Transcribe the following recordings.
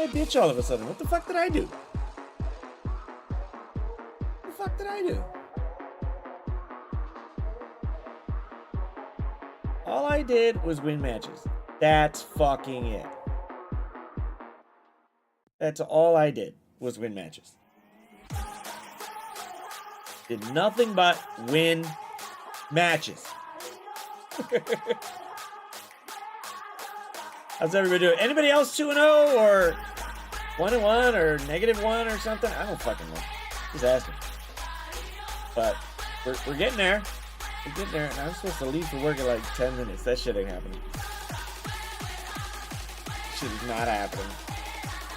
bitch all of a sudden? What the fuck did I do? What the fuck did I do? All I did was win matches. That's fucking it. That's all I did was win matches. Did nothing but win matches. How's everybody doing? Anybody else 2-0 or 1-1 or -1 or something? I don't fucking know. Just asking. But we're getting there. We're getting there. And I'm supposed to leave for work in like 10 minutes. That shit ain't happening. Shit is not happening.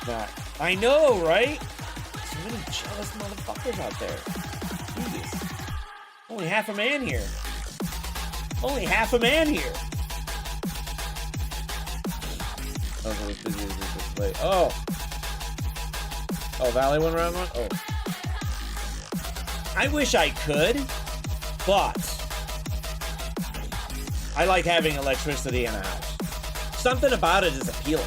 Not. I know, right? So many jealous motherfuckers out there. Jesus. Only half a man here. Only half a man here. Oh. Oh, Valley won round one? Oh. I wish I could, but I like having electricity in a house. Something about it is appealing.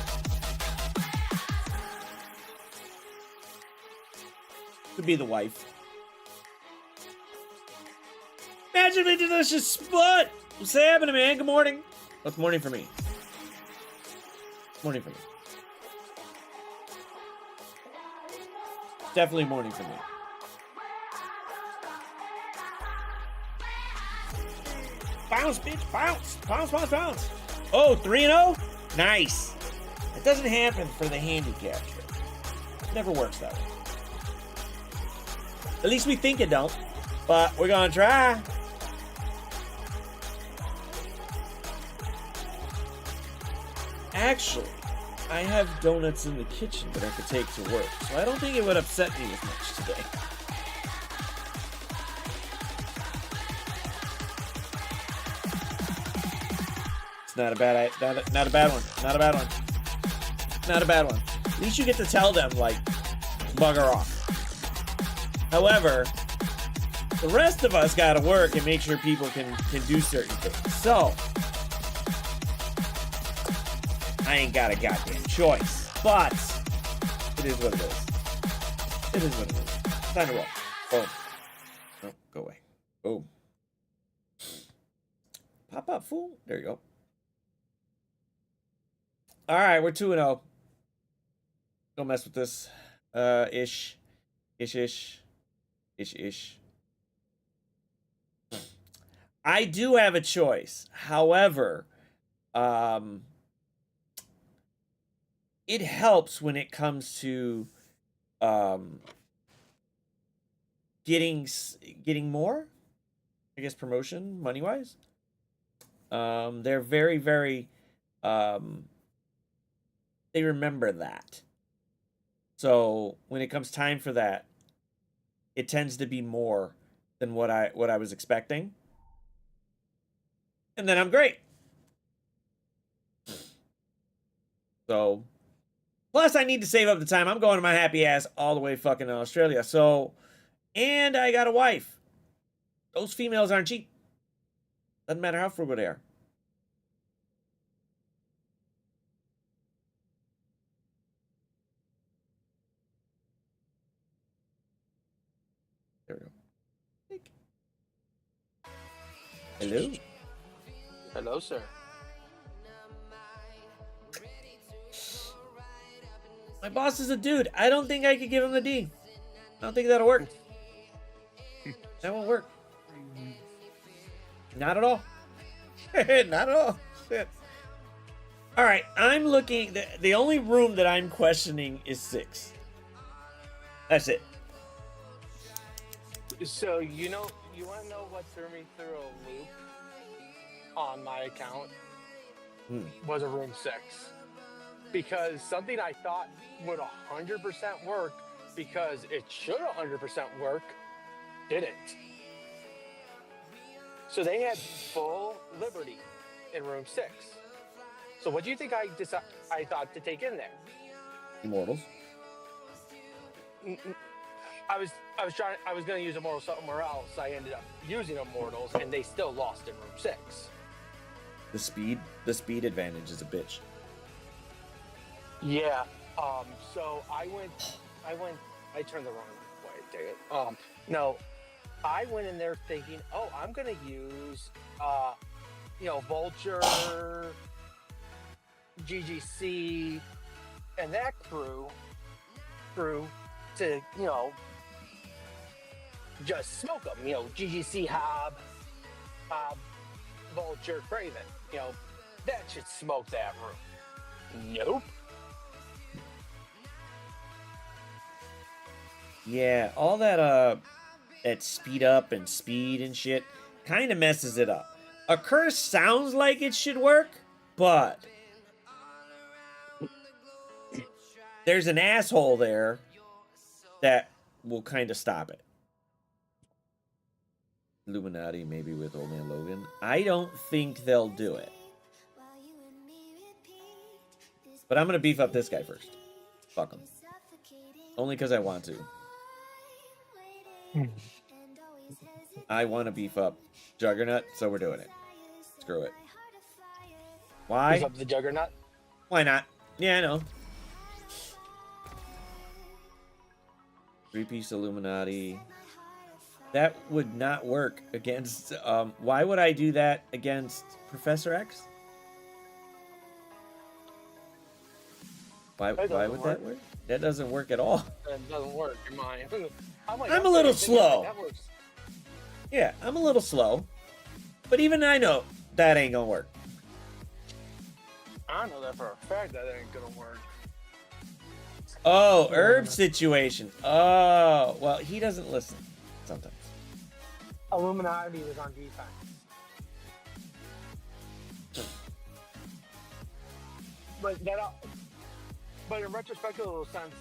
Could be the wife. Imagine a delicious spot. What's happening, man? Good morning. What's morning for me? Morning for me. Definitely morning for me. Bounce, bitch, bounce. Bounce, bounce, bounce. Oh, 3-0? Nice. It doesn't happen for the handicap trick. It never works that way. At least we think it don't. But we're gonna try. Actually, I have donuts in the kitchen that I could take to work, so I don't think it would upset me as much today. It's not a bad one. Not a bad one. Not a bad one. At least you get to tell them, like, bugger off. However, the rest of us gotta work and make sure people can do certain things. So, I ain't got a goddamn choice, but it is what it is. It is what it is. Time to roll. Boom. No, go away. Boom. Pop up, fool. There you go. All right, we're 2-0. Don't mess with this. Ish. I do have a choice. However, it helps when it comes to getting more, I guess, promotion money wise. They're very, very they remember that. So when it comes time for that, it tends to be more than what I was expecting. And then I'm great. So, plus I need to save up the time. I'm going to my happy ass all the way fucking to Australia. So, and I got a wife. Those females aren't cheap. Doesn't matter how frugal they are. There we go. Hello. Hello, sir. My boss is a dude. I don't think I could give him the D. I don't think that'll work. That won't work. Not at all. Not at all. Shit. All right, I'm looking. The only room that I'm questioning is 6. That's it. So, you want to know what threw me through a loop on my account? Was a room 6. Because something I thought would 100% work, because it should 100% work, didn't. So they had full liberty in room 6. So what do you think I thought to take in there? Immortals. I was going to use Immortals somewhere else. I ended up using Immortals, and they still lost in room 6. The speed advantage is a bitch. Yeah, So I turned the wrong way. Dang it. No, I went in there thinking, oh, I'm gonna use, Vulture, GGC, and that crew to, just smoke them. GGC Hob, Vulture, Craven. That should smoke that room. Nope. Yeah, all that speed up and speed and shit kind of messes it up. A curse sounds like it should work, but there's an asshole there that will kind of stop it. Illuminati, maybe with Old Man Logan. I don't think they'll do it. But I'm going to beef up this guy first. Fuck him. Only because I want to. I want to beef up Juggernaut, so we're doing it. Screw it. Why? Beef up the Juggernaut? Why not? Yeah, I know. 3-piece Illuminati. That would not work against... why would I do that against Professor X? Why would that work? That doesn't work at all. That doesn't work in mine. I'm a little slow. Yeah, I'm a little slow. But even I know that ain't gonna work. I know that for a fact that ain't gonna work. Oh, herb situation. Oh, well, he doesn't listen sometimes. Illuminati was on defense. But in retrospective sense,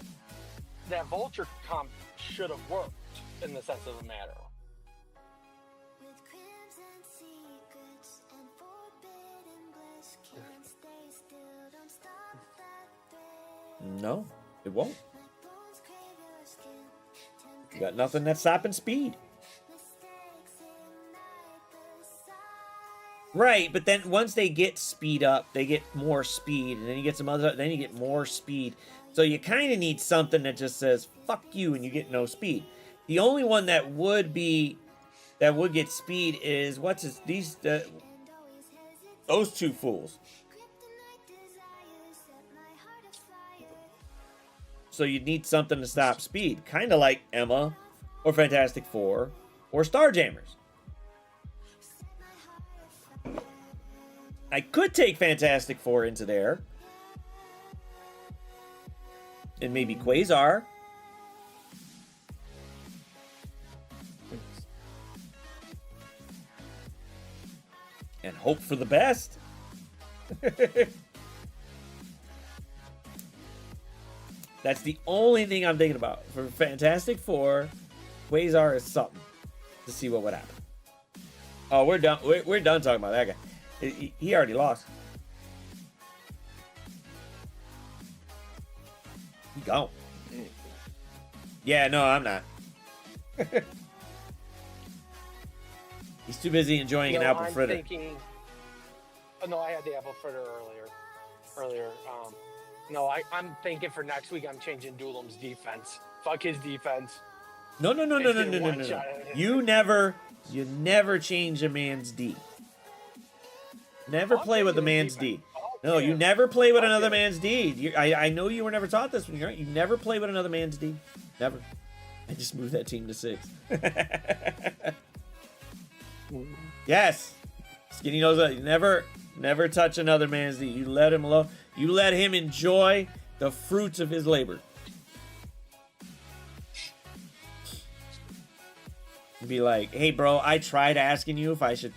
that Vulture comp should have worked in the sense of the matter. No, it won't. You got nothing that's stopping speed. Right, but then once they get speed up, they get more speed, and then you get some other, then you get more speed. So you kind of need something that just says "fuck you" and you get no speed. The only one that would get speed is those two fools. So you'd need something to stop speed, kind of like Emma, or Fantastic Four, or Starjammers. I could take Fantastic Four into there. And maybe Quasar. And hope for the best. That's the only thing I'm thinking about. For Fantastic Four, Quasar is something. To see what would happen. Oh, we're done. We're done talking about that guy. He already lost. He gone. Yeah, no, I'm not. He's too busy enjoying an apple fritter. No, I had the apple fritter earlier. I'm thinking for next week I'm changing Doolam's defense. Fuck his defense. No. You never change a man's D. Never play with a man's D. No, you never play with another man's D. I know you were never taught this when you're right. You never play with another man's D. Never. I just moved that team to 6. Yes. Skinny knows that. You never touch another man's D. You let him alone. You let him enjoy the fruits of his labor. Be like, hey, bro, I tried asking you if I should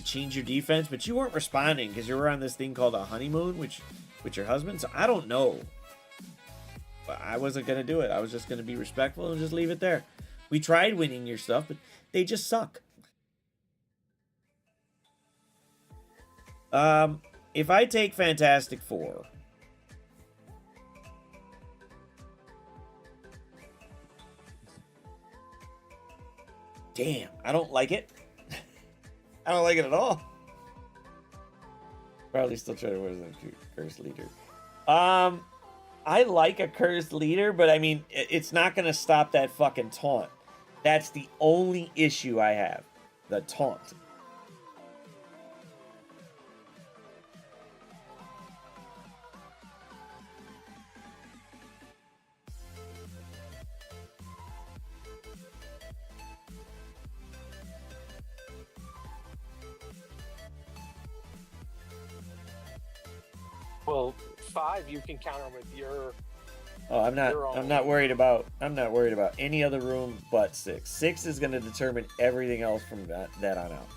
change your defense, but you weren't responding because you were on this thing called a honeymoon, with your husband. So I don't know. But I wasn't going to do it. I was just going to be respectful and just leave it there. We tried winning your stuff, but they just suck. If I take Fantastic Four, damn, I don't like it. I don't like it at all. Probably still trying to win as a curse leader. I like a cursed leader, but I mean, it's not going to stop that fucking taunt. That's the only issue I have. The taunt. Well, 5 you can counter with your. Oh, I'm not worried about any other room but 6. 6 is going to determine everything else from that on out.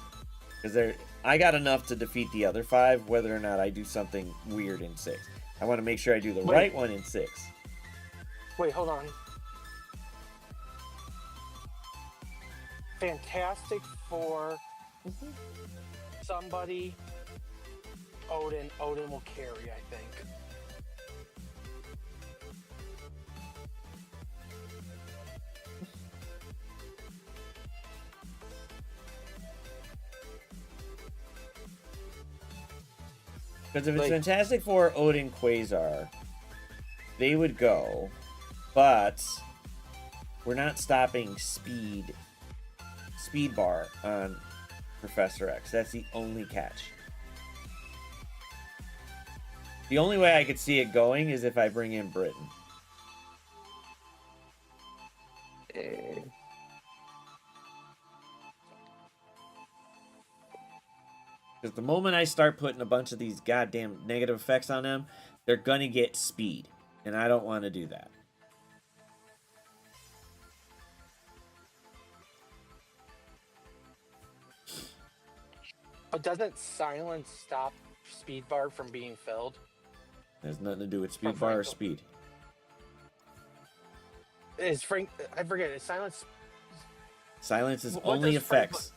Because I got enough to defeat the other 5, whether or not I do something weird in 6. I want to make sure I do the right one in 6. Wait, hold on. Fantastic Four. Somebody. Odin will carry, I think. Because if it's Fantastic Four, Odin, Quasar, they would go, but we're not stopping speed bar on Professor X. That's the only catch. The only way I could see it going is if I bring in Britain. Because the moment I start putting a bunch of these goddamn negative effects on them, they're going to get speed. And I don't want to do that. But doesn't silence stop speed bar from being filled? It has nothing to do with speed bar or speed. Is Frank... I forget. Is silence... Silence is only effects.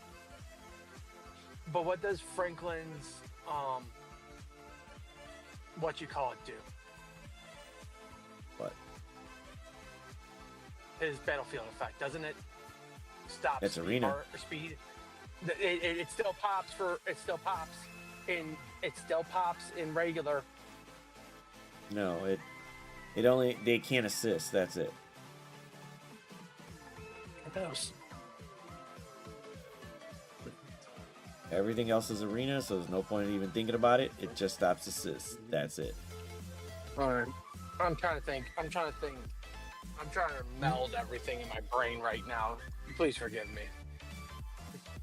But what does Franklin's... what you call it do? What? His battlefield effect. Doesn't it stop it's speed arena. Bar or speed? It still pops for... It still pops in regular. No, it only... They can't assist. That's it. It does. Everything else is arena, so there's no point in even thinking about it. It just stops assist. That's it. Alright. I'm trying to think. I'm trying to meld everything in my brain right now. Please forgive me.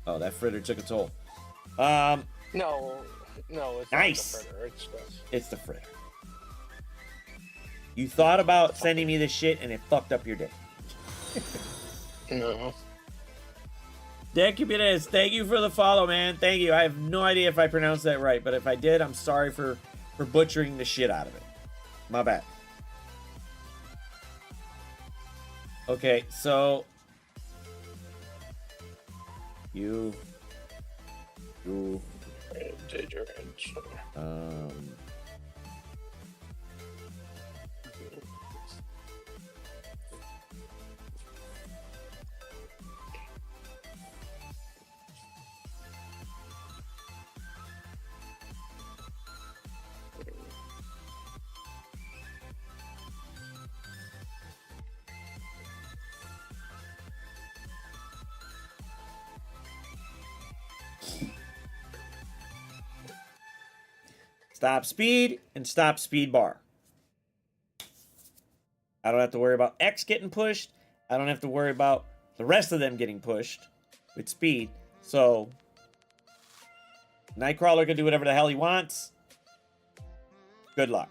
Oh, that fritter took a toll. No, it's nice. Not the fritter. It's the fritter. You thought about sending me this shit, and it fucked up your day. No. Decubitous, thank you for the follow, man. Thank you. I have no idea if I pronounced that right, but if I did, I'm sorry for butchering the shit out of it. My bad. Okay, so you stop speed and stop speed bar. I don't have to worry about X getting pushed. I don't have to worry about the rest of them getting pushed with speed. So Nightcrawler can do whatever the hell he wants. Good luck.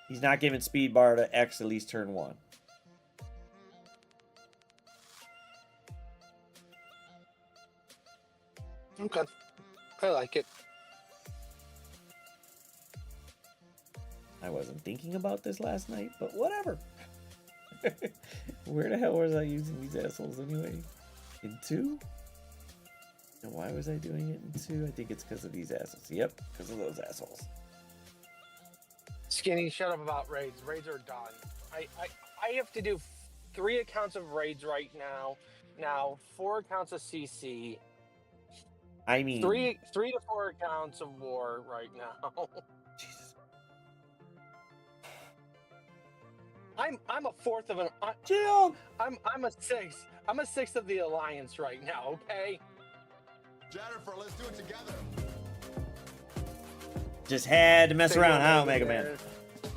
He's not giving speed bar to X at least turn 1. Okay. I like it. I wasn't thinking about this last night, but whatever. Where the hell was I using these assholes anyway? In 2? And why was I doing it in 2? I think it's because of these assholes. Yep, because of those assholes. Skinny, shut up about raids. Raids are done. I have to do 3 accounts of raids right now. Now 4 accounts of CC. I mean, 3 to 4 accounts of war right now. Jesus. I'm a fourth of an. Chill. I'm a sixth. I'm a sixth of the alliance right now. Okay. Jennifer, let's do it together. Just had to mess Big around, huh, Omega Omega Man? Man.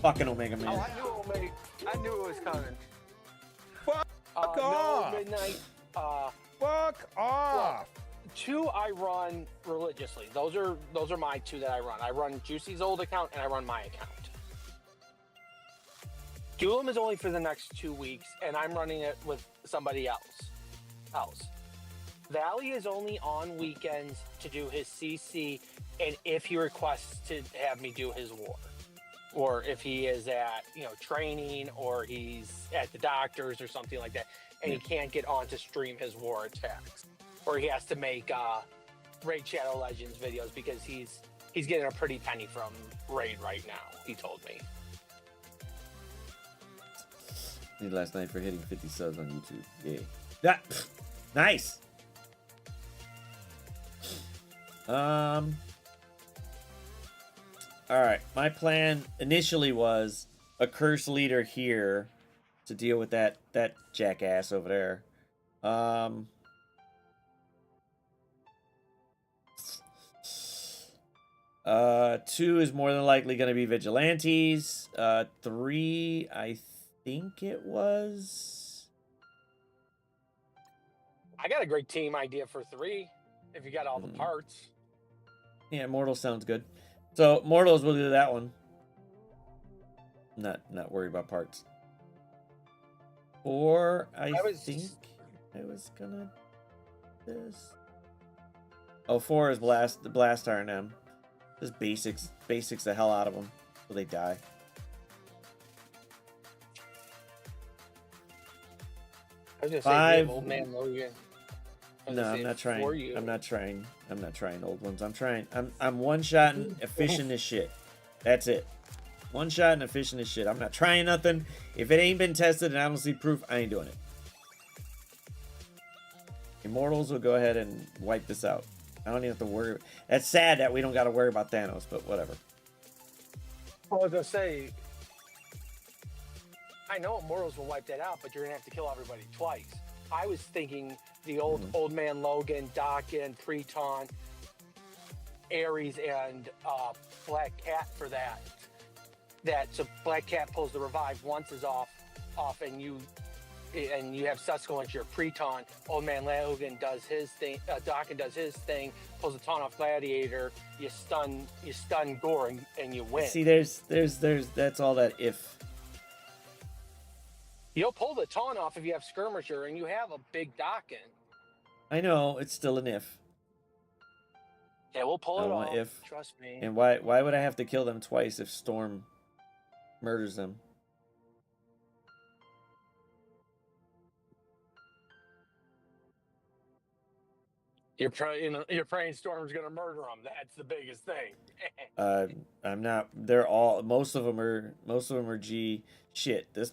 Fucking Omega Oh, Man. I knew it was coming. Fuck No off. midnight. Fuck off. 2 I run religiously. Those are my 2 that I run. I run Juicy's old account and I run my account. Duelim is only for the next 2 weeks, and I'm running it with somebody else. Valley is only on weekends to do his CC, and if he requests to have me do his war, or if he is at training, or he's at the doctor's or something like that, and he can't get on to stream his war attacks, or he has to make Raid Shadow Legends videos because he's getting a pretty penny from Raid right now. He told me. Need last night for hitting 50 subs on YouTube. Yeah. That nice. All right. My plan initially was a curse leader here to deal with that jackass over there. 2 is more than likely going to be vigilantes. 3, I think it was. I got a great team idea for 3 if you got all the parts. Yeah, Mortal sounds good. So Mortals will do that one. Not worried about parts. 4, I think I was gonna this. Oh, 4 is the blast R&M. Just basics the hell out of them so they die. I was just 5. old man Logan. No, I'm not trying. I'm not trying old ones. I'm one-shotting efficient as shit. That's it. One shot and efficient as shit. I'm not trying nothing. If it ain't been tested and I don't see proof, I ain't doing it. Immortals will go ahead and wipe this out. I don't even have to worry. That's sad that we don't got to worry about Thanos, but whatever. I was gonna say, I know Immortals will wipe that out, but you're gonna have to kill everybody twice. I was thinking the old man Logan, Dakin, Preton, Ares, and Black Cat for that. So Black Cat pulls the revive once is off, and you have Susco into your Preton. Old man Logan does his thing. Dakin does his thing. Pulls the taunt off Gladiator. You stun Gore and you win. See, there's that's all that if. You'll pull the taunt off if you have Skirmisher and you have a big Dakin. I know it's still an if. Yeah, we'll pull it off. If. Trust me. And why would I have to kill them twice if Storm murders them? You're praying Storm's gonna murder them. That's the biggest thing. I'm not. Most of them are G. Shit, this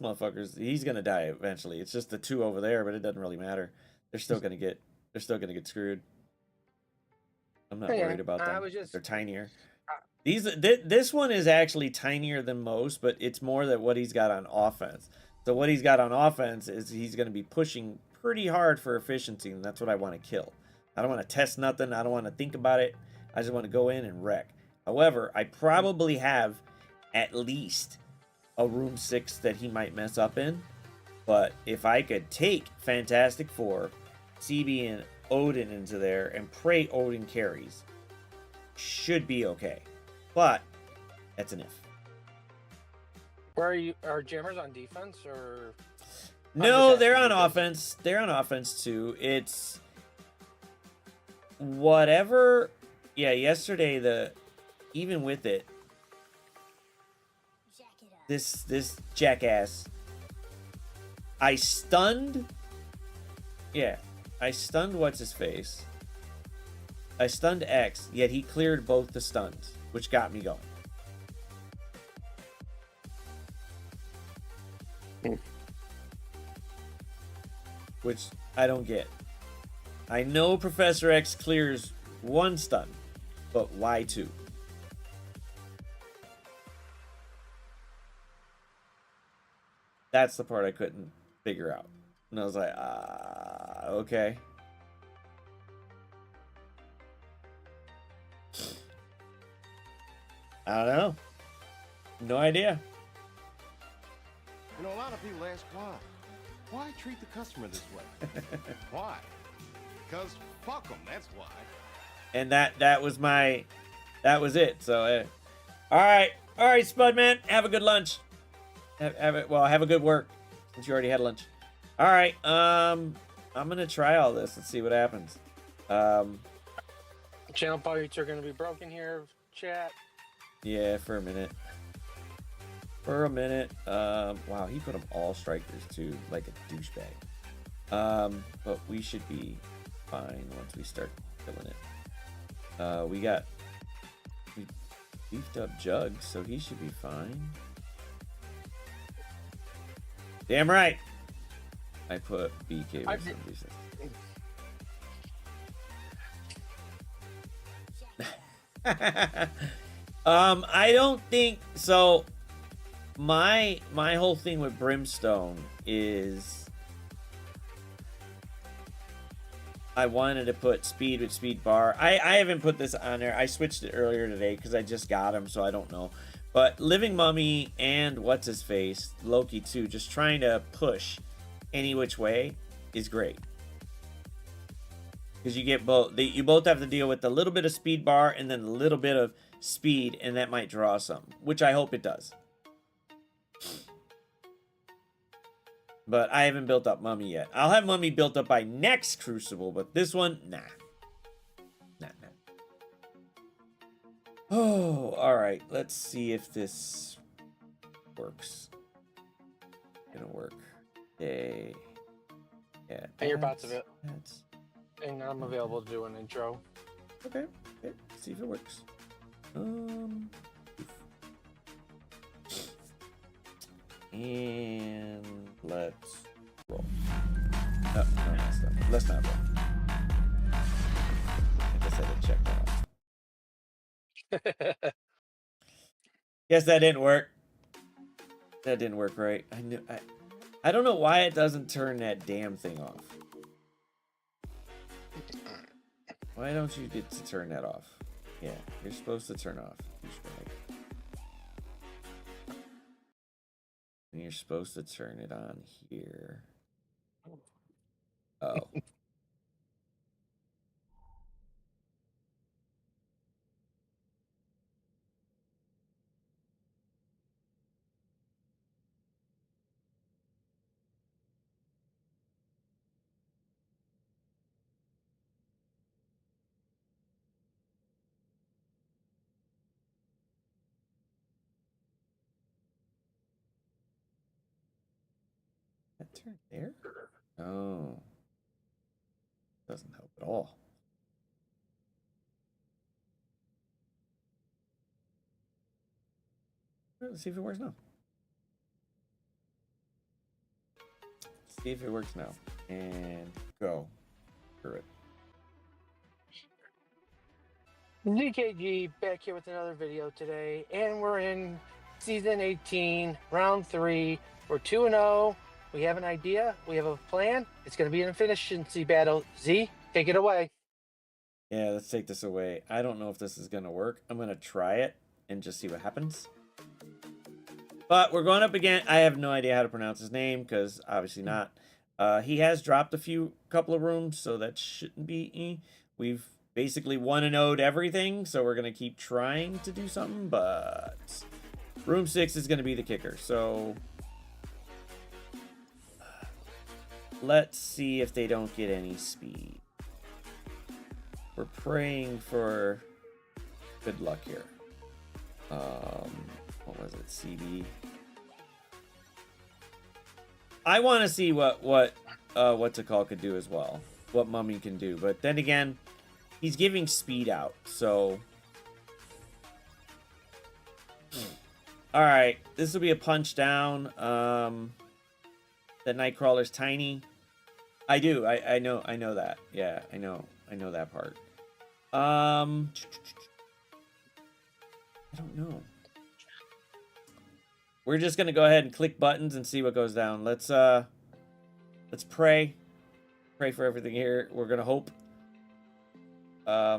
he's gonna die eventually. It's just the 2 over there, but it doesn't really matter. They're still gonna get screwed. I'm not worried about them. They're tinier. This one is actually tinier than most, but it's more that what he's got on offense. So what he's got on offense is he's going to be pushing pretty hard for efficiency, and that's what I want to kill. I don't want to test nothing. I don't want to think about it. I just want to go in and wreck. However, I probably have at least a room 6 that he might mess up in. But if I could take Fantastic Four, CB, and Odin into there and pray Odin carries, should be okay. But that's an if. Where are you? Are Jammers on defense or? No, they're on offense. They're on offense too. It's whatever. Yeah, yesterday even with it, this jackass, I stunned. Yeah, I stunned what's his face. I stunned X, yet he cleared both the stuns, which got me going. Which I don't get. I know Professor X clears 1 stun, but why 2? That's the part I couldn't figure out. And I was like, okay. I don't know. No idea. You know, a lot of people ask why. Why treat the customer this way? Why? Because fuck them, that's why. And that was it. So, all right, Spudman, have a good lunch. Have a good work since you already had lunch. All right, I'm gonna try all this and see what happens. Channel points are going to be broken here, chat. Yeah, for a minute. Wow, he put them all strikers too, like a douchebag. But we should be fine once we start killing it. We beefed up Jugs, so he should be fine. Damn right. I put BK with some reason. I don't think so. My whole thing with Brimstone is I wanted to put speed with speed bar. I haven't put this on there. I switched it earlier today because I just got him, so I don't know. But Living Mummy and what's his face, Loki too, just trying to push any which way is great. Because you get both. You both have to deal with a little bit of speed bar and then a little bit of speed, and that might draw some, which I hope it does. But I haven't built up Mummy yet. I'll have Mummy built up by next Crucible, but this one, nah. Nah. Oh, alright. Let's see if this works. Gonna work. Hey. Yeah. And your bots of it. That's... And I'm available to do an intro. Okay. See if it works. And let's roll. No, let's not roll. I guess I didn't check that off. Guess that didn't work. That didn't work right. I don't know why it doesn't turn that damn thing off. Why don't you get to turn that off? Yeah, you're supposed to turn off. And you're supposed to turn it on here. Oh. That turned there? Oh. Doesn't help at all. Let's see if it works now. See if it works now. And go through it. ZKG back here with another video today, and we're in season 18, round 3. We're 2-0. We have an idea. We have a plan. It's going to be an efficiency battle. Z, take it away. Yeah, let's take this away. I don't know if this is going to work. I'm going to try it and just see what happens. But we're going up again. I have no idea how to pronounce his name because obviously not. He has dropped a couple of rooms, so that shouldn't be. We've basically 1-0'd everything, so we're going to keep trying to do something, but room 6 is going to be the kicker. So let's see if they don't get any speed. We're praying for good luck here. What was it? CB. I want to see what's it called could do as well. What Mummy can do, but then again, he's giving speed out. So, all right, this will be a punch down. The Nightcrawler's tiny. I do. I know that. Yeah, I know that part. I don't know. we're just gonna go ahead and click buttons and see what goes down. Let's pray. Pray for everything here. We're gonna hope. Yeah,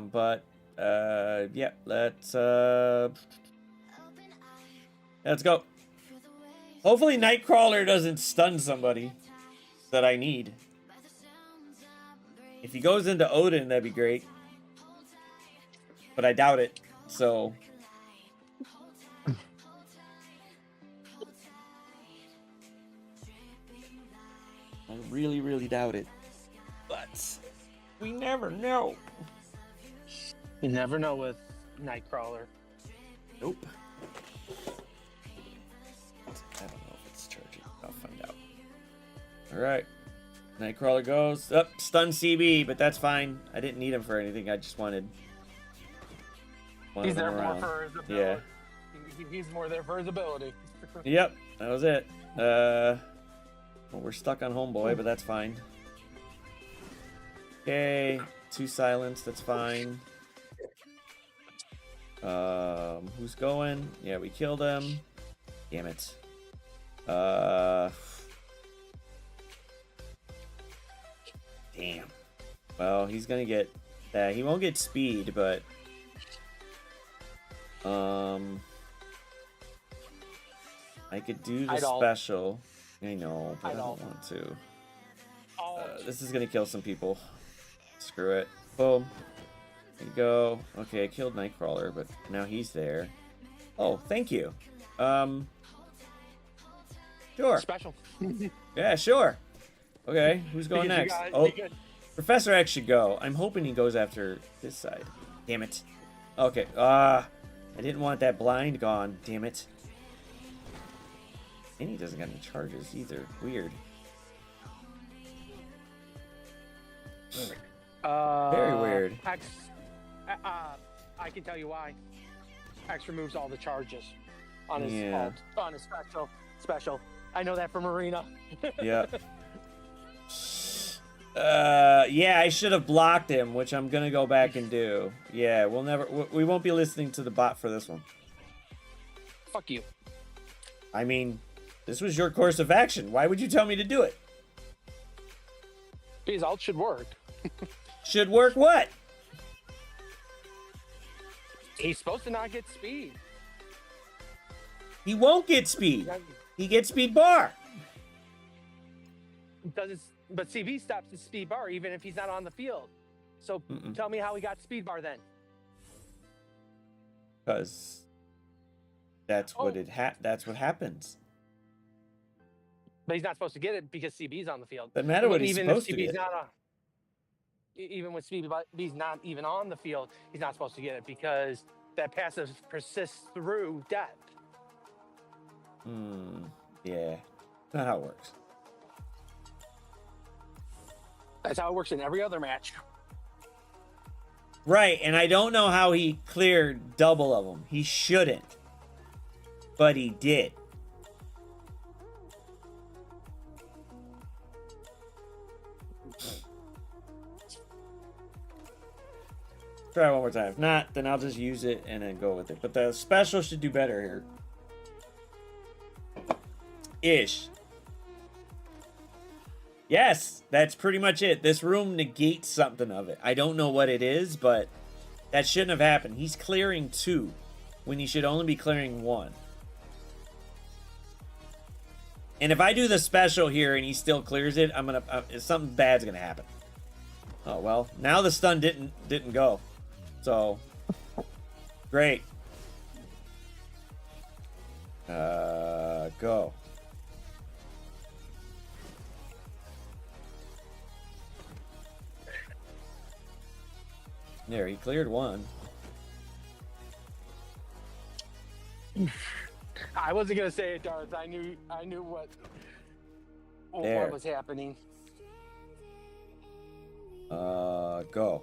let's go. Hopefully Nightcrawler doesn't stun somebody that I need. If he goes into Odin, that'd be great. But I doubt it, so... I really, really doubt it. But we never know. You never know with Nightcrawler. Nope. I don't know if it's charging. I'll find out. Alright. Nightcrawler goes. Up, stun CB, but that's fine. I didn't need him for anything. I just wanted He's him there more around. for his ability. Yeah. He's more there for his ability. Yep, that was it. Well, we're stuck on Homeboy, but that's fine. Okay, 2 silence, that's fine. Who's going? Yeah, we killed him. Damn it. Damn. Well, he's gonna get that. He won't get speed, but I could do the special. I know, but I don't want to. This is gonna kill some people. Screw it. Boom. There you go. Okay, I killed Nightcrawler, but now he's there. Oh, thank you. Sure. Special. Yeah, sure. Okay, who's going Because next? you Oh, guys- Professor X should go. I'm hoping he goes after this side. Damn it. Okay, I didn't want that blind gone. Damn it. And he doesn't got any charges either. Weird. Very weird. X, I can tell you why. X removes all the charges on his on his special. I know that from Arena. Yeah. Yeah, I should have blocked him, which I'm gonna go back and do. Yeah, we won't be listening to the bot for this one. Fuck you. I mean, this was your course of action. Why would you tell me to do it? Because alt should work. Should work what? He's supposed to not get speed. He won't get speed. He gets speed bar. But CB stops his speed bar even if he's not on the field. So tell me how he got speed bar then. Because that's what that's what happens. But he's not supposed to get it because CB's on the field. Doesn't matter what he's supposed to get. Even when CB's not even on the field, he's not supposed to get it because that passive persists through death. Yeah. That's not how it works. That's how it works in every other match. Right, and I don't know how he cleared double of them. He shouldn't. But he did. Try it one more time. If not, then I'll just use it and then go with it. But the special should do better here. Ish. Yes, that's pretty much it. This room negates something of it. I don't know what it is, but that shouldn't have happened. He's clearing 2 when he should only be clearing 1. And if I do the special here and he still clears it, I'm gonna something bad's gonna happen. Oh well, now the stun didn't go. So great. Go. There, he cleared 1. I wasn't gonna say it, Darth. I knew what was happening. Go.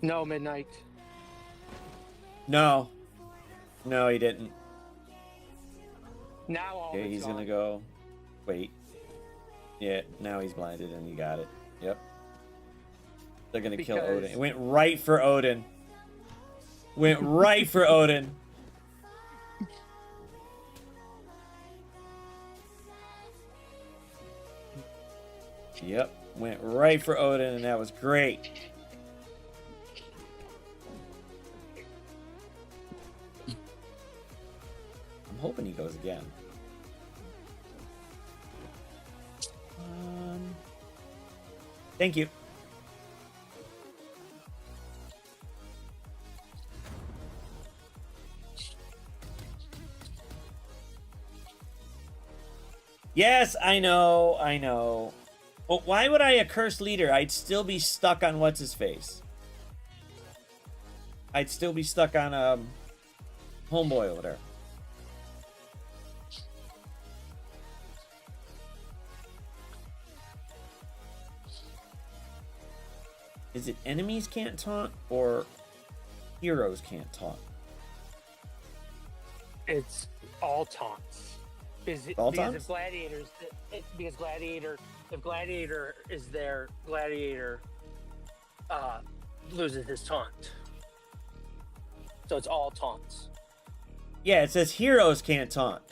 No, Midnight. No. No, he didn't. Now all Okay, he's gonna go. Wait. Yeah, now he's blinded and you got it. Yep. They're gonna kill Because- Odin. It went right for Odin. Went right for Odin. Yep, went right for Odin, and that was great. I'm hoping he goes again. Thank you. Yes, I know, I know. But why would I a cursed leader? I'd still be stuck on what's his face. I'd still be stuck on homeboy over there. Is it enemies can't taunt or heroes can't taunt? It's all taunts. All Because taunts? if gladiators, because if gladiator is there, gladiator loses his taunt. So it's all taunts. Yeah, it says heroes can't taunt.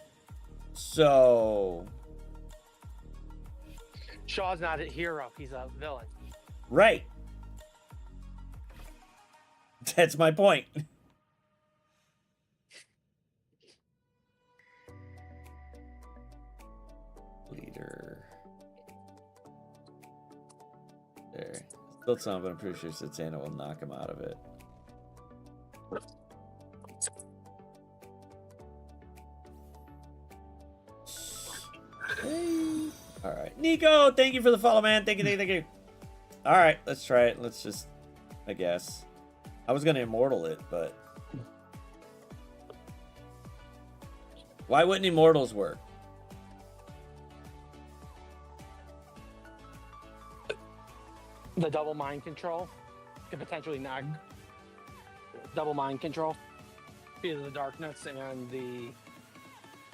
So, Shaw's not a hero; he's a villain. right. That's my point. Leader. There. Still some, but I'm pretty sure Satana will knock him out of it. Hey. All right, Nico, thank you for the follow, man. Thank you, thank you, thank you. All right, let's try it. Let's just, I guess. I was gonna immortal it, but why wouldn't immortals work? The double mind control could potentially knock double mind control via the darkness and the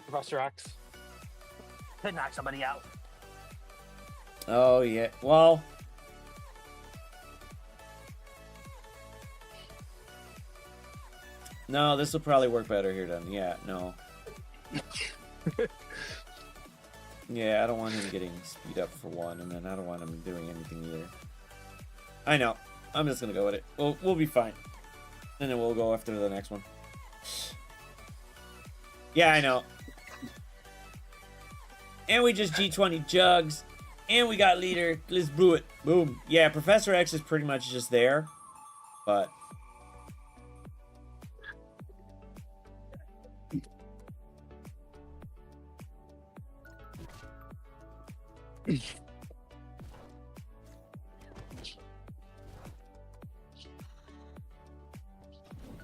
Professor X. Could knock somebody out. Oh yeah. Well, no, this will probably work better here then. Yeah, no. Yeah, I don't want him getting speed up for one, and then I don't want him doing anything either. I know. I'm just gonna go with it. We'll be fine. And then we'll go after the next one. Yeah, I know. And we just G20 jugs. And we got leader. Let's brew it. Boom. Yeah, Professor X is pretty much just there. But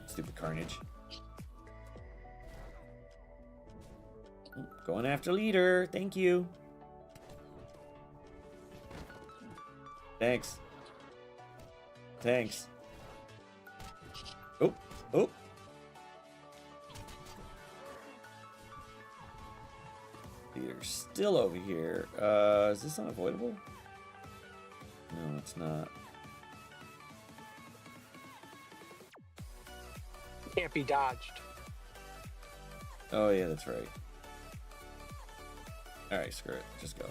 stupid Carnage. Going after leader. Thank you. Thanks. Thanks. Oh, oh. Leader's still over here. Is this unavoidable? No, it's not. Can't be dodged. Oh, yeah, that's right. Alright, screw it. Just go.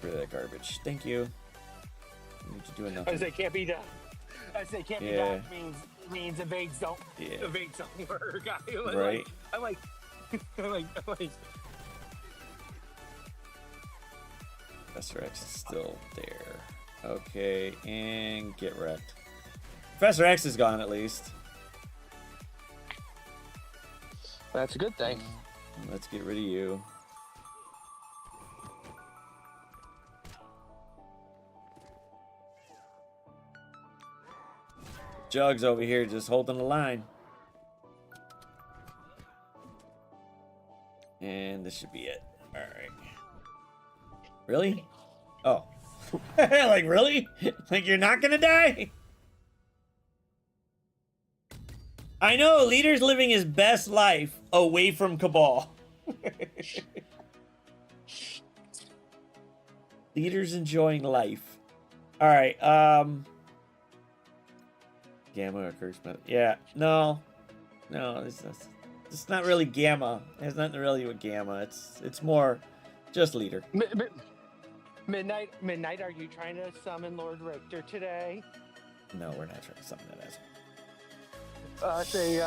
Rid of that garbage. Thank you. I need to do enough. I say can't be done. I say can't be Yeah. done means evades don't evades don't work. Right. I'm like Professor X is still there. Okay, and get wrecked. Professor X is gone at least. that's a good thing. Let's get rid of you. Jugs over here just holding the line. And this should be it. Alright. Really? Oh. Like, really? Like, you're not gonna die? I know, Leader's living his best life away from Cabal. Leaders enjoying life. All right. Gamma or curse metal. Yeah. No. It's not really gamma. It has nothing really with gamma. It's more just leader. Midnight, are you trying to summon Lord Richter today? No, we're not trying to summon that Say,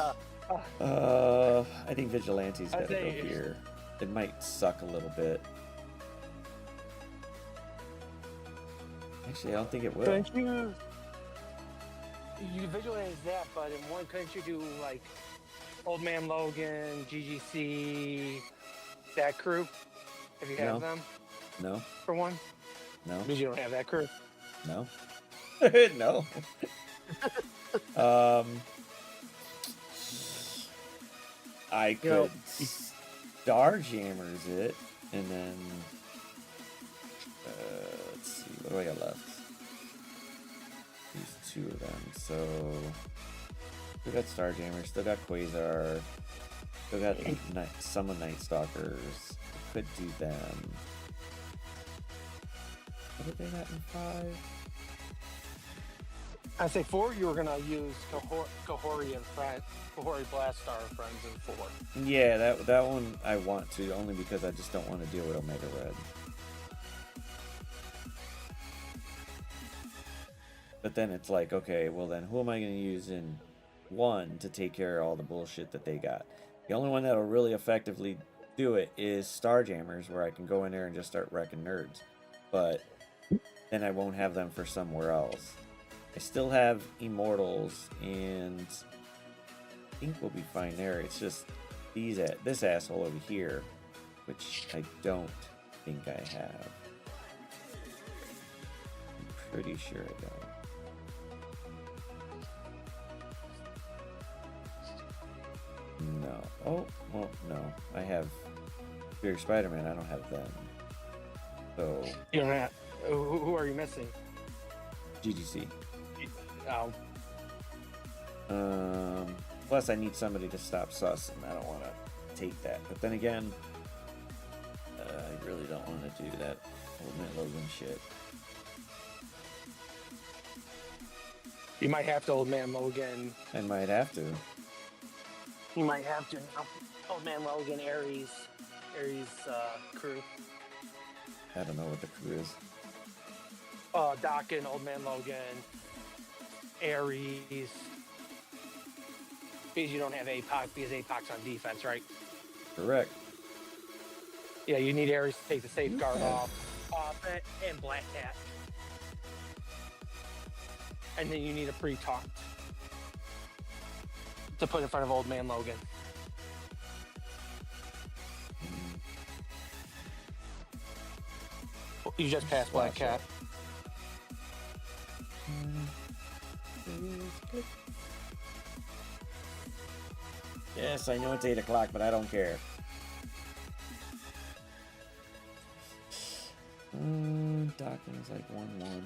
I think Vigilante's gotta go here. It might suck a little bit. Actually, I don't think it will. couldn't you visualize that, but in one, couldn't you do like Old Man Logan, GGC, that crew? If you have No. them No. for one? No. Because you don't have that crew. No. No. I could Starjammers it, and then let's see, what do I got left? These two of them. So we got Starjammers, still got Quasar, still got some of Night Stalkers. I could do them. What did they got in 5? I say 4. You were gonna use Kahori and Kahori Blastar and friends in 4. Yeah, that one I want to, only because I just don't want to deal with Omega Red. But then it's like, okay, well then who am I going to use in 1 to take care of all the bullshit that they got? The only one that'll really effectively do it is Starjammers, where I can go in there and just start wrecking nerds. But then I won't have them for somewhere else. I still have Immortals, and I think we'll be fine there. It's just this asshole over here, which I don't think I have. I'm pretty sure I don't. No. Oh, well, no. I have Fury Spider-Man. I don't have them. So You don't have. Who are you missing? GGC. Oh, Plus, I need somebody to stop Sus, and I don't want to take that. But then again, I really don't want to do that Ultimate Logan shit. you might have to Old Man Logan. I might have to. You might have to Old Man Logan Ares crew. I don't know what the crew is. Dawkins, Old Man Logan, Ares. Because you don't have APOC, because APOC's on defense, right? Correct. Yeah, you need Ares to take the safeguard off and Black Cat. And then you need a pre-taunt to put in front of Old Man Logan. You just passed Black Cat. Yes, I know it's 8 o'clock, but I don't care. Dawkins like 1-1.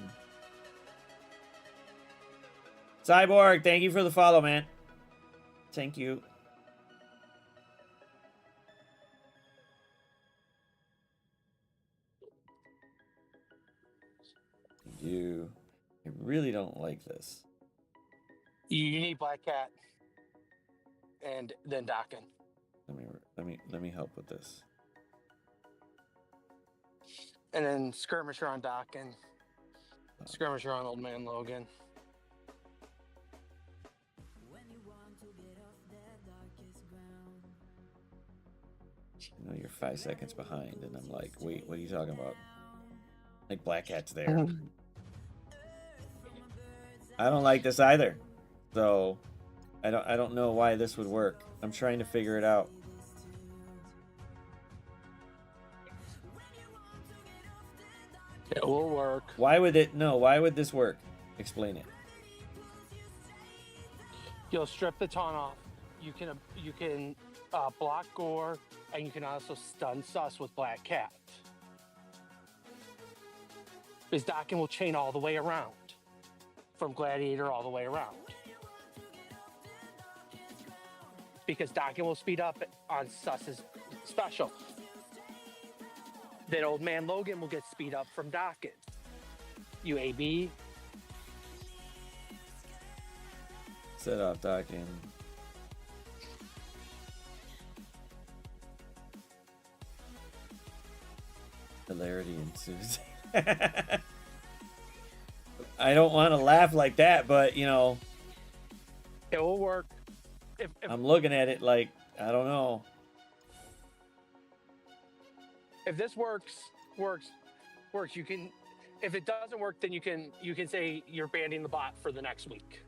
Cyborg, thank you for the follow, man. Thank you. I really don't like this. You need Black Cat, and then Dawkins. Let me help with this. And then Skirmisher on Dawkins. Skirmisher on Old Man Logan. I know you're 5 seconds behind, and I'm like, wait, what are you talking about? Like Black Cat's there. I don't like this either. So I don't know why this would work. I'm trying to figure it out. It will work. Why would this work? Explain it. You'll strip the taunt off. You can block Gore, and you can also stun Sus with Black Cat. Because Dawkins will chain all the way around. From Gladiator all the way around. Because Dawkins will speed up on Sus's special. then Old Man Logan will get speed up from Dokken. UAB. Set off Dokken. Hilarity ensues. I don't want to laugh like that, but you know, It will work. If I'm looking at it like I don't know. if this works, you can. If it doesn't work, then you can say you're banning the bot for the next week.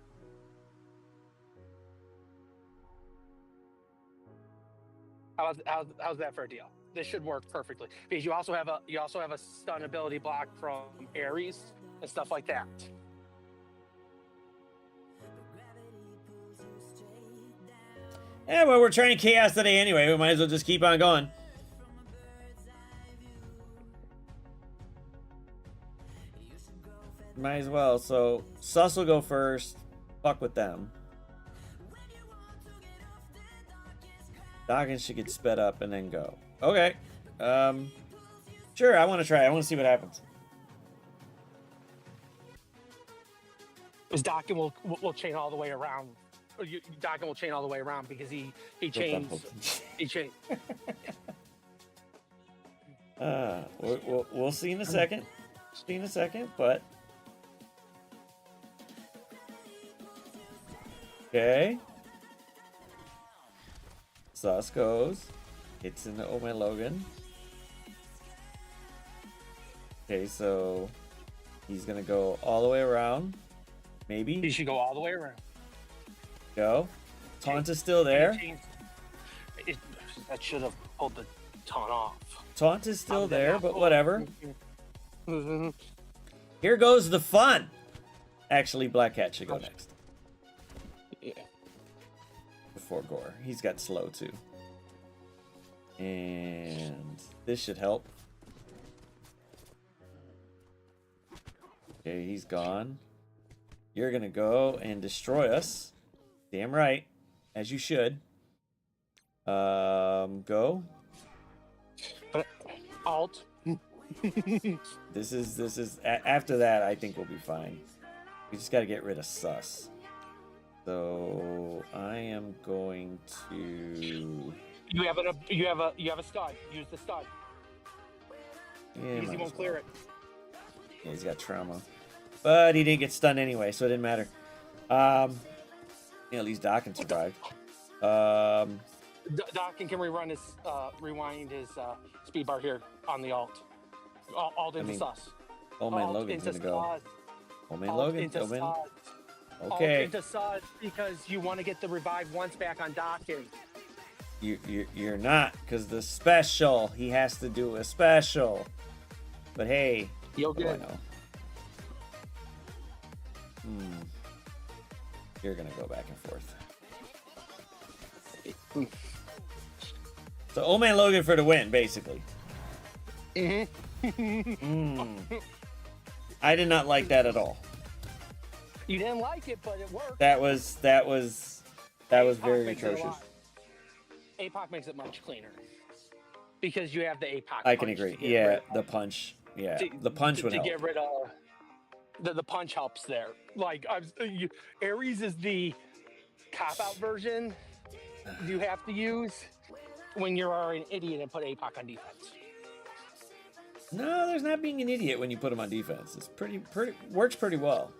How's that for a deal? This should work perfectly because you also have a stun ability block from Ares and stuff like that. Yeah, well, we're trying chaos today anyway. We might as well just keep on going. Might as well. So Sus will go first. Fuck with them. Dokken should get sped up and then go. Okay. Sure, I want to try. I want to see what happens. Because Dokken will chain all the way around. Dokken will chain all the way around because he chains. He chains. We'll see in a second. See in a second, but okay. Sus goes. Hits into Old Man Logan. Okay, so he's gonna go all the way around. Maybe. He should go all the way around. Go. Taunt is still there. That should have pulled the taunt off. Taunt is still there, but whatever. Mm-hmm. Here goes the fun. Actually, Black Cat should go next. Yeah. Before Gore. He's got slow too. And this should help. Okay, he's gone. You're gonna go and destroy us. Damn right. As you should. Go. Alt. This is after that I think we'll be fine. We just gotta get rid of Sus. So I am going to You have a stud. Use the stud. yeah, Easy won't clear it. Yeah, he's got trauma. But he didn't get stunned anyway, so it didn't matter. Yeah, at least Dokken survived. Dokken can rewind his speed bar here on the alt. Alt into Sus. Old Man Alt Logan's into gonna go. Sus. Old Man Alt Logan. into Old Man. Sus. Okay. Alt into Sus because you want to get the revive once back on Dokken. You're not, because the special, he has to do a special. But hey, You'll what do I get know? You're gonna go back and forth. So Old Man Logan for the win, basically. I did not like that at all. You didn't like it, but it worked. That was very atrocious. APOC makes it much cleaner because you have the APOC. I can agree. Yeah, the punch. Yeah, the punch would to help. get rid of the punch helps there. Like Ares is the cop out version you have to use when you are an idiot and put APOC on defense. No, there's not being an idiot when you put him on defense. It's pretty works pretty well.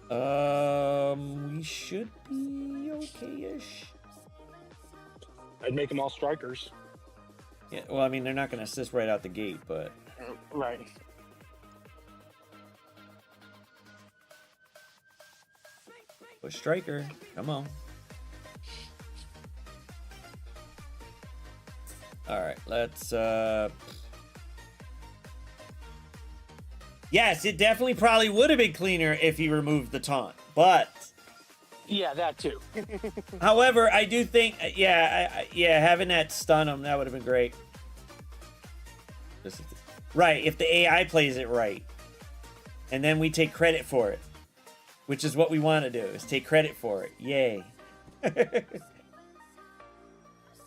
We should be okay-ish. I'd make them all strikers. Yeah, well, I mean, they're not going to assist right out the gate, but Right. a striker, come on. All right, let's. Yes, it definitely probably would have been cleaner if he removed the taunt, but. Yeah, that too. However, I do think, yeah, having that stun him, that would have been great. Right, if the AI plays it right. And then we take credit for it. Which is what we want to do, is take credit for it. Yay.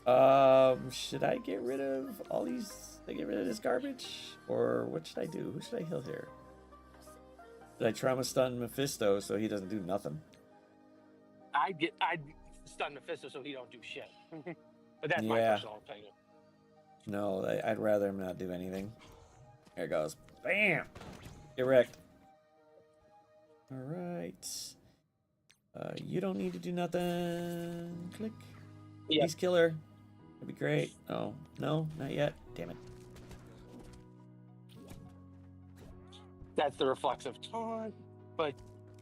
Should I get rid of all these? Should I get rid of this garbage? Or what should I do? Who should I heal here? Should I trauma stun Mephisto so he doesn't do nothing? I'd stun Mephisto so he don't do shit. But that's my Yeah. personal opinion. No, I'd rather him not do anything. There it goes. Bam! Get wrecked. Alright. You don't need to do nothing. Click. Yeah. Beast killer. That'd be great. Oh, no, not yet. Damn it. That's the reflexive taunt. But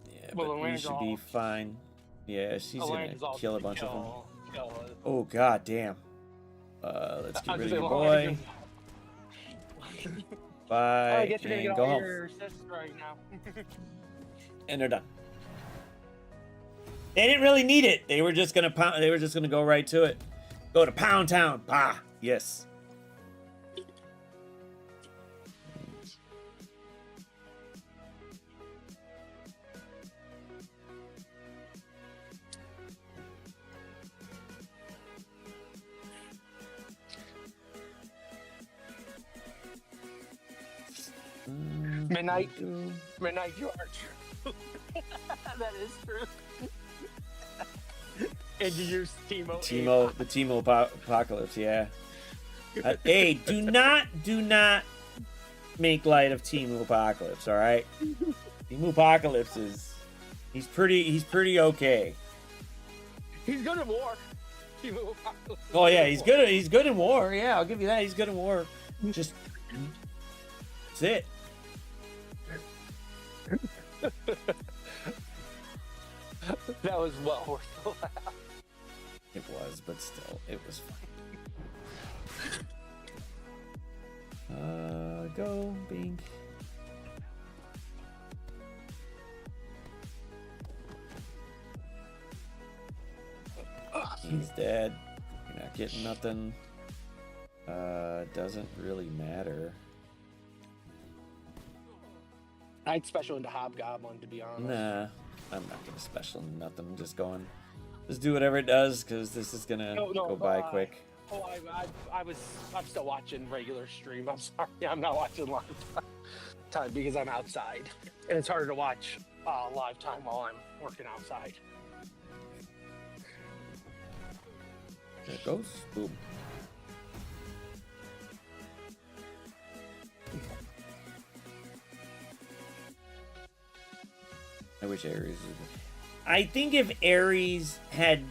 Yeah, Well, but we Elena's should be all- fine. Yeah, she's Elena's gonna all kill a bunch of them. kill. Oh, god damn. Let's get I was rid of gonna your say, boy. Oh, Bye, I guess you're gonna and get go all home. your assists right now. And they're done. They didn't really need it. They were just gonna pound. They were just gonna go right to it. Go to Pound Town. Bah. Yes. Midnight. Go. Midnight, you are true. That is true. And you use Timo. The Timo apocalypse. Yeah. Hey, do not make light of Timo apocalypse. All right. Timo apocalypse is he's pretty okay. He's good at war. Timo Apocalypse. Oh yeah, he's good. He's good in war. Yeah, I'll give you that. He's good in war. Just that's it. That was well worth the laugh. It was, but still, it was fun. Go, Bink. He's dead. You're not getting nothing. Doesn't really matter. I'd special into Hobgoblin, to be honest. Nah, I'm not gonna special nothing. I'm just going. Just do whatever it does, because this is gonna go by quick. Oh, I'm still watching regular stream. I'm sorry, I'm not watching live time because I'm outside, and it's harder to watch live time while I'm working outside. There it goes. Boom. I wish Ares would. I think if Ares had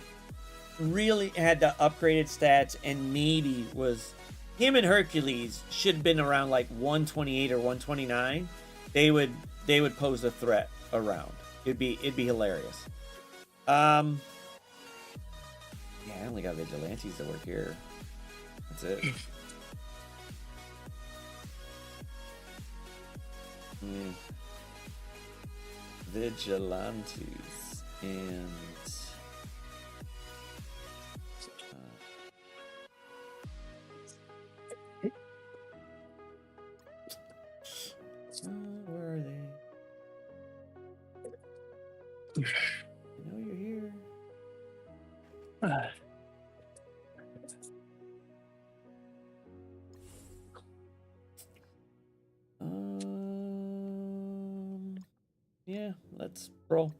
really had the upgraded stats and maybe was him and Hercules should have been around like 128 or 129, they would pose a threat around. It'd be hilarious. Yeah, I only got vigilantes to work here. That's it. Vigilantes and where are they? I know you're here. Yeah, let's roll.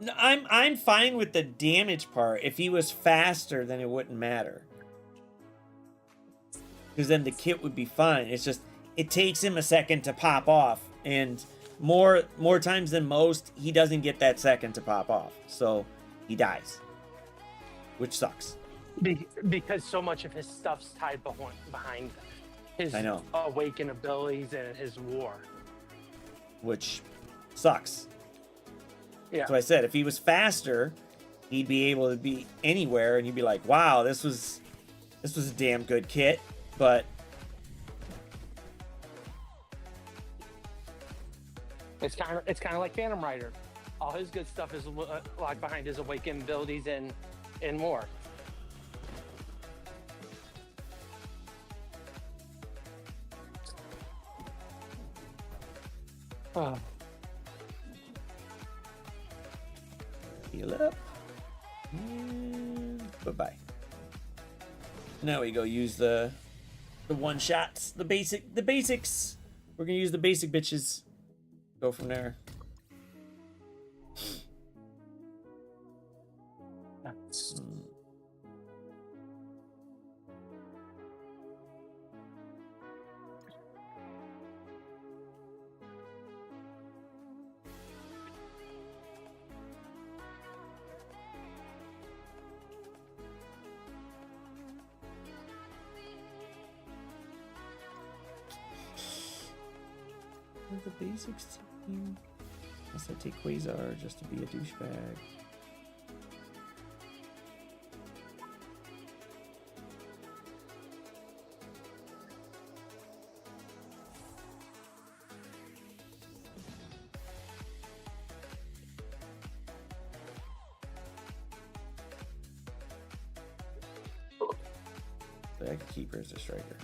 No, I'm fine with the damage part. If he was faster, then it wouldn't matter. Because then the kit would be fine. It's just it takes him a second to pop off, and more times than most, he doesn't get that second to pop off. So he dies. Which sucks. Because so much of his stuff's tied behind his I know. awakened abilities and his war. Which sucks. Yeah. So I said if he was faster, he'd be able to be anywhere, and you'd be like, "Wow, this was a damn good kit." But It's kind of like Phantom Rider. All his good stuff is locked behind his awakened abilities and more. Heal up. And bye-bye. Now we go use the one shots, the basics. We're gonna use the basic bitches. Go from there. The basics team. Unless I take Quasar just to be a douchebag. So I can keep her as a striker.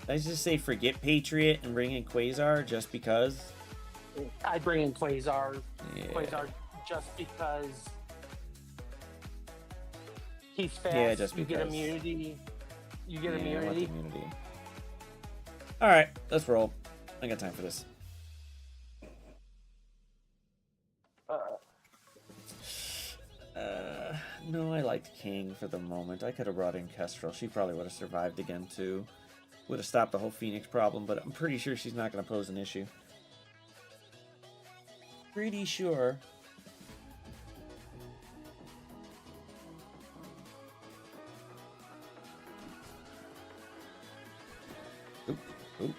Did I just say forget Patriot and bring in Quasar just because? I'd bring in Quasar. Yeah. Quasar just because he's fast. Yeah, just you get because. immunity. You get Yeah, I want the immunity. immunity. All right, let's roll. I got time for this. No, I liked King for the moment. I could have brought in Kestrel. She probably would have survived again too. Would have stopped the whole Phoenix problem, but I'm pretty sure she's not going to pose an issue. Pretty sure. Oop, oop.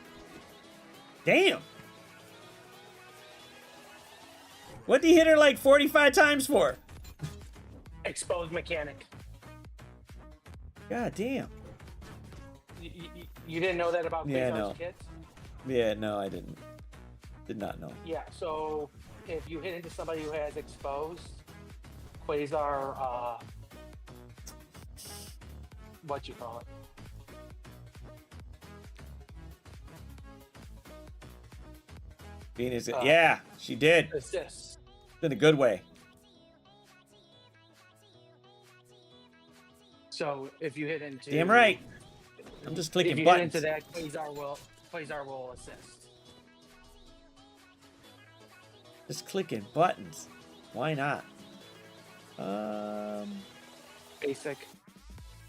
Damn! What did he hit her like 45 times for? Exposed mechanic. God damn. You didn't know that about Yeah, Quasar's no. kits? Yeah, no, I didn't. Did not know. Yeah, so if you hit into somebody who has exposed, Quasar, what you call it? Venus, yeah, she did. Assist. In a good way. So if you hit into Damn right. I'm just if clicking you buttons. hit into that, Quasar will assist. Just clicking buttons. Why not? Basic.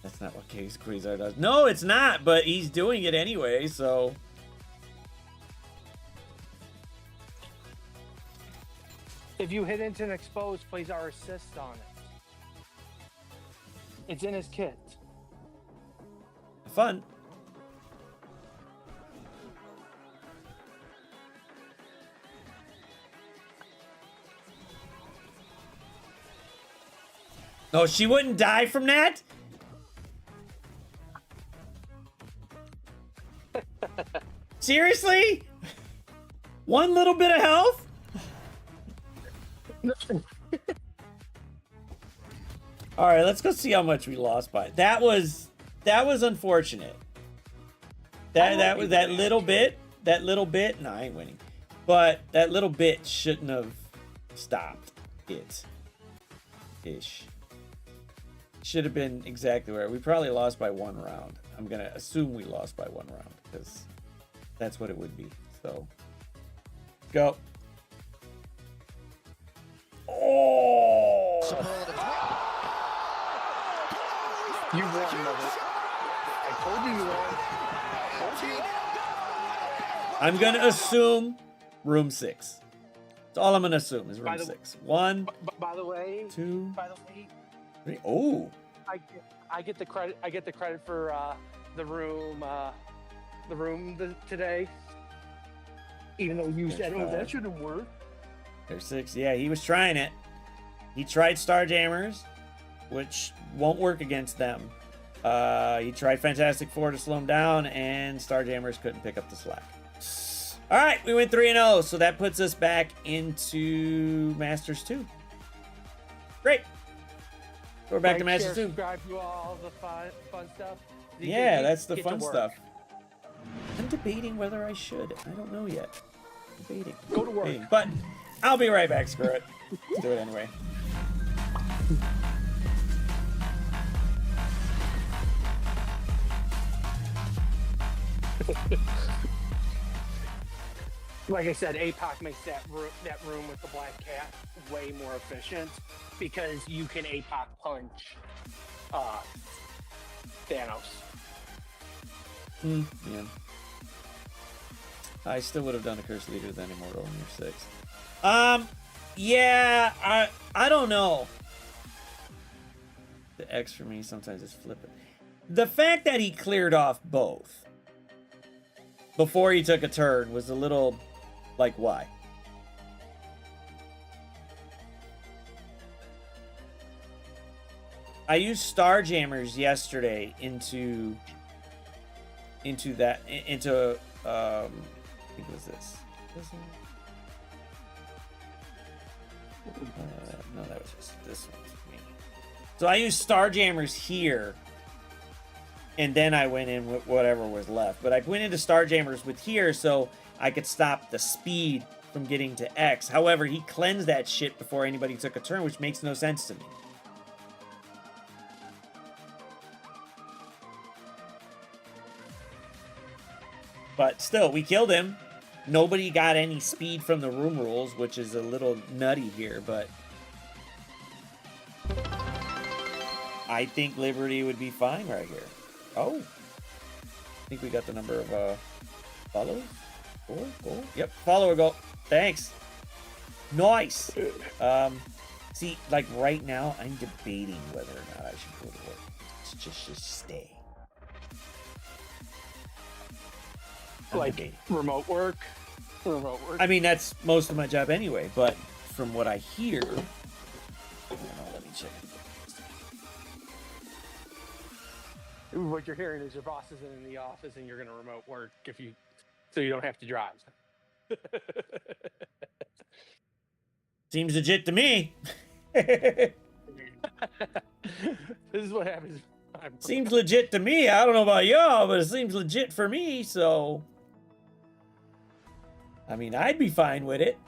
That's not what Case Quasar does. No, it's not, but he's doing it anyway, so. If you hit into an exposed, Quasar assist on it. It's in his kit. Fun. No, she wouldn't die from that? Seriously? One little bit of health? All right, let's go see how much we lost by. That was unfortunate. That was that little bit. No, I ain't winning. But that little bit shouldn't have stopped it. Ish. Should have been exactly where we probably lost by 1 round. I'm gonna assume we lost by 1 round because that's what it would be. So go. Oh! You won, mother. I told you you won. I'm gonna assume room 6. That's all I'm gonna assume is By room the- 6. 1, By the way, 2, by the way, 3. Oh, I get the credit. I get the credit for the room. Today. Even though you said, "Oh, that shouldn't work." there's 6. Yeah, he was trying it. He tried Starjammers, which won't work against them. He tried Fantastic Four to slow him down, and Starjammers couldn't pick up the slack. All right, we went 3-0, so that puts us back into Masters 2. Great. We're back to Like, Master share, Two. subscribe, do all the fun stuff. You Yeah, get- that's the get to fun work. stuff. I'm debating whether I should. I don't know yet. Debating. Go to work. Debating. But I'll be right back. Screw it. Let's do it anyway. Like I said, APOC makes that room with the black cat way more efficient because you can APOC punch Thanos. Yeah. I still would have done a Curse Leader than Immortal in year 6. Yeah, I don't know. The X for me sometimes is flipping. The fact that he cleared off both before he took a turn was a little like, why? I used Starjammers yesterday into that, I think it was this. No, that was just this one. So I used Starjammers here, and then I went in with whatever was left. But I went into Starjammers with here so I could stop the speed from getting to X. However, he cleansed that shit before anybody took a turn, which makes no sense to me. But still, we killed him. Nobody got any speed from the room rules, which is a little nutty here, but I think Liberty would be fine right here. Oh, I think we got the number of followers. Cool. Yep, follower goal. Thanks. Nice. See, like right now, I'm debating whether or not I should go to work. Just stay. Like remote work. I mean, that's most of my job anyway, but from what I hear, let me check. What you're hearing is your boss isn't in the office and you're going to remote work so you don't have to drive. Seems legit to me. This is what happens. Seems legit to me. I don't know about y'all, but it seems legit for me, so I mean, I'd be fine with it.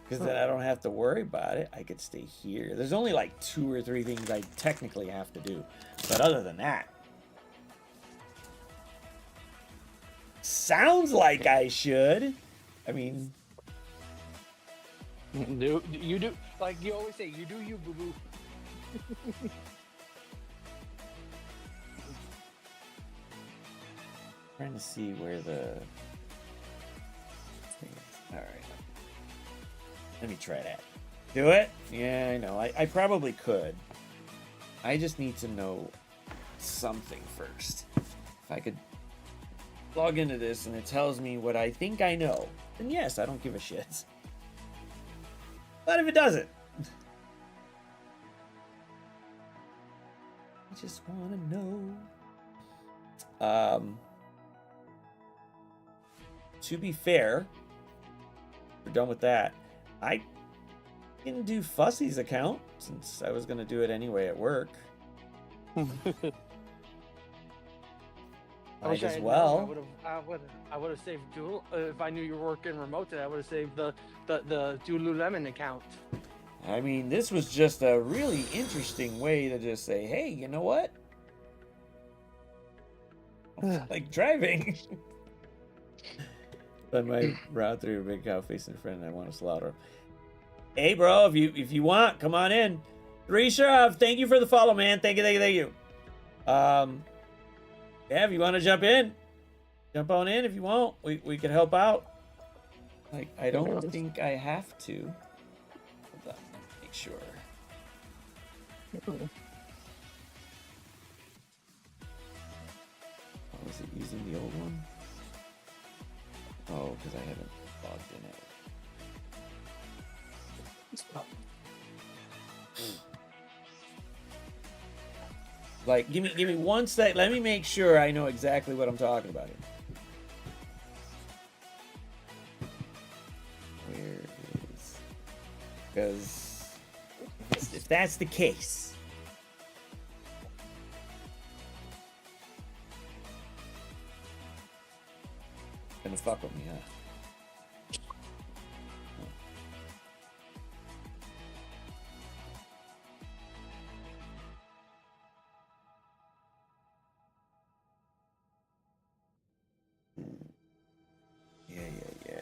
Because then I don't have to worry about it. I could stay here. There's only like 2 or 3 things I technically have to do. But other than that, sounds like I should. I mean, you do, like you always say, you do you, boo-boo. Trying to see where the thing is. All right. Let me try that. Do it? Yeah, I know. I probably could. I just need to know something first. If I could log into this and it tells me what I think I know, then yes, I don't give a shit. But if it doesn't, I just want to know. To be fair, we're done with that. I can do Fussy's account since I was going to do it anyway at work. Might as well. I would have saved Jewel if I knew you were working remote today. I would have saved the Lululemon account. I mean, this was just a really interesting way to just say, hey, you know what? Like driving. But my route through a big cow facing friend, I want to slaughter him. Hey, bro, if you want, come on in. Risha, thank you for the follow, man. Thank you. Yeah, if you want to jump in, jump on in if you want. We can help out. Like, I don't think I have to. Hold on, make sure. Oh, is it using the old one? Oh, because I haven't logged in it. Like, give me one sec. Let me make sure I know exactly what I'm talking about here. Because if that's the case, gonna fuck with me, huh? Yeah.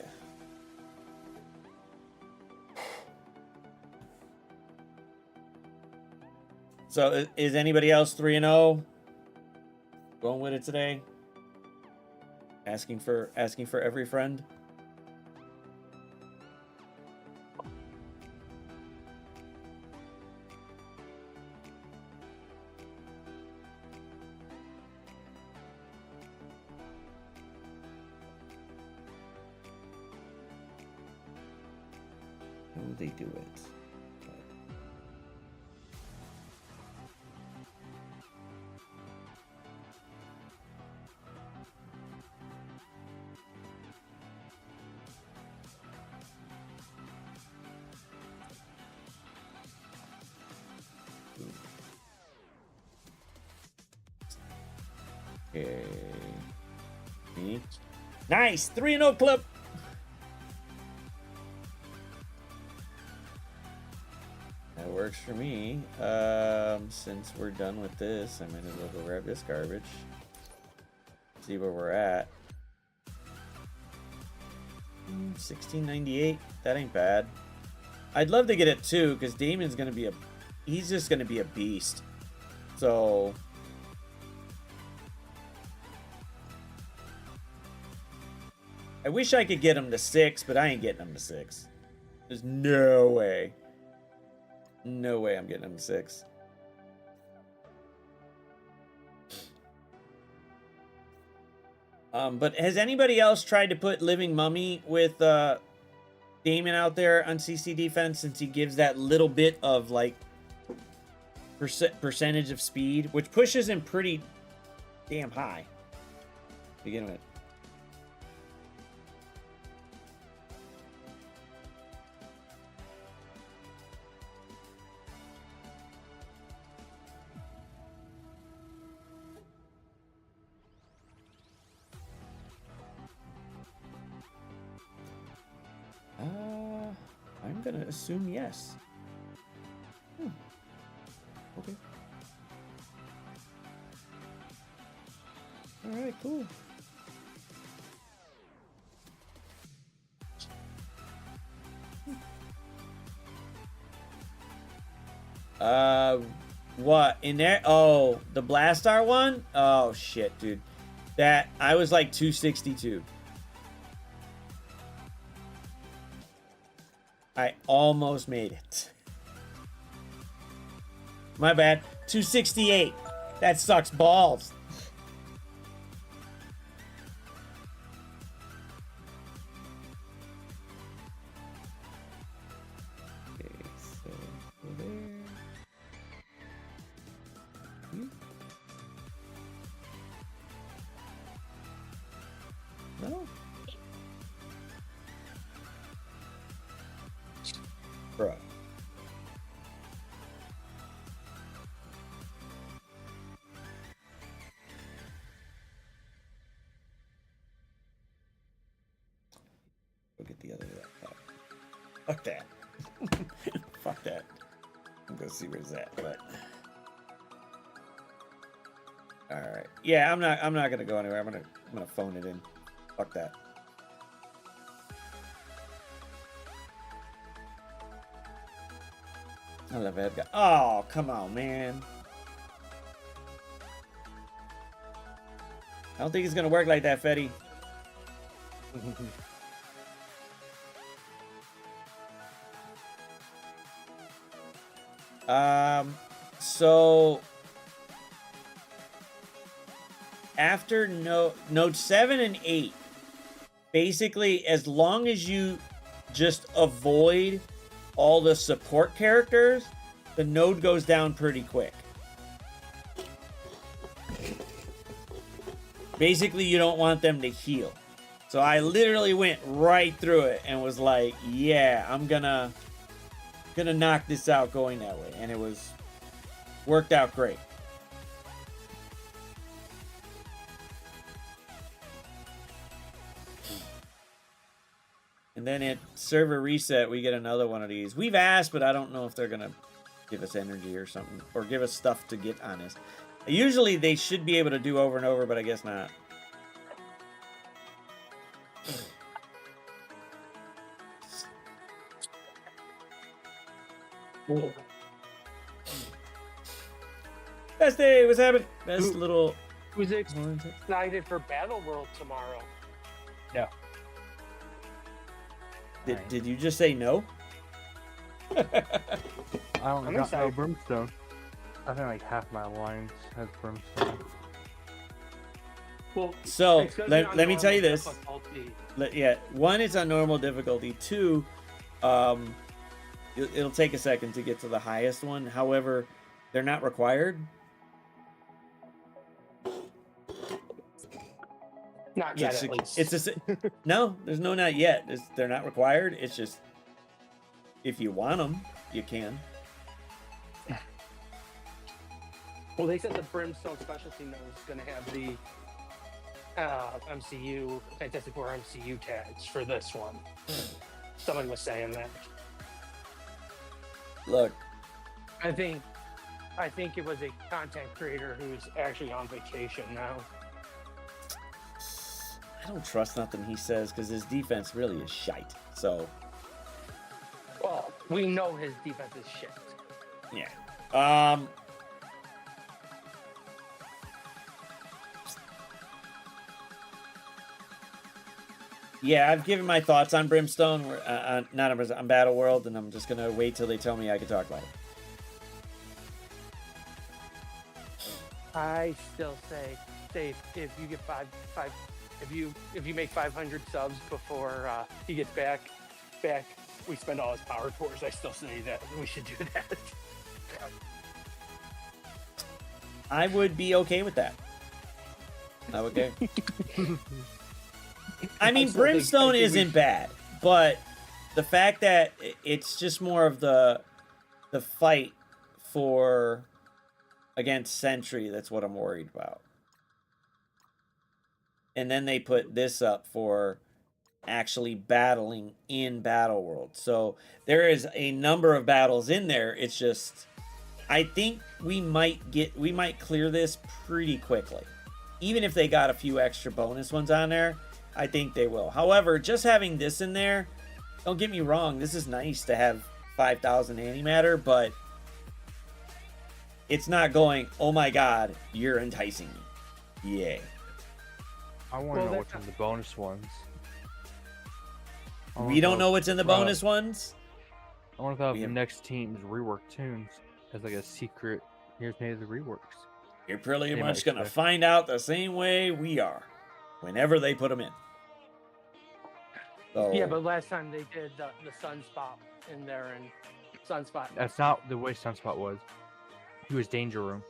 So is anybody else 3-0? Going with it today? Asking for every friend? How would they do it? Okay. Me. Nice! 3-0 clip! That works for me. Since we're done with this, I might as well go grab this garbage. See where we're at. 1698. That ain't bad. I'd love to get it too, because Damon's gonna be he's just gonna be a beast. So I wish I could get him to 6, but I ain't getting him to 6. There's no way. No way I'm getting him to 6. But has anybody else tried to put Living Mummy with Damon out there on CC defense, since he gives that little bit of like percentage of speed, which pushes him pretty damn high to begin with? I'm gonna assume yes. Okay. All right, cool. What in there? Oh, the Blastar one? Oh shit, dude. That I was like 262. I almost made it. My bad. 268. That sucks balls. Okay, so go there. No. Bro. Go get the other laptop. Fuck that. Fuck that. I'm gonna see where's that, but alright. Yeah, I'm not gonna go anywhere. I'm gonna phone it in. Fuck that. I love Edgar. Oh, come on, man. I don't think it's gonna work like that, Fetty. So after Node 7 and 8, basically, as long as you just avoid all the support characters, the node goes down pretty quick. Basically, you don't want them to heal. So I literally went right through it and was like, yeah, I'm gonna gonna knock this out going that way, and it was worked out great. And then at server reset, we get another one of these. We've asked, but I don't know if they're gonna give us energy or something, or give us stuff to get on this. Usually they should be able to do over and over, but I guess not. Best day, what's happening? Best little. Who's excited for Battle World tomorrow? No. Did you just say no? I don't I'm got no excited. brimstone. I think like half my alliance has brimstone. Well, So it's gonna be on let me tell you normal this. difficulty. Yeah, one, it's on normal difficulty. Two, it'll take a second to get to the highest one. However, they're not required. Not yet, at least. It's no, there's no not yet. They're not required. It's just if you want them, you can. Well, they said the Brimstone Specialty Node is going to have the MCU, Fantastic Four MCU tags for this one. Someone was saying that. Look, I think it was a content creator who's actually on vacation now. I don't trust nothing he says because his defense really is shite. So Well, we know his defense is shit. yeah. Yeah, I've given my thoughts on Brimstone, not on Battle World, and I'm just gonna wait till they tell me I can talk about it. I still say if you get if you make 500 subs before he gets back, we spend all his power cores. I still say that we should do that. I would be okay with that. Okay. I mean, still think- Brimstone I think we isn't should- bad, but the fact that it's just more of the fight for against Sentry, that's what I'm worried about. And then they put this up for actually battling in Battle World. So there is a number of battles in there. It's just I think we might clear this pretty quickly. Even if they got a few extra bonus ones on there, I think they will. However, just having this in there, don't get me wrong, this is nice to have 5,000 antimatter, but it's not going, oh my god, you're enticing me. Yeah. I want to Well, know that- what's in the bonus ones. I We wanna don't know what's in the bro, bonus ones. I want to know if we the have- next team's rework tunes as like a secret. Here's maybe the reworks. You're pretty They much might going to say. find out the same way we are whenever they put them in. So, Yeah, but last time they did the Sunspot in there, and Sunspot. That's not the way Sunspot was. He was Danger Room.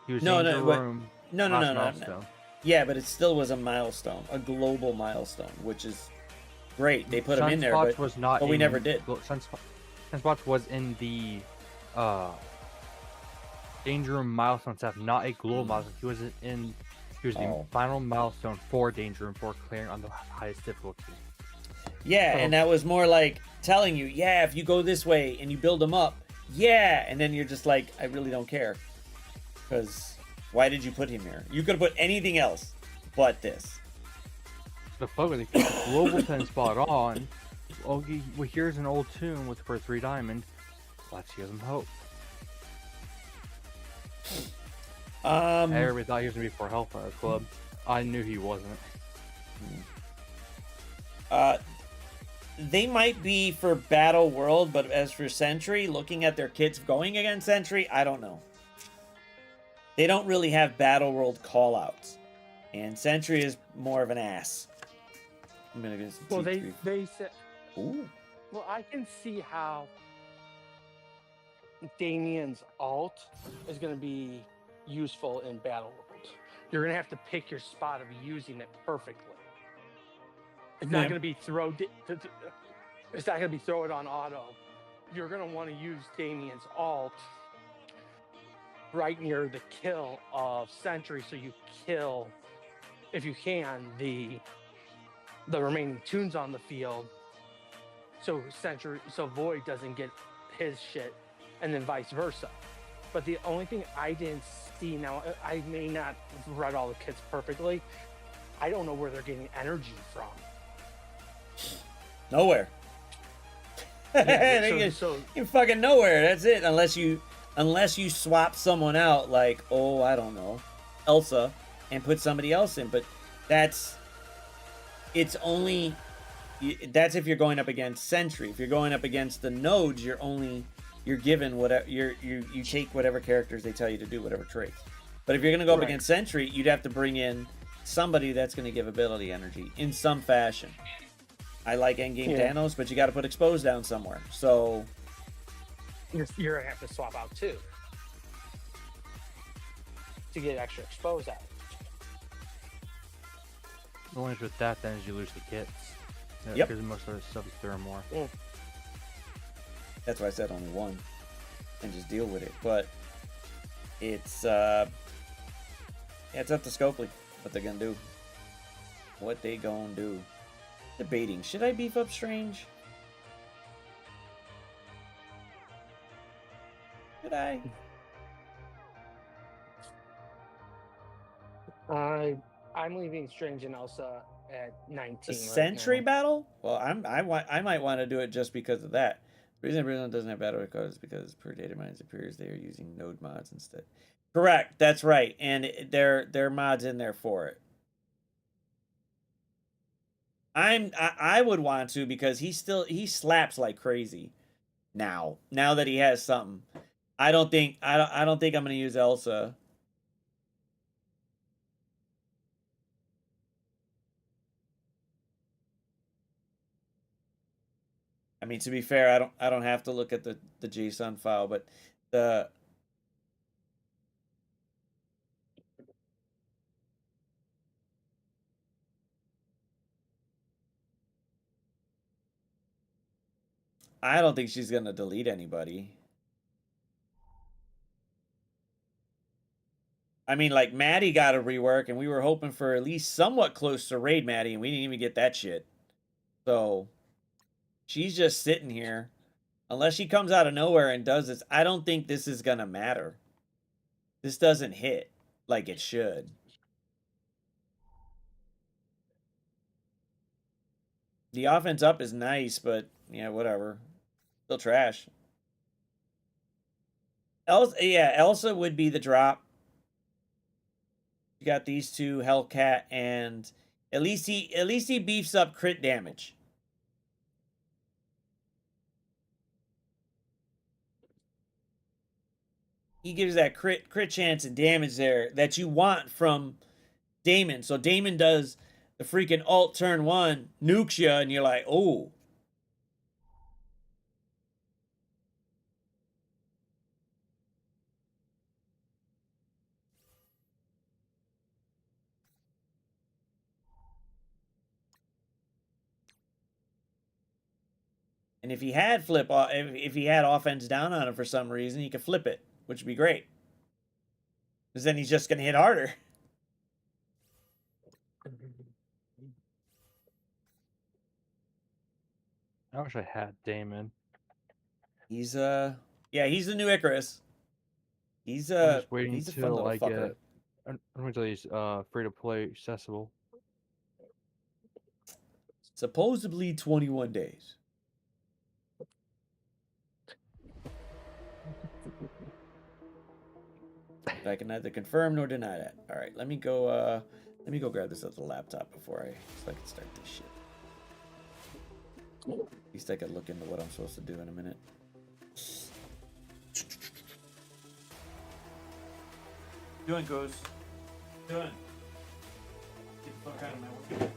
He was No, no, Danger wait. Room. no, last no. milestone. Yeah, but it still was a milestone, a global milestone, which is great. They put them in there, Sunspots but, was not. but we in- never did. Sunspots was in the Danger Room milestone stuff, not a global milestone. He was in. He was the Oh. final milestone for Danger Room for clearing on the highest difficulty. Yeah, Oh. and that was more like telling you, yeah, if you go this way and you build them up, yeah, and then you're just like, I really don't care. Because why did you put him here? You could have put anything else but this. The fuck with the global 10 spot on. Oh, well, here's an old tune with for 3 diamond. Let's give him hope. Everybody thought he was gonna be for Hellfire Club. I knew he wasn't. They might be for Battle World, but as for Sentry, looking at their kits going against Sentry, I don't know. They don't really have Battle World callouts, and Sentry is more of an ass. I'm gonna get some Well, T3. they said. Ooh. Well, I can see how Damien's alt is going to be useful in Battle World. You're going to have to pick your spot of using it perfectly. It's not Yeah. going to be It's not going to be throw it on auto. You're going to want to use Damien's alt right near the kill of Sentry, so you kill, if you can, the remaining tunes on the field. So Void doesn't get his shit, and then vice versa. But the only thing I didn't see, now I may not have read all the kits perfectly, I don't know where they're getting energy from. Nowhere. Yeah, you fucking nowhere. That's it. Unless you swap someone out, like, oh, I don't know, Elsa, and put somebody else in. But that's if you're going up against Sentry. If you're going up against the nodes, you're given whatever you take whatever characters they tell you to do, whatever traits. But if you're gonna go up against Sentry, you'd have to bring in somebody that's gonna give ability energy in some fashion. I like endgame Thanos, but you got to put Expose down somewhere. So you're gonna have to swap out too to get extra Expose out. The only with that then is you lose the kits. Yep. Because most of the stuff is there are more. That's why I said only one, and just deal with it. But it's it's up to Scopely what they're gonna do. What they gonna do? Debating, should I beef up Strange? Should I? I'm leaving Strange and Elsa at 19. The Sentry battle? Well, I might want to do it just because of that. The reason everyone doesn't have battle records is because per data mines appears they are using node mods instead. Correct, that's right, and there are mods in there for it. I would want to, because he slaps like crazy now that he has something. I don't think I'm gonna use Elsa. I mean, to be fair, I don't have to look at the JSON file, but I don't think she's gonna delete anybody. I mean, like, Maddie got a rework, and we were hoping for at least somewhat close to Raid Maddie, and we didn't even get that shit. So she's just sitting here. Unless she comes out of nowhere and does this, I don't think this is gonna matter. This doesn't hit like it should. The offense up is nice, but yeah, whatever. Still trash. Elsa would be the drop. You got these two, Hellcat, and at least he beefs up crit damage. He gives that crit chance and damage there that you want from Daemon. So Daemon does the freaking alt turn 1, nukes you, and you're like, oh. And if he had if he had offense down on him for some reason, he could flip it, which would be great. Because then he's just going to hit harder. I wish I had Daemon. He's yeah, he's the new Icarus. He's I'm just waiting he's a fun till little I fucker. get. I'm waiting till he's free to play accessible. Supposedly 21 days. I can neither confirm nor deny that. All right, let me go grab this other laptop so I can start this shit. At least I could look into what I'm supposed to do in a minute. Doing, Goose. Doing. Get the fuck out of my way.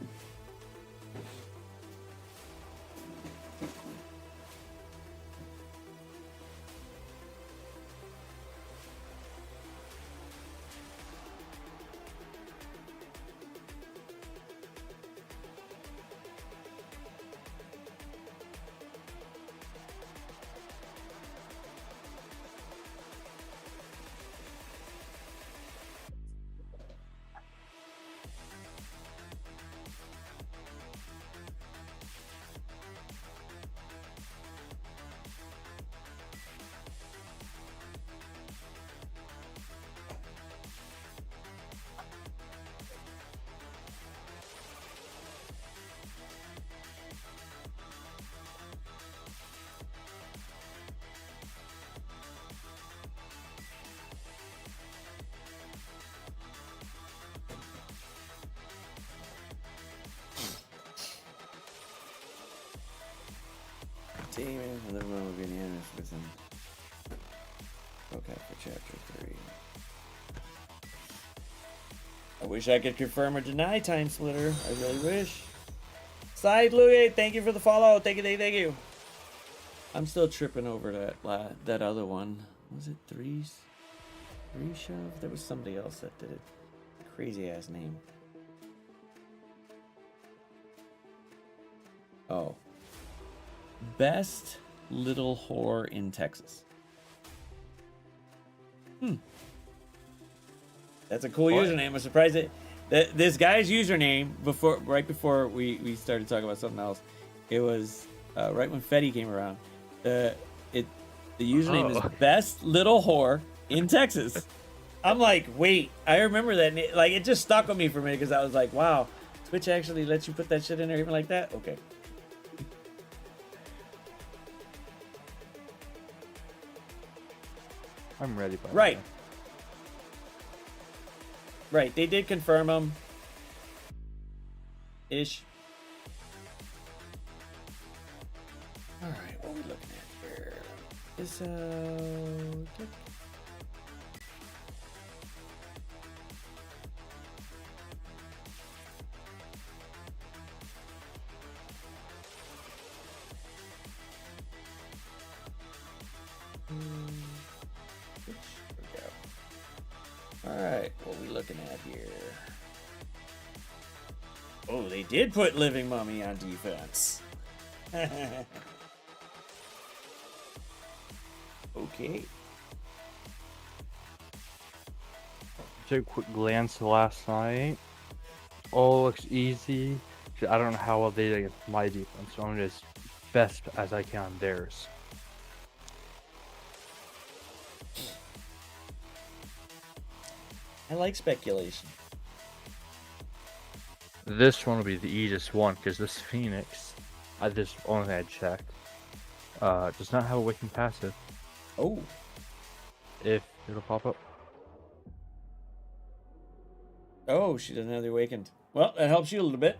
Damon, another one will be in the end with him. Okay, for chapter 3. I wish I could confirm or deny Time Splitter. I really wish. Side Louis, thank you for the follow. Thank you. I'm still tripping over that other one. Was it Three Shove? There was somebody else that did it. Crazy ass name. Oh. Best little whore in Texas. That's a cool username. I'm surprised that this guy's username right before we started talking about something else. It was right when Fetty came around. The username is best little whore in Texas. I'm like, wait, I remember that. Like, it just stuck with me for a minute because I was like, wow, Twitch actually lets you put that shit in there even like that. Okay. I'm ready. By Right. now. Right, they did confirm him. Ish. Alright, what are we looking at here? Is Alright, what are we looking at here? Oh, they did put Living Mummy on defense. Okay. Took a quick glance last night. All looks easy. I don't know how well they did against my defense, so I'm just best as I can on theirs. I like speculation. This one will be the easiest one because this Phoenix, this only thing I checked, does not have a Waking passive. Oh. If it'll pop up. Oh, she doesn't have the Awakened. Well, that helps you a little bit.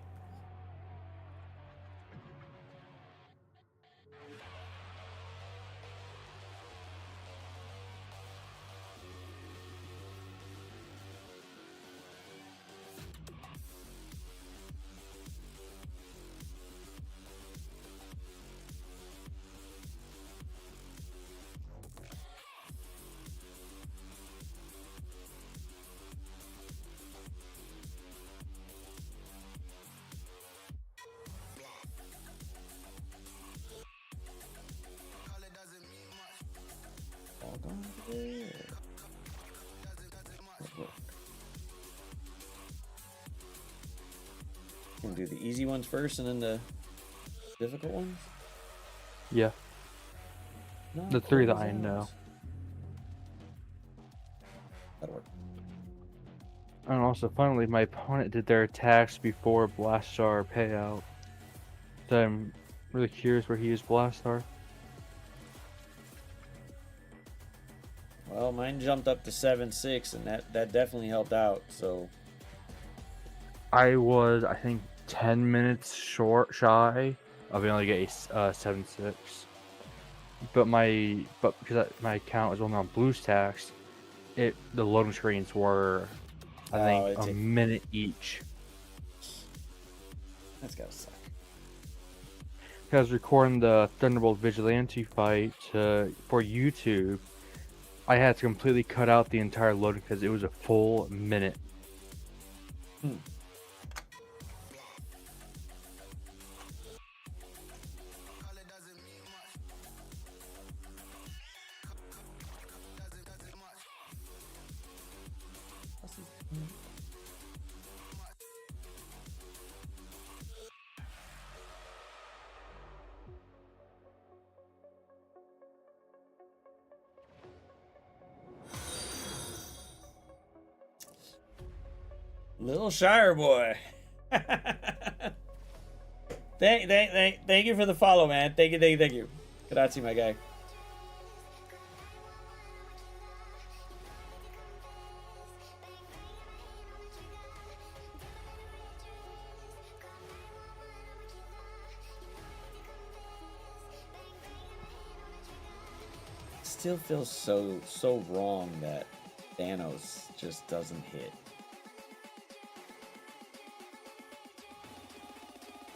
Can do the easy ones first and then the difficult ones? Yeah. No, The three that close I know. eyes. That'll work. And also, finally, my opponent did their attacks before Blastar payout. So I'm really curious where he used Blastar. Well, mine jumped up to 7-6, and that definitely helped out. So I was, I think, 10 minutes shy of being able to get a 7-6. But because my account was only on BlueStacks, the loading screens were, I think, a minute each. That's gotta suck. I was recording the Thunderbolt Vigilante fight for YouTube. I had to completely cut out the entire loading because it was a full minute. Little Shire boy. Thank you for the follow, man. Thank you. Grazie, my guy. still feels so wrong that Thanos just doesn't hit.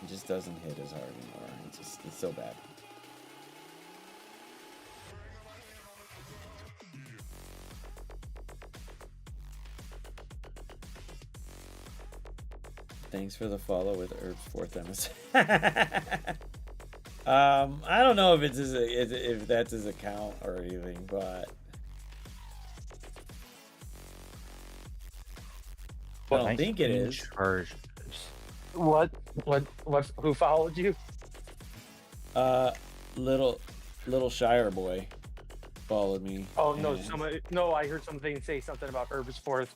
It just doesn't hit as hard anymore. It's so bad. Thanks for the follow with Herb's 4th MS. I don't know if it's if that's his account or anything, but I don't think it is. Charges. What? Who followed you? Little Shire boy followed me. Oh no, and- I heard something say something about Herb's 4th.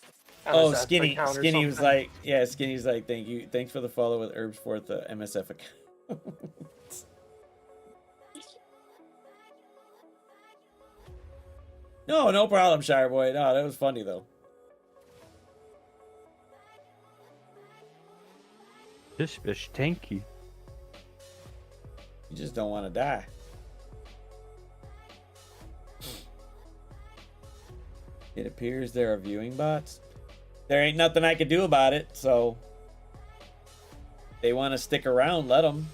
Oh, MSF Skinny account or was something. like, yeah, Skinny's like, thanks for the follow with Herb's 4th MSF account. No problem, Shire boy. No, that was funny though. This fish tanky. You just don't want to die. It appears there are viewing bots. There ain't nothing I can do about it, so they want to stick around, let them.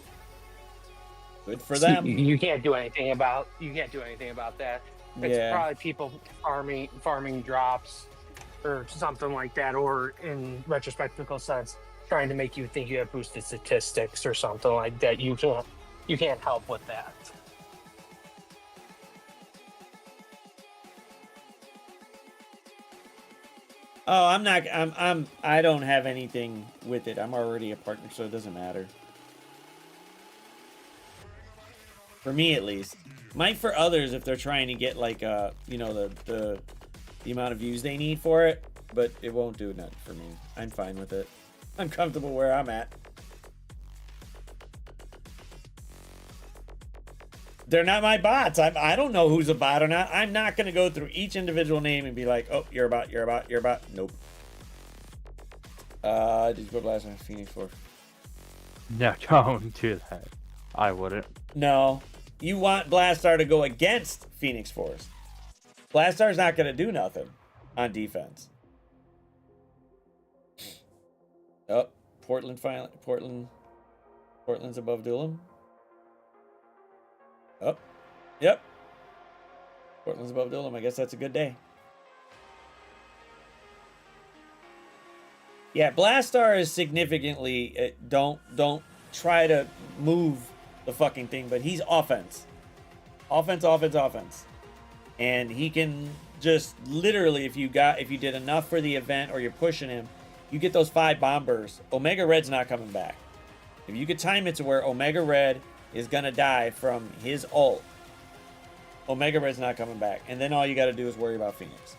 Good for them. You can't do anything about that. It's Yeah. probably people farming drops or something like that, or in retrospective sense, trying to make you think you have boosted statistics or something like that. You can't help with that. Oh, I don't have anything with it. I'm already a partner, so it doesn't matter. For me, at least. Might for others if they're trying to get like the amount of views they need for it, but it won't do nothing for me. I'm fine with it. I'm comfortable where I'm at. They're not my bots. I don't know who's a bot or not. I'm not going to go through each individual name and be like, oh, you're a bot, you're a bot, you're a bot. Nope. Did you put Blast on Phoenix Force? No, don't do that. I wouldn't. No. You want Blastar to go against Phoenix Force. Blastar's not going to do nothing on defense. Oh, Portland's above Doolham. Oh, yep. Portland's above Doolham. I guess that's a good day. Yeah, Blastar is significantly. Don't try to move the fucking thing, but he's offense, and he can just literally, if you did enough for the event or you're pushing him, you get those 5 bombers. Omega Red's not coming back. If you could time it to where Omega Red is gonna die from his ult, Omega Red's not coming back, and then all you got to do is worry about Phoenix.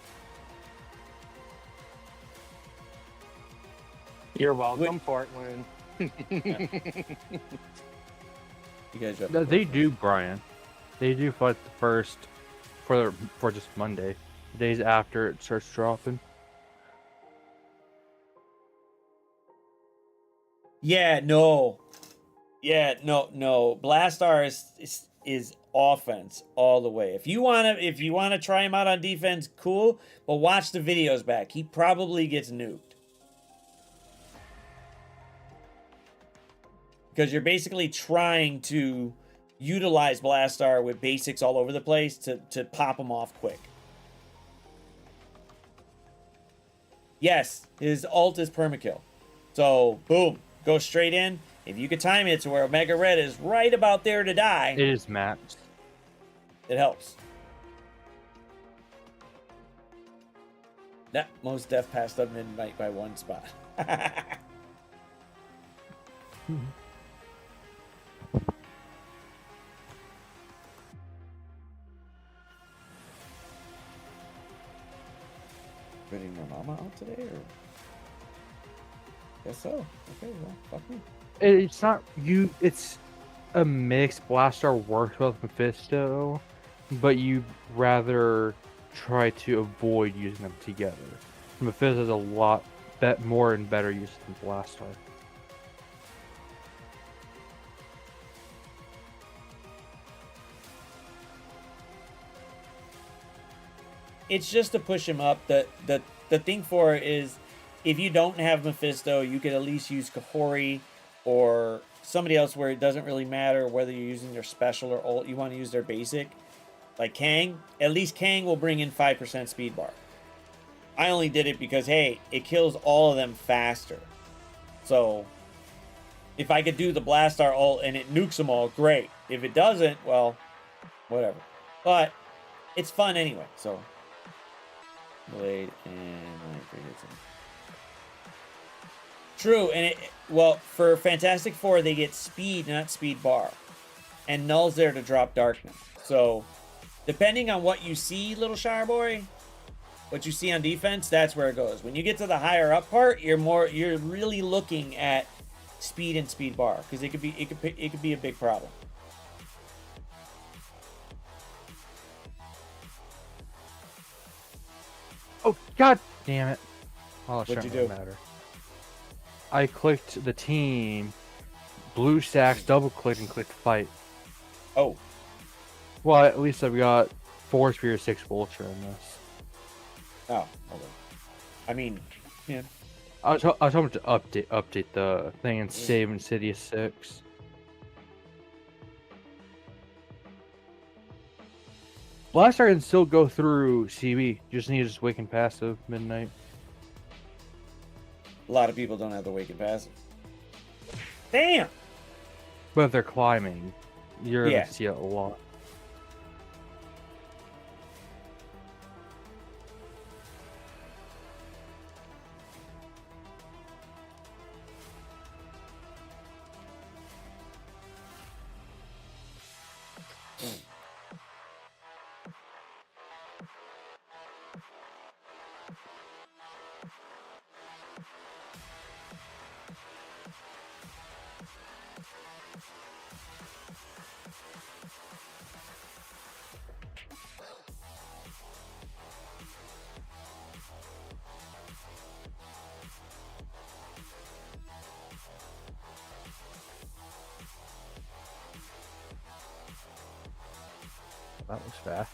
You're welcome, Portland. You guys are They do, Brian. They do fight the first for just Monday, the days after it starts dropping. No. Blastar is offense all the way. If you wanna try him out on defense, cool. But watch the videos back. He probably gets nuked. Because you're basically trying to utilize Blastar with basics all over the place to pop him off quick. Yes, his ult is permakill. So, boom, go straight in. If you could time it to where Omega Red is right about there to die, It is max. it helps. That most def passed up midnight by 1 spot. Ready your mama out today, or? Guess so. Okay, well, fuck me. It's not you. It's a mix. Blastar works with Mephisto, but you rather try to avoid using them together. Mephisto is a lot more and better use than Blastar. it's just to push him up. The thing for it is, if you don't have Mephisto, you could at least use Kahori or somebody else where it doesn't really matter whether you're using their special or ult. You want to use their basic. Like Kang, at least Kang will bring in 5% speed bar. I only did it because, hey, it kills all of them faster. So, if I could do the Blastar ult and it nukes them all, great. If it doesn't, well, whatever. But, it's fun anyway, so. Blade and... True, and well, for Fantastic Four, they get speed, not speed bar. And Null's there to drop darkness. So, depending on what you see, Little Shire Boy, what you see on defense, that's where it goes. When you get to the higher up part, you're really looking at speed and speed bar, because it could be a big problem. Oh, god damn it. Oh, it What'd shouldn't you really do? matter. I clicked the team, blue stacks, double clicked, and clicked fight. Oh, Well, at least I've got 4 Spear, 6 Vulture in this. okay. I mean, yeah. I was hoping to update the thing and save Insidious 6. Blastar can still go through CB. You just need to just Waken passive midnight. A lot of people don't have the Waken passive. Damn! But if they're climbing, you're Yeah. gonna see it a lot. That was fast.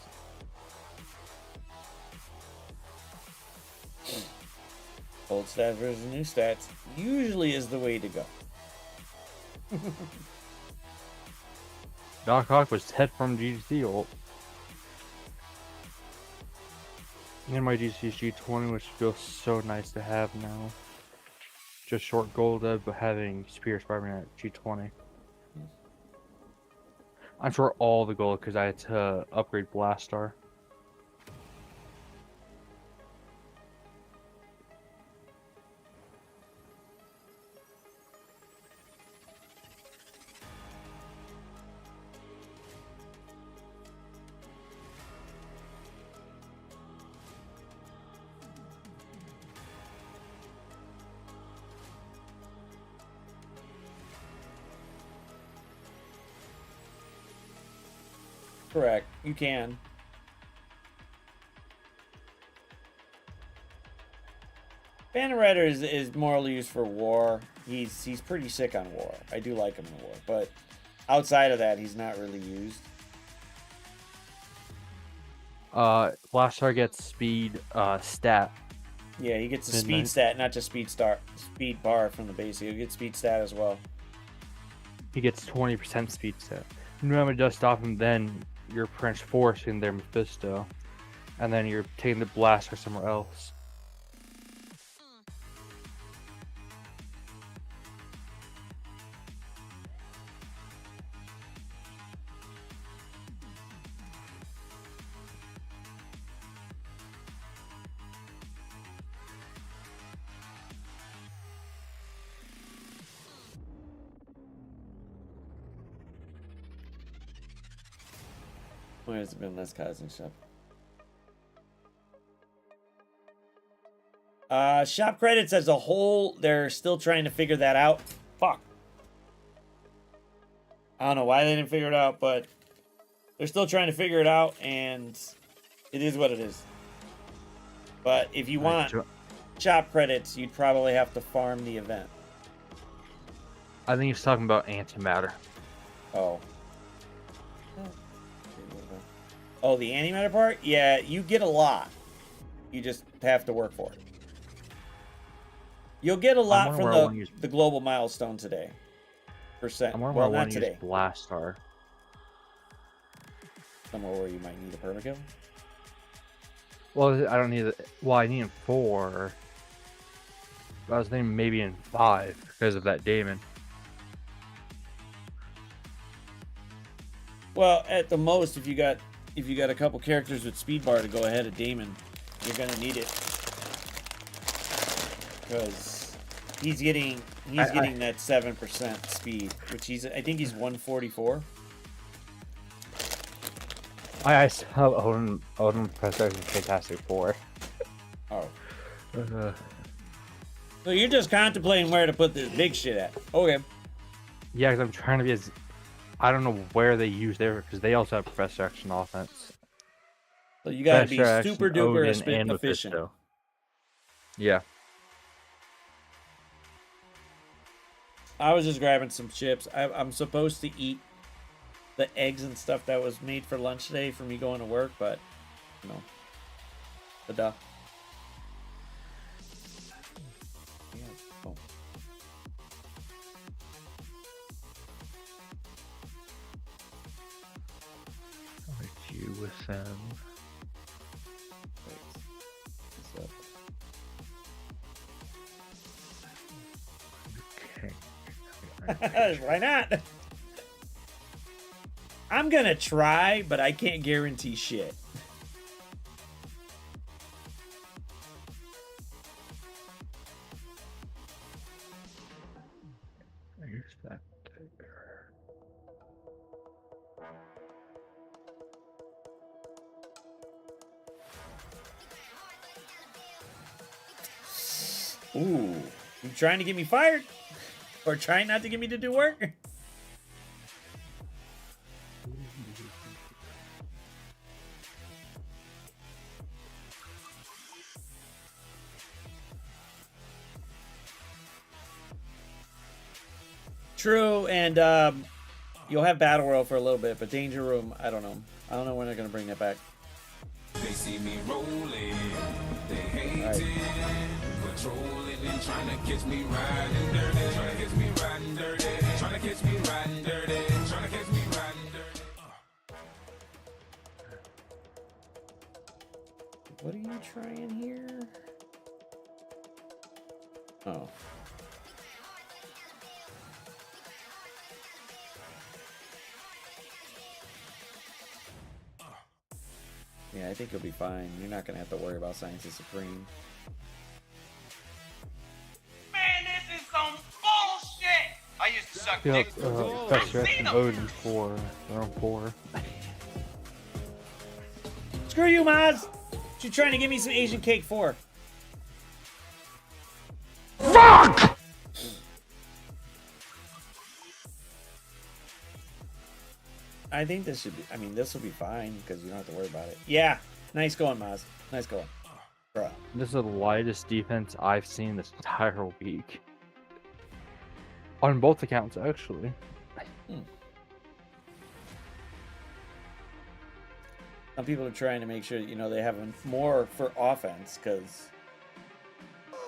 Old stats versus new stats usually is the way to go. Doc Hawk was dead from GC ult. And my GC is G20, which feels so nice to have now. Just short Golda, but having Spear Spider-Man at G20. I'm short all the gold because I had to upgrade Blastar. Correct. You can. Phantom Rider is morally used for war. He's pretty sick on war. I do like him in war, but outside of that, he's not really used. Blastar gets speed stat. Yeah, he gets a speed Midnight. stat, not just speed bar from the base. He'll get speed stat as well. He gets 20% speed stat. Remember, just stop him, then you're Prince forcing their Mephisto, and then you're taking the Blaster somewhere else. Why has it been less causing stuff? Shop credits as a whole, they're still trying to figure that out. Fuck. I don't know why they didn't figure it out, but they're still trying to figure it out, and it is what it is. But if you want shop credits, you'd probably have to farm the event. I think he's talking about antimatter. Oh. Oh, the antimatter part? Yeah, you get a lot. You just have to work for it. You'll get a lot wondering from where I wanna use- the global milestone today. Percent. I'm wondering Well, where I not want to use today. Blast Star. Somewhere where you might need a permakill. Well, I don't need it. Well, I need in 4. I was thinking maybe in 5 because of that Damon. Well, at the most, if you got a couple characters with speed bar to go ahead of Damon, you're gonna need it because he's getting that 7% speed, which I think he's 144. I saw Odin Professor in Fantastic Four. Oh. So you're just contemplating where to put this big shit at. Okay. Yeah, because I'm trying to be as. I don't know where they use their because they also have Professor X on offense. So you gotta be Professor X, super duper Odin, and efficient. Mephisto. Yeah. I was just grabbing some chips. I'm supposed to eat the eggs and stuff that was made for lunch today for me going to work, but no. The yeah. Oh. You with them. Wait. What's Okay. up? Why not? I'm gonna try, but I can't guarantee shit. Here's that. Ooh, you trying to get me fired? Or trying not to get me to do work? True, and you'll have Battle Royale for a little bit, but Danger Room, I don't know. I don't know when they're gonna bring that back. They see me rolling, they hate it, patrolling and trying to catch me riding dirty, trying to catch me riding dirty, trying to catch me riding dirty, trying to catch me riding dirty. What are you trying here? Oh. Yeah, I think you'll be fine. You're not gonna have to worry about Science is Supreme. Man, this is some bullshit! I used to suck Yeah, dick. Professor X and Odin 4. They're on 4. Screw you, Maz! What you trying to give me some Asian cake for? Fuck! I think this should be, I mean, this will be fine because you don't have to worry about it. Yeah, nice going, Maz. Nice going. Bruh. This is the lightest defense I've seen this entire week. On both accounts, actually. Some people are trying to make sure, you know, they have more for offense because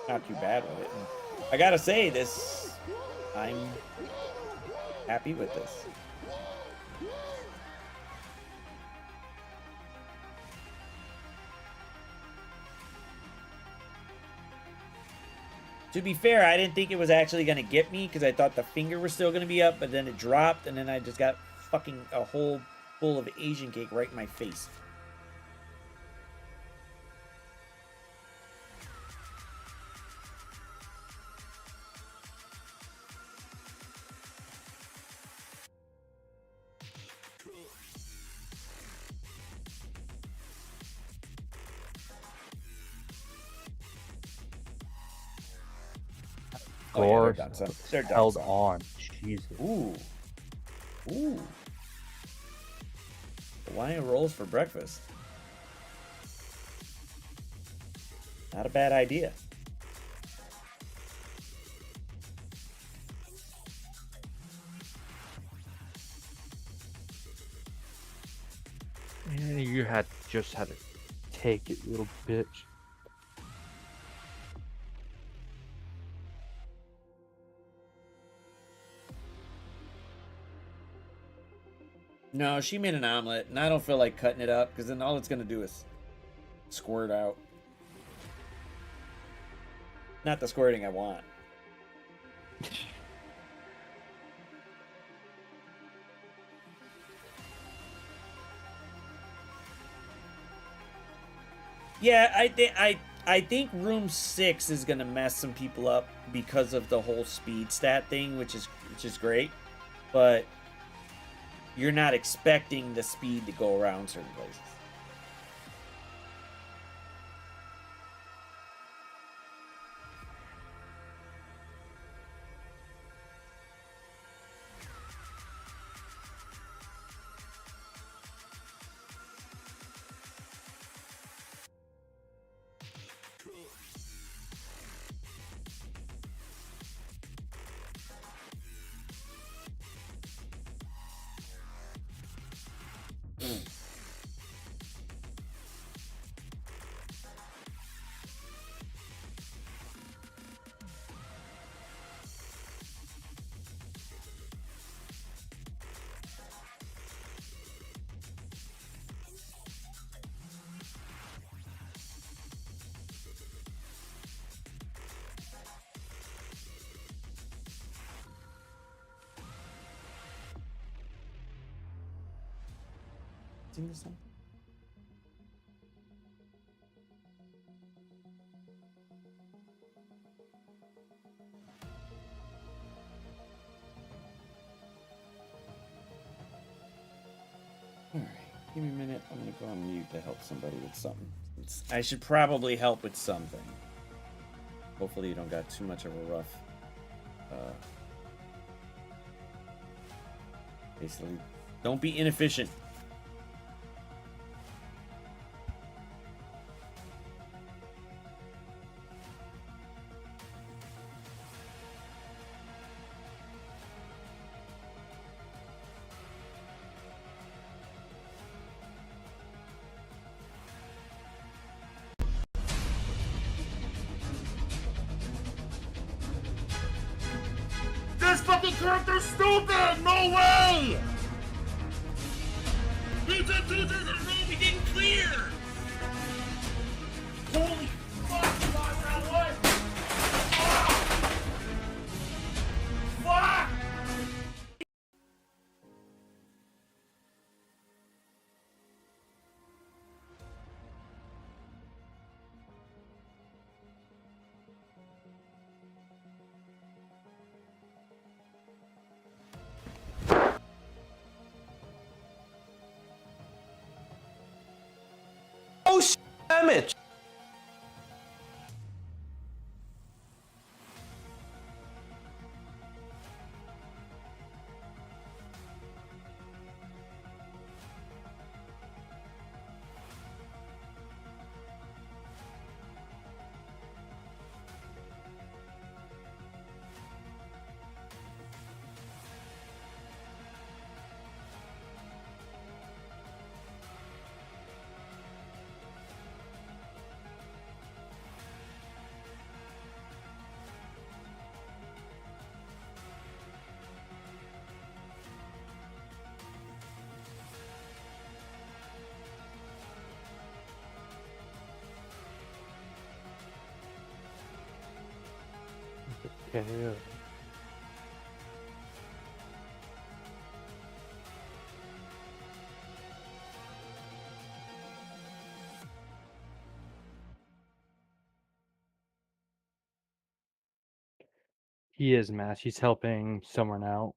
not too bad with it. And I gotta say, I'm happy with this. To be fair, I didn't think it was actually going to get me because I thought the finger was still going to be up, but then it dropped, and then I just got fucking a whole bowl of Asian cake right in my face. Oh, yeah, they're Gore done, son. They're done, held son. on. Jesus. Ooh. Ooh. Hawaiian rolls for breakfast. Not a bad idea. Yeah, you just had to take it, little bitch. No, she made an omelet, and I don't feel like cutting it up because then all it's gonna do is squirt out. Not the squirting I want. Yeah, I think room 6 is gonna mess some people up because of the whole speed stat thing, which is great, but you're not expecting the speed to go around certain places. Into something. All right, give me a minute. I'm gonna go on mute to help somebody with something. I should probably help with something. Hopefully, you don't got too much of a rough. Basically, don't be inefficient. This fucking character's stupid! No way! We did two things in a row we didn't clear! Holy fuck, you lost that one! Fuck! Oh, damn it! KO. He is Matt. He's helping someone out.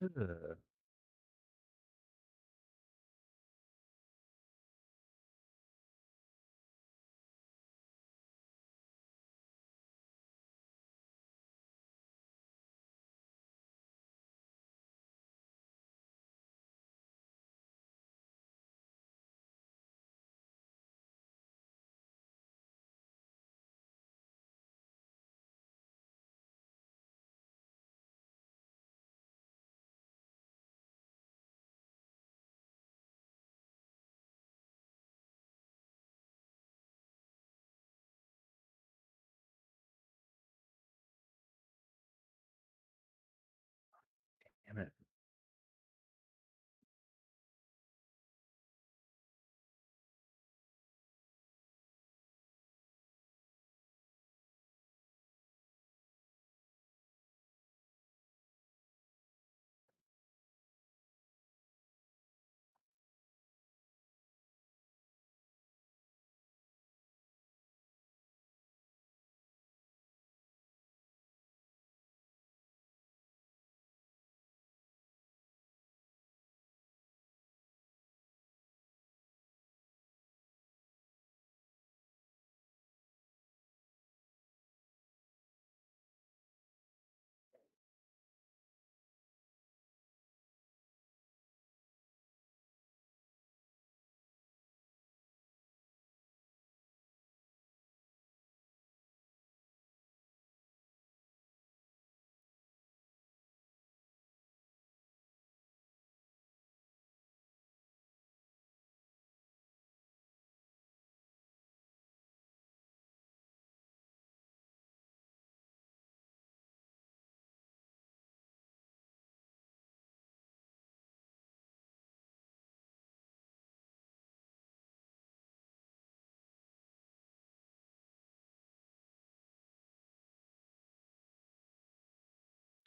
Ugh. Damn it.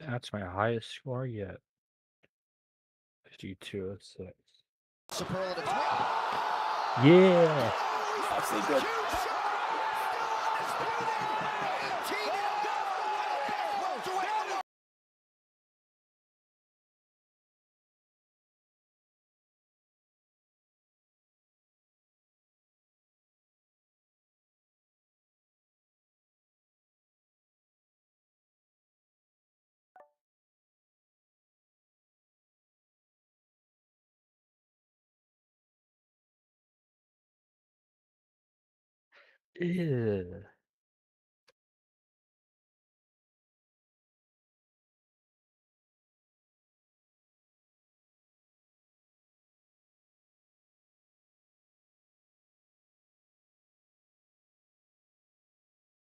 That's my highest score yet. 52-06. Superlative. Yeah. Actually good. Ew.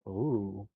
Ooh.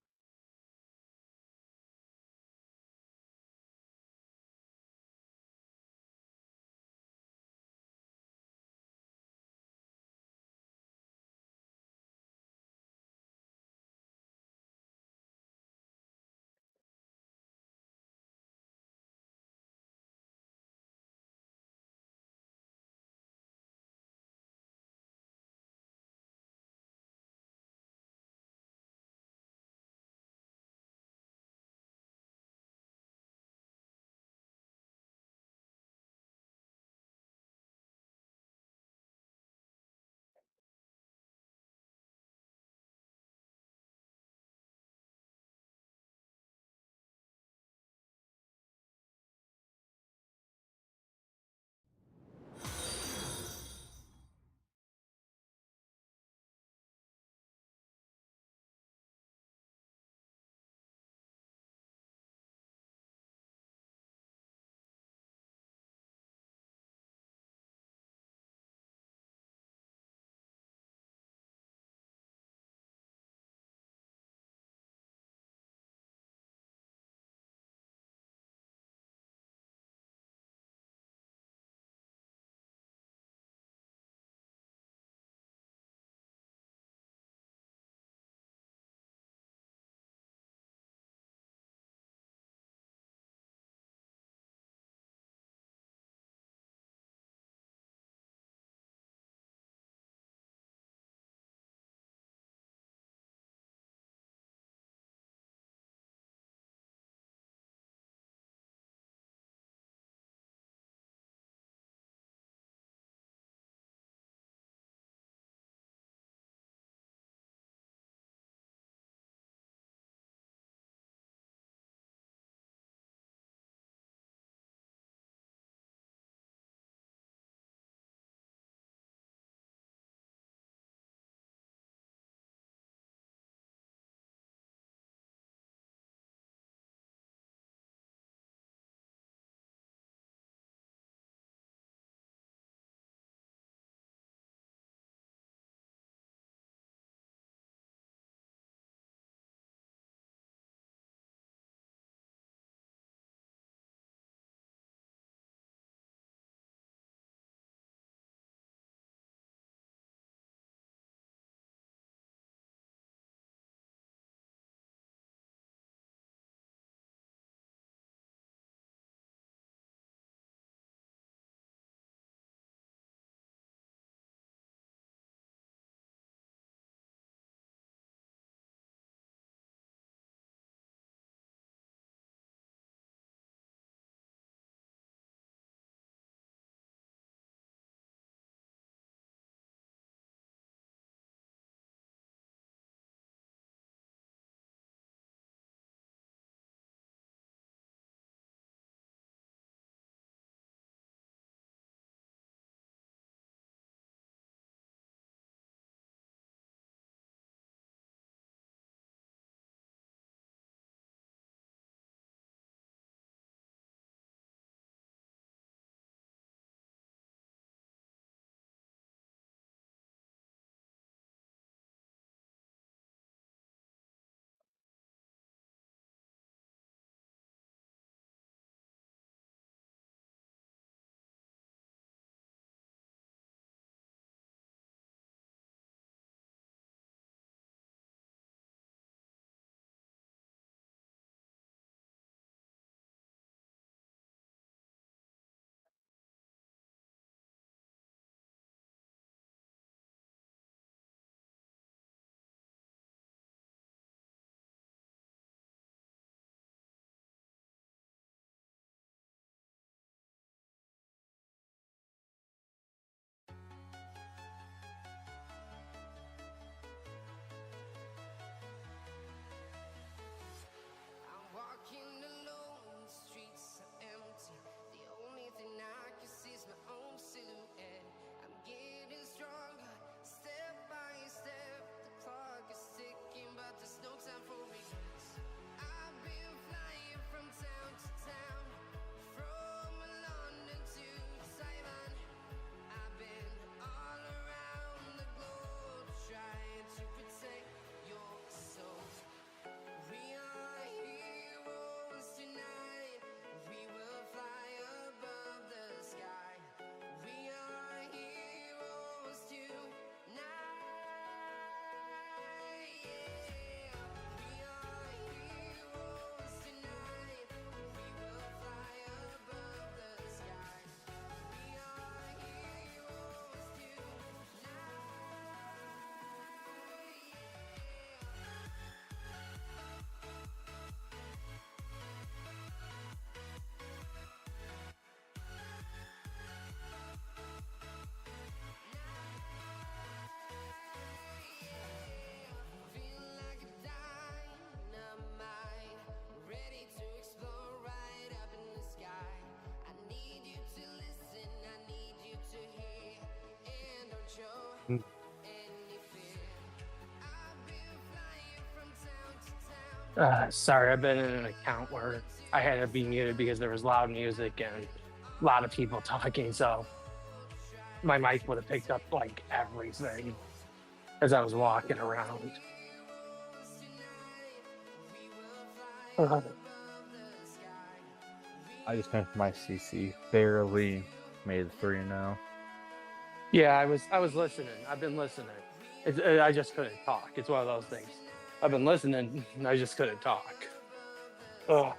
Sorry, I've been in an account where I had to be muted because there was loud music and a lot of people talking. So my mic would have picked up like everything as I was walking around. I just finished my CC. Barely made 3-0. Yeah, I was listening. I've been listening. I just couldn't talk. It's one of those things. I've been listening. And I just couldn't talk. Ugh.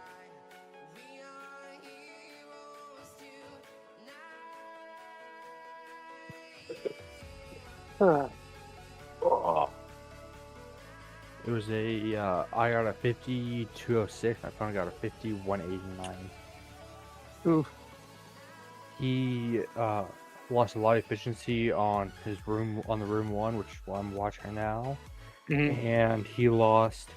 Oh. It was a, I got a 5206. My opponent got a 5189. Oof. He lost a lot of efficiency on his room, on the room one, which I'm watching now. And he lost,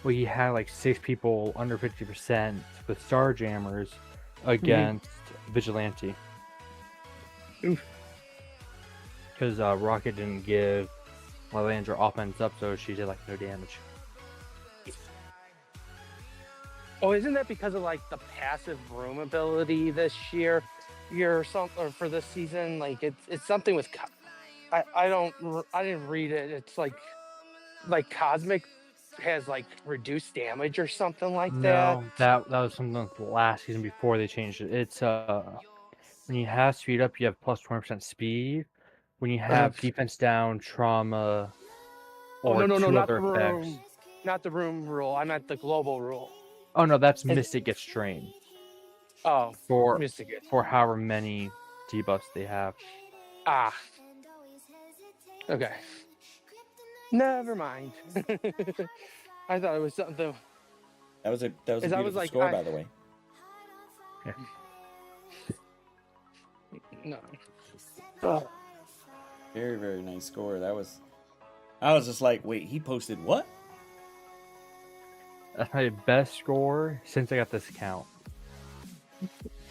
well, he had like 6 people under 50% with Starjammers against Vigilante. Oof. Because Rocket didn't give Lilandra offense up, so she did like no damage. Oh, isn't that because of like the passive room ability this year? Or for this season? Like it's something with I didn't read it. It's like Cosmic has like reduced damage or something like that. No, that was something like the last season before they changed it. It's when you have speed up, you have plus 20% speed. When you have defense down, trauma, or no, two not the other effects. room, not the room rule. I meant the global rule. Oh no, that's Mystic gets trained Oh, for Mystic it. for however many debuffs they have. Ah. Okay. Never mind. I thought it was something. That was a As I beautiful was like, score, by the way. No. Oh. Very, very nice score. I was just like, wait, he posted what? That's my best score since I got this account.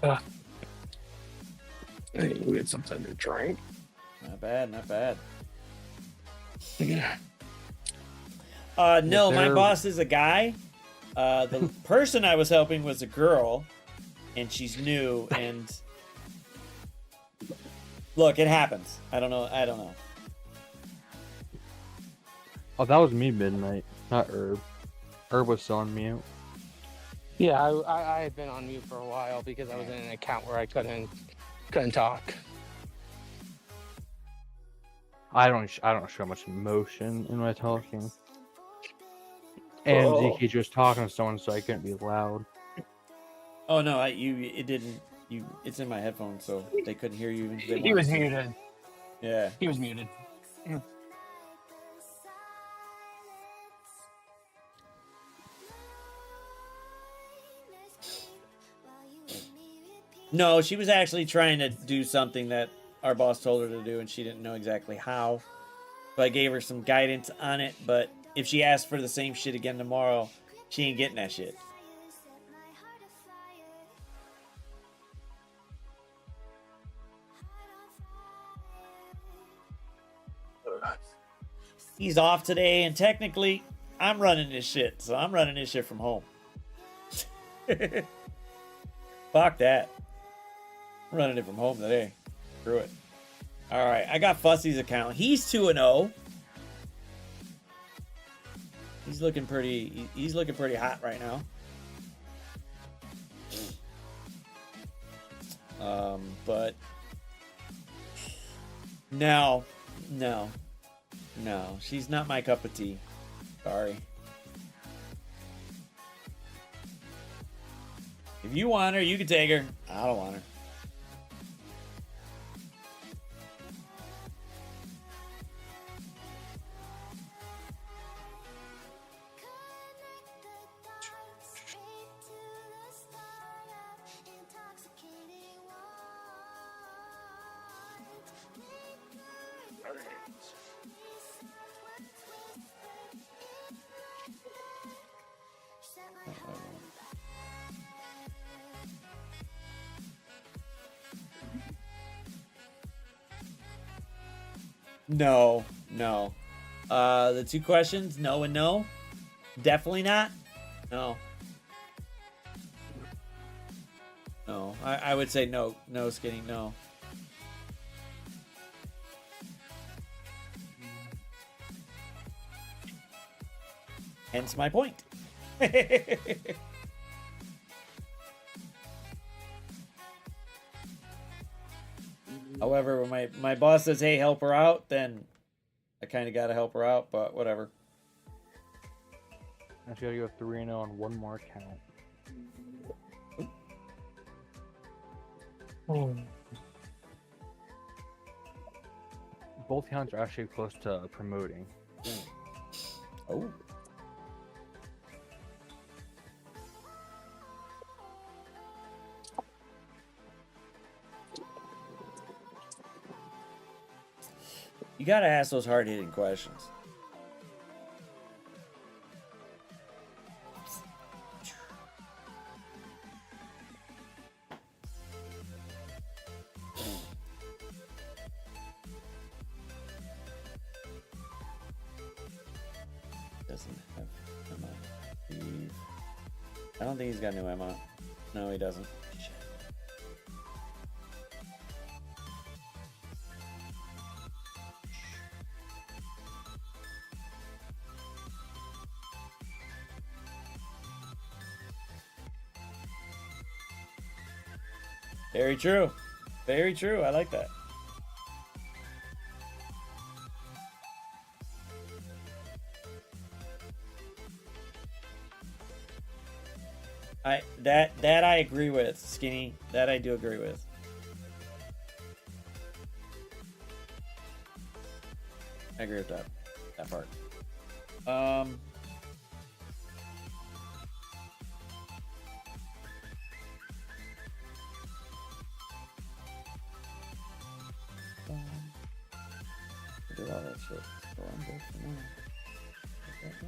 I need to get something to drink. Not bad, not bad. Yeah. No, my boss is a guy. The person I was helping was a girl, and she's new. And look, it happens. I don't know. Oh, that was me, Midnight, not Herb. Herb was still on mute. Yeah, I had been on mute for a while because I was in an account where I couldn't talk. I don't show much emotion in my talking. And ZK was talking to someone, so I couldn't be loud. Oh no, it didn't. It's in my headphones, so they couldn't hear you. He was muted. Yeah. He was muted. No, she was actually trying to do something that our boss told her to do, and she didn't know exactly how. So I gave her some guidance on it, but if she asks for the same shit again tomorrow, she ain't getting that shit. He's off today, and technically, I'm running this shit, so I'm running this shit from home. Fuck that. I'm running it from home today. Screw it. All right, I got Fussy's account. He's 2-0. He's looking pretty. He's looking pretty hot right now. But no, she's not my cup of tea. Sorry. If you want her, you can take her. I don't want her. No, no. The two questions, no and no. Definitely not. No. No, I would say no. No, Skinny, no. Hence my point. However, when my boss says, hey, help her out, then I kind of got to help her out, but whatever. I just gotta go 3-0 on one more count. Both counts are actually close to promoting. Oh. You gotta ask those hard-hitting questions. Doesn't have Emma. Steve. I don't think he's got new Emma. No, he doesn't. Shit. Very true. Very true. I like that. That I agree with, Skinny. That I do agree with. I agree with that part. I did all that shit. So I'm good for now. Let that go.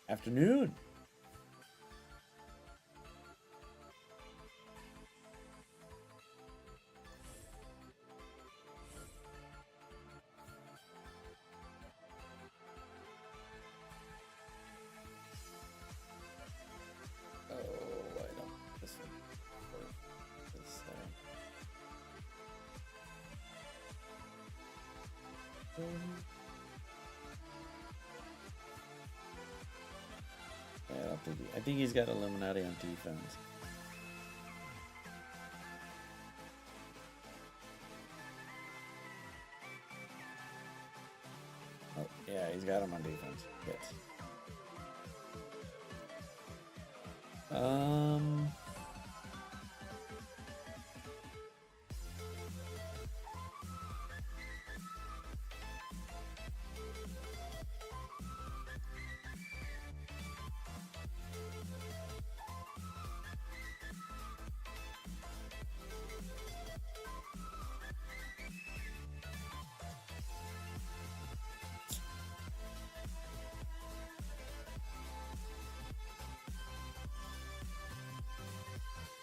Afternoon. Oh, I don't. This one. This, yeah, I think he's got Illuminati on defense. Oh, yeah, he's got him on defense. Yes.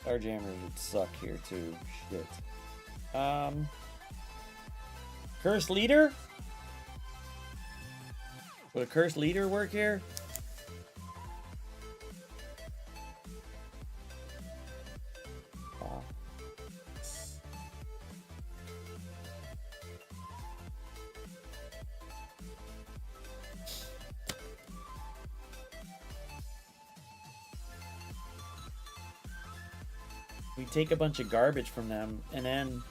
Our jammers would suck here too. Shit. Curse leader? Would a curse leader work here? Wow. We take a bunch of garbage from them and then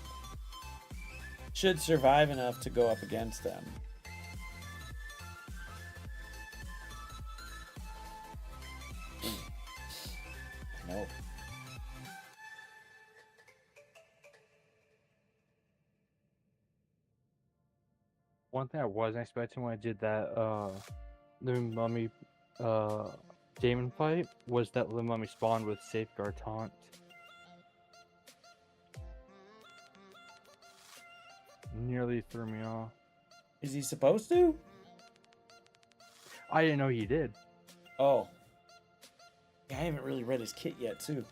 should survive enough to go up against them. Nope. One thing I wasn't expecting when I did that the mummy Damon fight was that Lim Mummy spawned with Safeguard Taunt. Nearly threw me off. Is he supposed to? I didn't know he did. Oh. Yeah, I haven't really read his kit yet, too.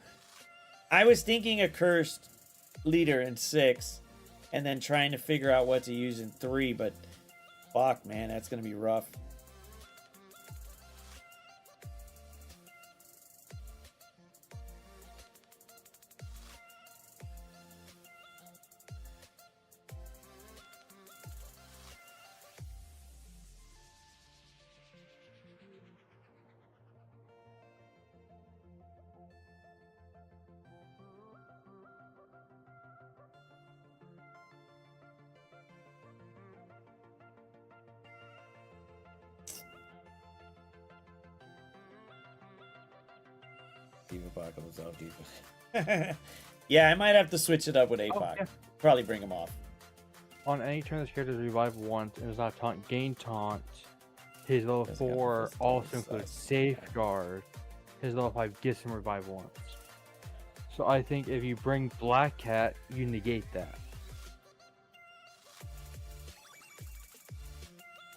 I was thinking a cursed leader in 6, and then trying to figure out what to use in 3, but fuck, man, that's gonna be rough. Diva Apocalypse off Diva. Yeah, I might have to switch it up with APOC. yeah. Probably bring him off. On any turn this character is revived once and does not taunt, gain taunt. His level Doesn't have 4 this also stuff. includes Safeguard. His level 5 gets him revive once. So I think if you bring Black Cat, you negate that.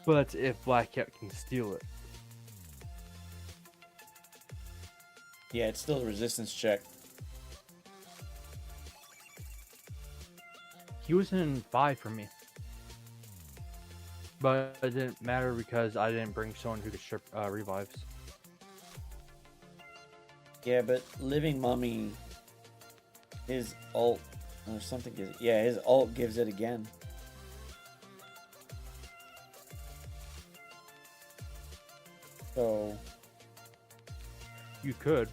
But that's if Black Cat can steal it. Yeah, it's still a resistance check. He was in 5 for me. But it didn't matter because I didn't bring someone who could strip revives. Yeah, but Living Mummy, his ult or something gives yeah, his ult gives it again. So You could.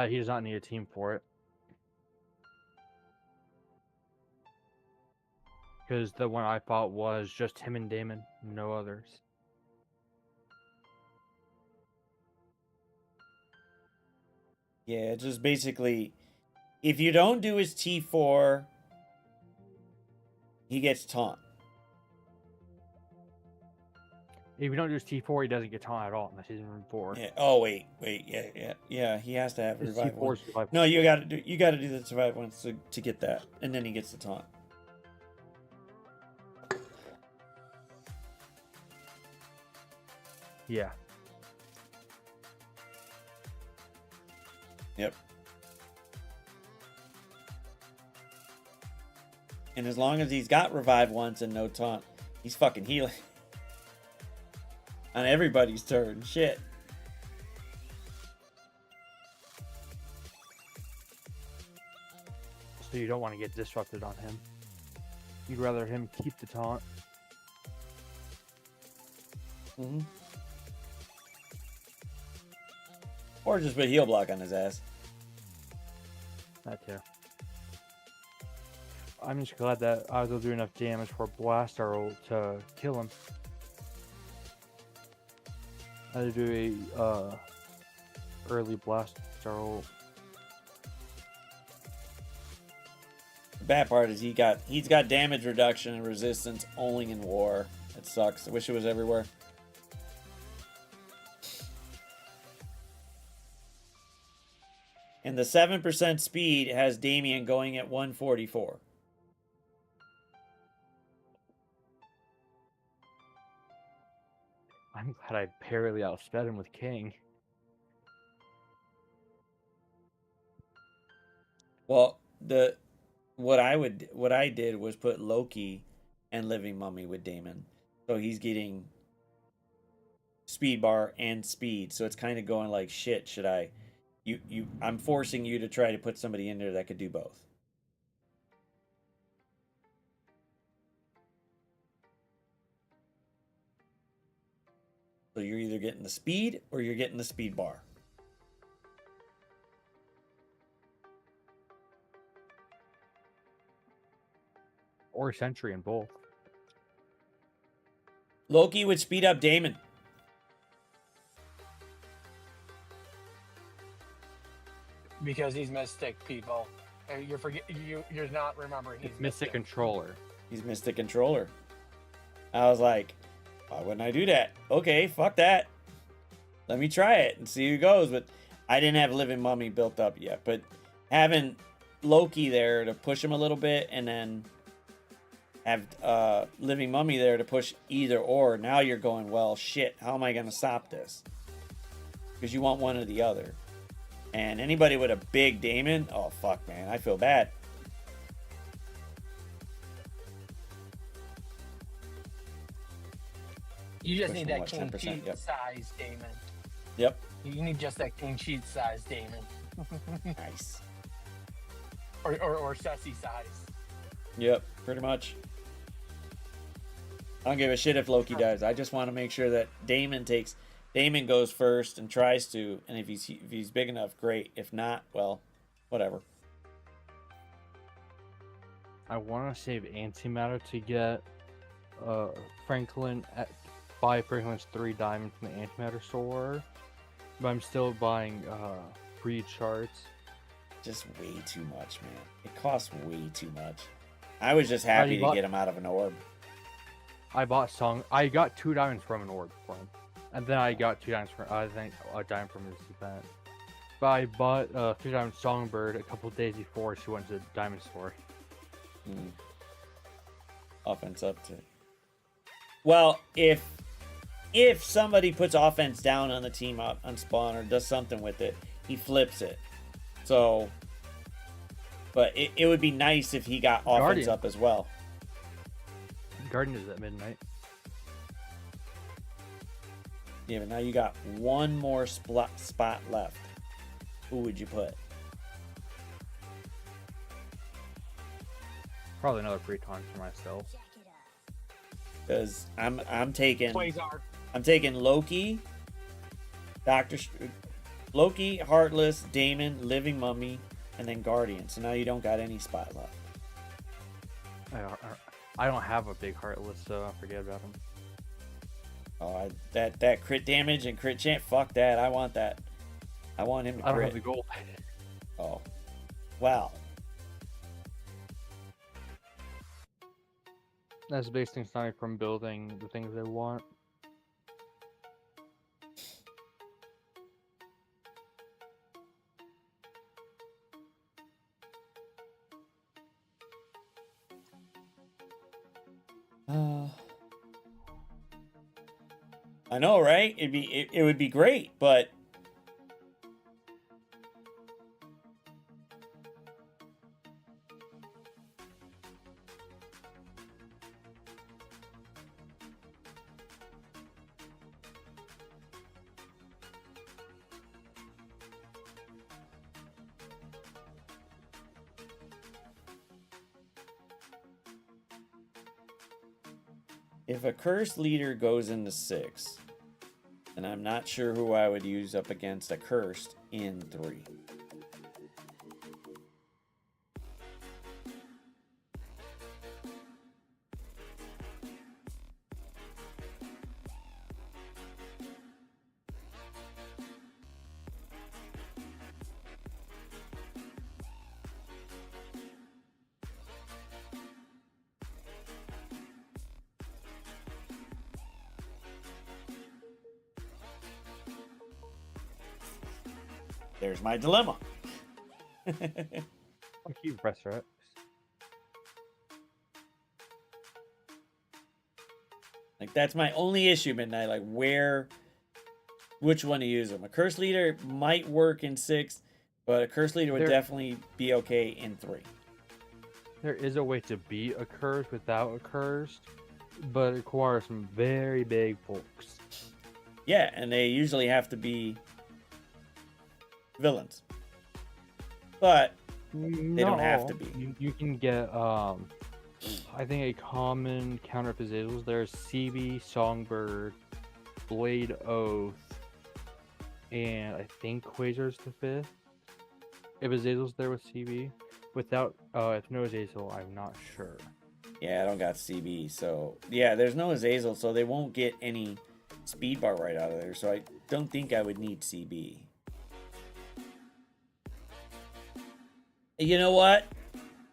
He does not need a team for it. Because the one I fought was just him and Damon, no others. yeah, just basically if you don't do his T4, he gets taunt. If you don't do his T4, he doesn't get taunt at all unless he's in room 4. Yeah. Oh wait, yeah. He has to have His revive T4 one. is revive. No, you gotta do the survive ones to get that, and then he gets the taunt. Yeah. Yep. And as long as he's got revive once and no taunt, he's fucking healing on everybody's turn. Shit. So you don't want to get disrupted on him. You'd rather him keep the taunt. Mm-hmm. Or just put heal block on his ass. That too. I'm just glad that I was able to do enough damage for Blast Arrow to kill him. I had to do a early Blast Arrow. The bad part is he's got damage reduction and resistance only in war. It sucks. I wish it was everywhere. And the 7% speed has Damien going at 144. I'm glad I barely outsped him with King. Well, what I did was put Loki and Living Mummy with Damon. So he's getting speed bar and speed. So it's kind of going like, shit, should I I'm forcing you to try to put somebody in there that could do both. So you're either getting the speed or you're getting the speed bar. Or Sentry in both. Loki would speed up Damon. Because he's Mystic, people. You're not remembering. It's Mystic Controller. He's Mystic Controller. I was like, why wouldn't I do that? Okay, fuck that. Let me try it and see who goes. But I didn't have Living Mummy built up yet. But having Loki there to push him a little bit, and then have Living Mummy there to push either or. Now you're going, well, shit, how am I going to stop this? Because you want one or the other. And anybody with a big Damon, oh, fuck, man, I feel bad. You just Push need them, that what, clean 10%? sheet Yep. size Damon. Yep. You need just that clean sheet size Damon. Nice. or Ceci size. Yep, pretty much. I don't give a shit if Loki dies. I just want to make sure that Damon goes first and tries to, and if he's big enough, great. If not, well, whatever. I want to save antimatter to get Franklin buy Franklin's 3 diamonds from the antimatter store, but I'm still buying free charts. Just way too much, man. It costs way too much. I was just happy to get him out of an orb. I got 2 diamonds from an orb from him, and then I got 2 diamonds from I think a diamond from his event. But I bought 3 diamond Songbird a couple days before she went to the diamond store. Offense up to. Well, if somebody puts offense down on the team on spawn or does something with it, he flips it. So, but it would be nice if he got offense Guardian up as well. Guardian is at midnight. Yeah, but now you got one more spot left. Who would you put? Probably another free time for myself. Because I'm taking Quasar. I'm taking Loki, Loki, Heartless, Damon, Living Mummy, and then Guardian. So now you don't got any spot left. I don't have a big Heartless, so I forget about him. Oh, that crit damage and crit chance. Fuck that. I want that. I want him to I don't crit. have the gold. Oh, wow. That's basically starting from building the things they want. I know, right? It would be great, but if a cursed leader goes into 6, then I'm not sure who I would use up against a cursed in 3. There's my dilemma. I'll keep Professor X. Like, that's my only issue, Midnight. Like, which one to use them? A cursed leader might work in 6, but a cursed leader would definitely be okay in 3. There is a way to beat a curse without a cursed, but it requires some very big folks. Yeah, and they usually have to be villains. But they don't have to be. You can get, I think a common counter for Azazels. There's CB, Songbird, Blade Oath, and I think Quasar's the 5th. If Azazel's there with CB. Without, if no Azazel, I'm not sure. Yeah, I don't got CB, so yeah, there's no Azazel, so they won't get any speed bar right out of there. So I don't think I would need CB. You know what?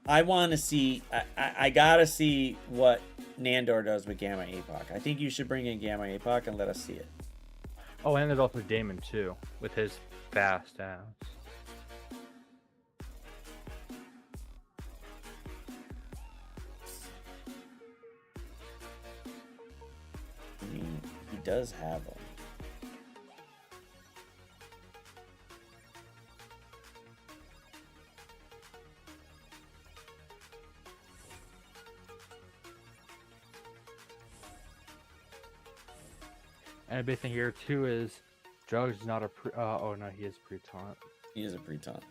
I want to see. I gotta see what Nandor does with Gamma Apoc. I think you should bring in Gamma Apoc and let us see it. Oh, and there's also Damon too, with his fast ass. I mean, he does have them. And a big thing here too is Drugs not a oh no, he is pre-taunt. He is a pre-taunt.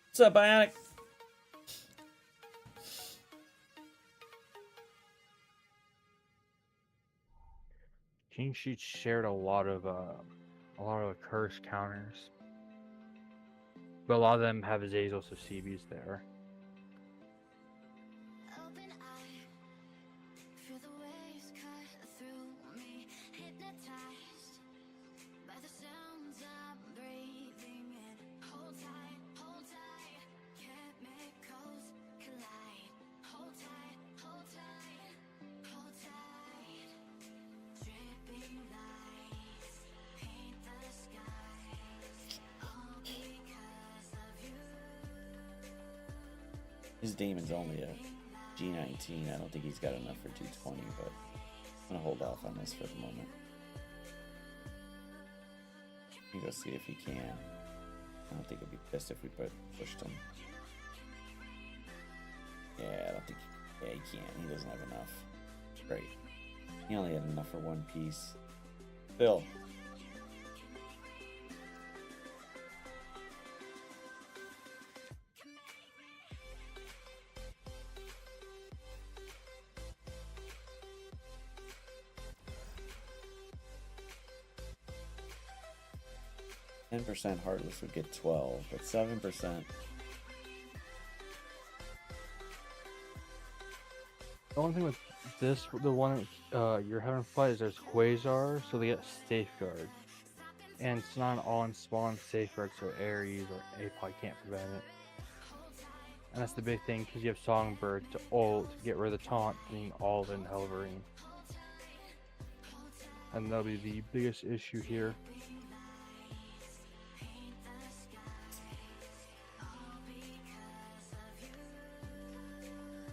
What's up, Bionic? King Sheet shared a lot of curse counters, but a lot of them have Azazels or CBs there. His Damon's only a G19. I don't think he's got enough for 220, but I'm gonna hold off on this for the moment. Let me go see if he can. I don't think he'd be pissed if we pushed him. Yeah, I don't think. Yeah, he can't. He doesn't have enough. Great. He only had enough for one piece. Bill. %, Heartless would get 12, but 7%. The only thing with this, the one you're having fight is there's Quasar, so they get Safeguard. And it's not an all-in-spawn Safeguard, so Ares or Apoc can't prevent it. And that's the big thing, because you have Songbird to ult to get rid of the taunt, being all in Helverine. And that'll be the biggest issue here.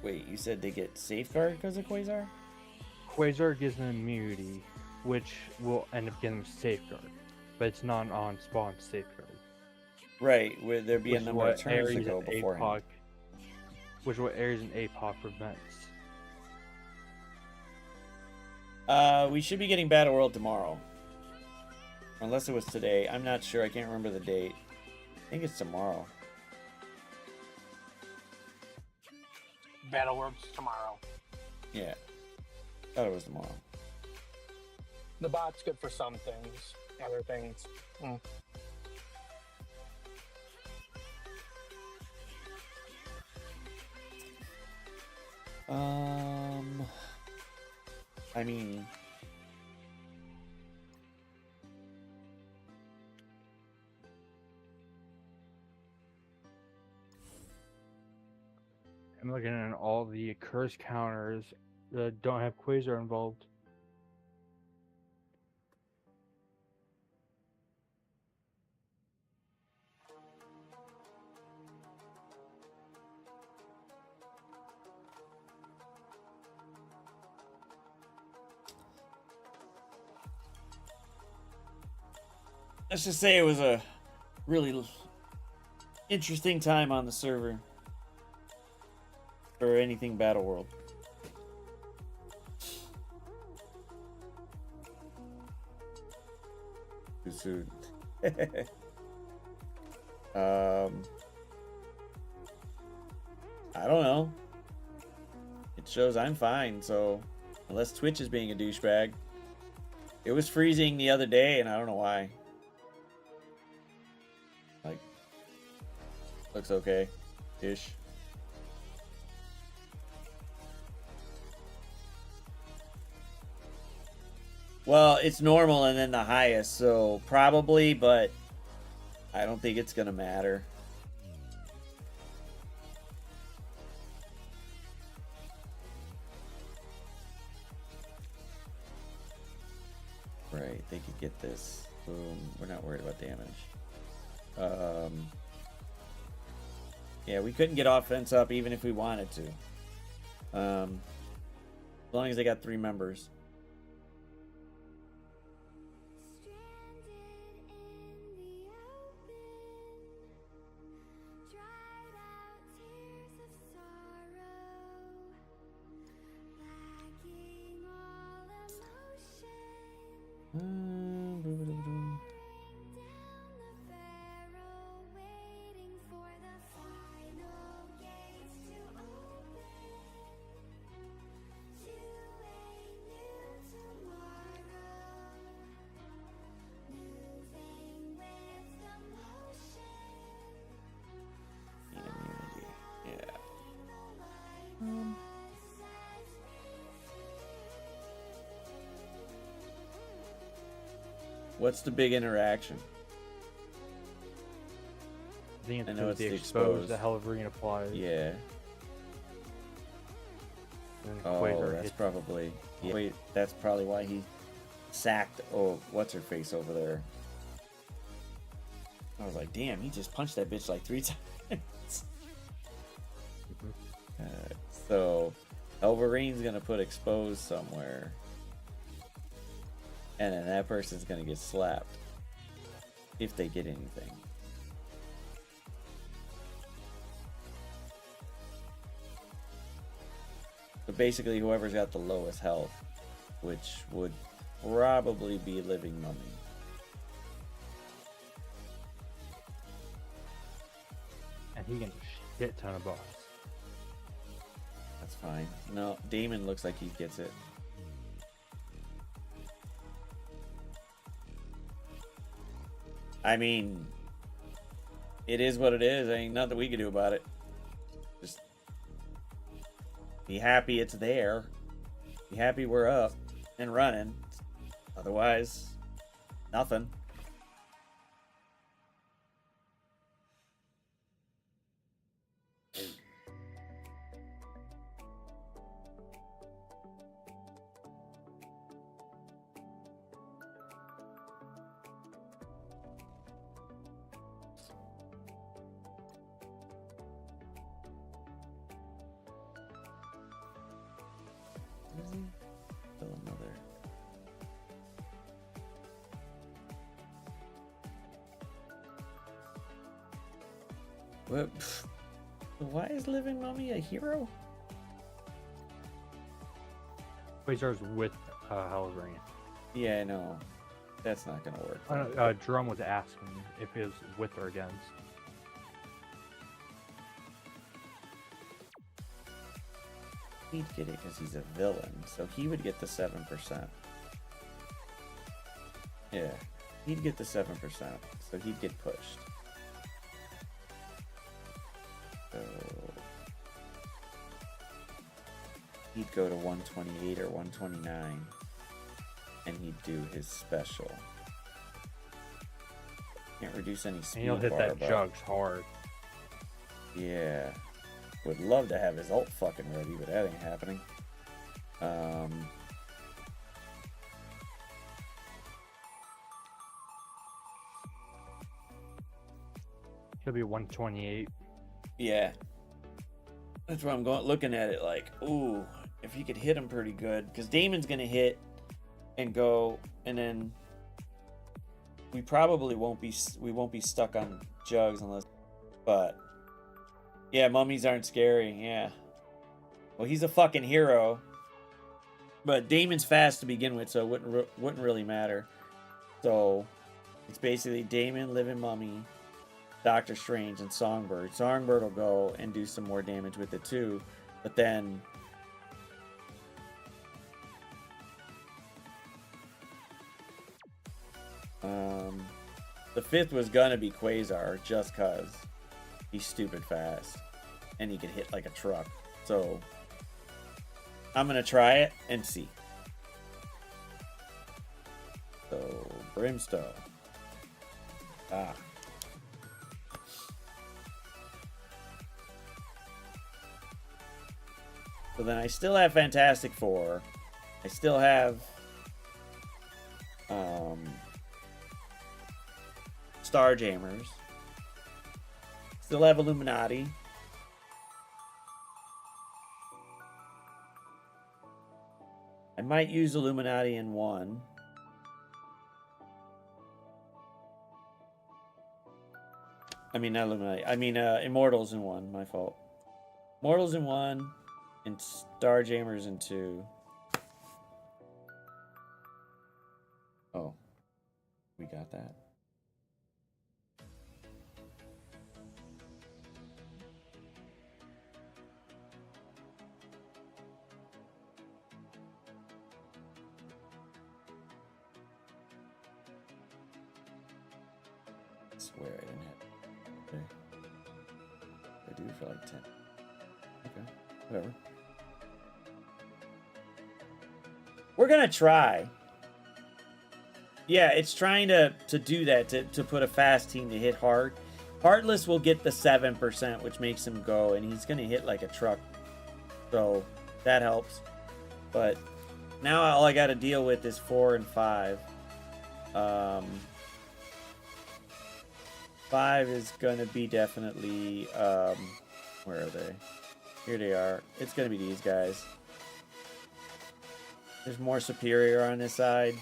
Wait, you said they get Safeguard because of Quasar? Quasar gives them immunity, which will end up getting them Safeguard. But it's not an on-spawn Safeguard. Right, where there be a Which number of what turns to Ares go and beforehand. Which is what Ares and Apoc prevents. We should be getting Battle World tomorrow. Unless it was today. I'm not sure. I can't remember the date. I think it's tomorrow. Battle Worlds tomorrow. Yeah. Thought it was tomorrow. The bot's good for some things. Other things. I mean, I'm looking at all the curse counters that don't have Quasar involved. let's just say it was a really interesting time on the server for anything Battle World. Too soon. I don't know. It shows I'm fine, so unless Twitch is being a douchebag. It was freezing the other day, and I don't know why. Like, looks okay-ish. Well, it's normal and then the highest, so probably, but I don't think it's gonna matter. Right, they could get this. Boom. We're not worried about damage. Yeah, we couldn't get offense up even if we wanted to. As long as they got 3 members. What's the big interaction? I think I it's know because it's the the expose expose. that Helverine applies. Yeah. And Oh, Quasar that's hits. probably. Yeah, wait, that's probably why he sacked. Oh, what's her face over there? I was like, damn, he just punched that bitch like 3 times. So, Elverine's gonna put expose somewhere, and then that person's gonna get slapped if they get anything. So basically, whoever's got the lowest health, which would probably be Living Mummy. And he gets a shit ton of buffs. That's fine. No, Damon looks like he gets it. I mean, it is what it is. Ain't nothing we can do about it. Just be happy it's there. Be happy we're up and running. Otherwise, nothing. Still another. What? Why is Living Mummy a hero? Quasar's with Helverine. Yeah, I know. That's not gonna work. Drum was asking if he was with or against. He'd get it because he's a villain, so he would get the 7%. Yeah, he'd get the 7%, so he'd get pushed. So he'd go to 128 or 129, and he'd do his special. Can't reduce any speed And he'll hit bar, that but jugs hard. yeah. Would love to have his ult fucking ready, but that ain't happening. He'll be 128. Yeah. That's why I'm going looking at it like, ooh, if you could hit him pretty good. Because Damon's gonna hit and go, and then we probably won't be stuck on jugs unless, but yeah, mummies aren't scary. Yeah. Well, he's a fucking hero. But Damon's fast to begin with, so it wouldn't really matter. So it's basically Damon, Living Mummy, Doctor Strange, and Songbird. Songbird will go and do some more damage with it too. But then the 5th was gonna be Quasar just cause he's stupid fast and he can hit like a truck. So I'm gonna try it and see. Brimstone. Ah. So then I still have Fantastic Four. I still have Starjammers. Still have Illuminati. I might use Illuminati in one. I mean, not Illuminati. I mean, Immortals in one. My fault. Immortals in one, and Starjammers in two. Oh, we got that. I swear I didn't have. Okay. I do for like 10. Okay, whatever. We're gonna try. Yeah, it's trying to do that, to put a fast team to hit hard. Heartless will get the 7%, which makes him go, and he's gonna hit like a truck. So that helps. But now all I gotta deal with is 4 and 5. 5 is gonna be definitely where are they? Here they are. It's gonna be these guys. There's more Superior on this side.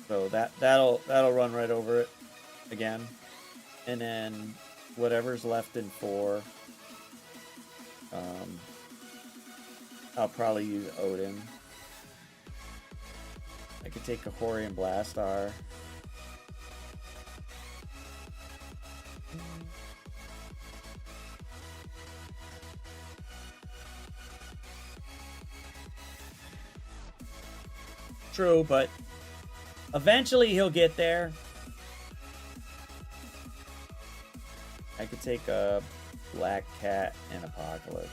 So that'll run right over it again. And then whatever's left in 4. I'll probably use Odin. I could take Kahori and Blastar. True, but eventually he'll get there. I could take a Black Cat and Apocalypse.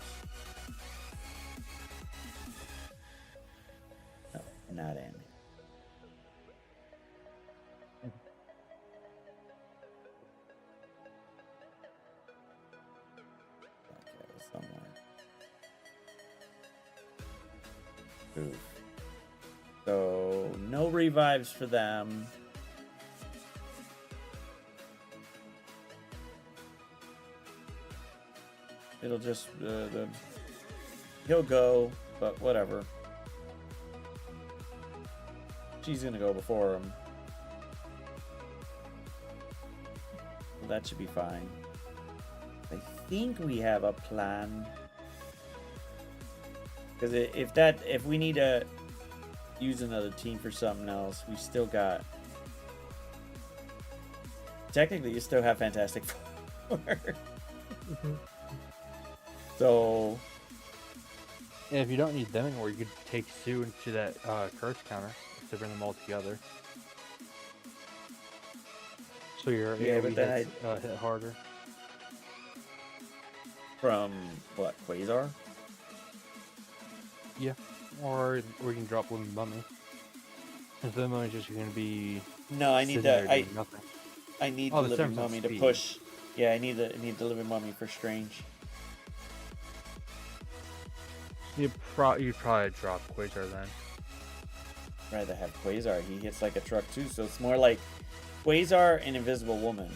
No, not Andy. Black Cat was somewhere. Oof. So, no revives for them. It'll just, he'll go, but whatever. She's gonna go before him. So that should be fine. I think we have a plan. Because if we need to use another team for something else, we still got, technically you still have Fantastic Four. So Yeah, if you don't need them anymore, you could take Sue into that curse counter to bring them all together. So your Yeah, but AoE then hits, hit harder. from what, Quasar? Yeah, or we can drop Living Mummy. Because the Mummy's just going to be. No, I need sitting that. there doing nothing. I need Oh, the the living 7% mummy to speed. push. Yeah, I need the living mummy for Strange. You'd probably drop Quasar then. Rather have Quasar. He hits like a truck too, so it's more like Quasar and Invisible Woman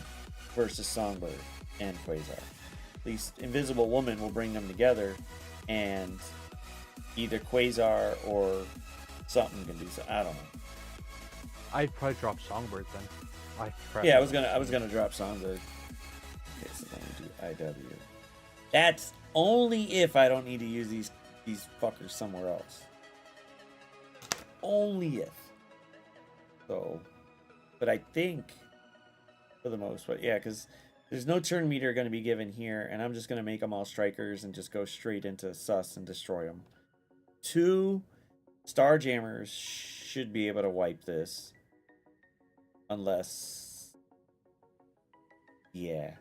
versus Songbird and Quasar. At least Invisible Woman will bring them together, and either Quasar or something can do so. I don't know. I'd probably drop Songbird then. Yeah, I was gonna drop Songbird. Okay, so let me do IW. That's only if I don't need to use these fuckers somewhere else. Only if. So, but I think for the most part, yeah, because there's no turn meter going to be given here, and I'm just going to make them all strikers and just go straight into sus and destroy them. 2 Starjammers should be able to wipe this. Unless... Yeah.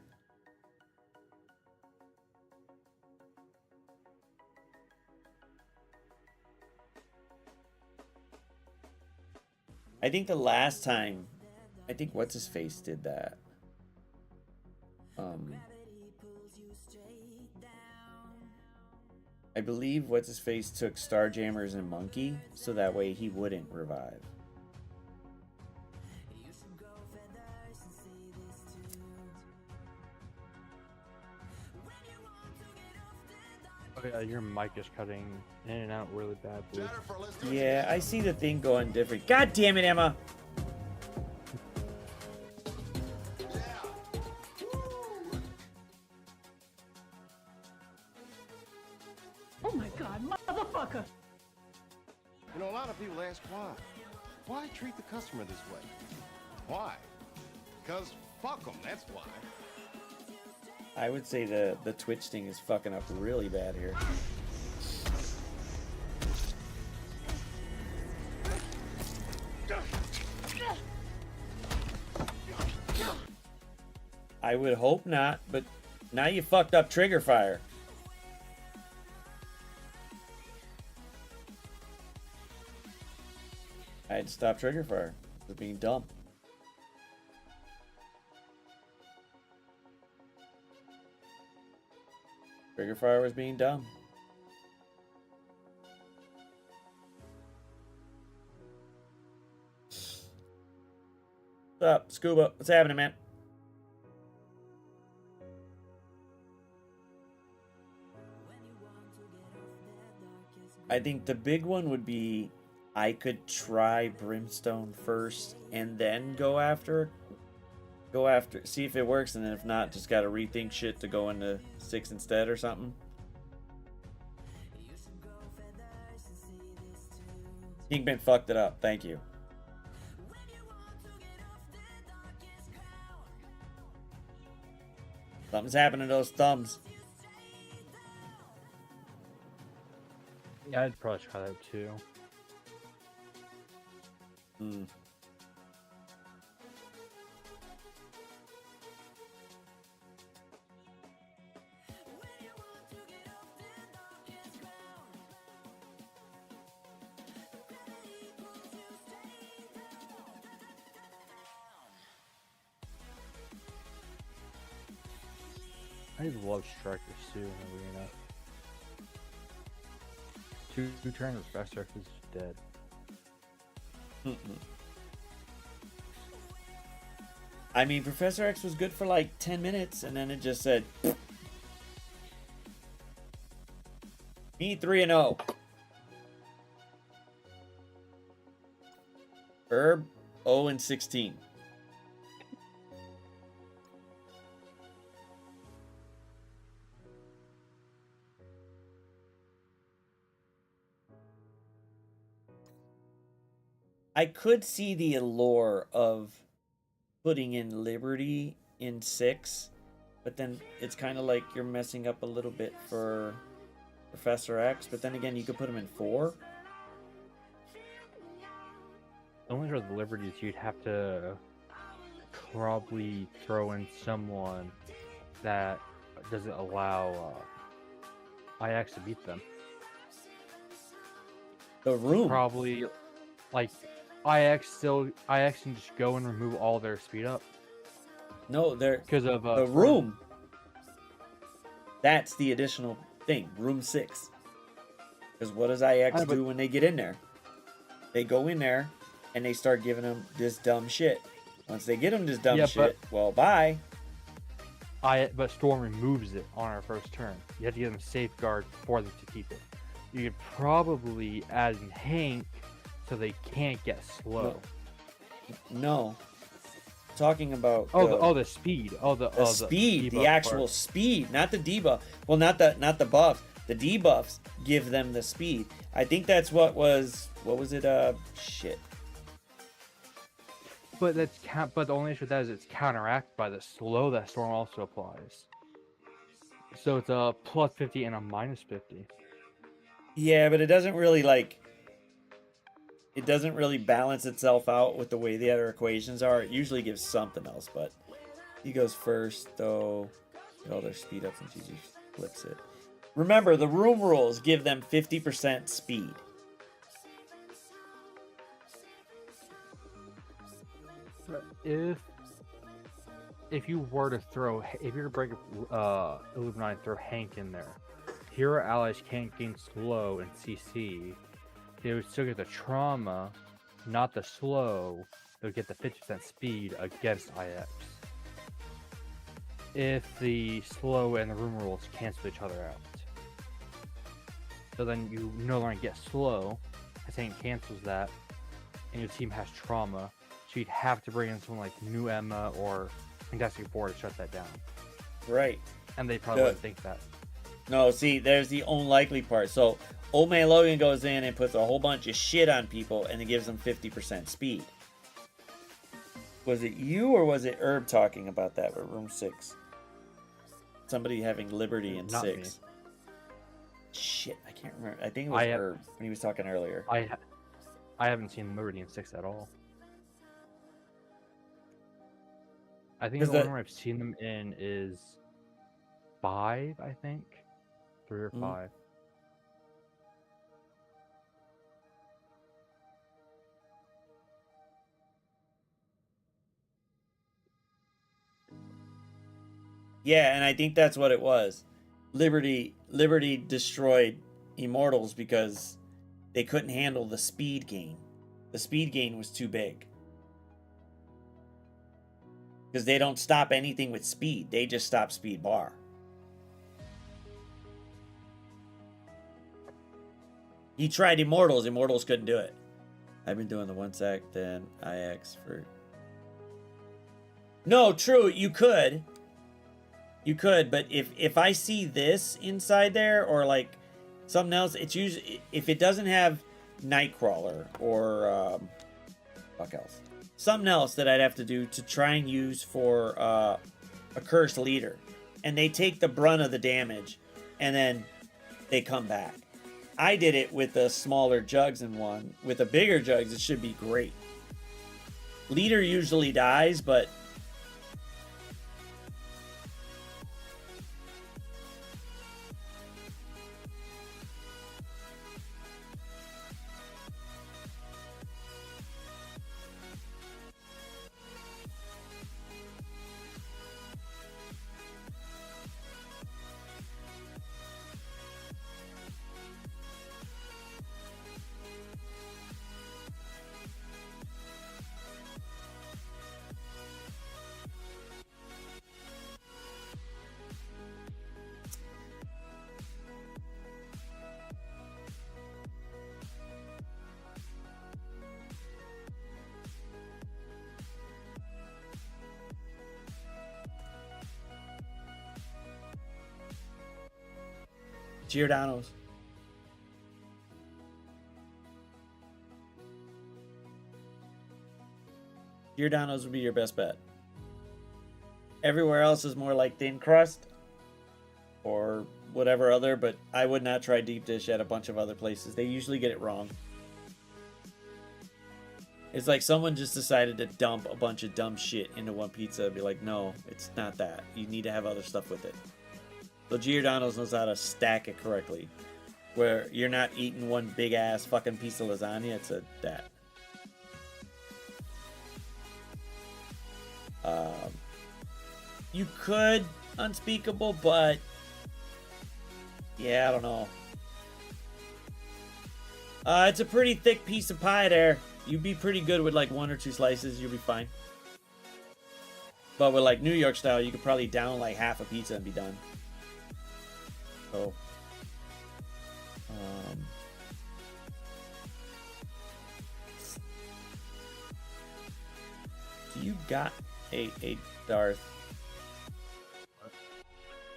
I think the last time, I think what's his face did that. I believe what's his face took Starjammers and Monkey so that way he wouldn't revive. Oh yeah, your mic is cutting in and out really bad, Blue. Jennifer, let's do it Yeah, together. I see the thing going different. God damn it, Emma! Oh my god, motherfucker! You know, a lot of people ask why. Why treat the customer this way? Why? Because fuck them, that's why. I would say the Twitch thing is fucking up really bad here. I would hope not, but now you fucked up Trigger Fire. I had to stop Trigger Fire for being dumb. Trigger Fire was being dumb. What's up, Scuba? What's happening, man? I think the big one would be I could try Brimstone first and then go after, see if it works, and then if not, just gotta rethink shit to go into 6 instead or something. Kingpin fucked it up. Thank you. Something's happening to those thumbs. Yeah, I'd probably try that too. Hmm. I love Strikers too in the arena. Two turns, Fast Strike is dead. I mean, Professor X was good for like 10 minutes, and then it just said, me 3-0. Herb 0-16. I could see the allure of putting in Liberty in 6, but then it's kind of like you're messing up a little bit for Professor X, but then again, you could put him in 4. The only for the Liberties, you'd have to probably throw in someone that doesn't allow IX to beat them. The Room. Probably, like, IX can just go and remove all their speed up No, they're because of the Room. That's the additional thing, Room 6. Because what does IX do when they get in there? They go in there and they start giving them this dumb shit. Once they get them this dumb shit, well, bye. But Storm removes it on our first turn. You have to give them safeguard for them to keep it. You could probably add in Hank so they can't get slow. No. Talking about the speed. The speed, the debuff actual part. speed, not the debuff. Well, not the buffs. The debuffs give them the speed. I think that's what was it? Shit. But but the only issue with that is it's counteracted by the slow that Storm also applies. So it's a plus 50 and a minus 50. Yeah, but it doesn't really balance itself out with the way the other equations are. It usually gives something else, but he goes first, though. Get all their speed ups and GG flips it. Remember, the room rules give them 50% speed. if you were to throw, if you were to break Illuminati and throw Hank in there, hero allies can't gain slow and CC. They would still get the trauma, not the slow. They would get the 50% speed against IX. If the slow and the room rules cancel each other out. So then you no longer get slow, because Hank cancels that, and your team has trauma. So you'd have to bring in someone like New Emma or Fantastic Four to shut that down. Right. And they probably wouldn't think that. No, see, there's the unlikely part. So Old Man Logan goes in and puts a whole bunch of shit on people, and it gives them 50% speed. Was it you or was it Herb talking about that with Room 6? Somebody having Liberty in Not 6. me. Shit, I can't remember. I think it was Herb when he was talking earlier. I haven't seen Liberty in 6 at all. I think the only one I've seen them in is 5, I think. 3 or 5. Yeah, and I think that's what it was. Liberty destroyed Immortals because they couldn't handle the speed gain. The speed gain was too big. Because they don't stop anything with speed. They just stop speed bar. He tried Immortals. Immortals couldn't do it. I've been doing the 1 sec, then IX for... No, true, you could. You could, but if I see this inside there or like something else, it's usually if it doesn't have Nightcrawler or fuck else, something else that I'd have to do to try and use for a cursed leader, and they take the brunt of the damage, and then they come back. I did it with the smaller jugs in one. With the bigger jugs, it should be great. Leader usually dies, but Giordano's. Giordano's would be your best bet. Everywhere else is more like thin crust or whatever other, but I would not try deep dish at a bunch of other places. They usually get it wrong. It's like someone just decided to dump a bunch of dumb shit into one pizza and be like, no, it's not that. You need to have other stuff with it. So Giordano's knows how to stack it correctly. Where you're not eating one big ass fucking piece of lasagna, it's a that. You could Unspeakable, but yeah, I don't know. It's a pretty thick piece of pie there. You'd be pretty good with like 1 or 2 slices, you'll be fine. But with like New York style, you could probably down like half a pizza and be done. So, so you got a Darth.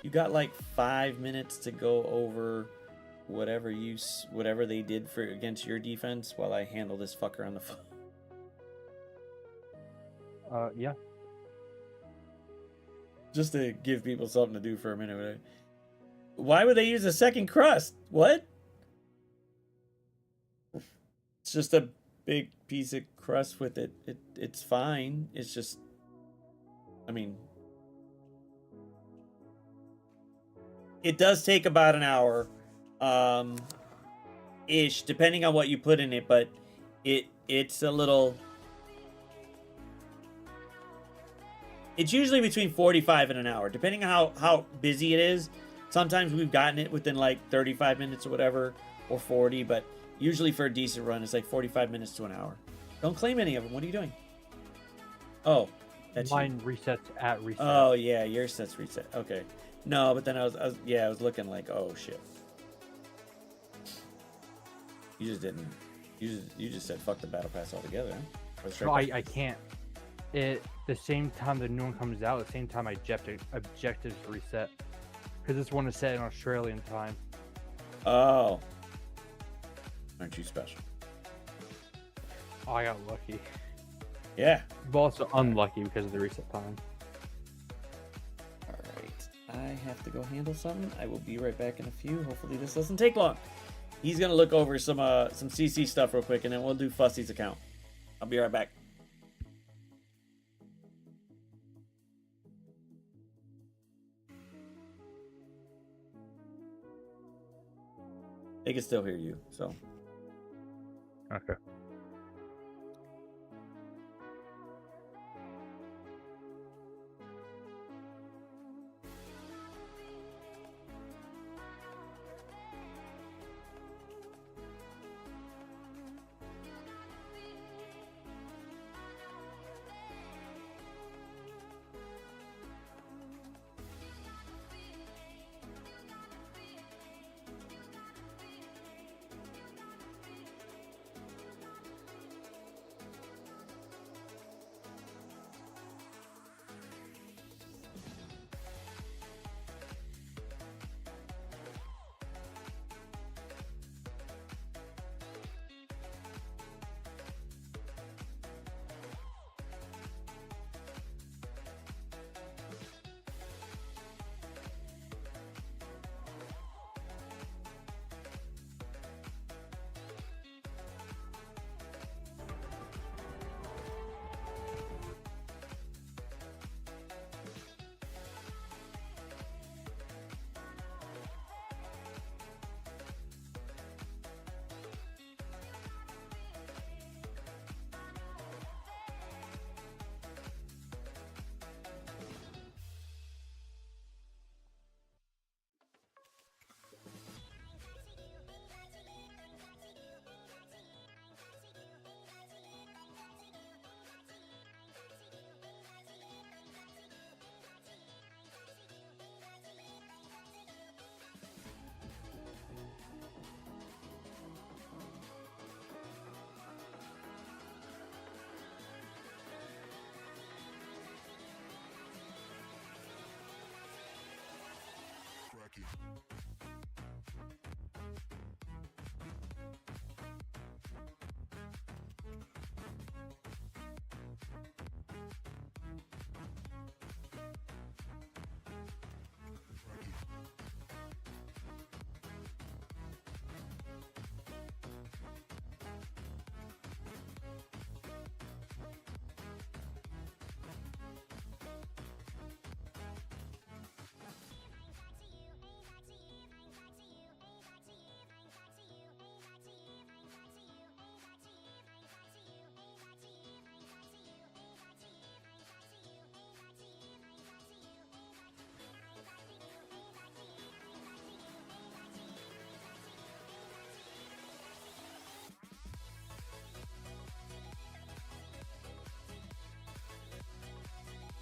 You got like 5 minutes to go over whatever they did for against your defense while I handle this fucker on the phone. Yeah. Just to give people something to do for a minute. Why would they use a second crust? What? It's just a big piece of crust with it. It's fine. It's just, I mean, it does take about an hour, ish, depending on what you put in it. But it's a little. It's usually between 45 and an hour, depending on how busy it is. Sometimes we've gotten it within like 35 minutes or whatever, or 40, but usually for a decent run, it's like 45 minutes to an hour. Don't claim any of them. What are you doing? Oh, that's Mine resets at reset. Oh yeah, your set's reset. Okay. No, but then I was looking like, oh shit. You just didn't. You just said fuck the battle pass altogether. Huh? No, I can't. The same time the new one comes out, the same time objectives reset, because this one is set in Australian time. Oh. Aren't you special? Oh, I got lucky. Yeah. But also unlucky because of the reset time. Alright. I have to go handle something. I will be right back in a few. Hopefully this doesn't take long. He's gonna look over some CC stuff real quick, and then we'll do Fussy's account. I'll be right back. They can still hear you, so. Okay.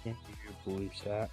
Can't you believe sacks?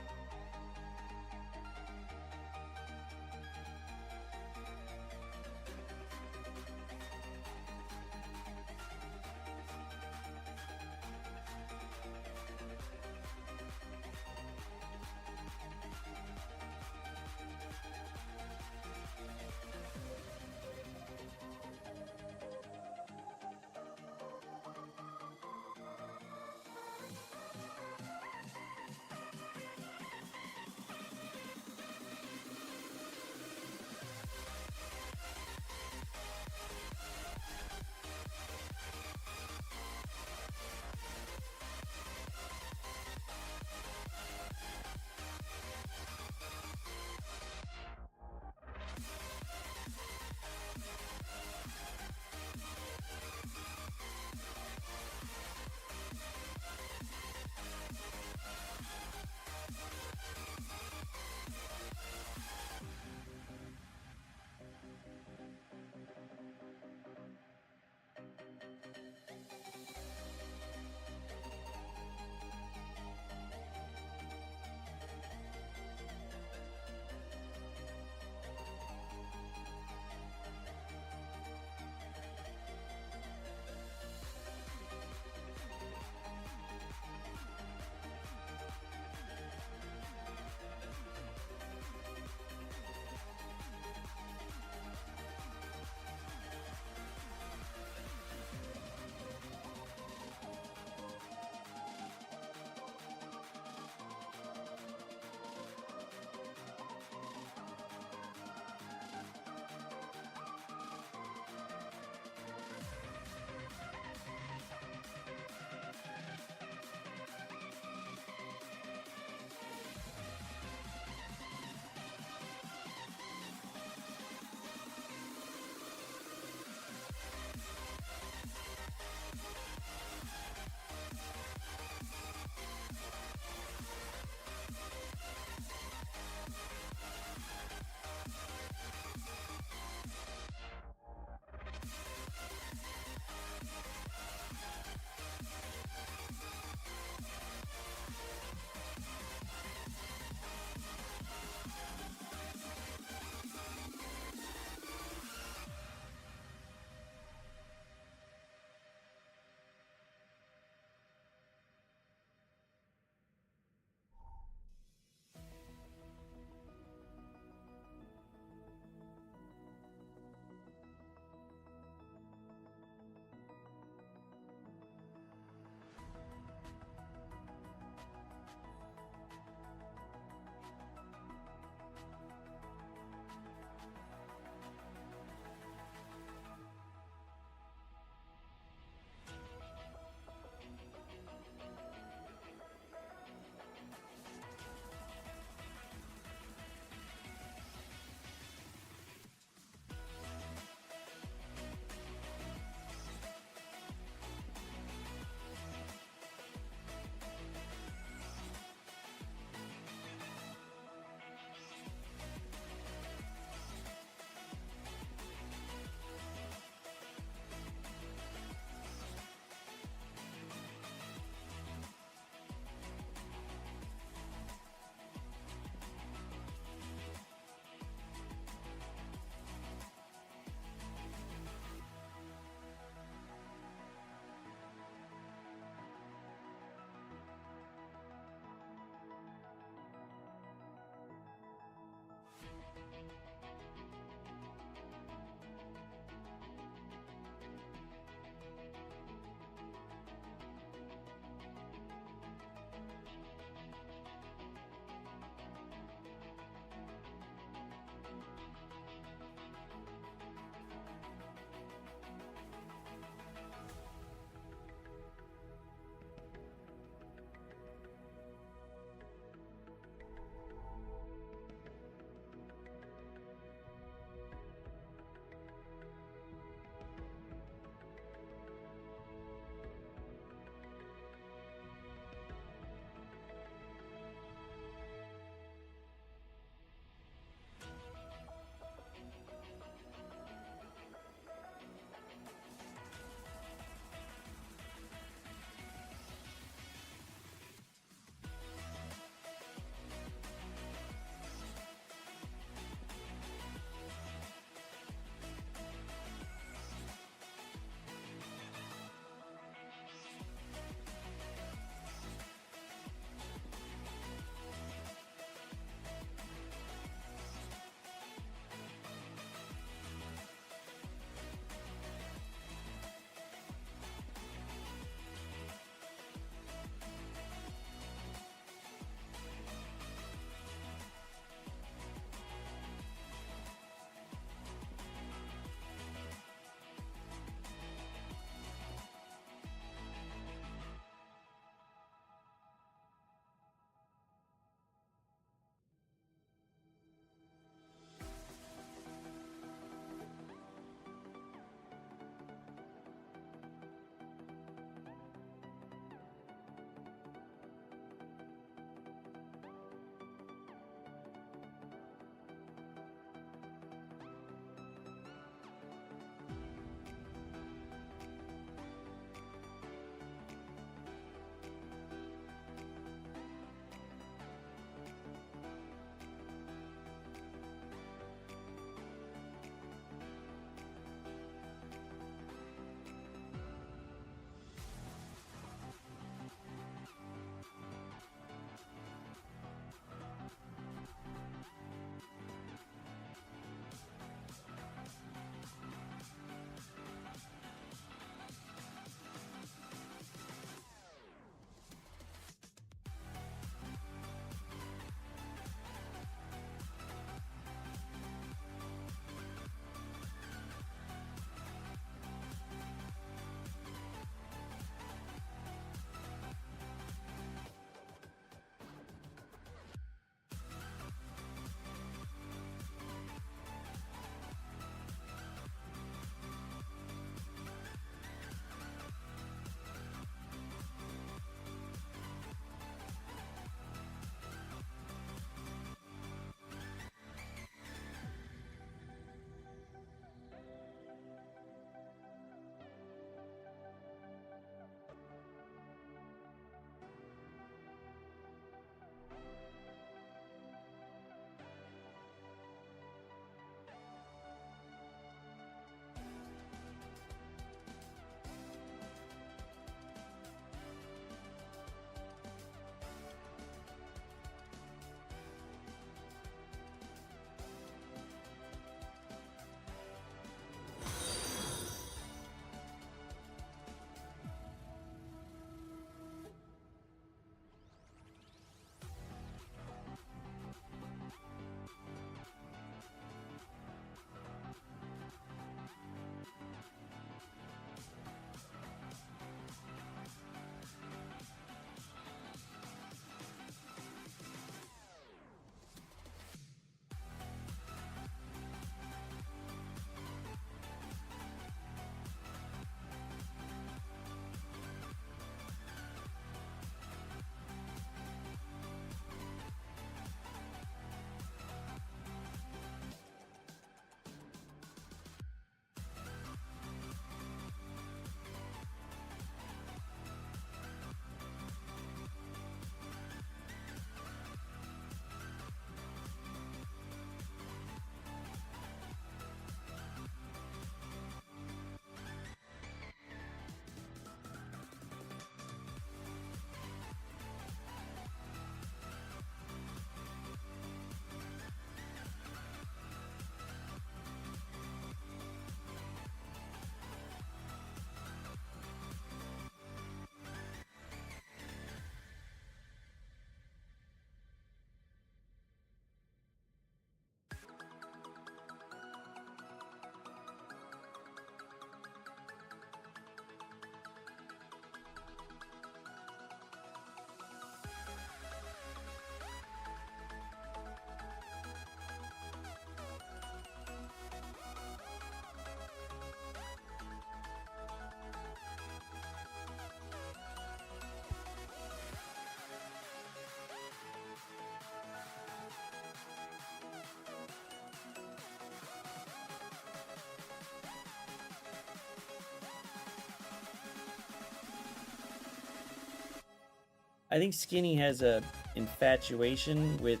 I think Skinny has a infatuation with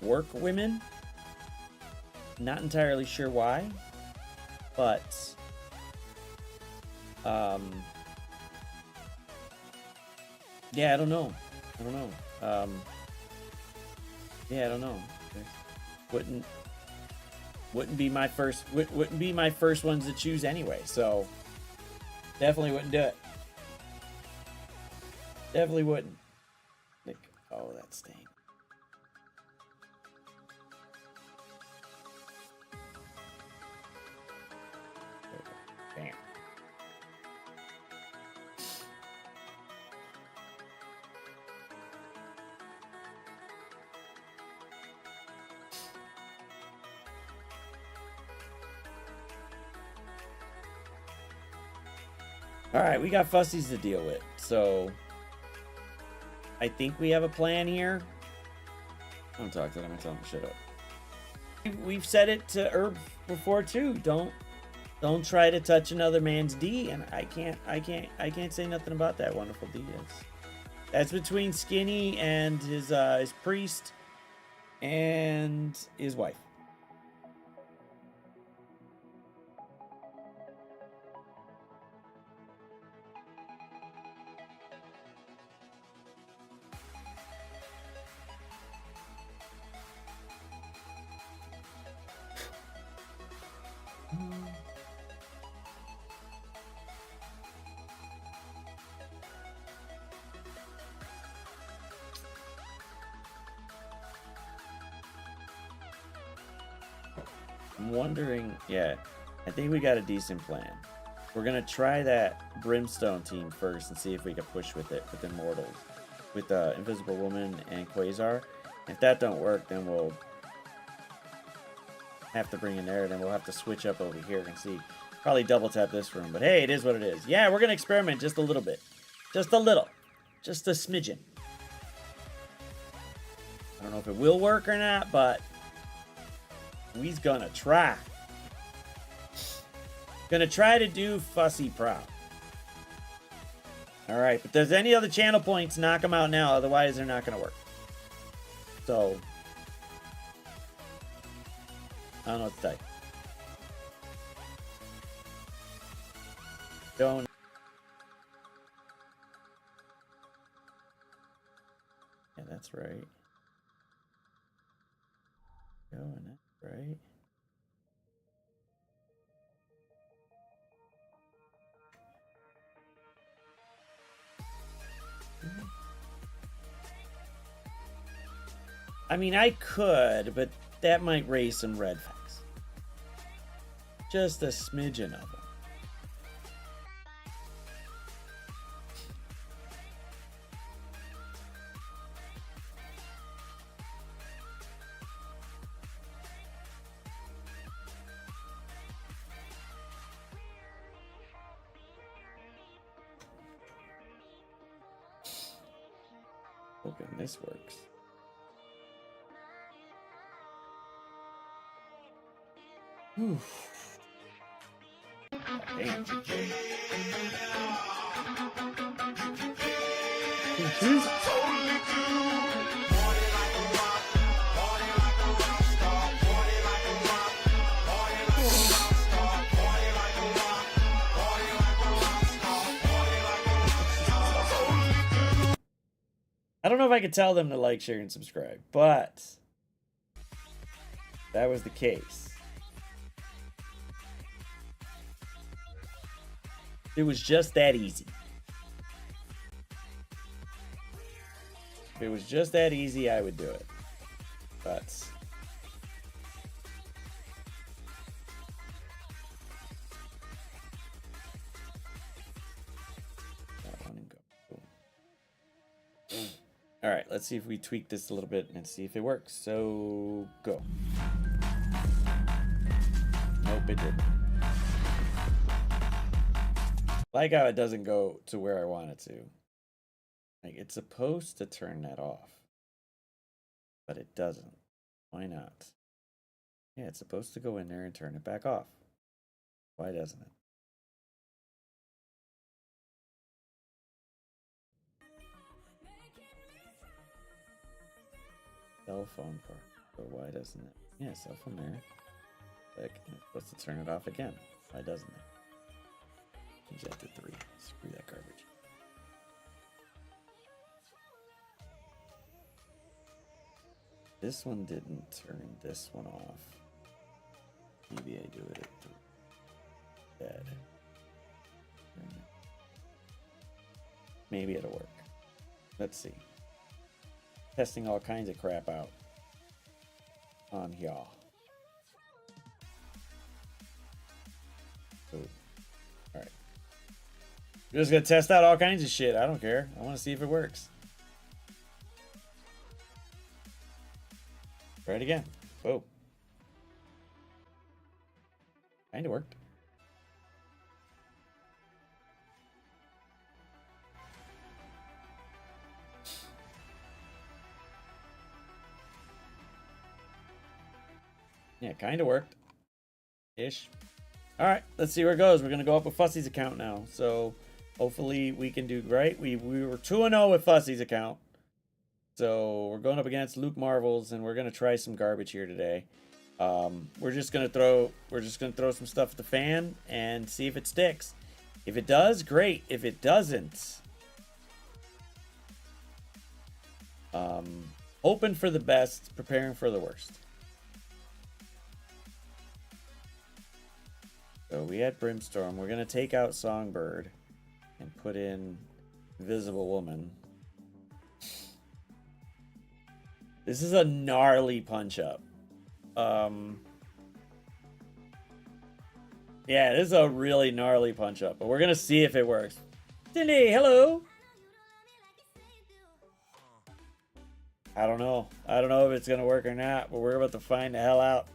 work women. Not entirely sure why, but yeah, I don't know. Yeah, I don't know. Wouldn't be my first wouldn't be my first ones to choose anyway, so definitely wouldn't do it. Definitely wouldn't. Like, oh, that stain. Bam. All right, we got fussies to deal with, so I think we have a plan here. Don't talk to them. I tell them shut up. We've said it to Herb before too. Don't try to touch another man's D, and I can't say nothing about that wonderful D. That's between Skinny and his priest and his wife. I'm wondering, yeah, I think we got a decent plan. We're gonna try that Brimstone team first and see if we can push with it with Immortals, with Invisible Woman and Quasar. If that don't work, then we'll have to bring in there. Then we'll have to switch up over here and see. Probably double tap this room, but hey, it is what it is. Yeah, we're gonna experiment just a little bit, just a little, just a smidgen. I don't know if it will work or not, but we's gonna try. Gonna try to do Fussy proud. Alright, but if there's any other channel points, knock them out now, otherwise they're not gonna work. So, I don't know what to tell you. Don't. Yeah, that's right. Going it, right? I mean, I could, but that might raise some red flags. Just a smidgen of them. Hoping this works. Whew. Damn. I don't know if I could tell them to like, share, and subscribe, but that was the case. It was just that easy. If it was just that easy, I would do it. But that one and go. Boom. All right, let's see if we tweak this a little bit and see if it works. So go. Nope, it didn't. Like how it doesn't go to where I want it to. Like, it's supposed to turn that off, but it doesn't. Why not? Yeah, it's supposed to go in there and turn it back off. Why doesn't it? Cell phone part. So why doesn't it? Yeah, cell phone there. Like, it's supposed to turn it off again. Why doesn't it? Change that to 3. Screw that garbage. This one didn't turn this one off. Maybe I do it at dead. Maybe it'll work. Let's see. Testing all kinds of crap out on y'all. Alright. We're just gonna test out all kinds of shit. I don't care. I want to see if it works. Try it again. Whoa. Kinda worked. Yeah, kind of worked. Ish. Alright, let's see where it goes. We're going to go up with Fussy's account now. So, hopefully we can do great. We were 2-0 with Fussy's account. So, we're going up against Luke Marvels, and we're going to try some garbage here today. We're just going to throw some stuff at the fan and see if it sticks. If it does, great. If it doesn't, hoping for the best, preparing for the worst. So we had Brimstorm. We're going to take out Songbird and put in Invisible Woman. This is a gnarly punch-up. Yeah, this is a really gnarly punch-up. But we're going to see if it works. Cindy, hello! I don't know. I don't know if it's going to work or not, but we're about to find the hell out.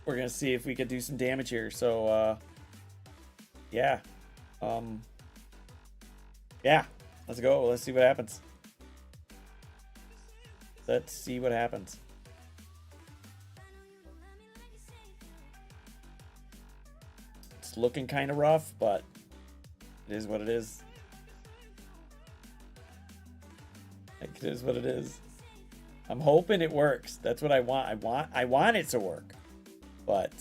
We're gonna see if we can do some damage here. So, yeah, yeah. Let's go. Let's see what happens. Let's see what happens. It's looking kind of rough, but it is what it is. Like, it is what it is. I'm hoping it works. That's what I want. I want it to work. But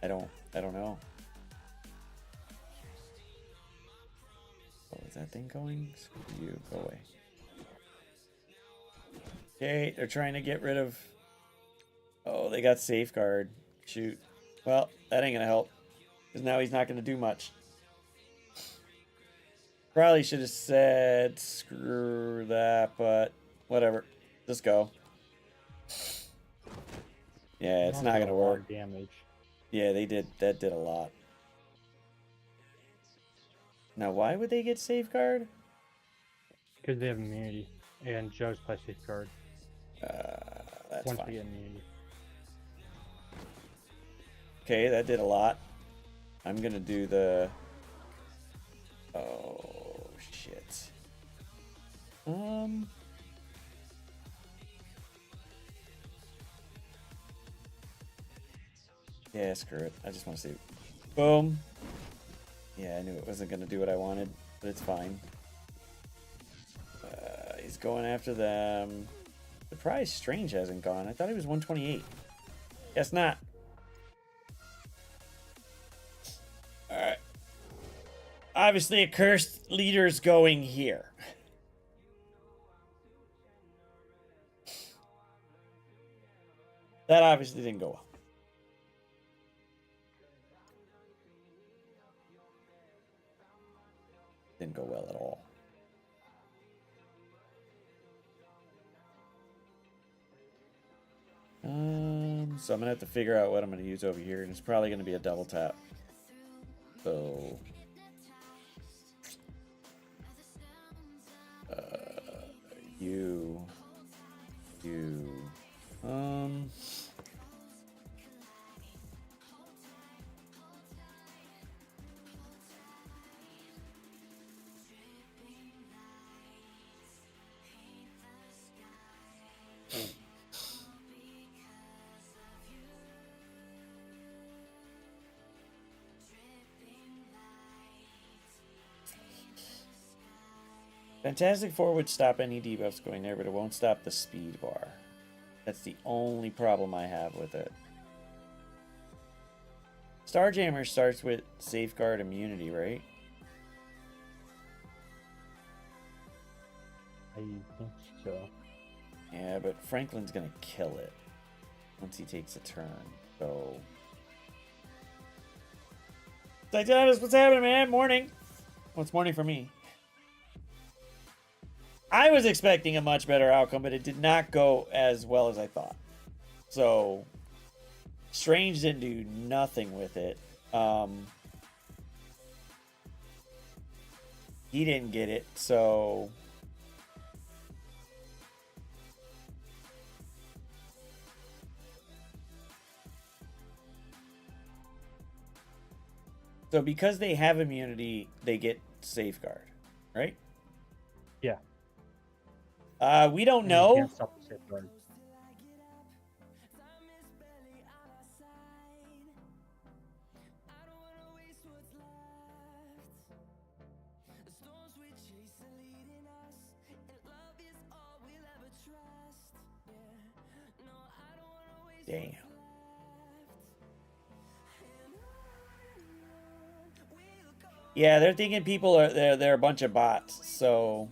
I don't know. Oh, is that thing going? Screw you, go away. Okay, they're trying to get rid of. Oh, they got Safeguard. Shoot. Well, that ain't gonna help. Because now he's not gonna do much. Probably should have said screw that, but whatever. Just go. Yeah, it's not gonna work. Damage. Yeah, they did. That did a lot. Now, why would they get Safeguard? Because they have immunity, and Jugs play Safeguard. That's Once fine. they get immunity. Okay, that did a lot. I'm gonna do the. Oh shit. Yeah, screw it. I just want to see. Boom. Yeah, I knew it wasn't going to do what I wanted, but it's fine. He's going after them. Surprised Strange hasn't gone. I thought he was 128. Guess not. Alright. Obviously, a cursed leader's going here. That obviously didn't go well. Didn't go well at all. So I'm gonna have to figure out what I'm gonna use over here, and it's probably gonna be a double tap. So you Fantastic Four would stop any debuffs going there, but it won't stop the speed bar. That's the only problem I have with it. Starjammer starts with Safeguard immunity, right? I think so. Yeah, but Franklin's gonna kill it once he takes a turn. So, Titanius, what's happening, man? Morning. Well, it's morning for me. I was expecting a much better outcome, but it did not go as well as I thought. So, Strange didn't do nothing with it. He didn't get it, so... So because they have immunity, they get Safeguard, right? Yeah. We don't And you know. can't stop the safeguard. Damn. Yeah, they're thinking people are they're a bunch of bots, so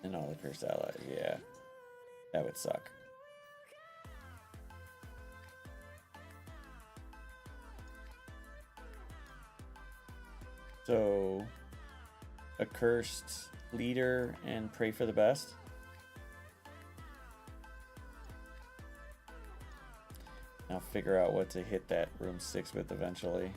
and all the cursed allies, yeah. That would suck. So a cursed leader and pray for the best. I'll figure out what to hit that room 6 with eventually.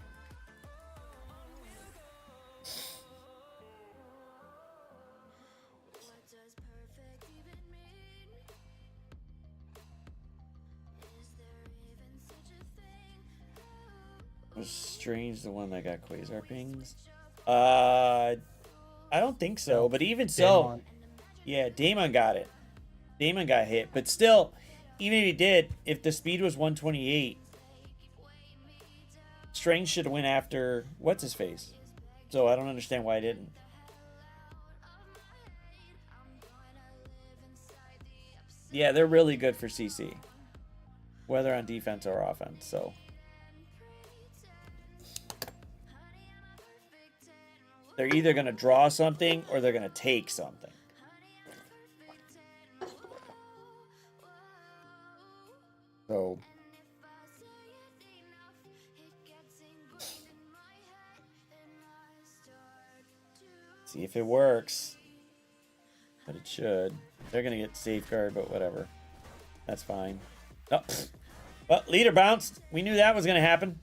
Was Strange the one that got Quasar pings? I don't think so, but even so, Daemon. yeah, Daemon got it. Daemon got hit, but still, even if he did, if the speed was 128, Strange should win after what's his face. So I don't understand why I didn't. Yeah, they're really good for CC, whether on defense or offense. So they're either going to draw something or they're going to take something. So see if it works. But it should. They're going to get Safeguard, but whatever. That's fine. Oh, well, leader bounced. We knew that was going to happen.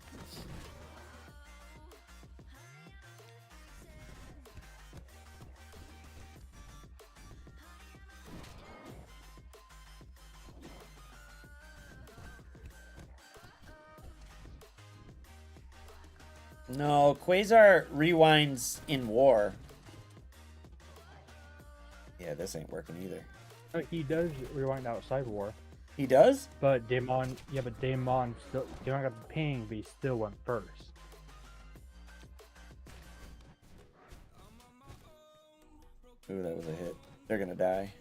No, Quasar rewinds in war. Yeah, this ain't working either. He does rewind outside war. He does? But Daemon, yeah, but Daemon got the ping, but he still went first. Ooh, that was a hit. They're gonna die.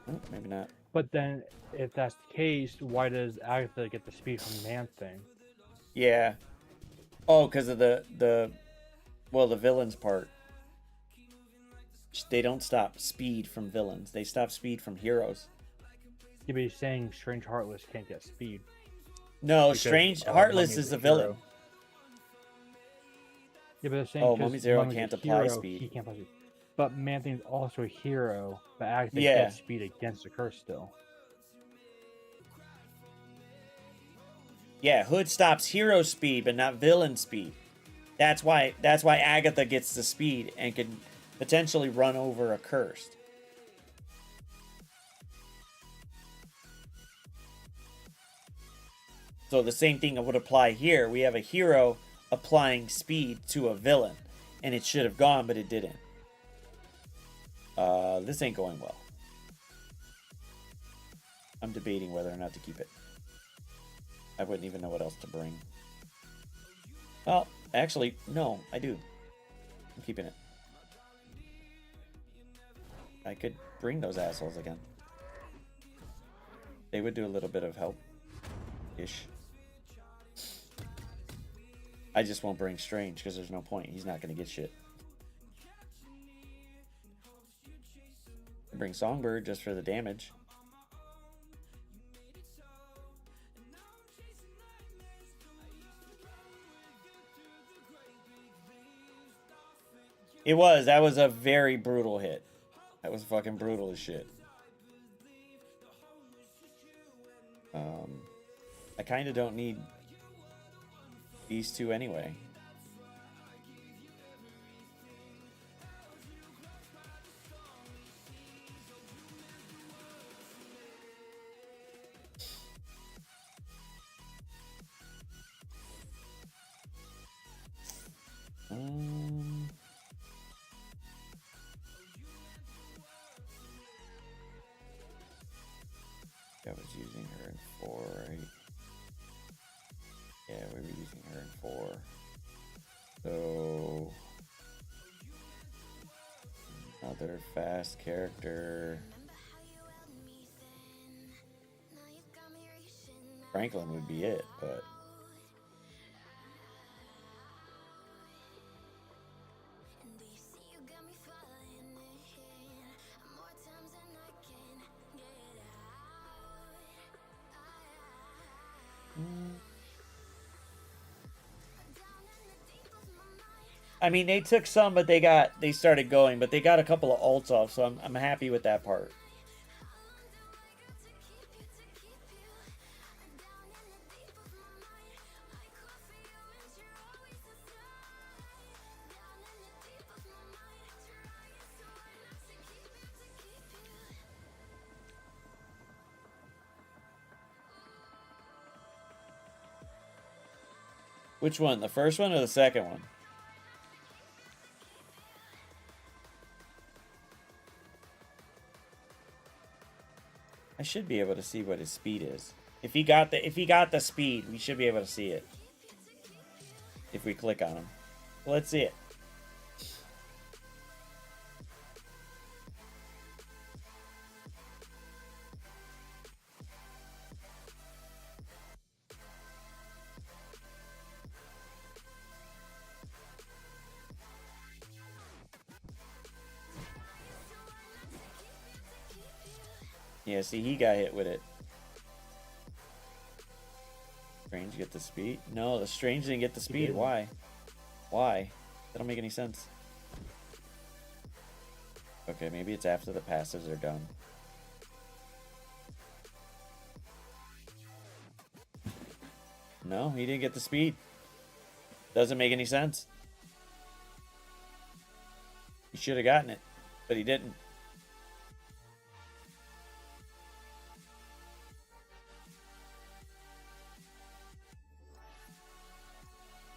Oh, maybe not. But then, if that's the case, why does Agatha get the speed from Man-Thing? Yeah. Oh, because of the villains part. They don't stop speed from villains. They stop speed from heroes. Yeah, but he's saying Strange Heartless can't get speed. No, Because, Strange Mummy's Heartless is a a villain. hero. Yeah, but they're saying Oh, 'cause Mummy Zero Mummy's a can't apply hero, speed. He can't apply speed. But Man-Thing's also a hero, but Agatha Yeah. gets speed against the curse still. Yeah, Hood stops hero speed, but not villain speed. That's why Agatha gets the speed and can potentially run over a cursed. So the same thing would apply here. We have a hero applying speed to a villain, and it should have gone, but it didn't. This ain't going well. I'm debating whether or not to keep it. I wouldn't even know what else to bring. Well, actually, no, I do. I'm keeping it. I could bring those assholes again. They would do a little bit of help-ish. I just won't bring Strange because there's no point. He's not going to get shit. I bring Songbird just for the damage. That was a very brutal hit. That was fucking brutal as shit. I kind of don't need these two anyway. I was using her in 4, right? Yeah, we were using her in 4. So another fast character. Franklin would be it, but I mean, they took some, but they started going, but they got a couple of ults off, so I'm happy with that part. Which one? The first one or the second one? I should be able to see what his speed is. If he got the speed, we should be able to see it. If we click on him. Let's see it. Yeah, see, he got hit with it. Strange get the speed? No, the Strange didn't get the speed. Why? Why? That don't make any sense. Okay, maybe it's after the passives are done. No, he didn't get the speed. Doesn't make any sense. He should have gotten it, but he didn't.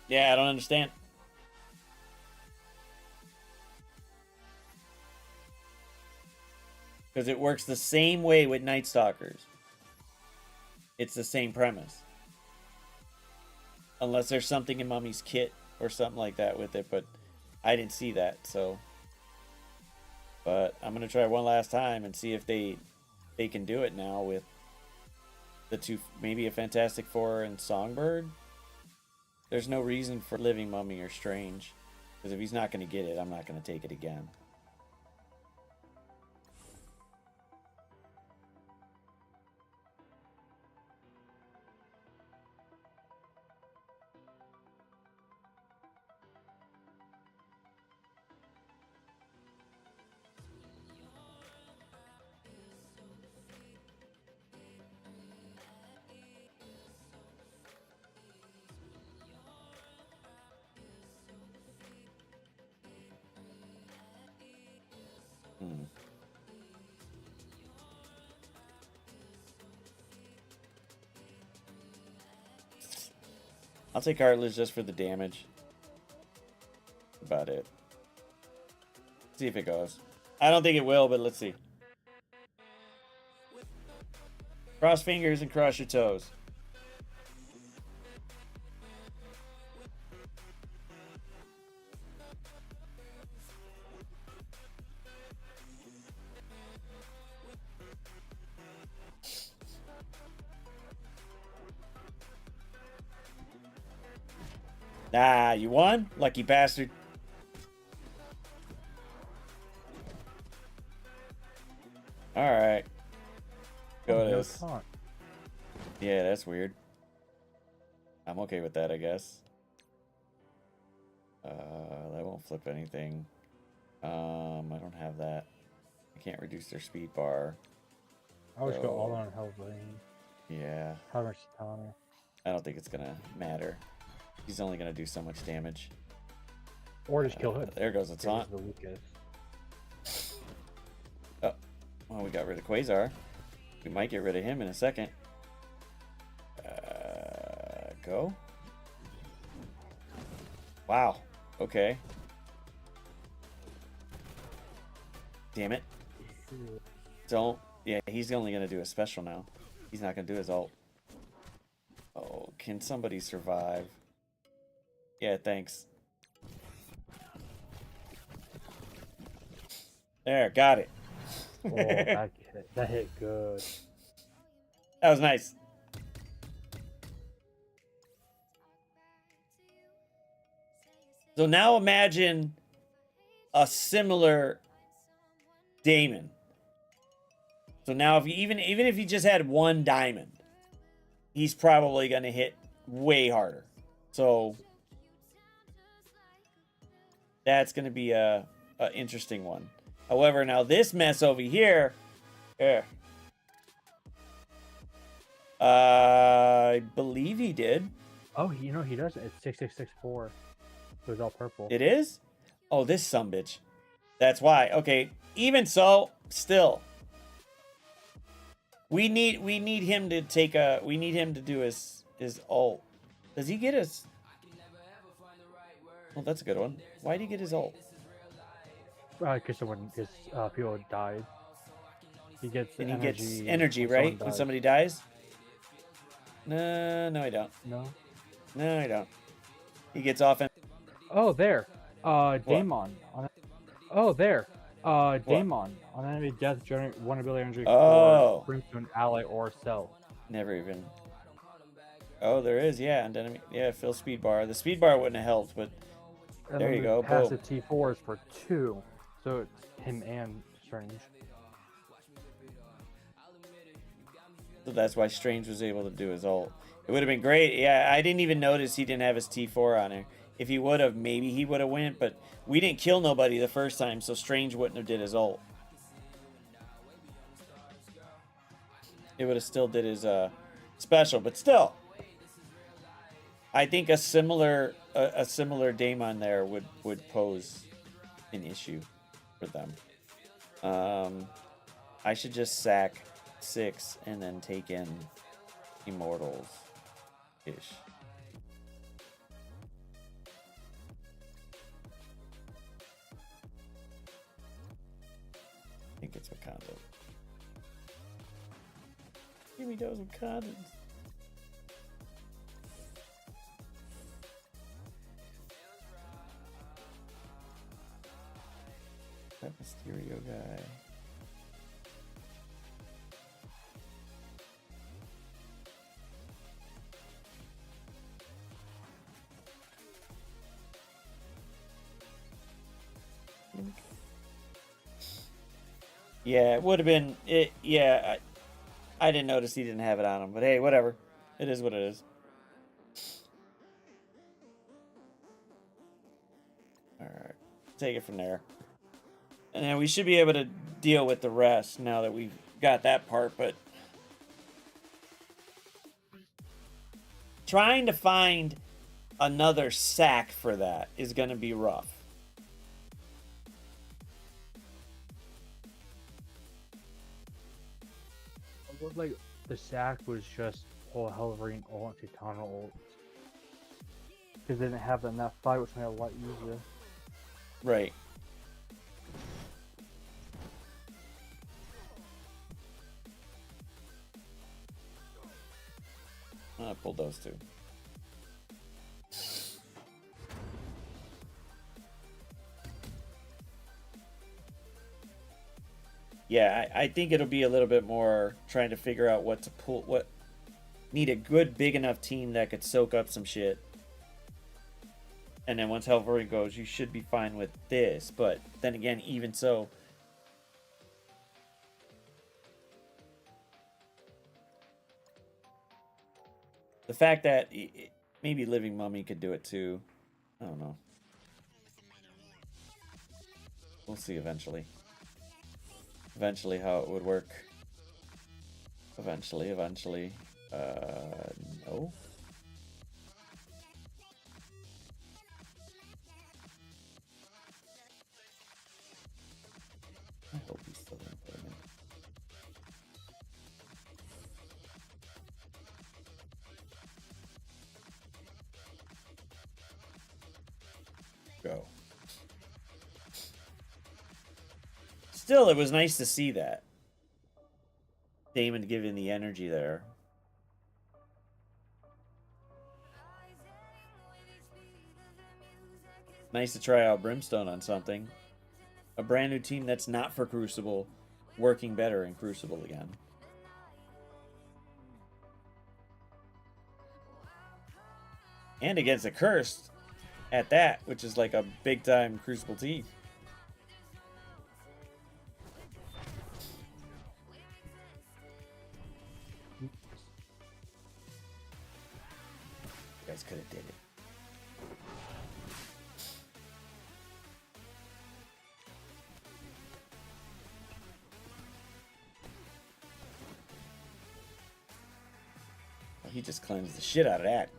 Yeah, I don't understand. Because it works the same way with Night Stalkers. It's the same premise. Unless there's something in Mummy's kit or something like that with it, but I didn't see that, so. But I'm going to try one last time and see if they can do it now with the two, maybe a Fantastic Four and Songbird. There's no reason for Living Mummy or Strange. Because if he's not going to get it, I'm not going to take it again. I'll take Heartless just for the damage. About it. See if it goes. I don't think it will, but let's see. Cross fingers and cross your toes. Ah, you won? Lucky bastard. Alright. Go it no is. taunt. Yeah, that's weird. I'm okay with that, I guess. That won't flip anything. I don't have that. I can't reduce their speed bar. I always go all So- on Hellbane. Yeah, How much Tana? I don't think it's gonna matter. He's only gonna do so much damage. Or just kill him. There goes the He's taunt. the weakest. Oh, well, we got rid of Quasar. We might get rid of him in a second. Go. Wow. Okay. Damn it. Don't. Yeah, he's only gonna do a special now. He's not gonna do his ult. Oh, can somebody survive? Yeah, thanks. There, got it. Oh, that hit good. That was nice. So now imagine a similar Damon. So now if you, even if he just had one diamond, he's probably going to hit way harder. So that's going to be a interesting one. However, now this mess over here, I believe he did. Oh, he does. It's 6664. So it's all purple. It is? Oh, this sumbitch. That's why. Okay. Even so, still. We need him to take a. We need him to do his ult. Does he get his? Oh, that's a good one. Why did he get his ult? Because people died. He gets And energy. he gets energy, when right? someone When dies. somebody dies. No, I don't. No. No, I don't. He gets off. Oh, there. Daemon. Oh, there. Daemon. On enemy death, generate one ability energy Oh. for Brimstone, ally, or self. Never even. Oh, there is. Yeah, and enemy. Yeah, fill speed bar. The speed bar wouldn't have helped, but And there then you the go. Boom. Passive T4 is for 2. So it's him and Strange. So that's why Strange was able to do his ult. It would have been great. Yeah, I didn't even notice he didn't have his T4 on there. If he would have, maybe he would have went, but we didn't kill nobody the first time, so Strange wouldn't have did his ult. It would have still did his special, but still. I think a similar Daemon there would pose an issue for them. I should just sack 6 and then take in Immortals ish. I think it's Wakanda. Give me those Wakandans. That Mysterio guy. Yeah, it would have been it. Yeah, I didn't notice he didn't have it on him, but hey, whatever. It is what it is. All right, take it from there, and then we should be able to deal with the rest now that we've got that part. But trying to find another sack for that is going to be rough. It looked like the sack was just pull Hellrain ult and Titana ult. Because they didn't have enough fight, which made it a lot easier. Right. I pulled those two. Yeah, I think it'll be a little bit more trying to figure out what to pull. What need a good, big enough team that could soak up some shit. And then once Helvery goes, you should be fine with this. But then again, even so, the fact that maybe Living Mummy could do it too. I don't know. We'll see eventually. Eventually how it would work. Eventually. No. I hope he's still gonna play me. Go. Still, it was nice to see that. Damon giving the energy there. Nice to try out Brimstone on something. A brand new team that's not for Crucible, working better in Crucible again. And against a Cursed at that, which is like a big time Crucible team. You guys could have did it. Well, he just cleansed the shit out of that.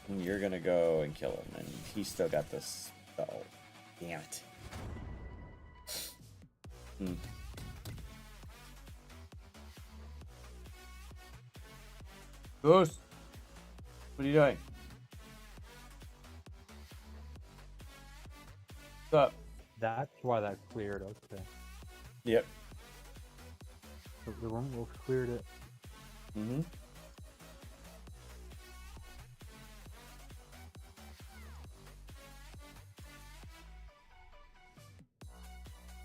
And you're gonna go and kill him, and he's still got this. Oh, damn it. Ghost, what are you doing? What's up? That's why that cleared. Okay. Yep. The one wolf cleared it. Mm-hmm.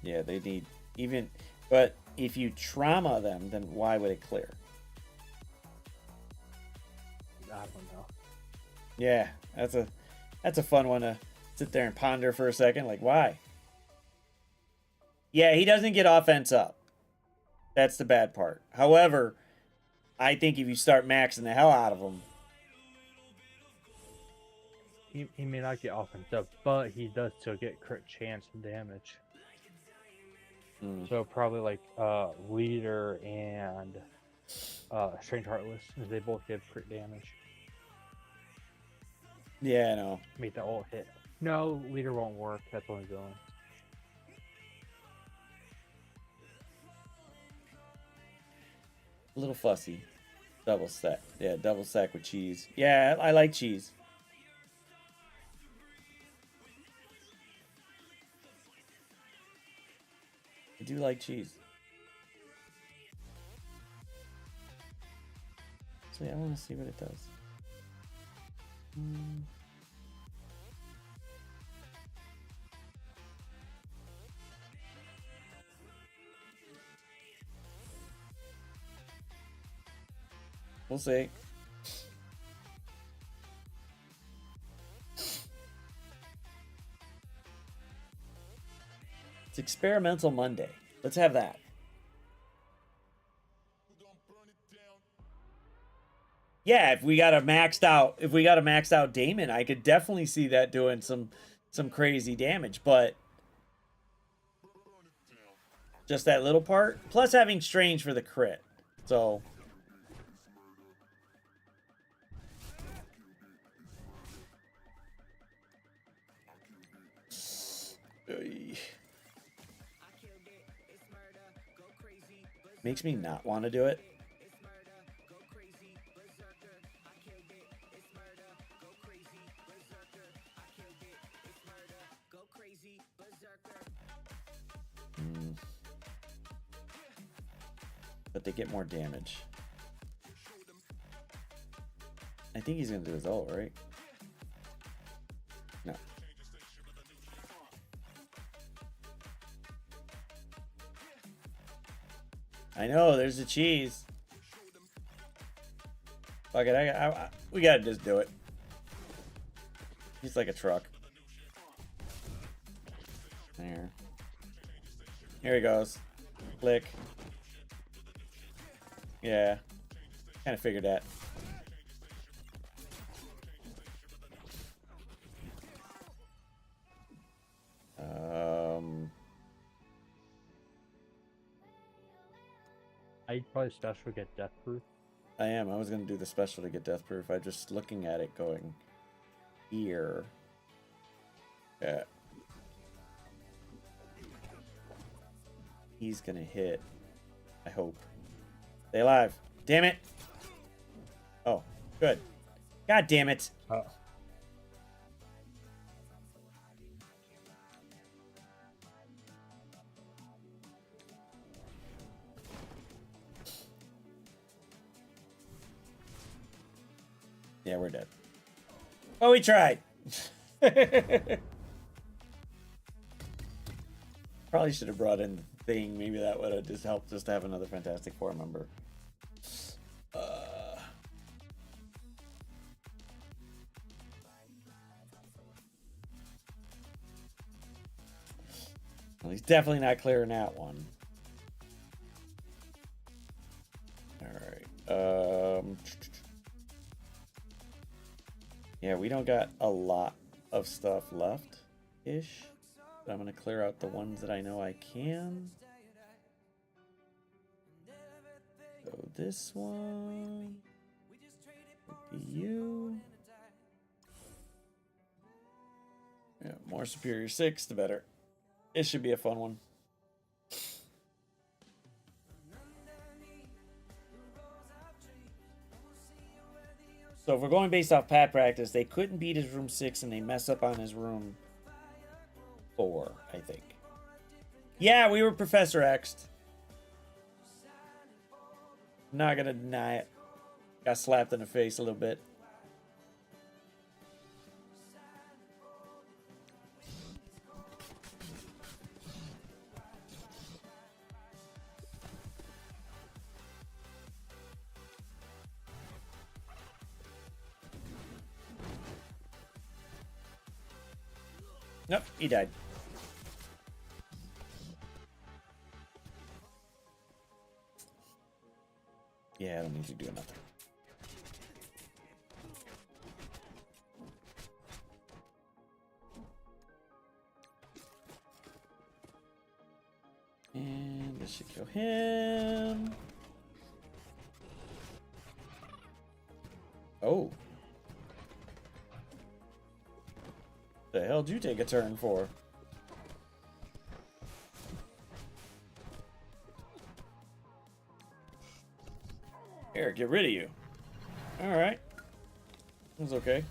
Yeah, they need even, but if you trauma them, then why would it clear? I don't know. Yeah, that's a fun one to sit there and ponder for a second. Like, why? Yeah, he doesn't get offense up. That's the bad part. However, I think if you start maxing the hell out of him, He may not get offense up, but he does still get crit chance and damage. So probably like Leader and Strange Heartless, they both give crit damage. yeah, no. Make the ult hit. No, Leader won't work. That's only villain. A little fussy. Double stack. Yeah, double stack with cheese. Yeah, I like cheese. I do like cheese. So yeah, I want to see what it does. We'll see. It's Experimental Monday. Let's have that. Yeah, if we got a maxed out Damon, I could definitely see that doing some crazy damage, but just that little part. Plus having Strange for the crit. So makes me not want to do it. but they get more damage. I think he's gonna do his ult, right? No. I know, there's the cheese. Fuck it, we gotta just do it. He's like a truck. There. Here he goes. Click. Yeah. Kind of figured that. I'd probably special get death proof. I am. I was going to do the special to get death proof. I'm just looking at it going here. Yeah. He's going to hit. I hope. Stay alive. Damn it. Oh, good. God damn it. Oh. Yeah, we're dead. Oh, we tried. Probably should have brought in the thing. Maybe that would have just helped us to have another Fantastic Four member. Well, he's definitely not clearing that one. All right. Yeah, we don't got a lot of stuff left-ish. But I'm going to clear out the ones that I know I can. So this one would be you. Yeah, more Superior 6, the better. It should be a fun one. So if we're going based off pad practice, they couldn't beat his room 6 and they mess up on his room 4, I think. Yeah, we were Professor X'd. Not gonna deny it. Got slapped in the face a little bit. Nope, he died. Yeah, I don't need to do nothing. And this should kill him. Oh. The hell did you take a turn for? Here, get rid of you. Alright. That's okay.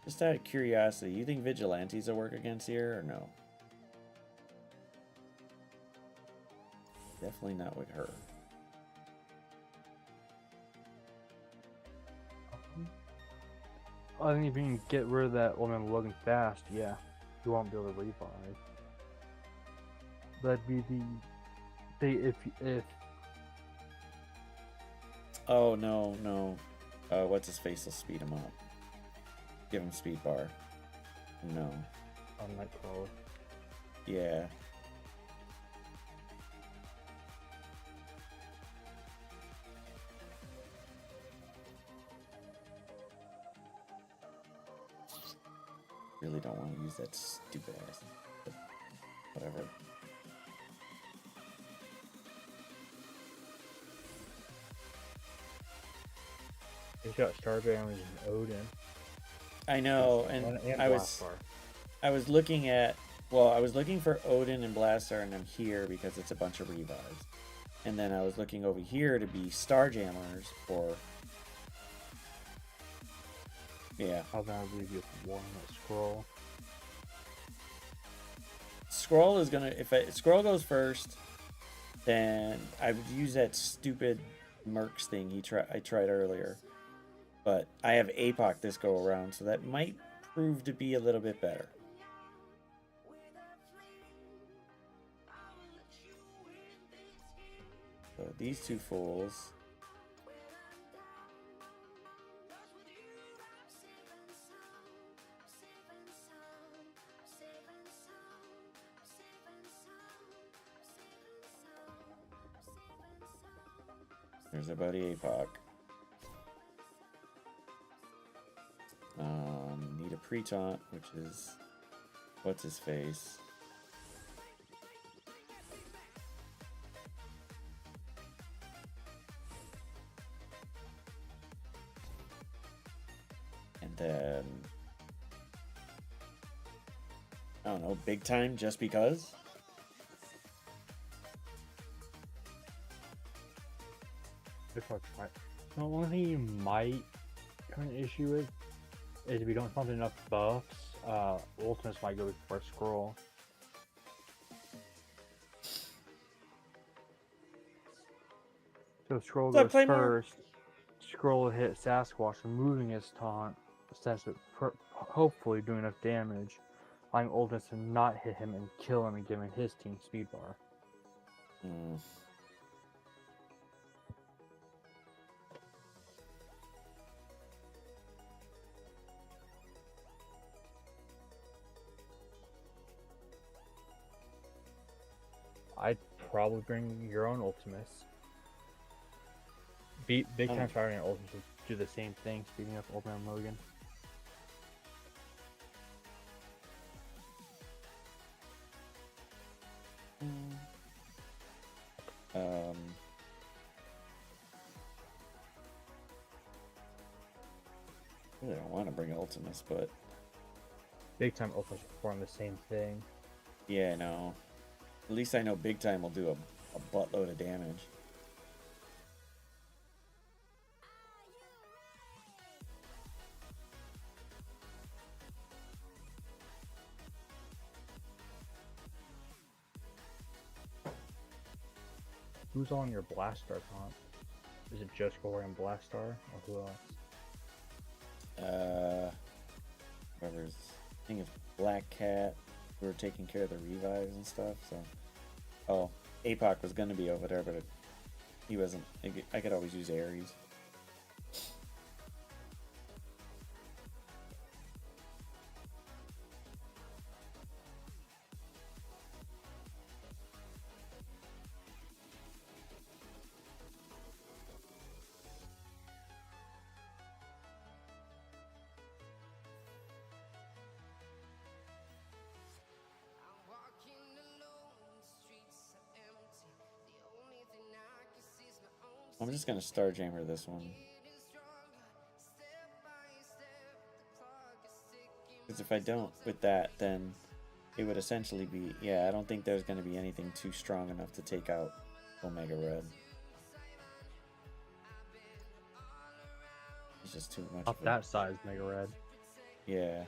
Just out of curiosity, you think vigilantes will work against here or no? Definitely not with her. I think if you can get rid of that woman Logan fast, yeah, you won't be able to revive. That'd be if Oh no. What's his face will speed him up. Give him speed bar. No. on Nightcrawler. Yeah. really don't want to use that stupid ass. But whatever. He's got Starjammers and Odin. I know, and I was looking at, well, I was looking for Odin and Blastar, and I'm here because it's a bunch of revives. And then I was looking over here to be Starjammers for, yeah. I'll now leave you with one that scroll. Scroll is gonna, if Scroll goes first, then I would use that stupid Mercs thing I tried earlier. But I have APOC this go around, so that might prove to be a little bit better. So these two fools. There's our buddy APOC. Need a pre-taunt, which is what's his face. And then I don't know, big time just because. The only thing you might have an issue with is if you don't find enough buffs, Ultimates might go for Scroll. So Scroll goes first. Scroll will hit Sasquatch, removing his taunt, essentially, hopefully doing enough damage, allowing Ultimates to not hit him and kill him and give him his team speed bar. I'd probably bring your own Ultimates. Big time firing Ultimates would do the same thing, speeding up Ultimate Logan. I really don't want to bring Ultimates, but Big time Ultimates perform the same thing. yeah, no. At least I know Big Time will do a buttload of damage. Who's on your Blastar taunt? Is it just Gory and Blastar, or who else? Whoever's, I think it's Black Cat. We were taking care of the revives and stuff, so. Oh, APOC was gonna be over there, but he wasn't. I could always use Ares. I'm just gonna Starjammer this one. Because if I don't with that, then it would essentially be, yeah, I don't think there's gonna be anything too strong enough to take out Omega Red. It's just too much. Up that size, Mega Red. Yeah.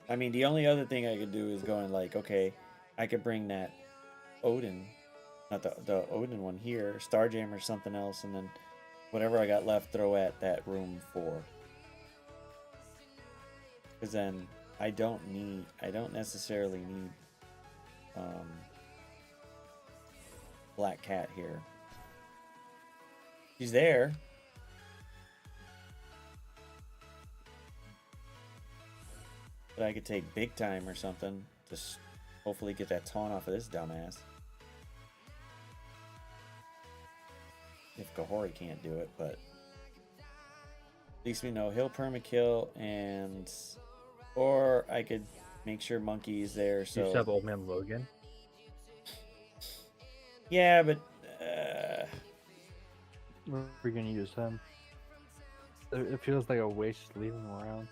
I mean, the only other thing I could do is going like, okay, I could bring that Odin, not the Odin one here, Starjam or something else, and then whatever I got left, throw at that room 4. Because then I don't necessarily need Black Cat here. She's there. But I could take Big Time or something. Just hopefully get that taunt off of this dumbass. If Kahori can't do it, but least we know he'll permakill, and or I could make sure Monkey is there. You So sub Old Man Logan. yeah, but We're gonna use him. It feels like a waste leaving him around.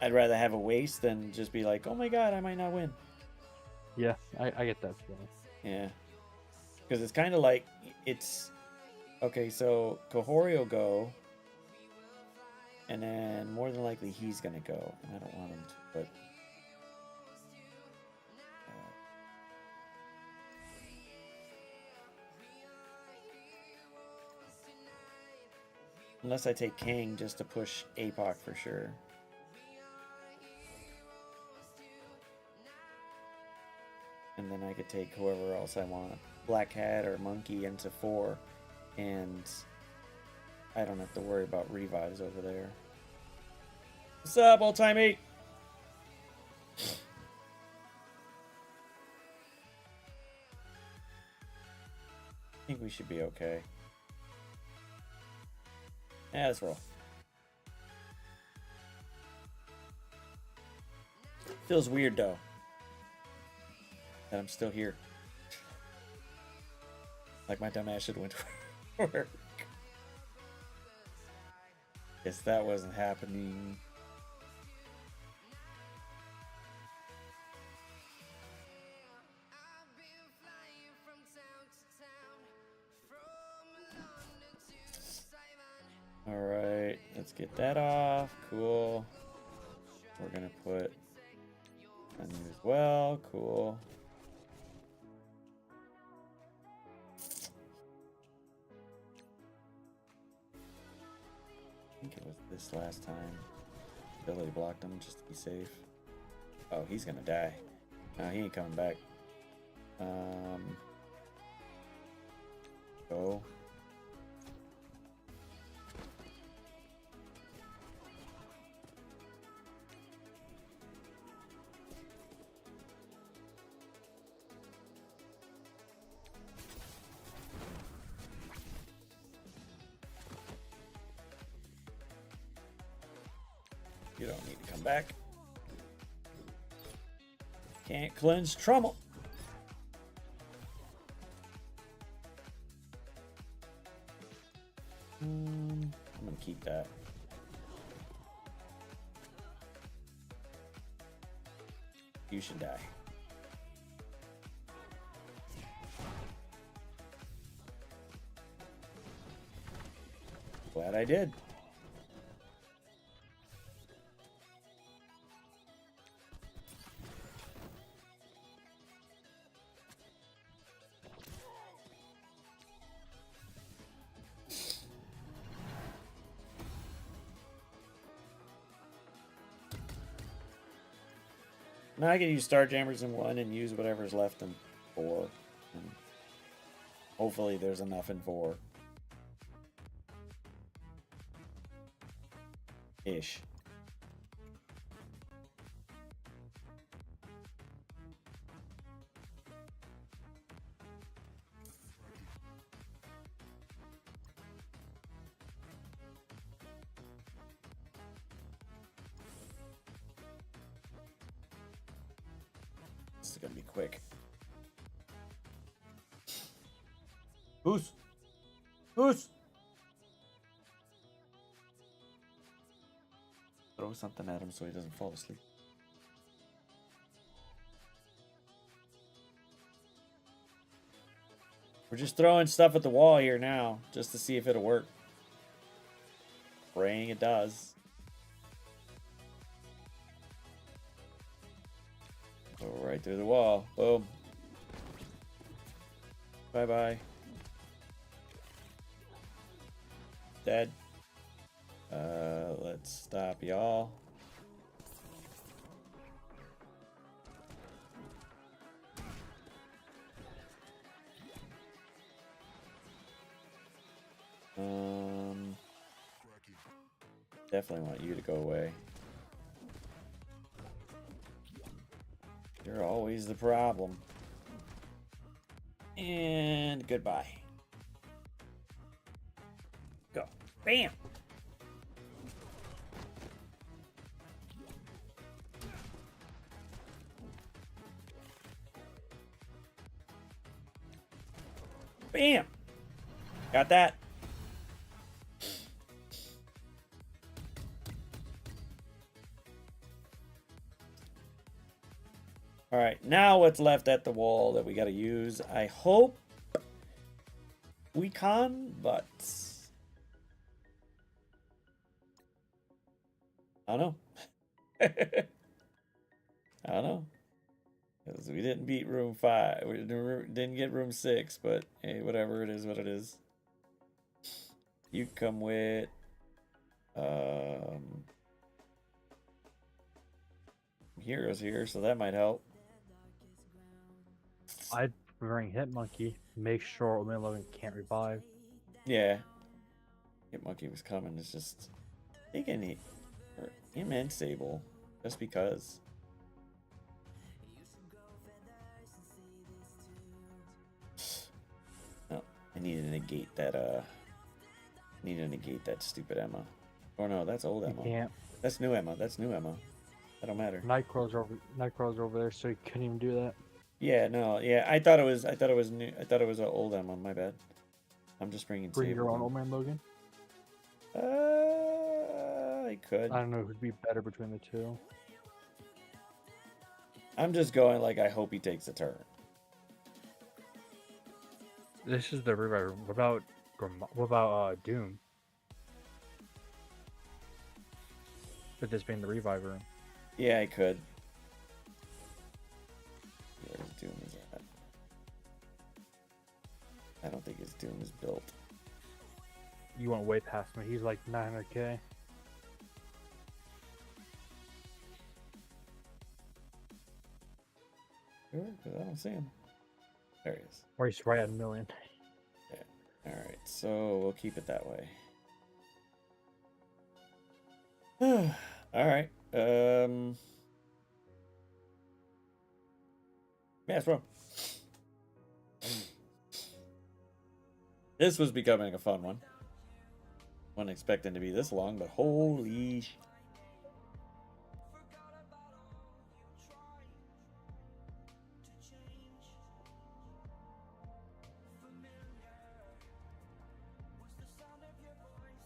I'd rather have a waste than just be like, oh my god, I might not win. Yeah, I get that feeling. Yeah, because it's kind of like it's okay. So Kahori will go, and then more than likely he's gonna go. I don't want him to, but unless I take Kang just to push APOC for sure. And then I could take whoever else I want. Black Cat or Monkey into 4. And I don't have to worry about revives over there. What's up, old timey? I think we should be okay. Yeah, let's roll. Feels weird though that I'm still here. Like my dumb ass should went to work. Guess that wasn't happening. Alright, let's get that off. Cool. We're gonna put on you as well. Cool. I think it was this last time. Ability blocked him just to be safe. Oh, he's gonna die. No, he ain't coming back. Go. You don't need to come back. Can't cleanse trouble. I'm gonna keep that. You should die. Glad I did. Now I can use Star Jammers in 1 and use whatever's left in 4. And hopefully there's enough in 4. Ish. This is gonna be quick. Who's? Throw something at him so he doesn't fall asleep. We're just throwing stuff at the wall here now, just to see if it'll work. Praying it does. Go right through the wall. Boom. Bye-bye. Dead. Let's stop y'all. Definitely want you to go away. You're always the problem. And goodbye. Go. Bam! Bam! Got that. Alright, now what's left at the wall that we gotta use? I hope we can, but I don't know. I don't know. Because we didn't beat room 5. We didn't get room 6, but hey, whatever, it is what it is. You come with heroes here, so that might help. I'd bring Hit Monkey. Make sure Omega Logan can't revive. Yeah. Hit Monkey was coming. It's just thinking him and Sable. Just because. No, I need to negate that need to negate that stupid Emma. Or no, that's old Emma. Can't. That's new Emma. That's new Emma. That don't matter. Nightcrawler's over there, so you couldn't even do that. Yeah, no, yeah. I thought it was new. I thought it was an old Emma. My bad. I'm just bringing Bring Sable your own in. Old Man Logan. I could. I don't know who'd be better between the two. I'm just going like I hope he takes a turn. This is the reviver. What about Doom? With this being the reviver. Yeah, I could. Where his Doom is at? I don't think his Doom is built. You went way past me. He's like 900k. Sure, because I don't see him. There he is. Or he's right at 1 million. Yeah. Alright, so we'll keep it that way. Alright. Yes, bro. This was becoming a fun one. Wasn't expecting to be this long, but holy sh...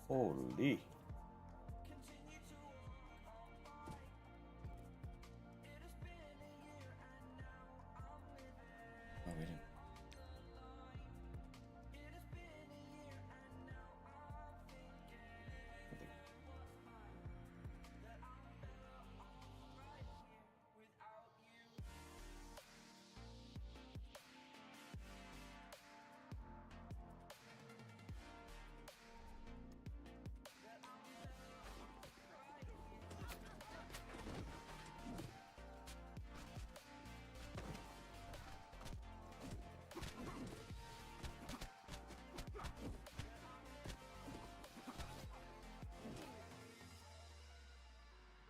Holy. Oh, we didn't.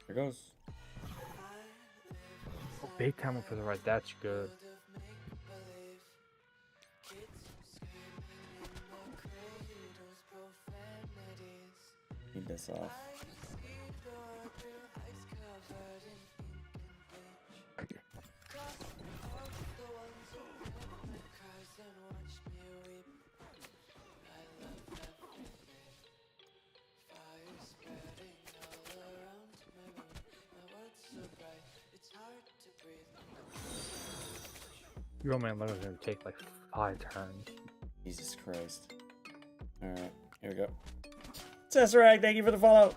There goes. Oh, big time for the right. That's good. Need this off. Your Old Man Logan's gonna take like 5 turns. Jesus Christ. Alright, here we go. Cesarag, thank you for the follow.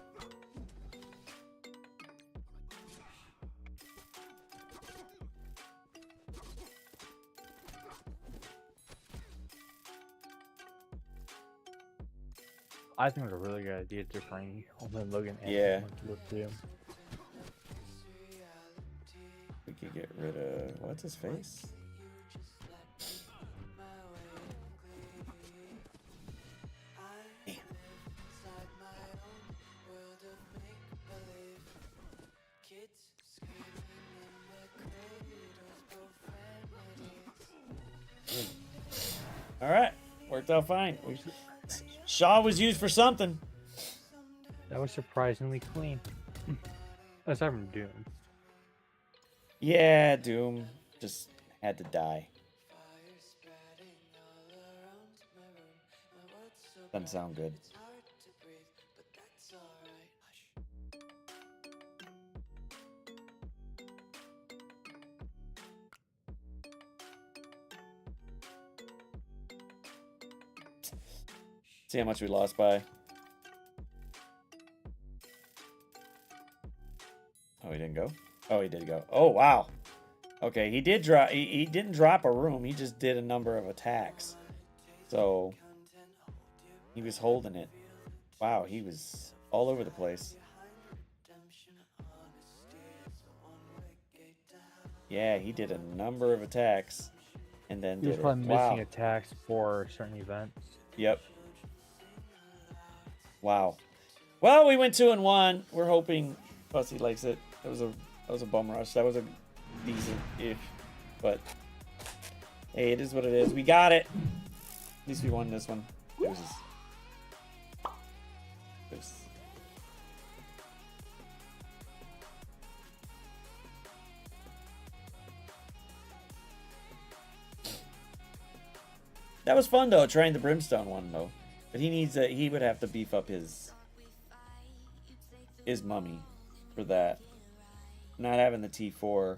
I think it's a really good idea to bring Old Man Logan and Yeah. with you. We could get rid of... What's his face? Alright, worked out fine. Shaw was used for something. That was surprisingly clean. Aside from Doom. Yeah, Doom just had to die. Doesn't sound good. See how much we lost by. Oh, he didn't go? Oh, he did go. Oh, wow. Okay, he did drop. He didn't drop a room. He just did a number of attacks. So he was holding it. Wow, he was all over the place. Yeah, he did a number of attacks, and then He was did probably it. missing Wow. attacks for certain events. Yep. Wow. Well, we went 2-1. We're hoping Fussy likes it. That was a bum rush. That was a decent if, but hey, it is what it is. We got it. At least we won this one. Deuces. Deuces. That was fun though, trying the Brimstone one though. But he needs a, he would have to beef up his mummy for that. Not having the T4.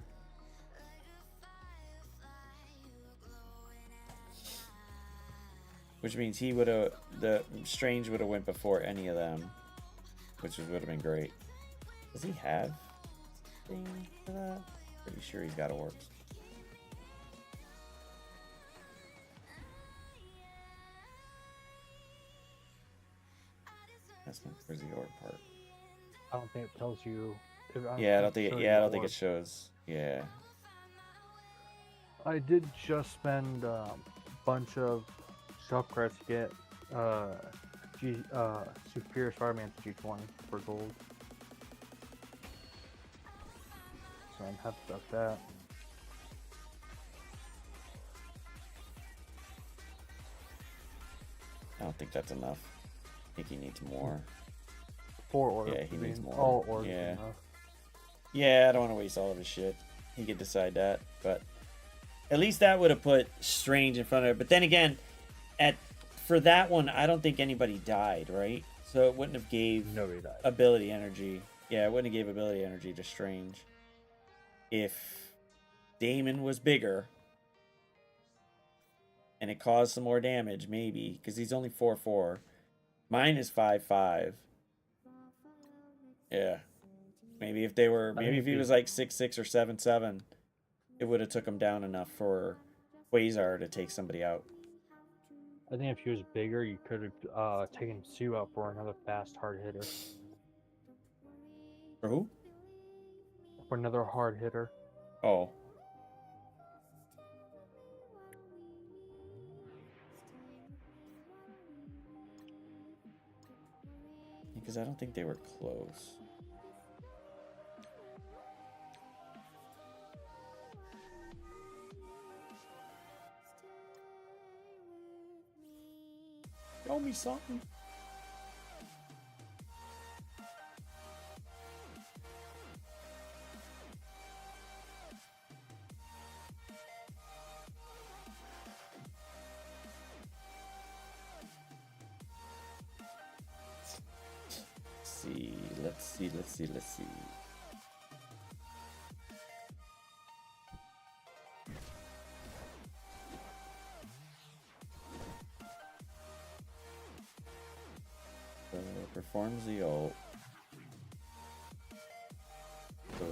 Which means he would have, the Strange would have went before any of them. Which would have been great. Does he have thing for that? Pretty sure he's got orbs. That's not where's the orb part. I don't think it tells you. Yeah, I don't think it, yeah, I don't think it shows. Yeah. I did just spend a bunch of shop credits to get Superior Spider-Man to G20 for gold. So I'm happy about that. I don't think that's enough. I think he needs more. 4 orbs. Yeah, he needs more. All orbs. Yeah. Enough. Yeah, I don't want to waste all of his shit. He could decide that, but at least that would have put Strange in front of it. But then again, for that one, I don't think anybody died, right? So it wouldn't have gave Nobody died. ability energy. Yeah, it wouldn't have gave ability energy to Strange. If Damon was bigger and it caused some more damage, maybe, because he's only 4-4. Mine is 5-5. Yeah. Maybe if they were, maybe if he was like 6-6 or 7-7, it would have took him down enough for Quasar to take somebody out. I think if he was bigger, you could have taken Sue out for another fast hard hitter. For who? For another hard hitter. Oh. Because I don't think they were close. Show me something. Let's see. Performs the ult. Boom.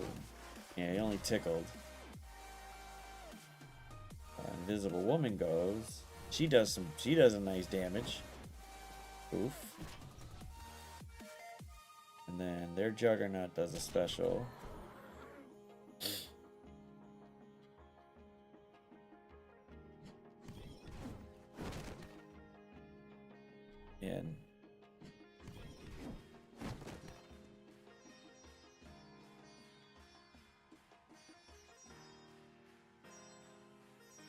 Yeah, he only tickled. Invisible Woman goes. She does a nice damage. Oof. And then their Juggernaut does a special. And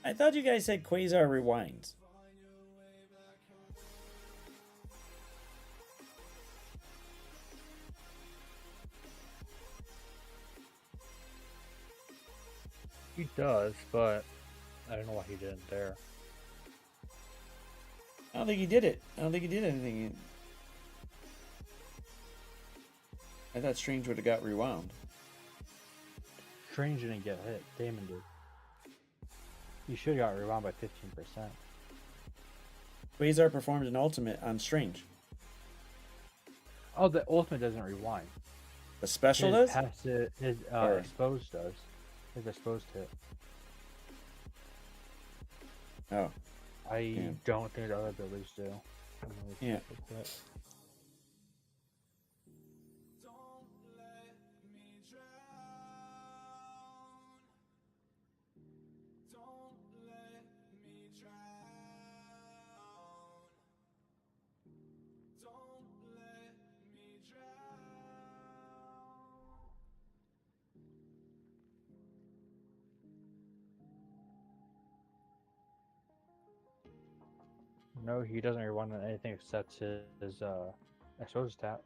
I thought you guys said Quasar rewinds. He does, but I don't know why he didn't there. I don't think he did it. I don't think he did anything. I thought Strange would have got rewound. Strange didn't get hit. Damon did. You should have got rewound by 15%. Quasar performed an ultimate on Strange. Oh, the ultimate doesn't rewind. The special His does? passive, his Or- exposed does. His exposed hit. Oh. I Yeah. don't think the other abilities do. I'm really Yeah. quick with that. No, he doesn't rewind on anything except his exposed attack.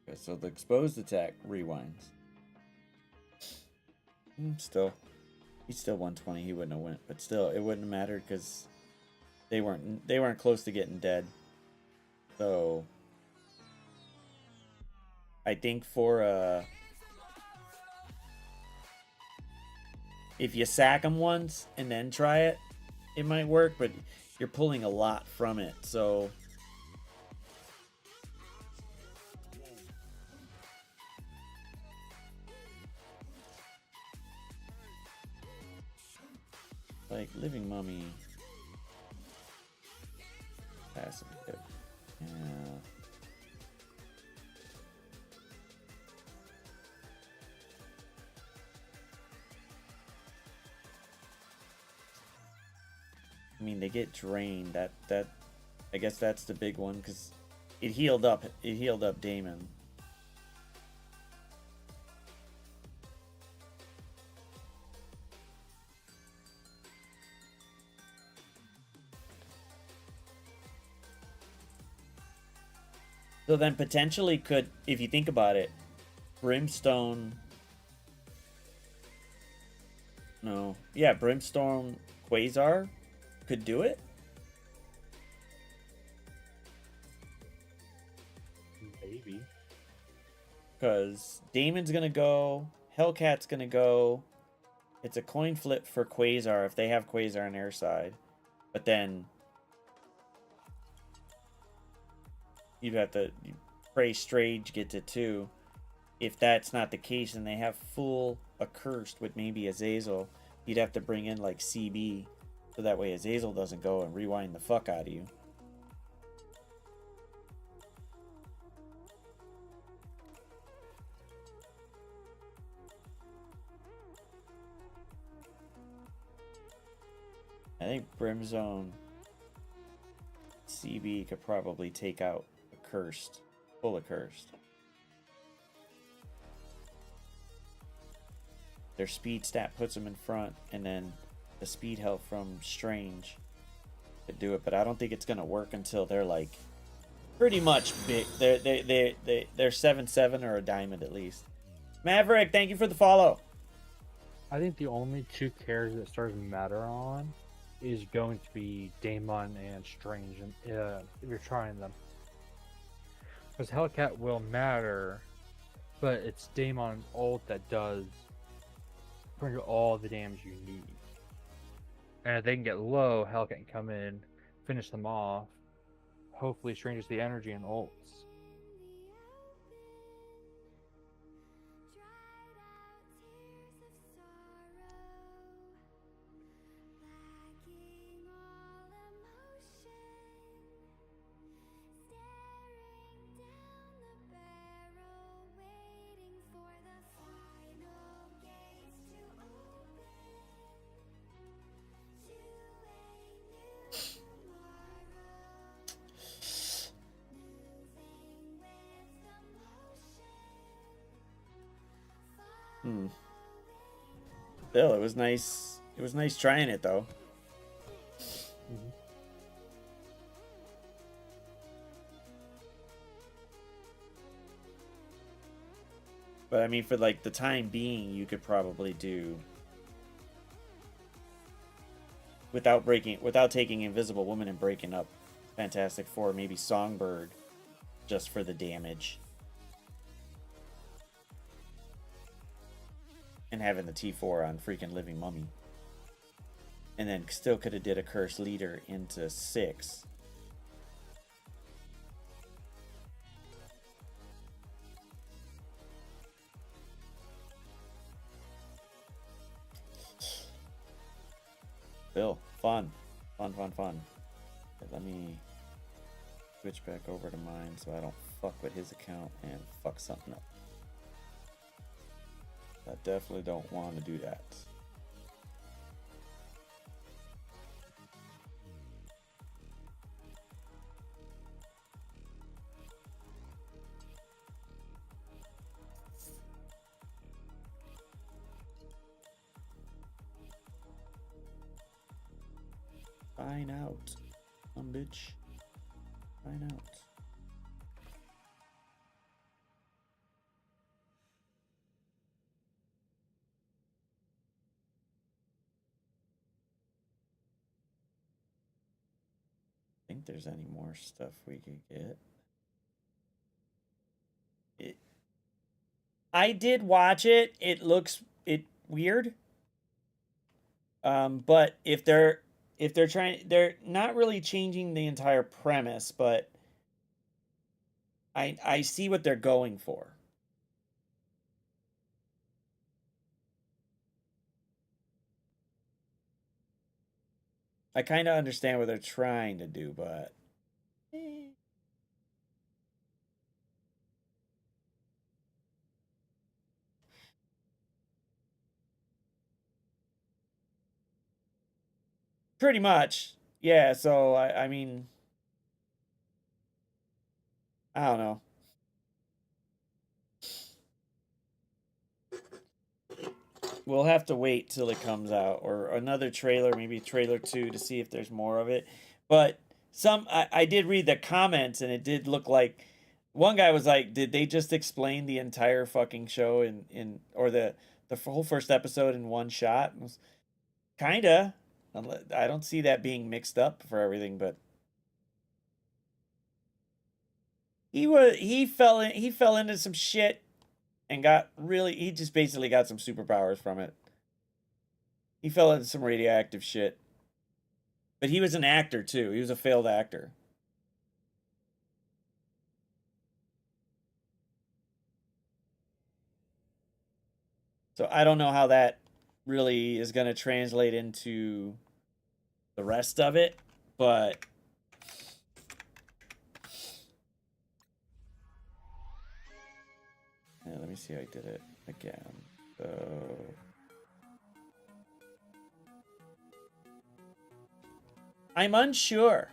Okay, so the exposed attack rewinds. Still, he's still 120. He wouldn't have went, but still, it wouldn't have mattered because they weren't close to getting dead. So I think for if you sack him once and then try it, it might work, but you're pulling a lot from it, so. Like Living Mummy. Passive. Yeah. I mean, they get drained. That I guess that's the big one because it healed up. It healed up Damon. So then potentially could, if you think about it, Brimstone. No, yeah, Brimstone Quasar could do it. Maybe. Because Damon's gonna go, Hellcat's gonna go. It's a coin flip for Quasar if they have Quasar on their side. But then you'd have to pray Strange gets it too. If that's not the case and they have full Accursed with maybe Azazel, you'd have to bring in like CB. So that way Azazel doesn't go and rewind the fuck out of you. I think Brimzone CB could probably take out Accursed. Full Accursed. Their speed stat puts them in front, and then the speed help from Strange could do it, but I don't think it's gonna work until they're like pretty much big. They're 7/7 or a diamond at least. Maverick, thank you for the follow. I think the only two characters that stars matter on is going to be Daemon and Strange, and if you're trying them. Because Hellcat will matter, but it's Daemon ult that does bring you all the damage you need. And if they can get low, Hellcat can come in, finish them off. Hopefully Strange has the energy and ults. Still, it was nice. It was nice trying it though. But I mean, for like the time being, you could probably do without taking Invisible Woman and breaking up Fantastic Four, maybe Songbird just for the damage. And having the T4 on freaking Living Mummy. And then still could have did a Cursed Leader into 6. Bill, fun. Fun. Okay, let me switch back over to mine so I don't fuck with his account and fuck something up. I definitely don't want to do that. Fine out, bitch. Fine out. Think there's any more stuff we could get. I did watch it. It looks weird. But if they're trying, they're not really changing the entire premise, but I see what they're going for. I kind of understand what they're trying to do, but pretty much, yeah. So I mean, I don't know. We'll have to wait till it comes out, or another trailer, maybe trailer 2, to see if there's more of it. But I did read the comments, and it did look like one guy was like, "Did they just explain the entire fucking show or the whole first episode in one shot?" And it was, kinda. I don't see that being mixed up for everything, but he fell into some shit. And he just basically got some superpowers from it. He fell into some radioactive shit. But he was an actor, too. He was a failed actor. So I don't know how that really is going to translate into the rest of it. But yeah, let me see how I did it again. So I'm unsure.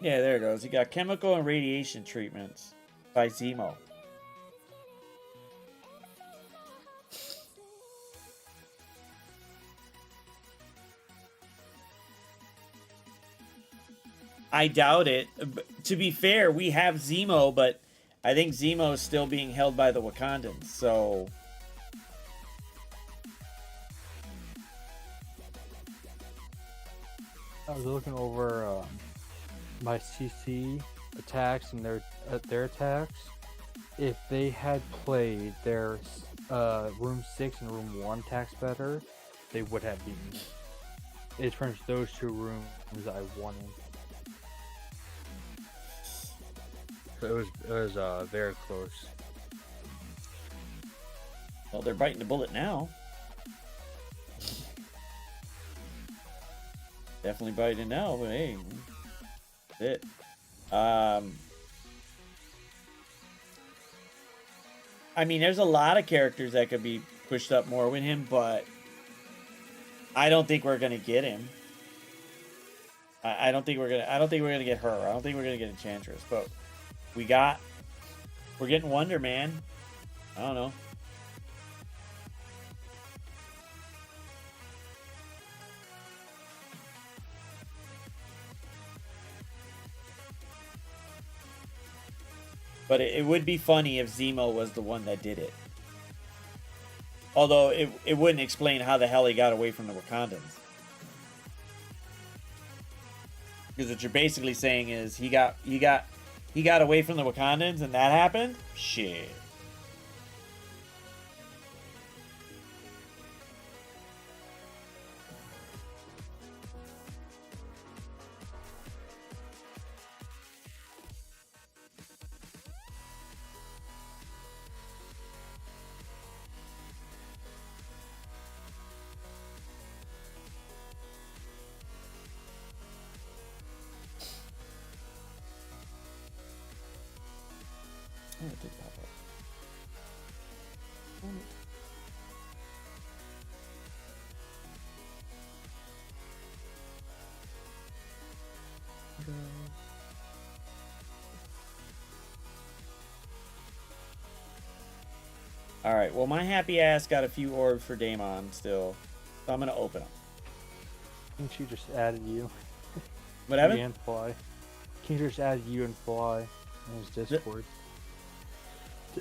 Yeah, there it goes. You got chemical and radiation treatments by Zemo. I doubt it. To be fair, we have Zemo, but I think Zemo is still being held by the Wakandans, so I was looking over my CC attacks and their attacks. If they had played their Room 6 and Room 1 attacks better, they would have beaten. It's pretty much those two rooms I won in. So it was very close. Well, they're biting the bullet now. Definitely biting now, but hey, that's it. I mean, there's a lot of characters that could be pushed up more with him, but I don't think we're gonna get him. I don't think we're gonna get her. I don't think we're gonna get Enchantress, but we're getting Wonder Man. I don't know. But it would be funny if Zemo was the one that did it. Although it wouldn't explain how the hell he got away from the Wakandans. Because what you're basically saying is he got away from the Wakandans and that happened? Shit. Oh, it did pop up. Alright, well my happy ass got a few orbs for Daemon still. So I'm gonna open them. I think she just added you. What happened? And Fly. King just added you and Fly in his Discord.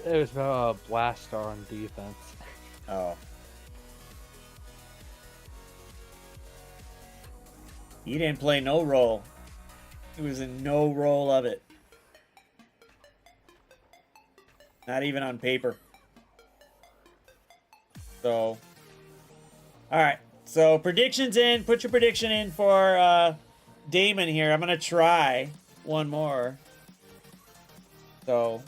It was about a Blastar on defense. Oh. He didn't play no role. He was in no role of it. Not even on paper. So. Alright. So predictions in. Put your prediction in for Daemon here. I'm going to try one more. So.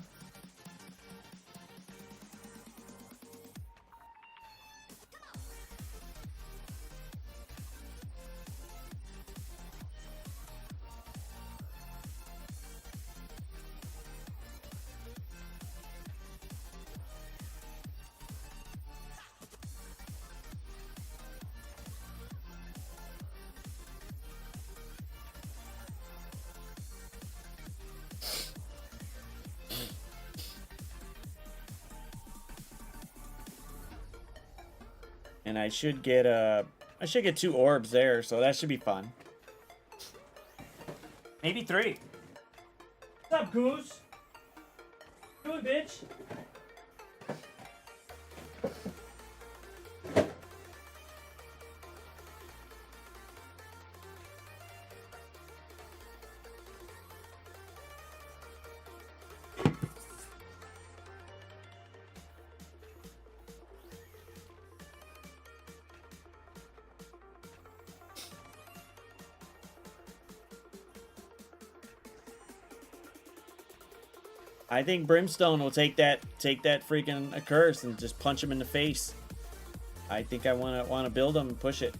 And I should get 2 orbs there, so that should be fun. Maybe 3. What's up, Goose? Good, bitch. I think Brimstone will take that freaking Accursed and just punch him in the face. I think I wanna build him and push it.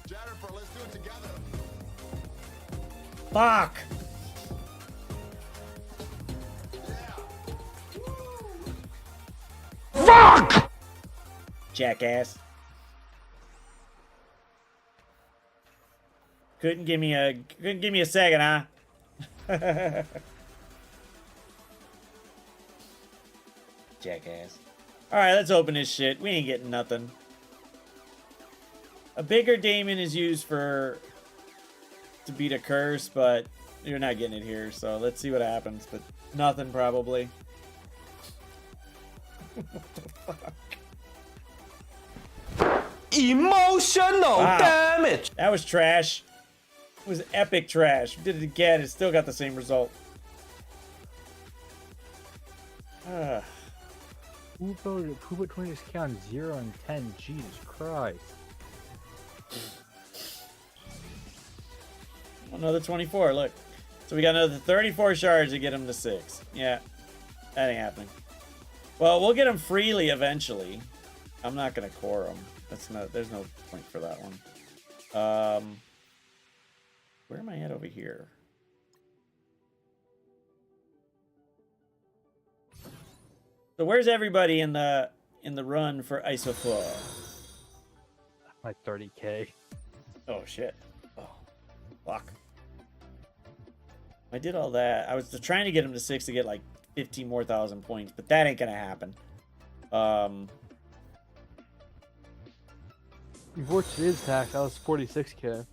Jennifer, let's do it together. Fuck! Fuck! Jackass. Couldn't give me a second, huh? Jackass. Alright, let's open this shit. We ain't getting nothing. A bigger Daemon is used to beat a curse, but you're not getting it here, so let's see what happens. But nothing probably. What the fuck? Emotional damage. That was trash. It was epic trash. We did it again. It still got the same result. Who put 20 count 0 and 10? Jesus Christ. Another 24. Look. So we got another 34 shards to get him to 6. Yeah. That ain't happening. Well, we'll get him freely eventually. I'm not gonna core him. There's no point for that one. Where am I at over here? So where's everybody in the run for Isofor? Like 30k. Oh shit. Oh fuck. I did all that. I was trying to get him to 6 to get like 15 more thousand points, but that ain't gonna happen. Before today's tax, I was 46K.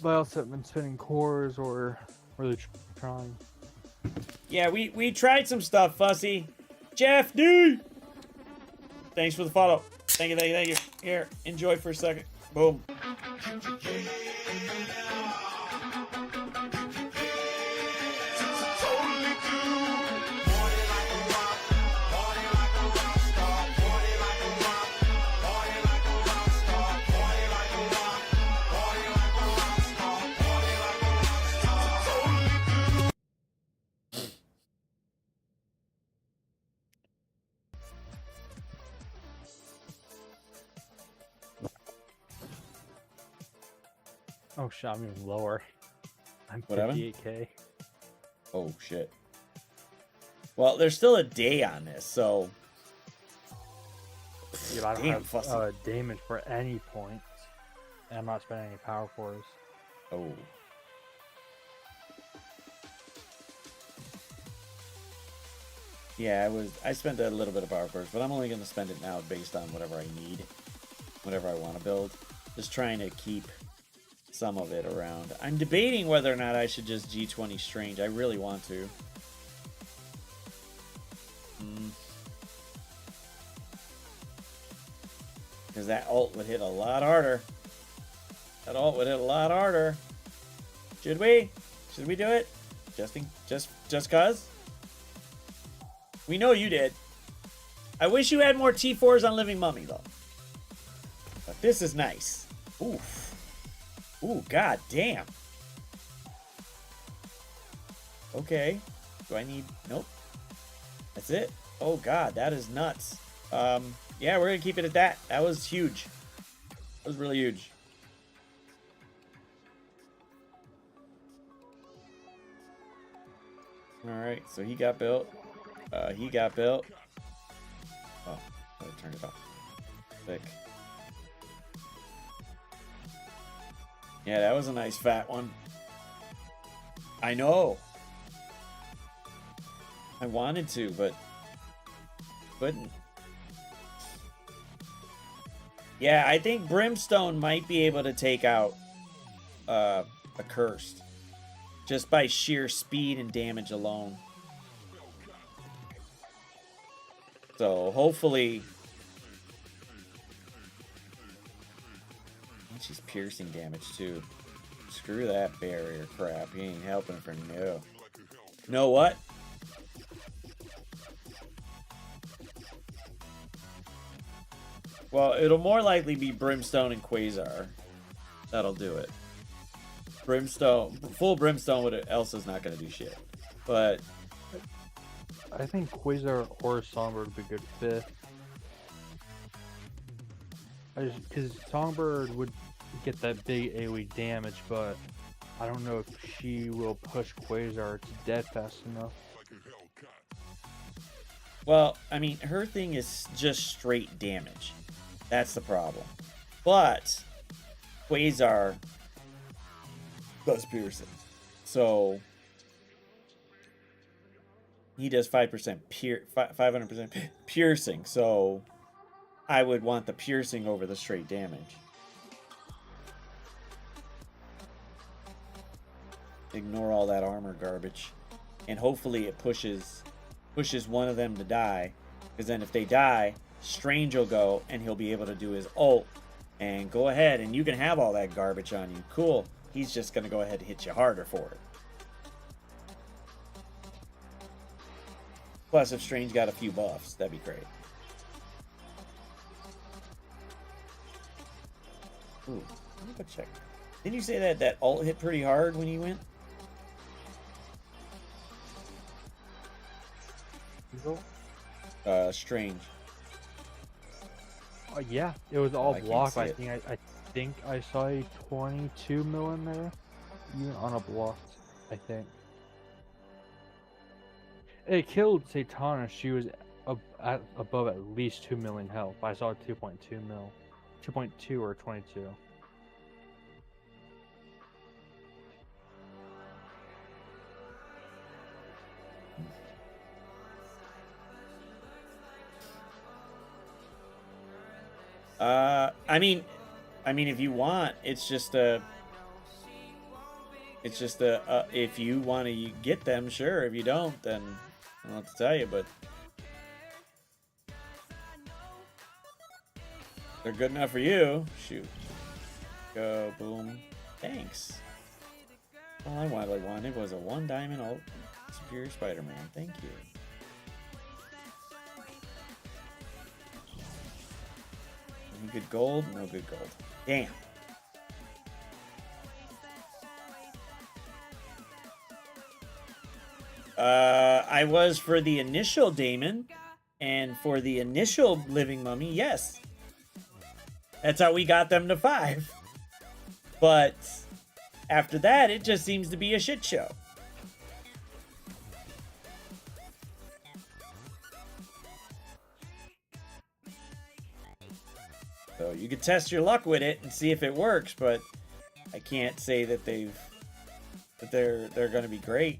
But I also haven't been spending cores or really trying. Yeah, we tried some stuff, Fussy. Jeff D! Thanks for the follow. Thank you, thank you, thank you. Here, enjoy for a second. Boom. Oh shit, I'm even lower. I'm What happened? 58K. Oh, shit. Well, there's still a day on this, so... Yeah, I don't Damn, have Fussy. damage for any points. And I'm not spending any power cores. Oh. Yeah, I spent a little bit of power cores, but I'm only going to spend it now based on whatever I need. Whatever I want to build. Just trying to keep some of it around. I'm debating whether or not I should just G20 Strange. I really want to. Because that ult would hit a lot harder. That ult would hit a lot harder. Should we? Should we do it? Just cause? We know you did. I wish you had more T4s on Living Mummy, though. But this is nice. Oof. Ooh, god damn. Okay. Do I need... Nope. That's it. Oh god, that is nuts. Yeah, we're gonna keep it at that. That was huge. That was really huge. Alright, so he got built. He got built. Oh, I turned it off. Click. Yeah, that was a nice fat one. I know. I wanted to, but couldn't. Yeah, I think Brimstone might be able to take out a Cursed. Just by sheer speed and damage alone. So, hopefully... And she's piercing damage, too. Screw that barrier crap. He ain't helping for no. Know what? Well, it'll more likely be Brimstone and Quasar. That'll do it. Brimstone, full Brimstone with Elsa's not going to do shit. But I think Quasar or Songbird would be good fit. Because Songbird would get that big AoE damage, but I don't know if she will push Quasar to dead fast enough. well, I mean, her thing is just straight damage. That's the problem. But Quasar does piercing. So he does 5% 500% piercing. So I would want the piercing over the straight damage. Ignore all that armor garbage. And hopefully it pushes one of them to die. Because then if they die, Strange will go and he'll be able to do his ult and go ahead and you can have all that garbage on you. Cool. He's just going to go ahead and hit you harder for it. Plus, if Strange got a few buffs, that'd be great. Ooh, let me go check. Didn't you say that ult hit pretty hard when he went? Strange. Yeah, it was all I can't blocked. see I it. think I saw a 22 mil in there, even on a block. I think it killed Satana. She was above at least 2 million health. I saw 2.2 mil, 2.2 or 22. I mean, if you want, it's just a. If you want to get them, sure. If you don't, then I don't know what to tell you, but they're good enough for you. Shoot. Go, boom. Thanks. All I wanted was a 1 diamond ult Superior Spider-Man. Thank you. Any good gold? No good gold. Damn. I was for the initial Damon, and for the initial Living Mummy, yes. That's how we got them to 5. But after that, it just seems to be a shit show. So you could test your luck with it and see if it works, but I can't say that they're going to be great.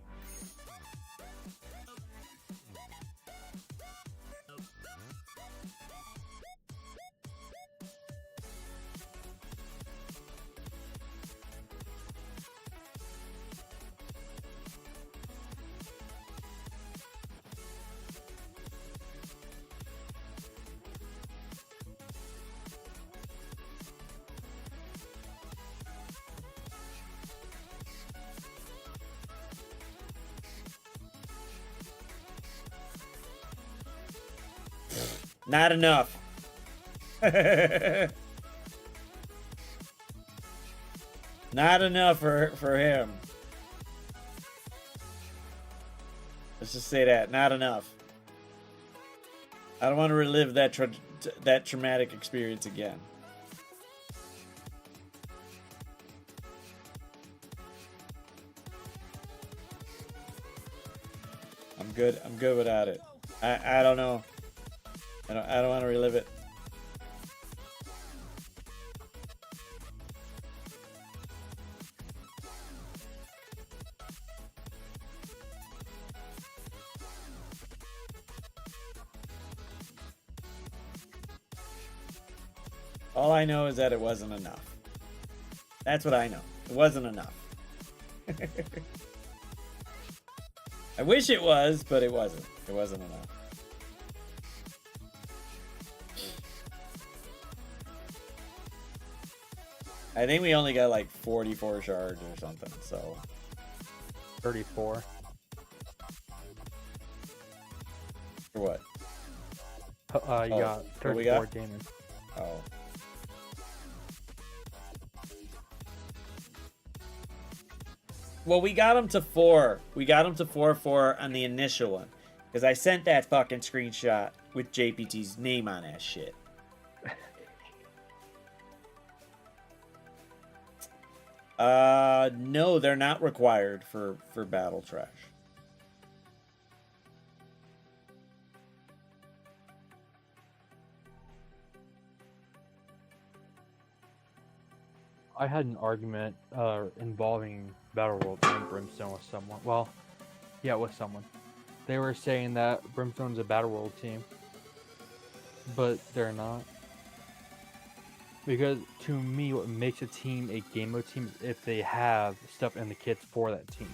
Not enough. Not enough for him. Let's just say that. Not enough. I don't want to relive that traumatic experience again. I'm good. I'm good without it. I don't know. I don't want to relive it. All I know is that it wasn't enough. That's what I know. It wasn't enough. I wish it was, but it wasn't. It wasn't enough. I think we only got like 44 shards or something, so. 34. For what? You got 34 Damon. Oh. Well, we got him to 4. We got him to 4 on the initial one. Because I sent that fucking screenshot with JPT's name on that shit. No, they're not required for Battle Trash. I had an argument involving Battle World and Brimstone with someone. Well, yeah, with someone. They were saying that Brimstone's a Battle World team, but they're not. Because to me, what makes a team a game mode team is if they have stuff in the kits for that team,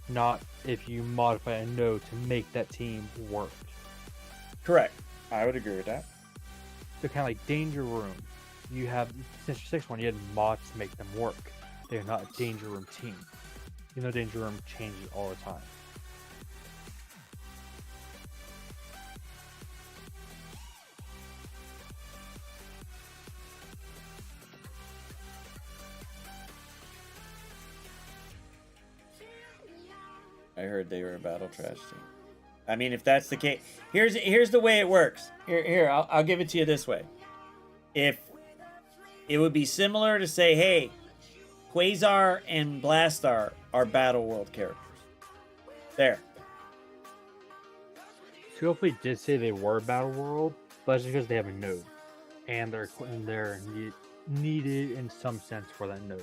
not if you modify a node to make that team work. Correct. I would agree with that. So kind of like Danger Room. You have Sinister 6 one, you had mods to make them work. They're not a Danger Room team. You know, Danger Room changes all the time. I heard they were a Battle Trash team. I mean, if that's the case, here's the way it works. Here, I'll give it to you this way. If it would be similar to say, hey, Quasar and Blastar are Battle World characters. There. Skillfully did say they were Battle World, but that's because they have a node, and they're needed in some sense for that node.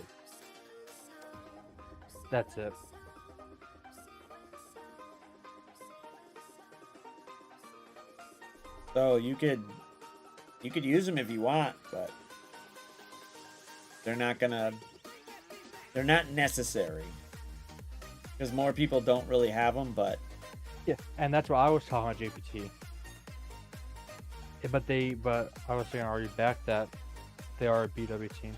That's it. So you could, You could use them if you want, but they're not necessary. Because more people don't really have them, but... Yeah, and that's what I was talking about JPT. Yeah, but I was saying already back that they are a BW team.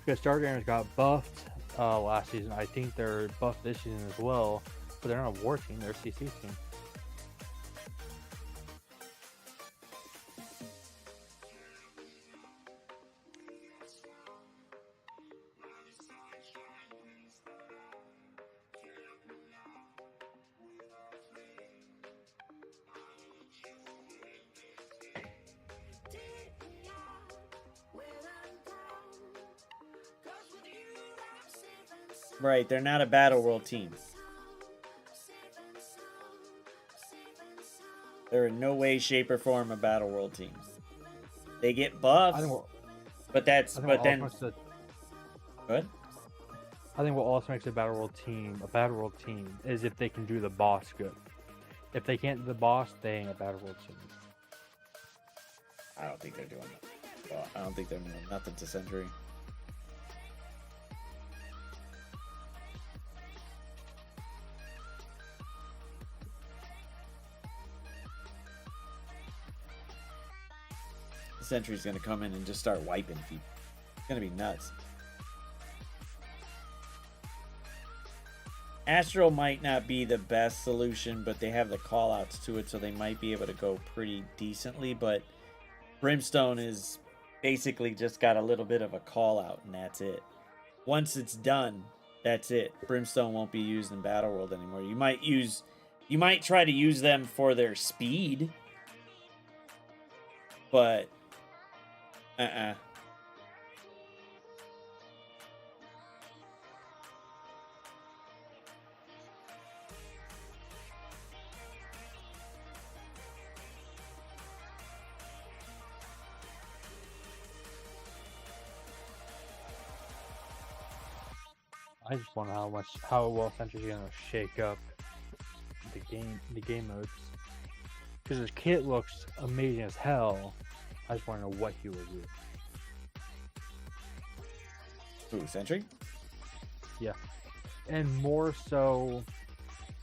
Because Stargammers got buffed last season. I think they're buffed this season as well, but they're not a war team, they're a CC team. Right, they're not a Battle World team. They're in no way, shape, or form a Battle World team. They get buffs, but then... Good? I think what also makes a Battle World team is if they can do the boss good. If they can't do the boss, they ain't a Battle World team. I don't think they're doing that. Well, I don't think they're doing nothing to Sentry. Sentry's gonna come in and just start wiping people. It's gonna be nuts. Astral might not be the best solution, but they have the callouts to it, so they might be able to go pretty decently. But Brimstone is basically just got a little bit of a call out, and that's it. Once it's done, that's it. Brimstone won't be used in Battle World anymore. You might try to use them for their speed, but I just wonder how well Sentry's gonna shake up the game modes. Because his kit looks amazing as hell. I just want to know what he will do. Who, Sentry? Yeah. And more so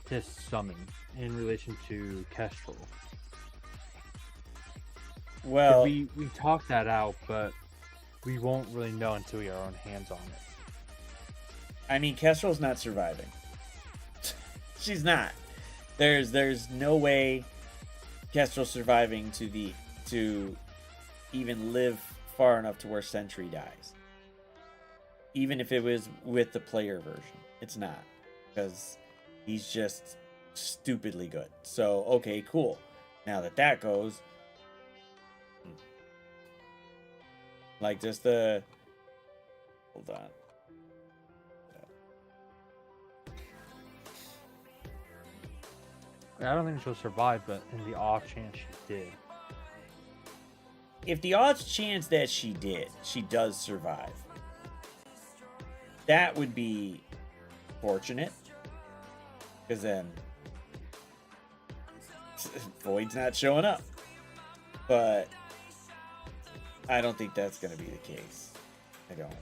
his summon in relation to Kestrel. Well, we talked that out, but we won't really know until we get our own hands on it. I mean, Kestrel's not surviving. She's not. There's no way Kestrel's surviving to even live far enough to where Sentry dies. Even if it was with the player version. It's not. Because he's just stupidly good. So, okay, cool. Now that goes... Like, just the... Hold on. I don't think she'll survive, but in the off chance she did. If the odds chance that she does survive, that would be fortunate. Because then Void's not showing up. But I don't think that's going to be the case. I don't.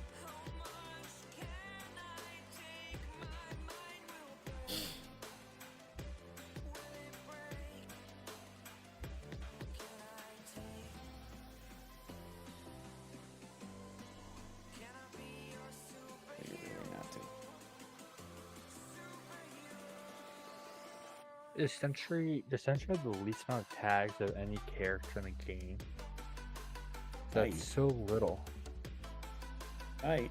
Does Sentry have the least amount of tags of any character in the game? That's so little. Right.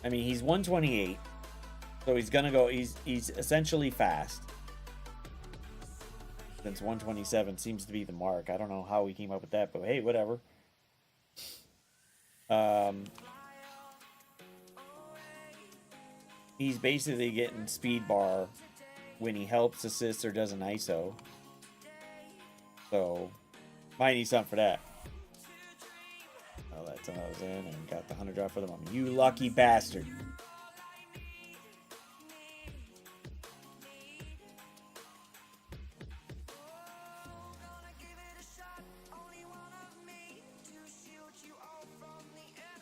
I mean, he's 128, so he's gonna go. He's essentially fast. Since 127 seems to be the mark. I don't know how we came up with that, but hey, whatever. He's basically getting speed bar when he helps, assists, or does an ISO. So, might need something for that. I'll let some of those in and got the 100 drop for the moment. You lucky bastard.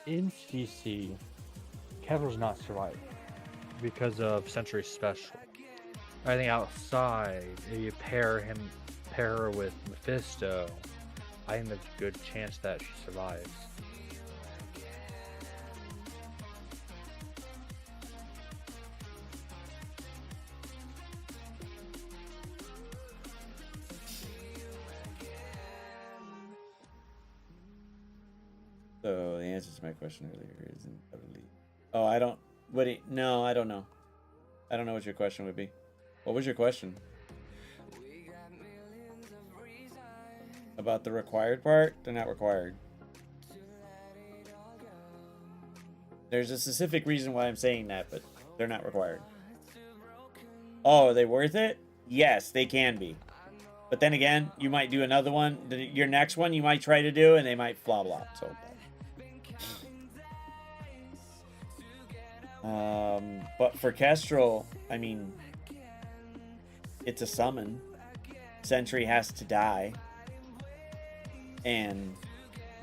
In CC, Kevlar's not surviving because of Century Special. I think outside, if you pair her with Mephisto, I think there's a good chance that she survives. So the answer to my question earlier is undoubtedly. Oh, I don't. No, I don't know. I don't know what your question would be. What was your question? About the required part? They're not required. There's a specific reason why I'm saying that, but they're not required. Oh, are they worth it? Yes, they can be. But then again, you might do another one. Your next one you might try to do, and they might flop. So. But for Kestrel, I mean, it's a summon. Sentry has to die. And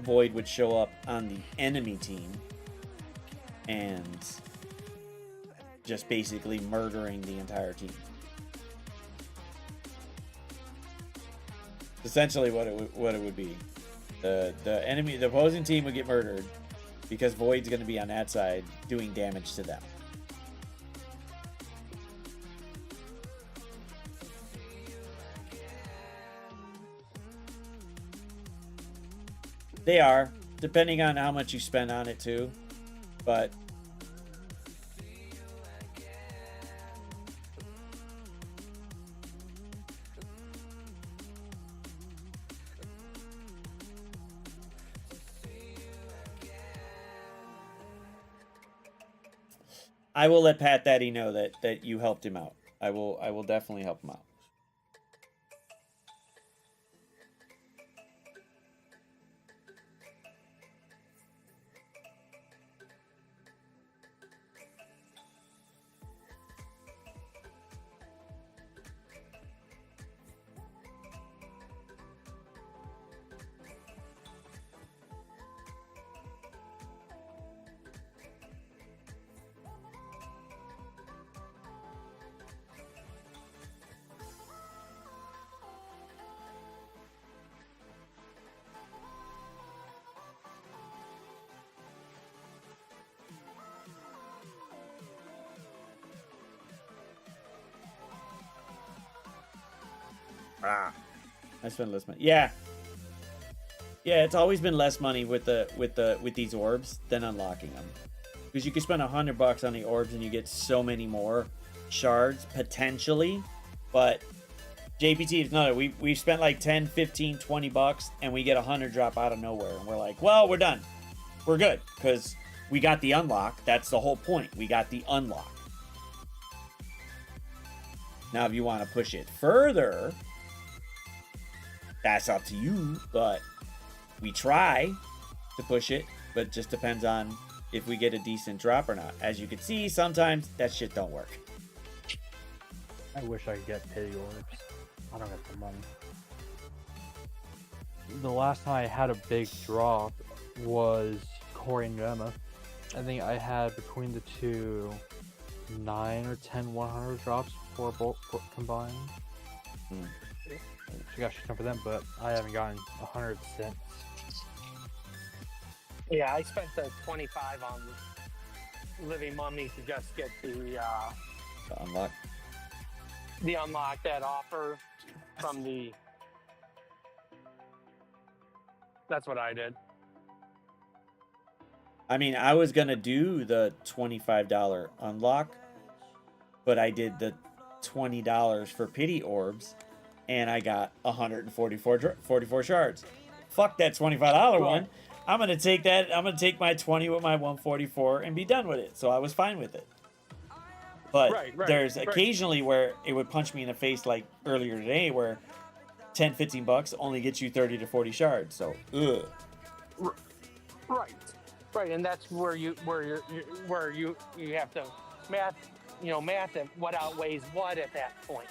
Void would show up on the enemy team. And just basically murdering the entire team. Essentially what it would be. The opposing team would get murdered because Void's going to be on that side doing damage to them. They are, depending on how much you spend on it too, but I will let Pat Daddy know that you helped him out. I will definitely help him out. I spend less money. Yeah, it's always been less money with these orbs than unlocking them, because you can spend $100 on the orbs and you get so many more shards potentially. But JPT is another. We've spent like 10, 15, $20 and we get 100 drop out of nowhere, and we're like, well, we're done, we're good, because we got the unlock. That's the whole point. We got the unlock. Now, if you want to push it further, that's up to you, but we try to push it, but it just depends on if we get a decent drop or not. As you can see, sometimes that shit don't work. I wish I could get pity orbs. I don't have the money. The last time I had a big drop was Corey and Gemma. I think I had between the two 9 or 10 100 drops for both combined. She got shit for them, but I haven't gotten 100 since. Yeah, I spent the 25 on Living Mummy to just get the Unlock. The unlock, that offer from the. That's what I did. I mean, I was gonna do the $25 unlock, but I did the $20 for pity orbs, and I got 44 shards. Fuck that $25 one. I'm gonna take that. I'm gonna take my 20 with my 144 and be done with it. So I was fine with it. But there's occasionally where it would punch me in the face, like earlier today, where 10, $15 only gets you 30 to 40 shards. So, ugh. Right, right, and that's where you have to math, math and what outweighs what at that point.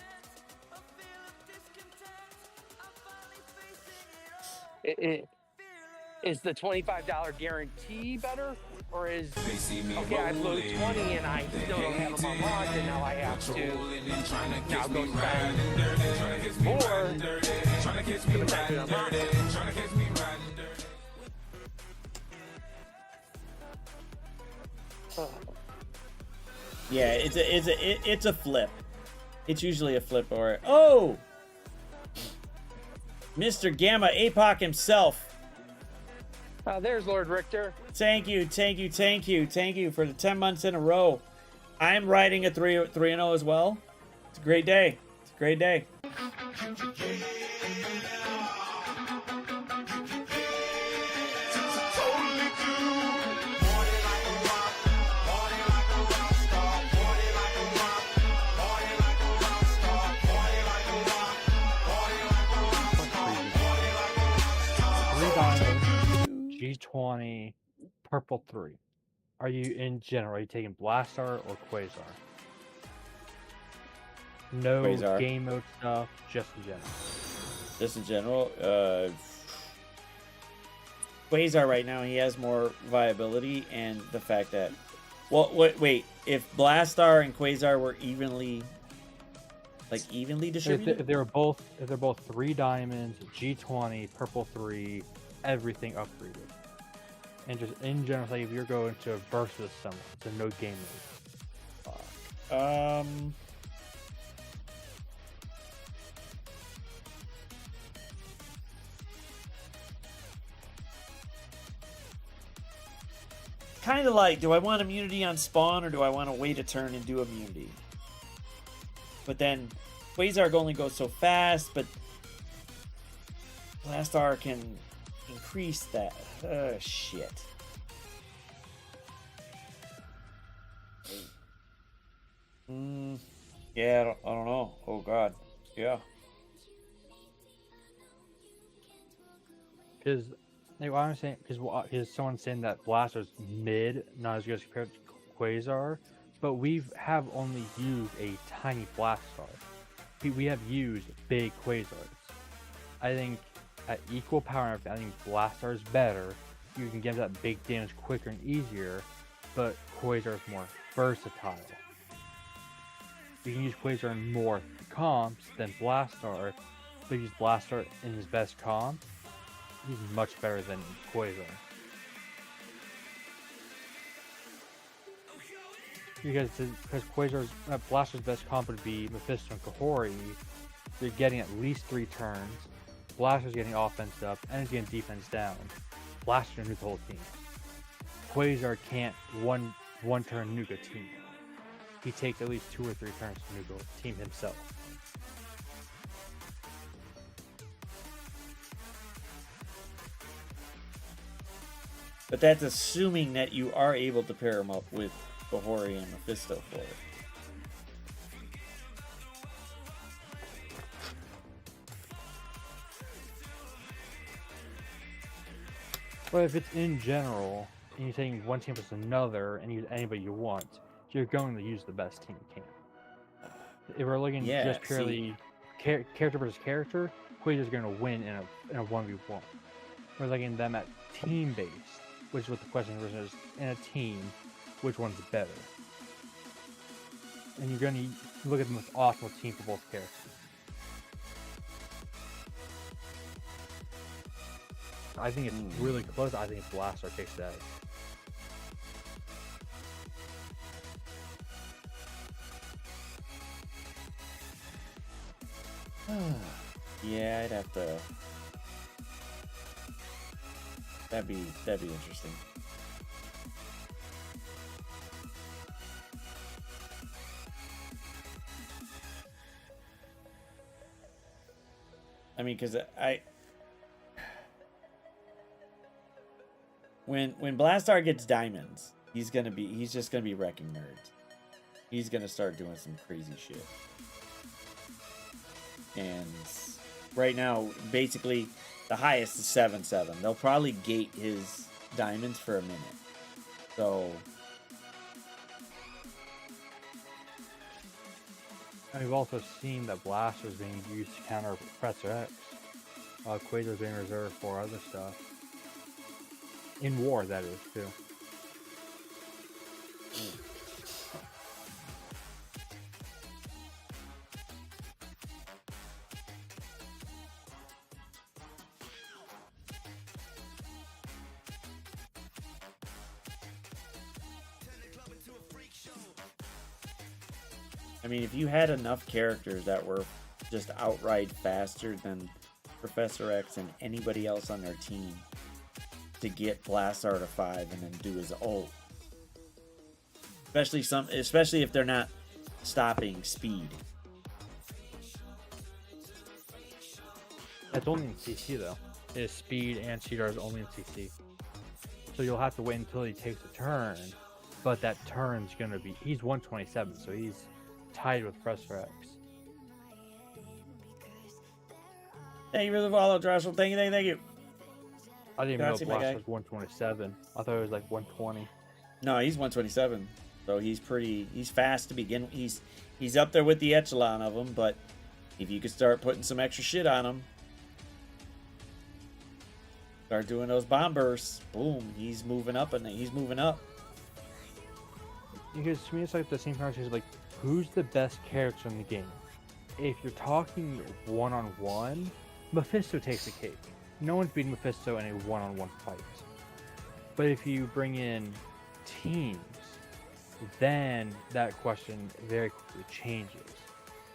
Is the $25 guarantee better, or is okay? I blew 20 and I still don't have them unlocked, and now I have to now go spend more to protect it unlocked. Yeah, it's a flip. It's usually a flip or Mr. Gamma APOC himself. There's Lord Richter. Thank you for the 10 months in a row. I'm riding a 3-0 as well. It's a great day. It's a great day. G20, purple 3. Are you in general? Are you taking Blastar or Quasar? No Quasar. Game mode stuff, just in general. Just in general, Quasar right now, he has more viability, and the fact that, well, wait, if Blastar and Quasar were evenly distributed, If they're both 3 diamonds, G20, purple 3, everything upgraded. And just in general, like if you're going to versus someone, so no game mode. kind of like, do I want immunity on spawn or do I want to wait a turn and do immunity? But then Quasar only goes so fast, but Blastar can increase that. Shit. Yeah, I don't know. Oh god. Yeah. Because what I'm saying, because someone's saying that Blastar's mid, not as good as compared to Quasar, but we have only used a tiny Blastar. We have used big Quasars. I think at equal power, I think Blastar is better. You can get that big damage quicker and easier, but Quasar is more versatile. You can use Quasar in more comps than Blastar, but use Blastar in his best comp. He's much better than Quasar. Because Quasar's Blastar's best comp would be Mephisto and Kahori. You're getting at least 3 turns. Blastar's getting offense up and he's getting defense down. Blaster nuke the whole team. Quasar can't one turn nuke a team. He takes at least 2 or 3 turns to nuke a team himself. But that's assuming that you are able to pair him up with Bahori and Mephisto for it. But if it's in general, and you're taking one team versus another, and use anybody you want, you're going to use the best team you can. If we're looking just purely character versus character, Quasar's going to win in a 1v1. We're looking at them at team based, which is what the question is, in a team, which one's better? And you're going to look at the most optimal team for both characters. I think it's really close. I think Blastar takes that. Yeah, I'd have to. That'd be interesting. I mean, because when Blastar gets diamonds, he's just gonna be wrecking nerds. He's gonna start doing some crazy shit. And right now, basically, the highest is 7-7. They'll probably gate his diamonds for a minute. So And we've also seen that blasters being used to counter Professor X. Quasar's being reserved for other stuff. In war, that is, too. I mean, if you had enough characters that were just outright faster than Professor X and anybody else on their team to get Blastar to 5 and then do his ult. Especially if they're not stopping speed. That's only in CC though. His speed and CDR is only in CC. So you'll have to wait until he takes a turn. But that turn's gonna be, he's 127, so he's tied with Professor X. Thank you for the follow, Dressel. Thank you. I didn't even know Grazie, my guy. Blast was 127. I thought it was like 120. No, he's 127. So he's fast to begin. He's up there with the echelon of them, but if you could start putting some extra shit on him, start doing those bomb bursts, boom, he's moving up and he's moving up. Because to me, it's like the same conversation, like, who's the best character in the game? If you're talking one-on-one, Mephisto takes the cake. No one's beating Mephisto in a one-on-one fight. But if you bring in teams, then that question very quickly changes.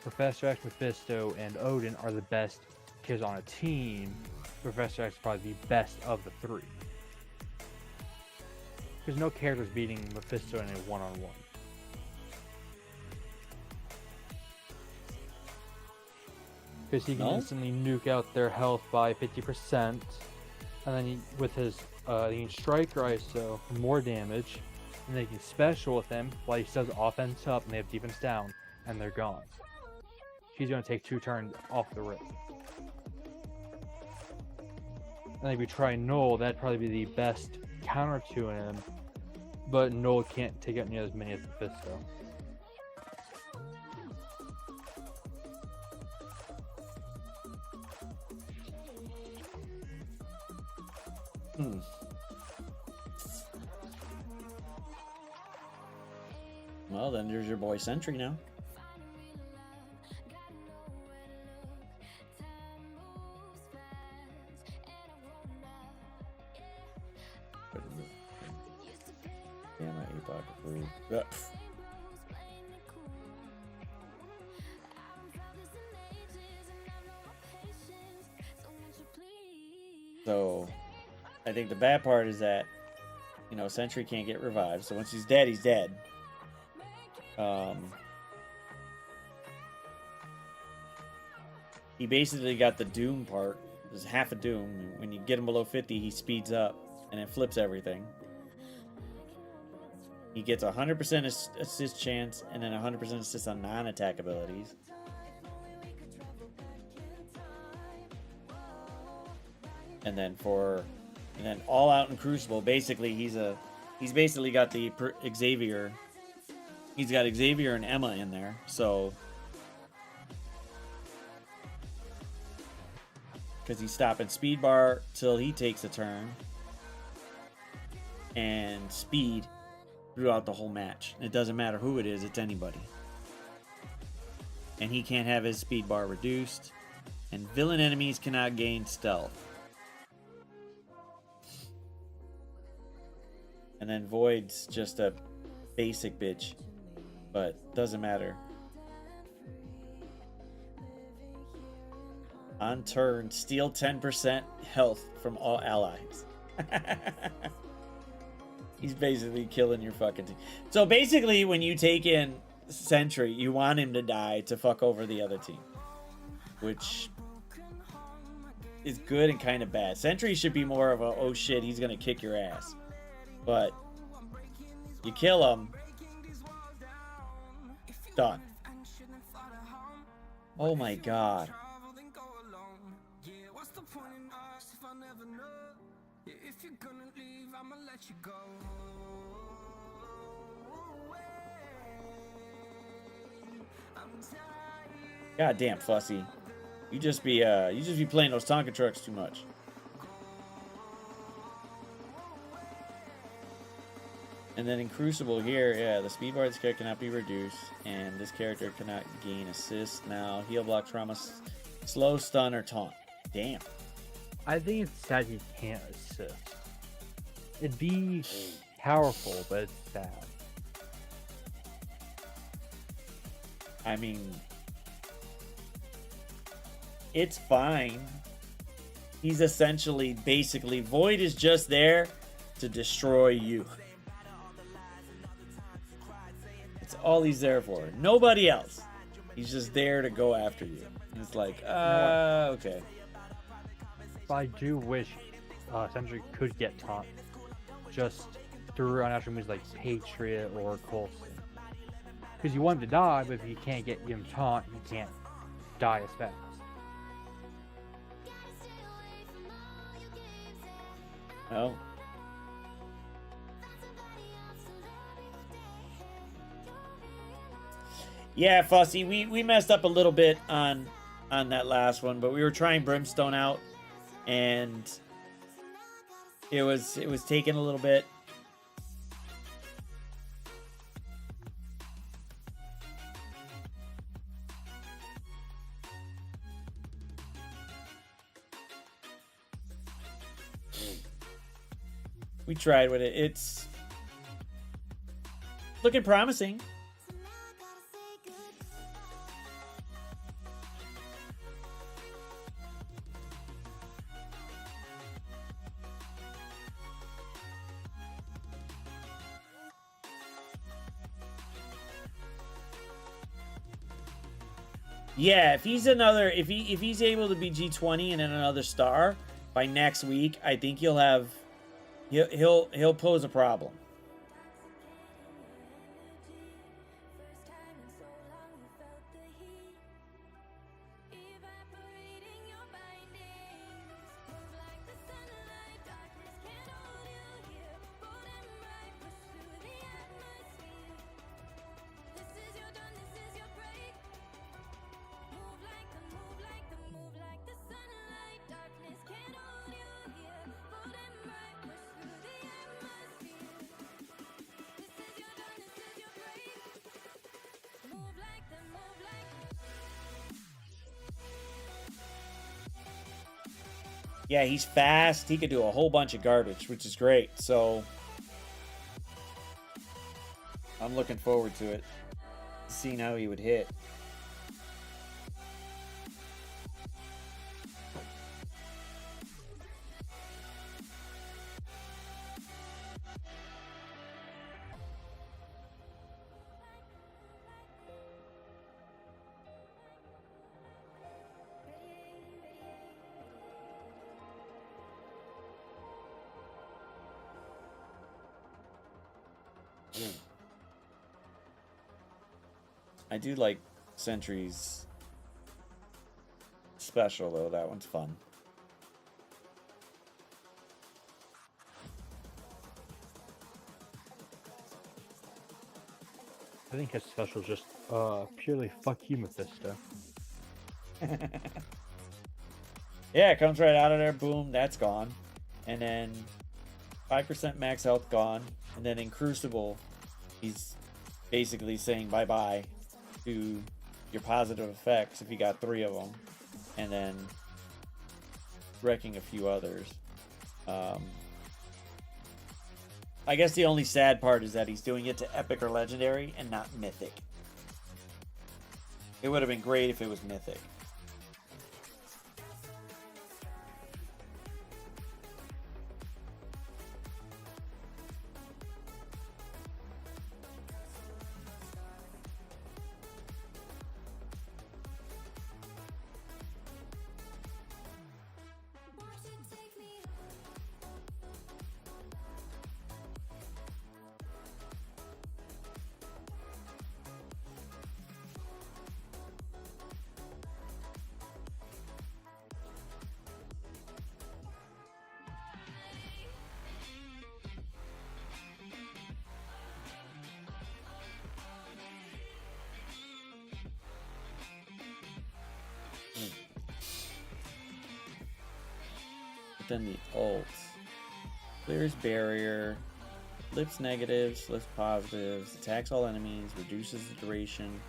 Professor X, Mephisto, and Odin are the best kids on a team. Professor X is probably the best of the three. Because no character's beating Mephisto in a one-on-one. Because he can instantly nuke out their health by 50%, and then with his he can Striker ISO more damage, and they can special with him while he does offense up and they have defense down, and they're gone. He's going to take 2 turns off the rip. And if you try Null, that'd probably be the best counter to him, but Null can't take out near as many as Mephisto. Well, then there's your boy Sentry now. Damn, I ate pocket food. So, I think the bad part is that, you know, Sentry can't get revived. So once he's dead, he's dead. He basically got the Doom part. There's half a Doom. When you get him below 50, he speeds up and it flips everything. He gets 100% assist chance and then 100% assist on non-attack abilities. And then all out in Crucible, basically he's basically got the Xavier. He's got Xavier and Emma in there, so because he's stopping speed bar till he takes a turn and speed throughout the whole match. It doesn't matter who it is, it's anybody. And he can't have his speed bar reduced, and villain enemies cannot gain stealth. And then Void's just a basic bitch, but doesn't matter. On turn, steal 10% health from all allies. He's basically killing your fucking team. So basically, when you take in Sentry, you want him to die to fuck over the other team, which is good and kind of bad. Sentry should be more of a, oh shit, he's gonna kick your ass. But you kill him, done. Oh my god. God damn, Fussy. You just be playing those Tonka trucks too much. And then in Crucible here, yeah, the speed bar of this character cannot be reduced, and this character cannot gain assist now. Heal, block, trauma, slow, stun, or taunt. Damn. I think it's sad you can't assist. It'd be powerful, but it's sad. I mean, it's fine. He's essentially, basically, Void is just there to destroy you. That's all he's there for. Nobody else. He's just there to go after you. It's like, okay. But I do wish Sentry could get taunt just through unnatural moves like Patriot or Coulson. Because you want him to die, but if you can't get him taunt, you can't die as fast. Oh. Yeah, Fussy, we messed up a little bit on that last one, but we were trying Brimstone out, and it was taking a little bit. We tried with it. It's looking promising. Yeah, if he's able to be G20 and then another star by next week, I think he'll pose a problem. Yeah, he's fast. He could do a whole bunch of garbage, which is great. So I'm looking forward to it. Seeing how he would hit. I do like Sentry's special, though. That one's fun. I think his special is just purely fuck you, Mephisto. Yeah, it comes right out of there. Boom, that's gone. And then 5% max health gone. And then in Crucible, he's basically saying bye-bye to your positive effects if you got 3 of them. And then wrecking a few others. I guess the only sad part is that he's doing it to Epic or Legendary and not Mythic. It would have been great if it was Mythic. But then the ult clears barrier, flips negatives, flips positives, attacks all enemies, reduces the duration,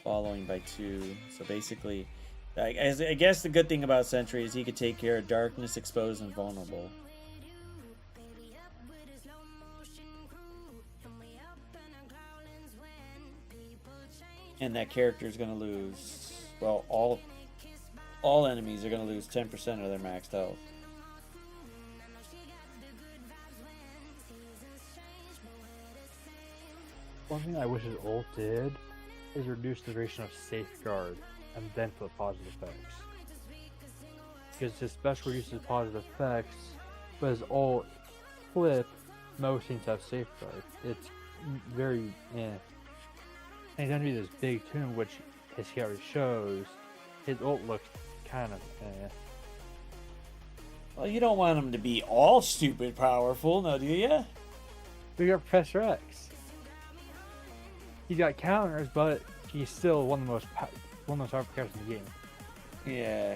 following by 2. So basically, I guess the good thing about Sentry is he could take care of darkness, exposed, and vulnerable. And that character is going to lose, well, all enemies are going to lose 10% of their maxed health. One thing I wish his ult did is reduce the duration of Safeguard and then flip positive effects. Because his special reduces positive effects, but his ult flip, most things have Safeguard. It's very eh. And he's gonna be this big tune, which his already shows. His ult looks kind of eh. Well, you don't want him to be all stupid powerful, no, do you? We got Professor X. He got counters, but he's still one of the most powerful characters in the game. Yeah.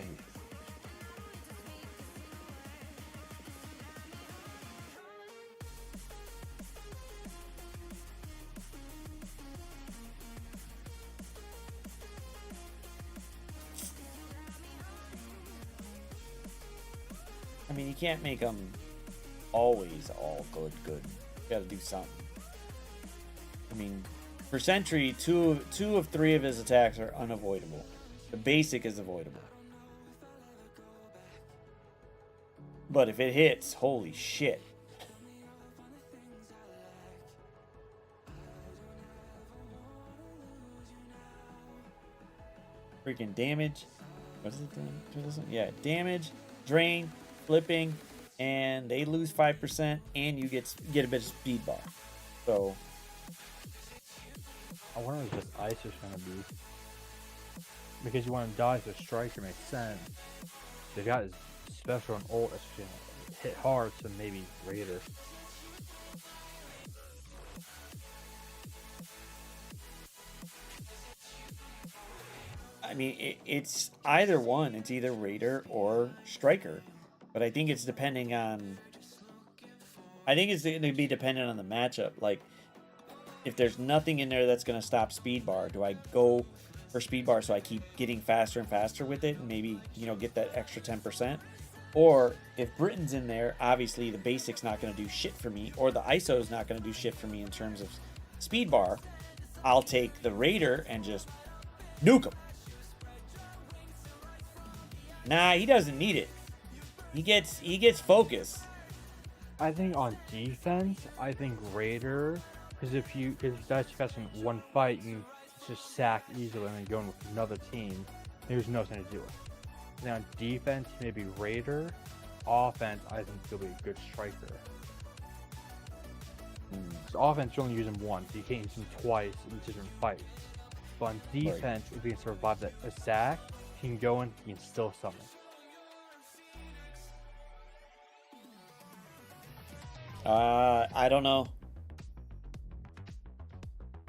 I mean, you can't make them always all good. You gotta do something. I mean, for Sentry, two of 3 of his attacks are unavoidable. The basic is avoidable. But if it hits, holy shit. Freaking damage. What is it doing? Yeah, damage, drain, flipping, and they lose 5%, and you get a bit of speed bar. So I wonder what this ice is gonna be. Because you want to dodge the striker makes sense. They've got his special and ult that's gonna hit hard, so maybe Raider. I mean, it's either one. It's either Raider or Striker. But I think it's depending on... I think it's going to be dependent on the matchup. Like, if there's nothing in there that's going to stop speed bar, do I go for speed bar so I keep getting faster and faster with it and maybe, you know, get that extra 10%? Or if Britain's in there, obviously the basic's not going to do shit for me, or the ISO's not going to do shit for me in terms of speed bar. I'll take the Raider and just nuke him. Nah, he doesn't need it. He gets focus. I think on defense, I think Raider, because that's just in one fight, you can just sack easily and then go in with another team. There's nothing to do with. Now on defense, maybe Raider. Offense, I think he'll be a good striker. Because offense, you only use him once. You can't use him twice in different fights. But on defense, if he can survive a sack, he can go in, he can still summon. I don't know.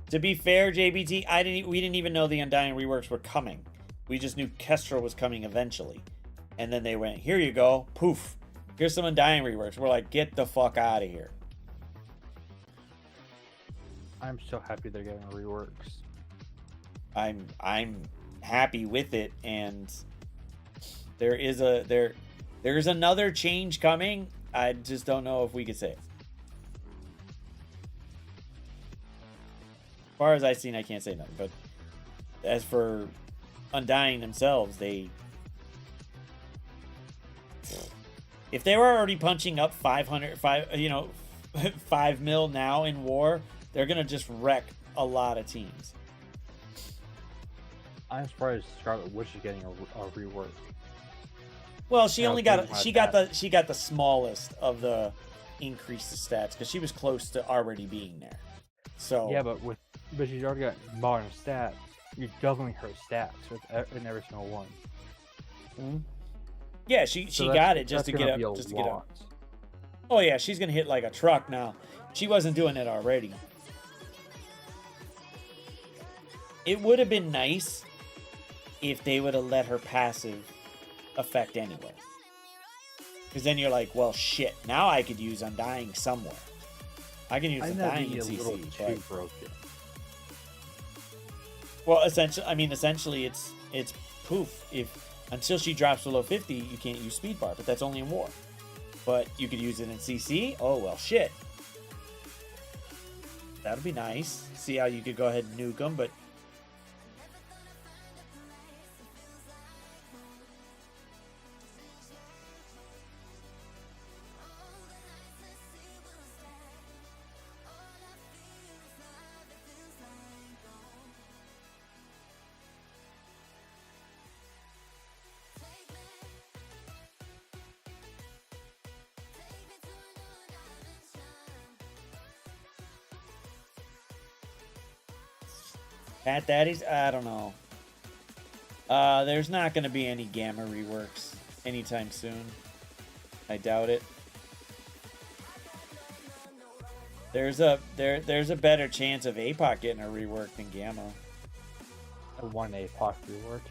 To be fair, JBT, we didn't even know the Undying reworks were coming. We just knew Kestrel was coming eventually. And then they went, here you go, poof. Here's some Undying reworks. We're like, get the fuck out of here. I'm so happy they're getting reworks. I'm happy with it, and there's another change coming. I just don't know if we could say it. As far as I've seen, I can't say nothing. But as for Undying themselves, if they were already punching up 5 mil now in war, they're gonna just wreck a lot of teams. I'm surprised Scarlet Witch is getting a rework. Well, she got the smallest of the increased stats because she was close to already being there. So yeah, but she's already got modern stats. You're doubling her stats in every single one. Mm-hmm. Yeah, she got it just to get up. Oh yeah, she's gonna hit like a truck now. She wasn't doing it already. It would have been nice if they would have let her passive effect anyway. Because then you're like, well, shit. Now I could use Undying somewhere. I can use I think that'd Undying be in a little CC. too But, broken. well, essentially, it's poof. If until she drops below 50, you can't use Speed Bar, but that's only in War. But you could use it in CC. Oh well, shit. That'd be nice. See how you could go ahead and nuke them, but. Pat Daddies? I don't know. There's not going to be any Gamma reworks anytime soon. I doubt it. There's a better chance of APOC getting a rework than Gamma. I want an APOC rework.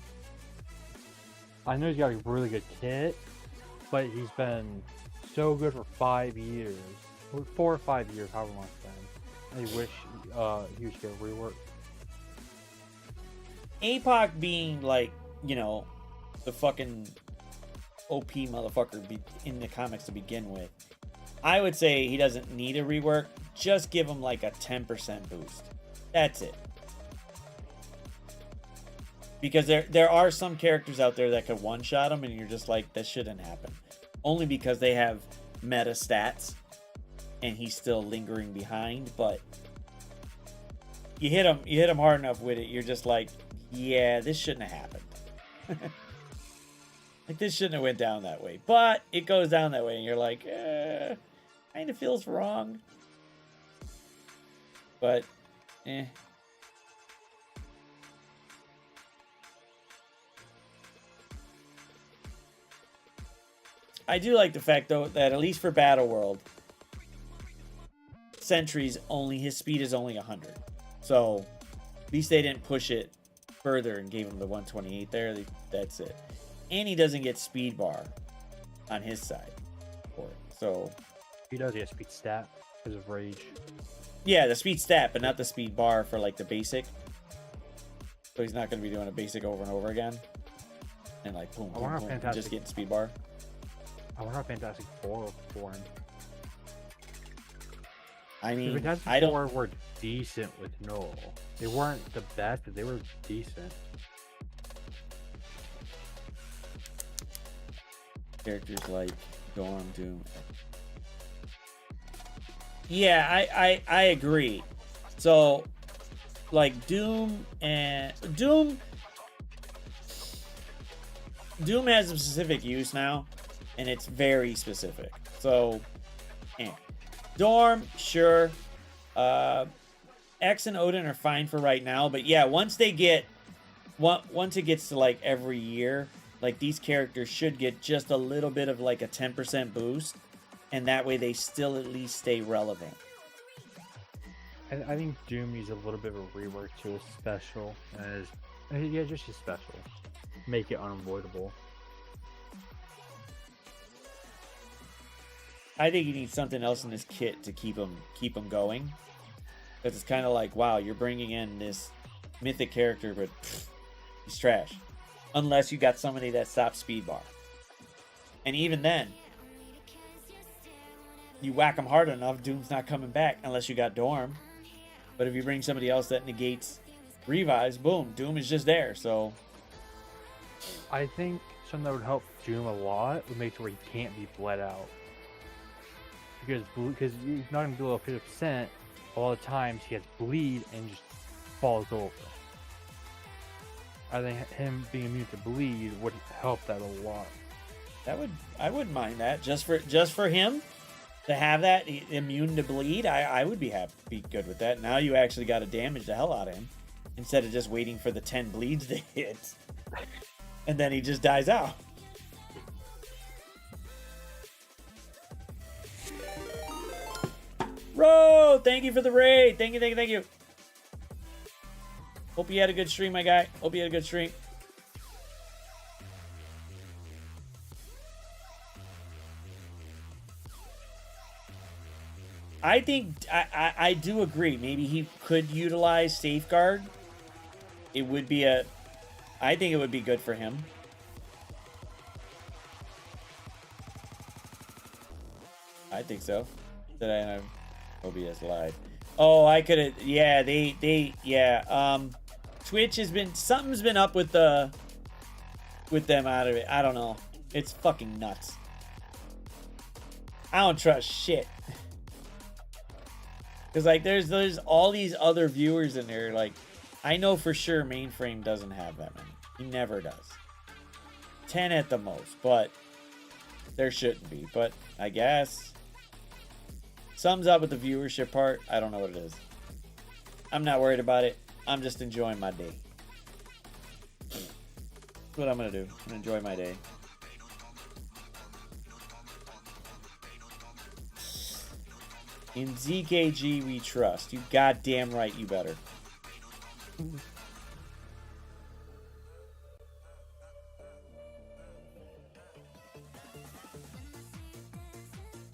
I know he's got a really good kit, but he's been so good for 5 years. 4 or 5 years, however long it's been. I wish he would get a rework. APOC being like, you know, the fucking OP motherfucker in the comics to begin with, I would say he doesn't need a rework. Just give him like a 10% boost. That's it. Because there are some characters out there that could one-shot him, and you're just like, that shouldn't happen. Only because they have meta stats, and he's still lingering behind. But you hit him hard enough with it, you're just like, yeah, this shouldn't have happened. Like, this shouldn't have went down that way. But it goes down that way, and you're like, kind of feels wrong. But, I do like the fact, though, that at least for Battle World, Sentry's his speed is only 100. So, at least they didn't push it further and gave him the 128 there. That's it. And he doesn't get speed bar on his side for it. So he does get speed stat because of rage. Yeah, the speed stat, but not the speed bar for like the basic. So he's not going to be doing a basic over and over again. And like boom, boom, boom, just getting speed bar. I wonder how Fantastic Four for him. I mean, the Fantastic Four were decent with Noel. They weren't the best, but they were decent. Characters like Dorm, Doom. Yeah, I agree. So, like Doom has a specific use now, and it's very specific. So, Dorm, sure. X and Odin are fine for right now, but yeah, once it gets to like every year, like these characters should get just a little bit of like a 10% boost, and that way they still at least stay relevant. I think Doom needs a little bit of a rework to his special, yeah, just his special. Make it unavoidable. I think he needs something else in his kit to keep him going. Because it's kind of like, wow, you're bringing in this mythic character, but he's trash. Unless you got somebody that stops speed bar. And even then, you whack him hard enough, Doom's not coming back unless you got Dorm. But if you bring somebody else that negates revives, boom, Doom is just there. So I think something that would help Doom a lot would make it where he can't be bled out. Because he's not going to be below 50%. A lot of times he has bleed and just falls over. I think him being immune to bleed would help that a lot. I wouldn't mind that. Just for him to have that immune to bleed, I would be good with that. Now you actually got to damage the hell out of him instead of just waiting for the 10 bleeds to hit, and then he just dies out. Ro, thank you for the raid. Thank you. Hope you had a good stream, my guy. Hope you had a good stream. I think I do agree. Maybe he could utilize Safeguard. It would be a... I think it would be good for him. I think so. Did I have OBS live? Oh, I could have... Yeah, yeah. Twitch has been... Something's been up with the... With them out of it. I don't know. It's fucking nuts. I don't trust shit. Because, like, there's all these other viewers in there. Like, I know for sure Mainframe doesn't have that many. He never does. 10 at the most, but there shouldn't be. But I guess... Sums up with the viewership part. I don't know what it is. I'm not worried about it. I'm just enjoying my day. That's what I'm going to do. I'm going to enjoy my day. In ZKG we trust. You goddamn right you better.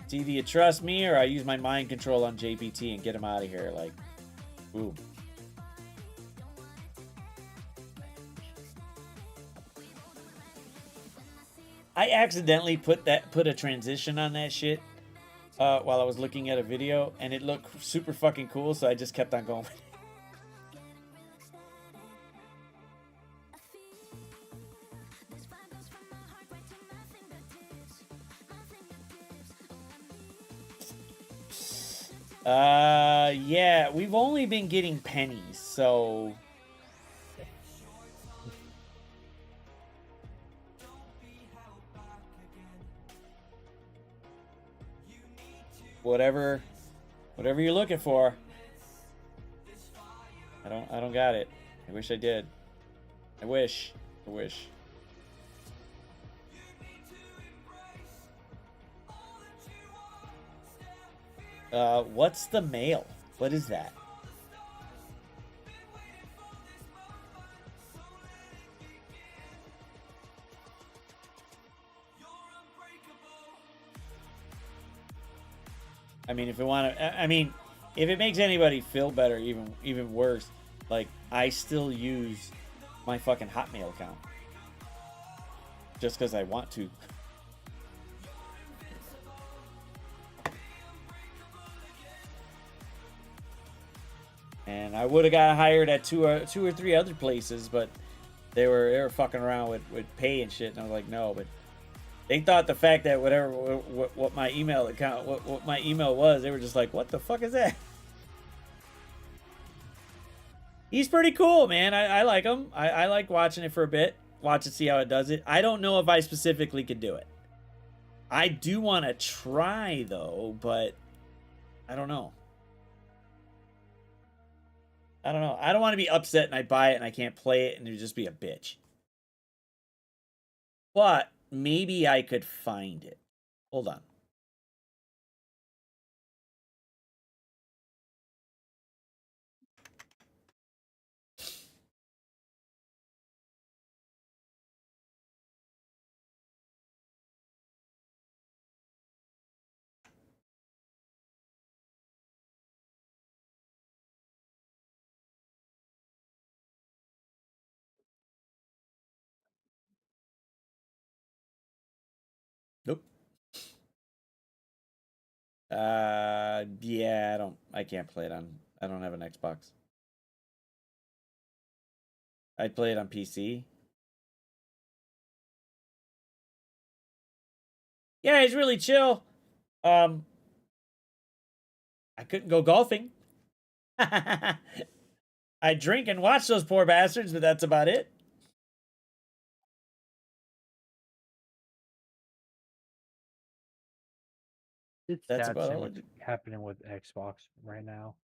It's either you trust me or I use my mind control on JPT and get him out of here. Like, ooh. I accidentally put a transition on that shit while I was looking at a video, and it looked super fucking cool, so I just kept on going. Yeah, we've only been getting pennies, so... Whatever you're looking for. I don't got it. I wish I did. I wish. What's the mail? What is that? I mean, if it makes anybody feel better, even worse, like, I still use my fucking Hotmail account. Just because I want to. And I would have got hired at two or three other places, but they were fucking around with pay and shit, and I was like, no. But they thought the fact that what my email account, what my email was, they were just like, what the fuck is that? He's pretty cool, man. I like him. I like watching it for a bit. Watch and see how it does it. I don't know if I specifically could do it. I do want to try, though, but I don't know. I don't want to be upset and I buy it and I can't play it and it'd just be a bitch. But maybe I could find it. Hold on. Nope. Yeah, I can't play it on, I don't have an Xbox. I'd play it on PC. Yeah, he's really chill. I couldn't go golfing. I drink and watch those poor bastards, but that's about it. It's That's sad about seeing all. what's happening with Xbox right now.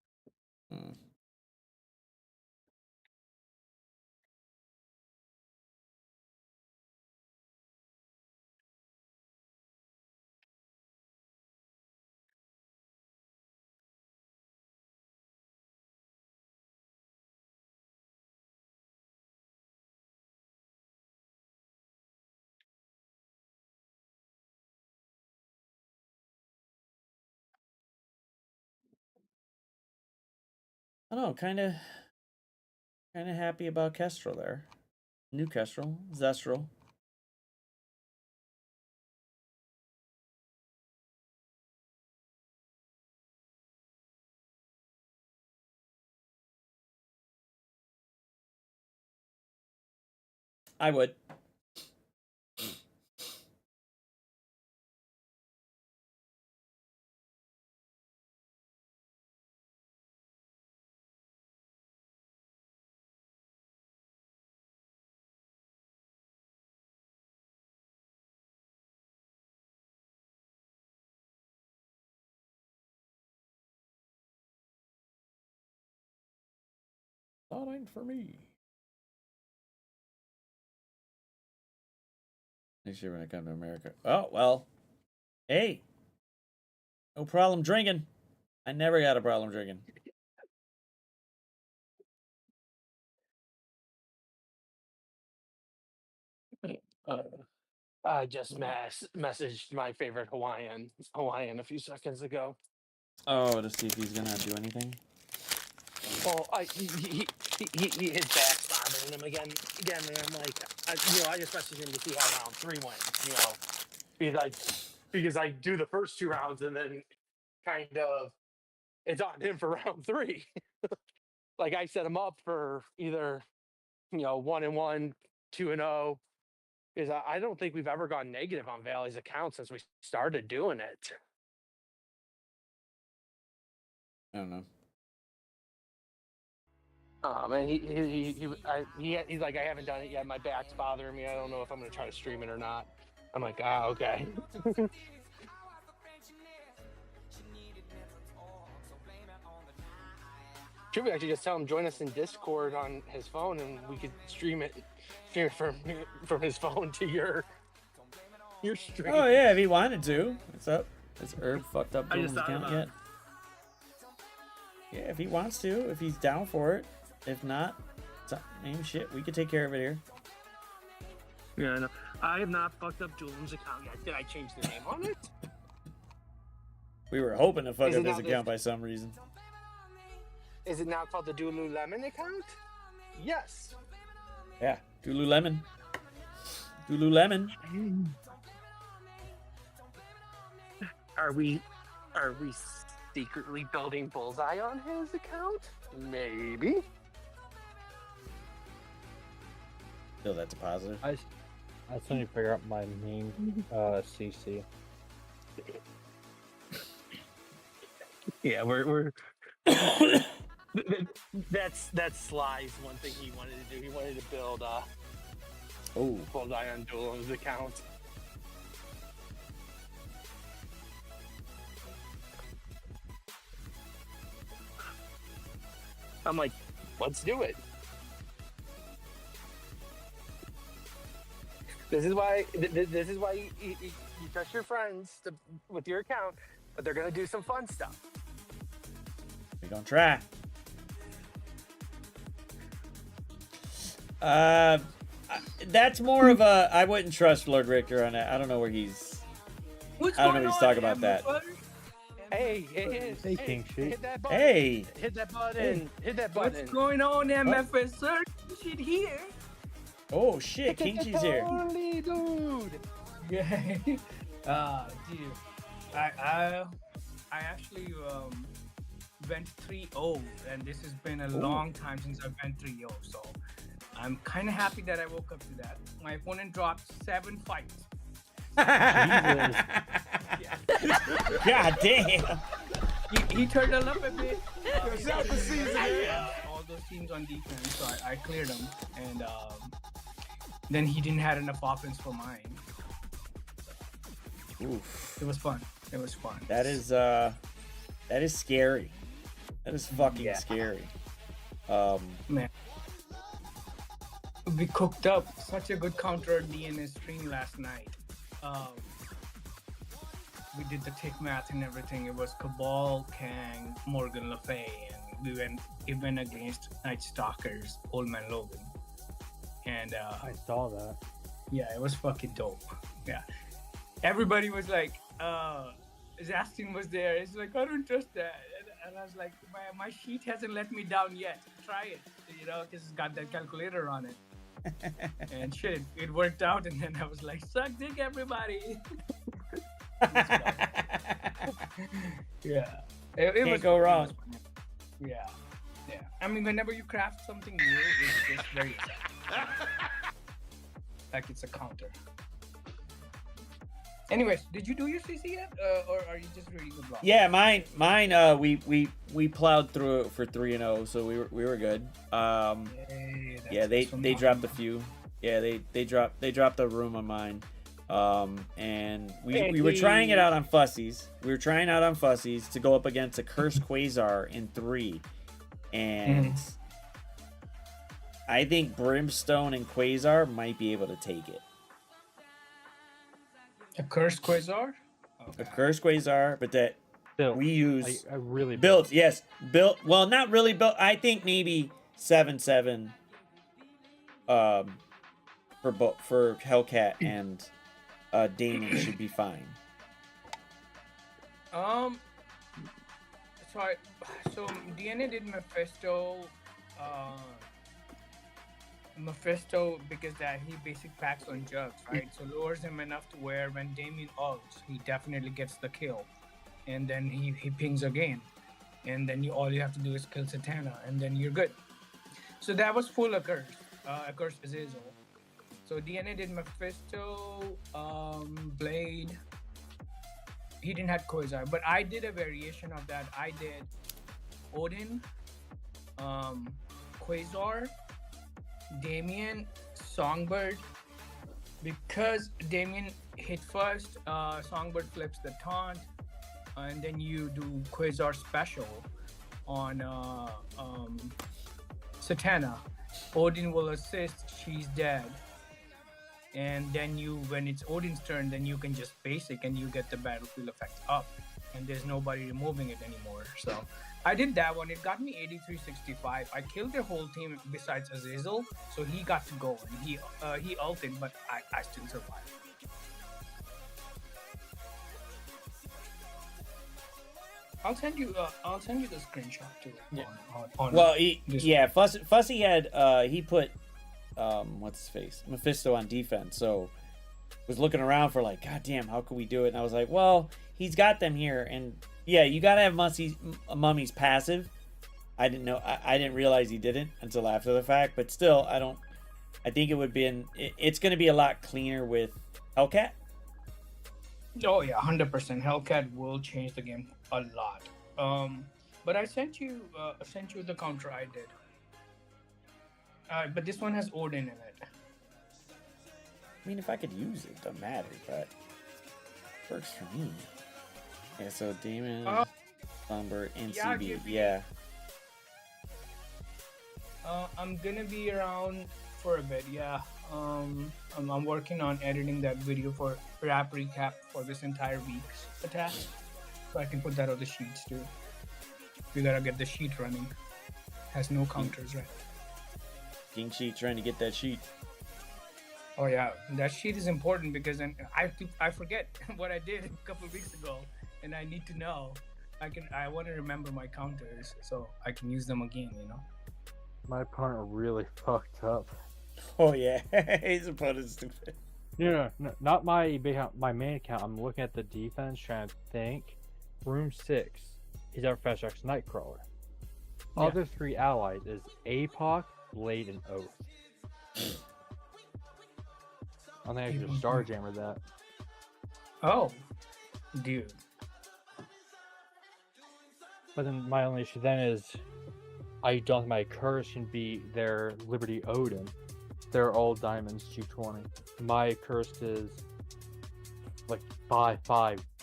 I don't know, kind of happy about Kestrel there. New Kestrel, Zestral. I would. That ain't for me. Next year when I come to America. Oh, well. Hey. No problem drinking. I never got a problem drinking. I just messaged my favorite Hawaiian a few seconds ago. Oh, to see if he's gonna do anything. Well, his back's bothering him again, and I'm like, I just messaged him to see how round 3 went, because I do the first 2 rounds and then kind of it's on him for round 3. Like I set him up for either 1-1, 2-0. Because I don't think we've ever gone negative on Valley's account since we started doing it. I don't know. And he's like, I haven't done it yet. My back's bothering me. I don't know if I'm going to try to stream it or not. I'm like, okay. Should we actually just tell him join us in Discord on his phone and we could stream it from his phone to your stream? Oh yeah, if he wanted to. What's up? Is Herb fucked up doing his account yet? Yeah, if he wants to, if he's down for it. If not, same shit. We could take care of it here. Yeah, no, I have not fucked up Julian's account yet. Did I change the name on it? We were hoping to fuck up his account by some reason. Is it now called the Dululemon account? Yes. Yeah, Dululemon. Dululemon. Are we secretly building Bullseye on his account? Maybe. Feel that's a positive. I still need to figure out my main CC. Yeah, we're that's Sly's one thing he wanted to do. He wanted to build Bullseye on Duelim's account. I'm like, let's do it. This is why you trust your friends with your account, but they're gonna do some fun stuff. We gonna try. That's more of a. I wouldn't trust Lord Richter on that. I don't know where he's. I don't know what he's talking about that. Hey, King Sheet. hit that button. Hey. Hit that button. Hit that button. What's going on, MFS? Sir, shit here. Oh shit, King Sheet's here. Holy dude. Yeah. Dude. I actually went 3-0, and this has been a long time since I went 3-0. So I'm kind of happy that I woke up to that. My opponent dropped 7 fights. God damn. He turned it up a bit. All those teams on defense, so I cleared them, and then he didn't have enough offense for mine. Oof. It was fun. It was fun. That is scary. That is fucking scary. Man, we cooked up such a good counter DNS stream last night. We did the tick math and everything. It was Cabal, Kang, Morgan Le Fay, and we went against Night Stalkers, Old Man Logan. And I saw that. Yeah, it was fucking dope. Yeah, everybody was like, Zastin was there. It's like, I don't trust that. and I was like, my sheet hasn't let me down yet. Try it, you know, because it's got that calculator on it. And shit, it worked out, and then I was like, suck dick, everybody. Yeah. It Can't was go fun, it wrong. was fun. Yeah. Yeah. I mean, whenever you craft something new, it's just very exciting. Like it's a counter. Anyways, did you do your CC yet, or are you just reading the blog? Yeah, mine. We plowed through it for 3-0, so we were good. Yeah, they dropped a few. Yeah, they dropped a room on mine. And we were trying it out on Fussies. We were trying out on Fussies to go up against a Cursed Quasar in 3, and I think Brimstone and Quasar might be able to take it. A Cursed Quasar? A Cursed Quasar, but that Built. we use I really built. Yes, built. Well, not really built. I think maybe 7-7. For Hellcat and Damon should be fine. So DNA did Mephisto because that he basic packs on jugs, right? So lowers him enough to where when Damien ults, he definitely gets the kill, and then he pings again, and then all you have to do is kill Satana, and then you're good. So that was full Accursed Azazel. So DNA did Mephisto, Blade. He didn't have Quasar, but I did a variation of that. I did Odin, Quasar, Damien, Songbird. Because Damien hit first, Songbird flips the taunt, and then you do Quasar special on Satana. Odin will assist, she's dead. And then when it's Odin's turn, then you can just basic and you get the battlefield effect up, and there's nobody removing it anymore. So I did that one. It got me 83-65. I killed their whole team besides Azazel, so he got to go, and he ulted, but I still survived. I'll send you the screenshot too. Yeah. On Well, this Fussy had he put what's his face, Mephisto on defense, so was looking around for like, god damn, how could we do it? And I was like, well, he's got them here, and yeah, you gotta have Mummy's passive. I didn't know, I didn't realize he didn't until after the fact, but still, I think it would be it's gonna be a lot cleaner with Hellcat. Oh yeah, 100%. Hellcat will change the game a lot. But I sent you the counter I did. But this one has Odin in it. I mean, if I could use it, doesn't matter, but it works for me. Yeah, so Damon, Songbird, NCB, yeah. I'm gonna be around for a bit, yeah. I'm working on editing that video for rap recap for this entire week's attack, so I can put that on the sheets too. We gotta get the sheet running. Has no counters, right? King Sheet trying to get that sheet. Oh yeah, that sheet is important because then I forget what I did a couple of weeks ago, and I need to know. I want to remember my counters so I can use them again. You know. My opponent really fucked up. Oh yeah, his opponent's stupid. No, not my main account. I'm looking at the defense, trying to think. Room 6, he's our Fast X Nightcrawler. Yeah. Other 3 allies is APOC, Blade, and Oath. I think I should have Starjammer that. Oh, dude. But then my only issue then is I don't think my curse can be their Liberty Odin. They're all diamonds G20. My curse is like 5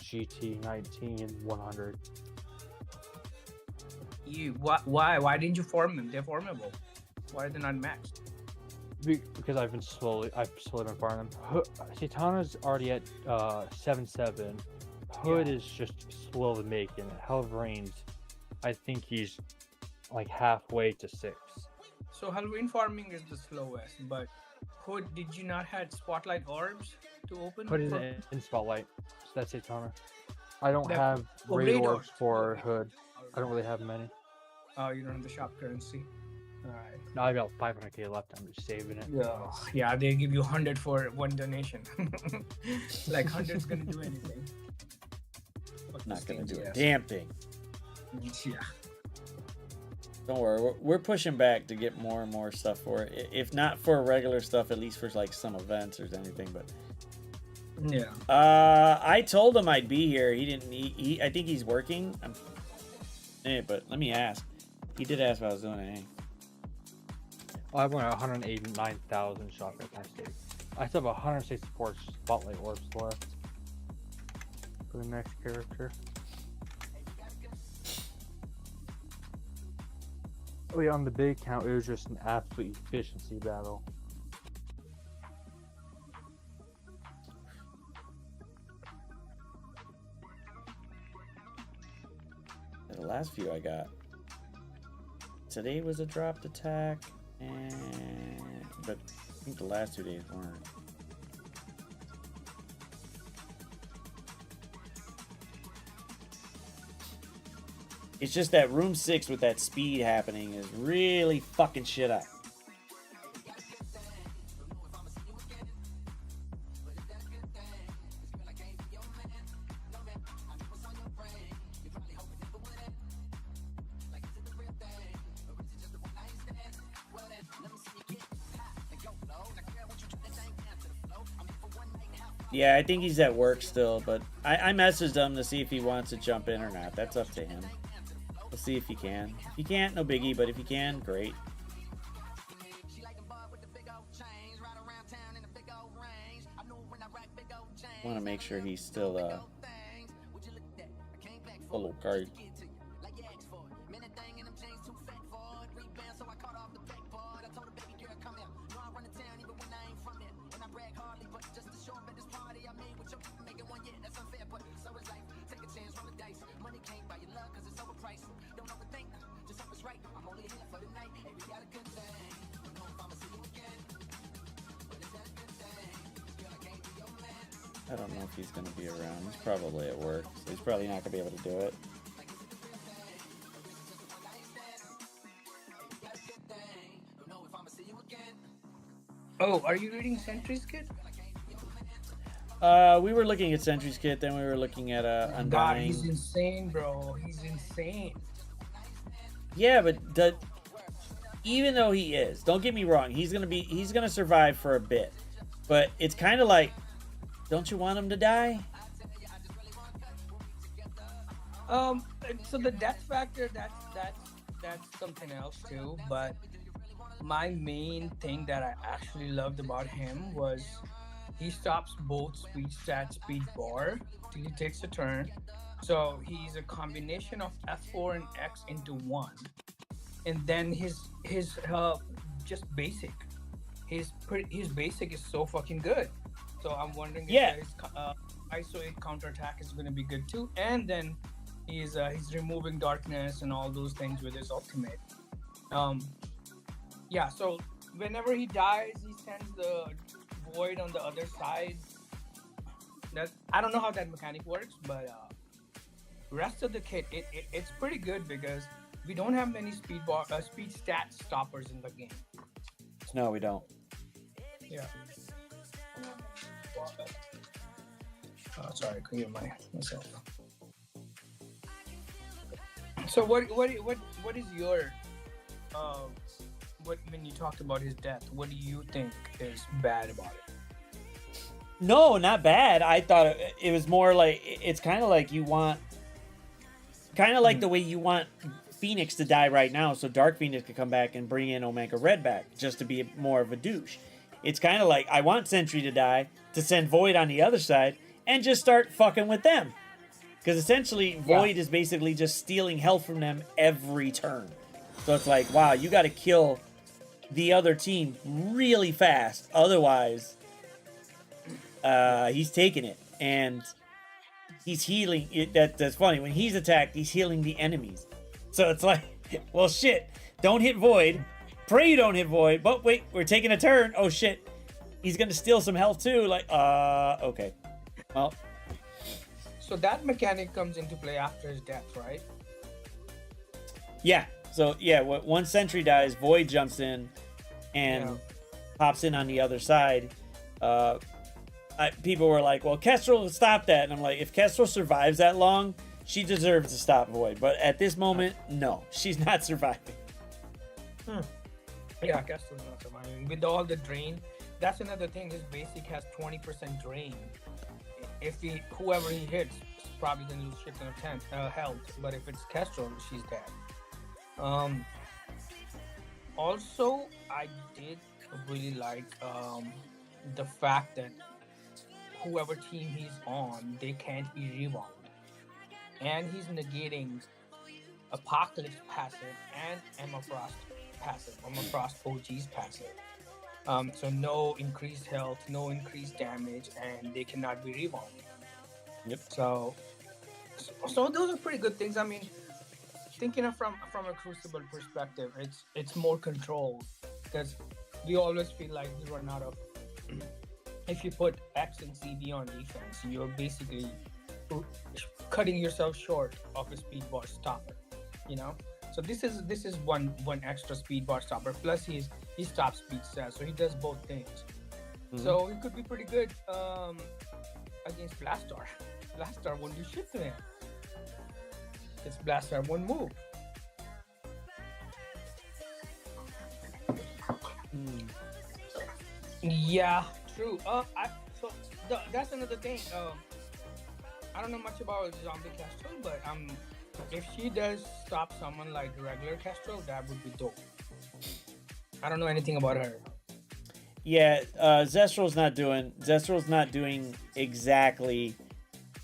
GT 19 100. Why didn't you form them? They're formable. Why are they not matched? Because I've slowly been farming them. Satana's already at 7-7. Hood is just slowly making it. Hell of Rains, I think he's like halfway to 6. So Halloween farming is the slowest, but Hood, did you not have Spotlight Orbs to open? Hood is in Spotlight, so that's Satana. I don't have Raid Orbs for Hood. I don't really have many. Oh, you don't have the shop currency. All right. No, I got 500k left. I'm just saving it. Yeah, they give you 100 for one donation. Like 100's gonna do anything. Not gonna do a damn thing. Yeah. Don't worry, we're pushing back to get more and more stuff for it. If not for regular stuff, at least for like some events or anything. But yeah. I told him I'd be here. He didn't. I think he's working. But let me ask. He did ask what I was doing. I have 189,000 shotgun state. I still have 164 spotlight orbs left for the next character. Oh yeah, on the big count, it was just an absolute efficiency battle. The last few I got. Today was a dropped attack, but I think the last 2 days weren't. It's just that room 6 with that speed happening is really fucking shit up. Yeah, I think he's at work still, but I messaged him to see if he wants to jump in or not. That's up to him. We'll see if he can. If he can't, no biggie, but if he can, great. I want to make sure he's still a little card. I don't know if he's going to be around. He's probably at work, so he's probably not going to be able to do it. Oh, are you reading Sentry's Kit? We were looking at Sentry's Kit, then we were looking at Undying. God, he's insane, bro. He's insane. Yeah, but even though he is, don't get me wrong, he's gonna survive for a bit. But it's kind of like, don't you want him to die? So the death factor, that's something else too. But my main thing that I actually loved about him was he stops both speed stat, speed bar till he takes a turn. So he's a combination of F4 and X into one. And then his just basic. His basic is so fucking good. So I'm wondering if his ISO 8 counterattack is going to be good too. And then he's removing darkness and all those things with his ultimate. Yeah, so whenever he dies, he sends the void on the other side. I don't know how that mechanic works, but rest of the kit, it's pretty good because we don't have many speed stat stoppers in the game. No, we don't. Yeah. Oh, sorry, I couldn't hear myself. So what is your when you talked about his death, what do you think is bad about it? No, not bad. I thought it was more like, it's kind of like you want, the way you want Phoenix to die right now, so Dark Phoenix could come back and bring in Omega Red back just to be more of a douche. It's kind of like, I want Sentry to die to send Void on the other side and just start fucking with them. Because essentially, Void is basically just stealing health from them every turn. So it's like, wow, you got to kill the other team really fast. Otherwise, he's taking it. And he's healing. That's funny. When he's attacked, he's healing the enemies. So it's like, well, shit. Don't hit Void. Pray you don't hit Void. But wait, we're taking a turn. Oh, shit. He's going to steal some health, too. Like, okay. Well. So that mechanic comes into play after his death, right? Yeah. So yeah, one sentry dies, Void jumps in, and pops in on the other side. People were like, "Well, Kestrel will stop that," and I'm like, "If Kestrel survives that long, she deserves to stop Void." But at this moment, no, she's not surviving. Yeah, Kestrel's not surviving with all the drain. That's another thing. His basic has 20% drain. If whoever he hits is probably gonna lose shit ton of health. But if it's Kestrel, she's dead. Also, I did really like the fact that whoever team he's on, they can't be rewound, and he's negating Apocalypse passive and Emma Frost passive. Emma Frost OG's passive. So no increased health, no increased damage, and they cannot be rewound. Yep. So those are pretty good things. I mean, thinking of from a Crucible perspective, it's more controlled because we always feel like we run out of. If you put X and CV on defense, you're basically cutting yourself short of a speed bar stopper. You know. So this is one extra speed bar stopper. Plus he stops speed set, so he does both things. Mm-hmm. So he could be pretty good against Blastar. Blastar won't do shit to him. It's Blastar one move. Yeah, true. That's another thing. I don't know much about Zombie Kestrel, but if she does stop someone like regular Kestrel, that would be dope. I don't know anything about her. Yeah, Zestral's not doing exactly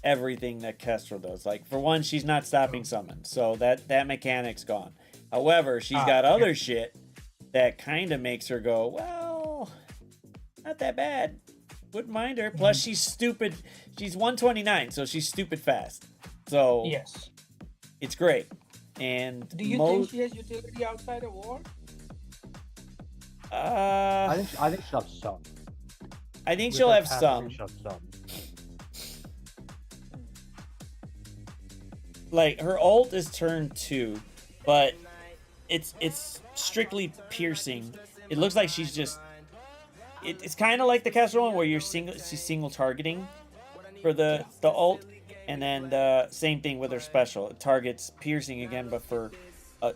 everything that Kestrel does. Like, for one, she's not stopping summon, so that mechanic's gone. However, she's got other shit that kind of makes her go, well, not that bad. Wouldn't mind her. Plus, she's stupid. She's 129, so she's stupid fast. So yes, it's great. And do you think she has utility outside of war? I think she'll have some. I think she'll have some. Like, her ult is turn 2, but it's strictly piercing. It looks like she's just. It's kind of like the Kestrel one where she's single targeting for the ult, and then the same thing with her special. It targets piercing again, but for a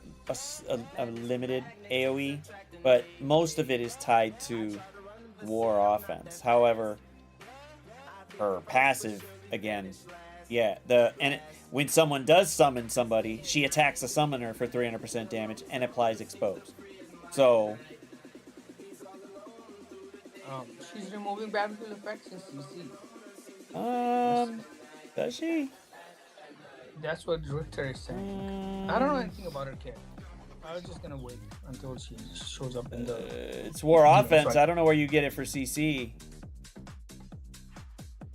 limited AoE. But most of it is tied to war offense. However, her passive again, when someone does summon somebody, she attacks the summoner for 300% damage and applies expose. So she's removing battlefield effects in CC. Does she? That's what Richter is saying. I don't know anything about her kit. I was just gonna wait until she shows up in the. It's war offense. I don't know where you get it for CC.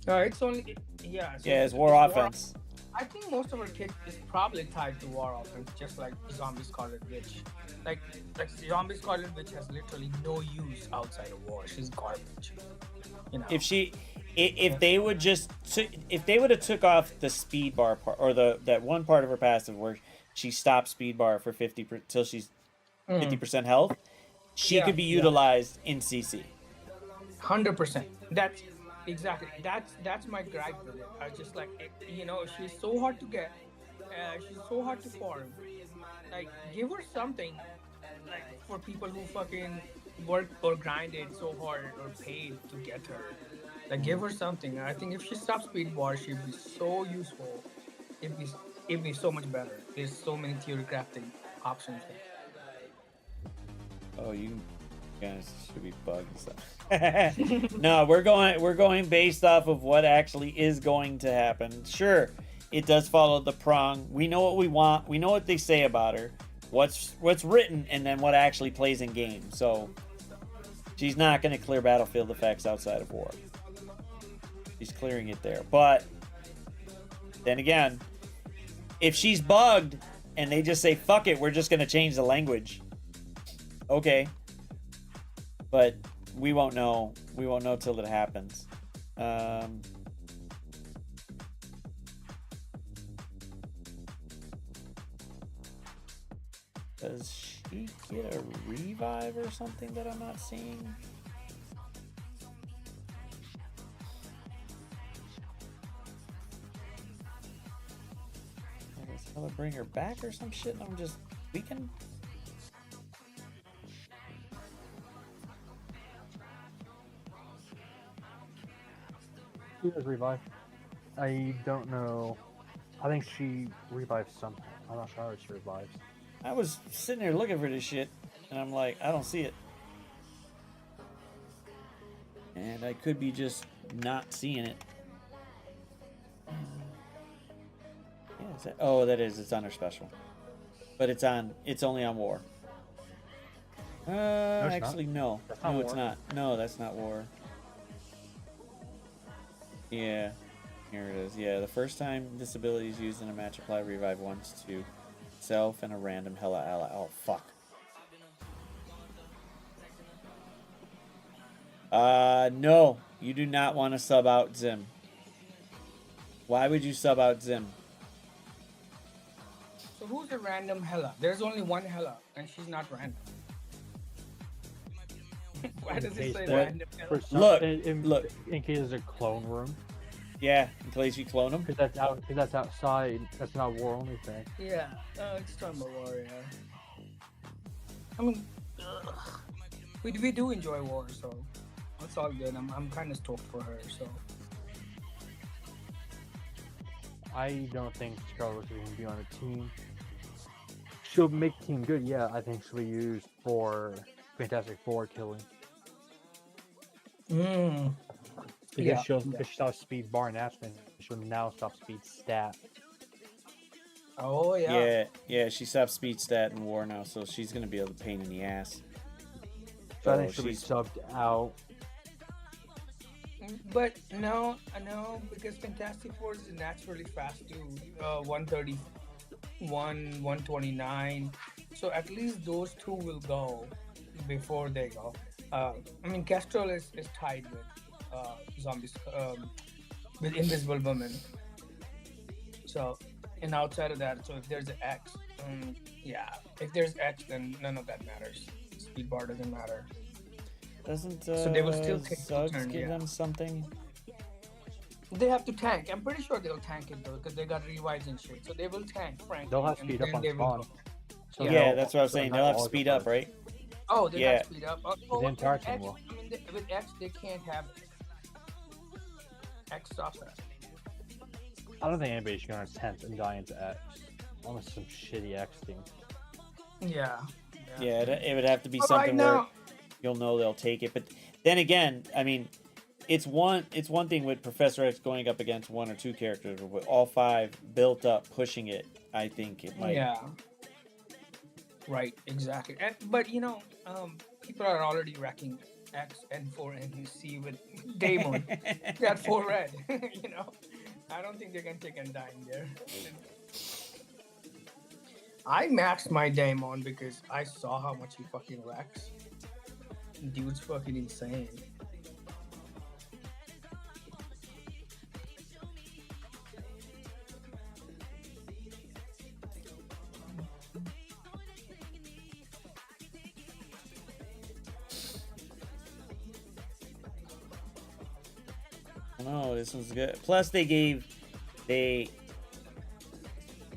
It's only it's war offense. I think most of her kit is probably tied to war offense, just like Zombie Scarlet Witch. Like Zombie Scarlet Witch has literally no use outside of war. She's garbage. You know. If they would have took off the speed bar part, or that one part of her passive where she stops speed bar for 50 till she's 50% health, she could be utilized in CC. 100%. That's exactly. That's my gripe with it. I just like it, she's so hard to get. She's so hard to farm. Like, give her something, like, for people who fucking work or grinded so hard or paid to get her. Like, give her something. I think if she stops speed bar, she'd be so useful. It'd be so much better. There's so many theory crafting options there. Oh, you guys should be bugged and stuff. No, we're going based off of what actually is going to happen. Sure, it does follow the prong. We know what we want. We know what they say about her. What's written, and then what actually plays in game. So she's not going to clear battlefield effects outside of war. She's clearing it there. But then again, if she's bugged and they just say, fuck it, we're just going to change the language. Okay. But we won't know. We won't know till it happens. Does she get a revive or something that I'm not seeing? I guess I'll bring her back or some shit and I'm just weakened. She does revive. I don't know. I think she revives somehow. I'm not sure how she revives. I was sitting here looking for this shit, and I'm like, I don't see it. And I could be just not seeing it. Yeah, is that, oh, that is. It's on her special, but it's only on war. it's Actually, no, no, it's not. No, that's not war. Yeah, here it is. Yeah, the first time this ability is used in a match, apply revive once to self and a random Hela ally. Oh, fuck. No, you do not want to sub out Zim. Why would you sub out Zim? So who's the random Hela? There's only one Hela, and she's not random. Why does it say random Hela? Look, look. In case there's a clone room. Yeah, in case you clone them. Because that's outside. That's not war only thing. Yeah, it's talking about war, yeah. I mean, we do enjoy war, so it's all good. I'm kind of stoked for her, so. I don't think Scarlet Witch can be on a team. She'll make team good, yeah. I think she'll be used for Fantastic Four killing. Because she'll stop speed bar and Aspen, she'll now stop speed stat. Oh yeah. Yeah, she stopped speed stat in war now, so she's gonna be a pain in the ass. So I think she'll be subbed out. But no, because Fantastic Four is naturally fast too. 131, 129. So at least those two will go before they go. I mean, Kestrel is tied with zombies, with Invisible Woman. So, and outside of that, so if there's an X, yeah, if there's X, then none of that matters. Speed bar doesn't matter. Doesn't so they will still take Suggs turn, give them something? They have to tank. I'm pretty sure they'll tank it though, because they got revives and shit. So they will tank, frankly. They'll have speed up on spawn. So yeah, that's what I was saying. They'll have speed up, right? Oh, they got speed up. The entire team will. I mean, with X, they can't have it. X stops that. I don't think anybody's gonna attempt and die into X. Unless some shitty X team. Yeah. Yeah, it would have to be something where you'll know they'll take it. But then again, I mean, it's one thing with Professor X going up against one or two characters, but with all five built up pushing it, I think it might. Yeah. Right, exactly. But people are already wrecking X and 4 and C with Daemon. Got 4 red. I don't think they're gonna take Undying there. I maxed my Daemon because I saw how much he fucking wrecks. Dude's fucking insane. No, this one's good. Plus, they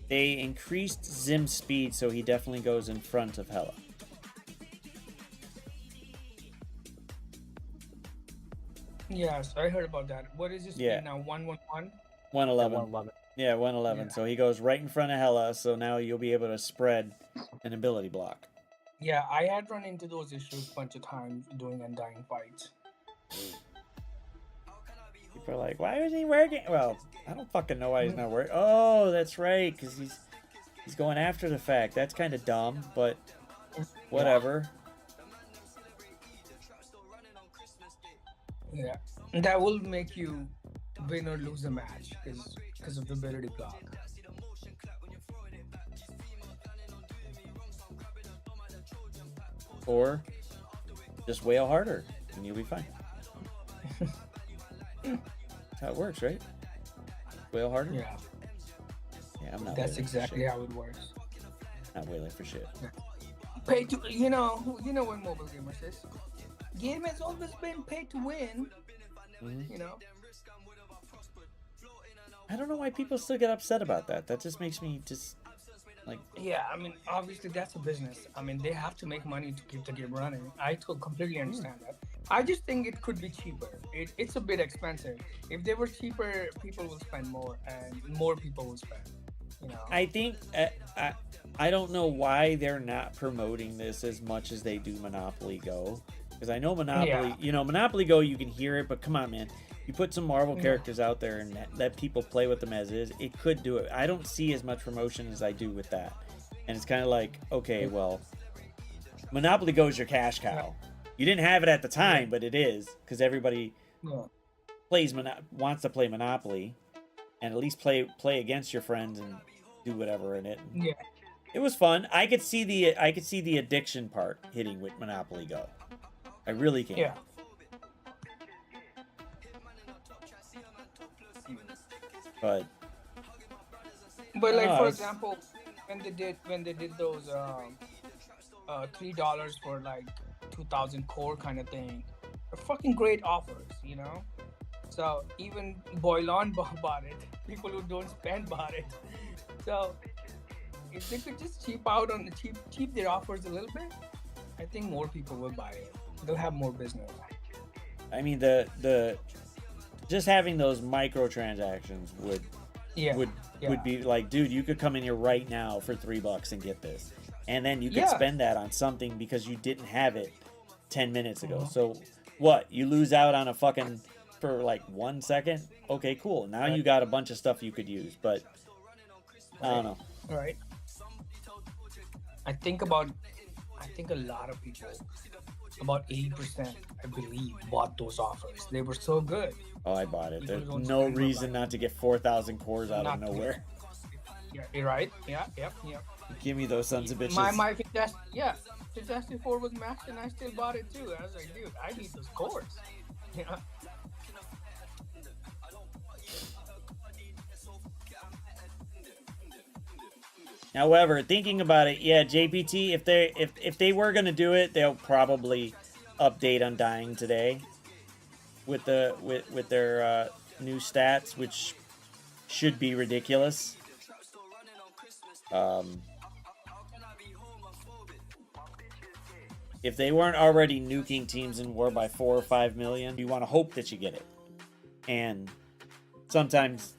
increased Zim's speed, so he definitely goes in front of Hela. Yes, I heard about that. What is his speed now? 111? 111. Yeah, 111. Yeah. So he goes right in front of Hela, so now you'll be able to spread an ability block. Yeah, I had run into those issues a bunch of times doing Undying fights. People are like, why isn't he working? Well, I don't fucking know why he's not working. Oh, that's right, because he's going after the fact. That's kind of dumb, but whatever. Yeah, that will make you win or lose a match because of the ability block. Or just wail harder and you'll be fine. That's how it works, right? Wail harder? Yeah. Yeah, I'm not. That's exactly how it works. Not wailing for shit. pay to, you know what mobile gamers is. Game has always been pay to win. You know. I don't know why people still get upset about that. That just makes me just like. Yeah, I mean, obviously that's a business. I mean, they have to make money to keep the game running. I completely understand that. I just think it could be cheaper. It's a bit expensive. If they were cheaper, people will spend more, and more people will spend. You know. I think I don't know why they're not promoting this as much as they do Monopoly Go, because I know Monopoly. You know, Monopoly Go, you can hear it, but come on, man. You put some Marvel characters out there and let people play with them as is, it could do it. I don't see as much promotion as I do with that. And it's kind of like, okay, well, Monopoly Go is your cash cow. You didn't have it at the time, but it is, because everybody wants to play Monopoly, and at least play against your friends and do whatever in it. Yeah. It was fun. I could see the addiction part hitting with Monopoly Go. I really can. Yeah. But like, for example, when they did those $3 for like 2,000 core kind of thing, they're fucking great offers, you know. So even Boylon bought it. People who don't spend bought it. So if they could just cheap their offers a little bit, I think more people will buy it. They'll have more business. I mean, the just having those microtransactions would be like, dude, you could come in here right now for $3 and get this, and then you could spend that on something because you didn't have it 10 minutes ago. So what? You lose out on a fucking for like 1 second? Okay, cool. Now you got a bunch of stuff you could use, but I don't know. All right. I think a lot of people, about 80%, I believe, bought those offers. They were so good. Oh, I bought it. There's no reason not to get 4,000 cores out of nowhere. Yeah, you're right. Yep. Give me those sons of bitches. My Fantastic Four was maxed, and I still bought it too. I was like, dude, I need those cores. You know? However, thinking about it, yeah, JPT, if they were gonna do it, they'll probably update Undying today with their new stats, which should be ridiculous. If they weren't already nuking teams in war by 4 or 5 million, you want to hope that you get it, and sometimes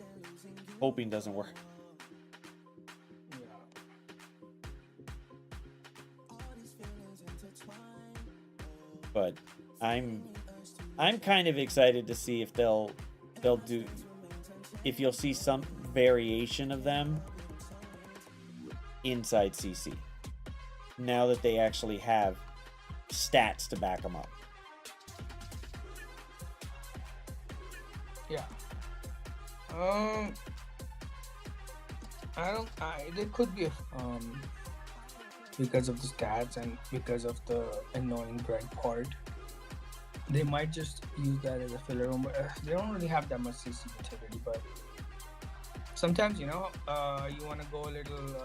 hoping doesn't work. But I'm kind of excited to see if they'll do, if you'll see some variation of them inside CC now that they actually have stats to back them up. Yeah. There could be because of the stats and because of the annoying Greg part, they might just use that as a filler room. They don't really have that much CC utility, but sometimes, you know, you want to go a little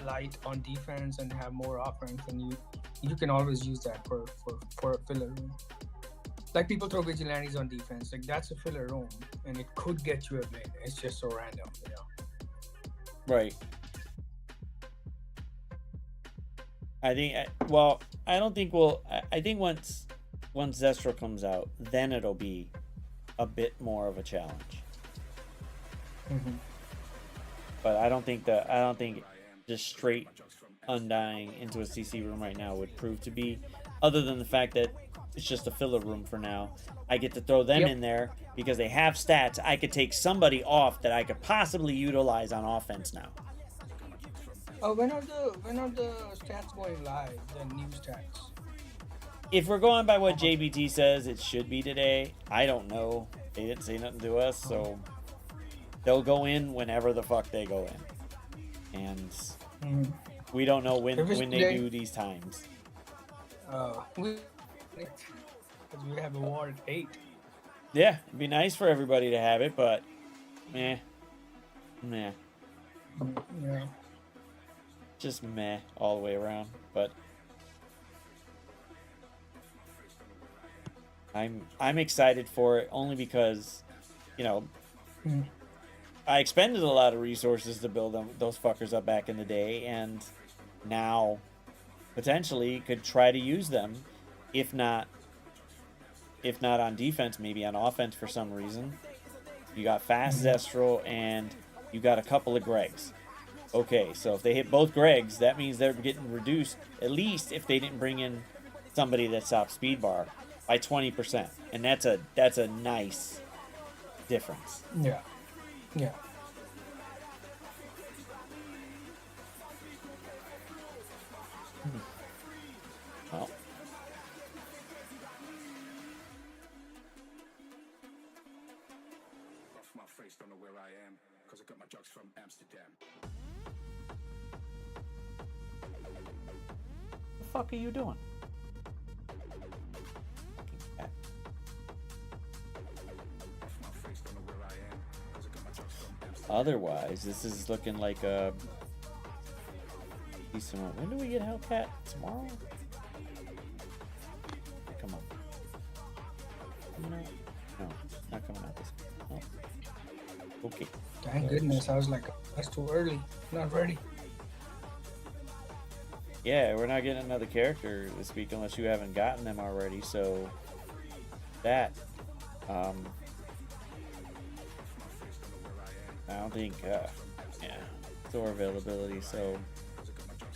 light on defense and have more offerings, and you can always use that for a filler room. Like, people throw vigilantes on defense, like that's a filler room, and it could get you a win. It's just so random, you know. Right. I think once Zestro comes out, then it'll be a bit more of a challenge. Mm-hmm. But I don't think just straight Undying into a CC room right now would prove to be, other than the fact that it's just a filler room for now. I get to throw them in there because they have stats. I could take somebody off that I could possibly utilize on offense now. Oh, when are the stats going live? The new stats? If we're going by what JBT says, it should be today. I don't know. They didn't say nothing to us, so they'll go in whenever the fuck they go in, and we don't know when they do these times. We have a war at 8. Yeah, it'd be nice for everybody to have it, but Yeah. just meh all the way around. But I'm excited for it only because, you know, I expended a lot of resources to build those fuckers up back in the day, and now potentially could try to use them, if not on defense, maybe on offense for some reason. You got fast Zestral and you got a couple of Gregs. Okay, so if they hit both Gregs, that means they're getting reduced, at least if they didn't bring in somebody that stopped speed bar, by 20%. And that's a nice difference. Yeah. Yeah. Well, My face don't know where I am, cause I got my drugs from Amsterdam. the fuck are you doing? Fucking cat. Otherwise, this is looking like a decent one. When do we get Hellcat? Tomorrow? Come on. Coming out? No, not coming out this week. No. Okay. Thank goodness. I was like, that's too early. Not ready. Yeah, we're not getting another character this week unless you haven't gotten them already, so that I don't think yeah, store availability, so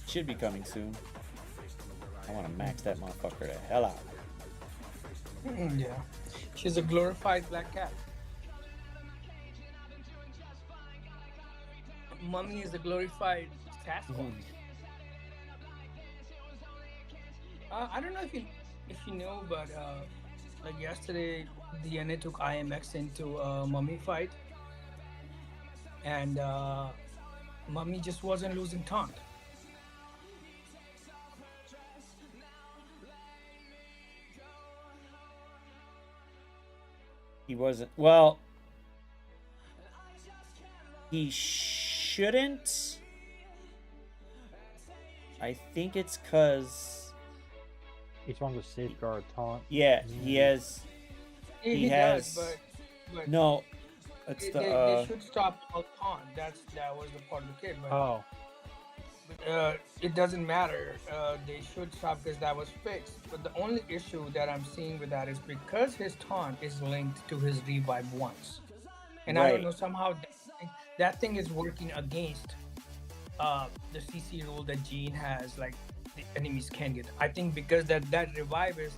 should be coming soon. I want to max that motherfucker the hell out. Yeah. She's a glorified black cat. Mummy is a glorified Sasquatch. I don't know if you know, but like yesterday, DNA took IMX into a Mummy fight, and Mummy just wasn't losing taunt. He wasn't. Well, he shouldn't. I think it's because each one's a safeguard taunt. Yeah, he has. He has. does, but no, it's they should stop all taunt. That was the part of the kid. But, Oh. It doesn't matter. They should stop because that was fixed. But the only issue that I'm seeing with that is because his taunt is linked to his revive once, and I don't know, somehow that thing is working against the CC rule that Gene has, like the enemies can get. I think because that revive is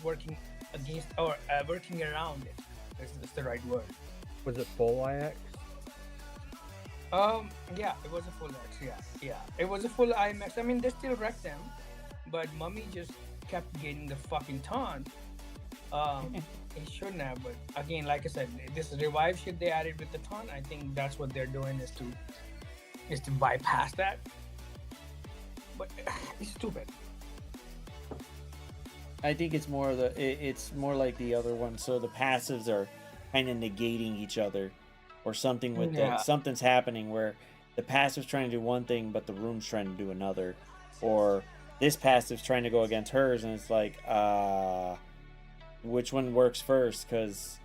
working against or working around it. That's the right word. Was it full IX? Yeah, it was a full X. Yeah, it was a full IMAX. I mean, they still wrecked them, but Mummy just kept getting the fucking taunt. It shouldn't have, but again, like I said, this revive shit they added with the taunt, I think that's what they're doing is to bypass that. But it's stupid. I think it's more it's more like the other one. So the passives are kind of negating each other, or something with them. Something's happening where the passive's trying to do one thing, but the room's trying to do another, or this passive's trying to go against hers, and it's like, which one works first? Because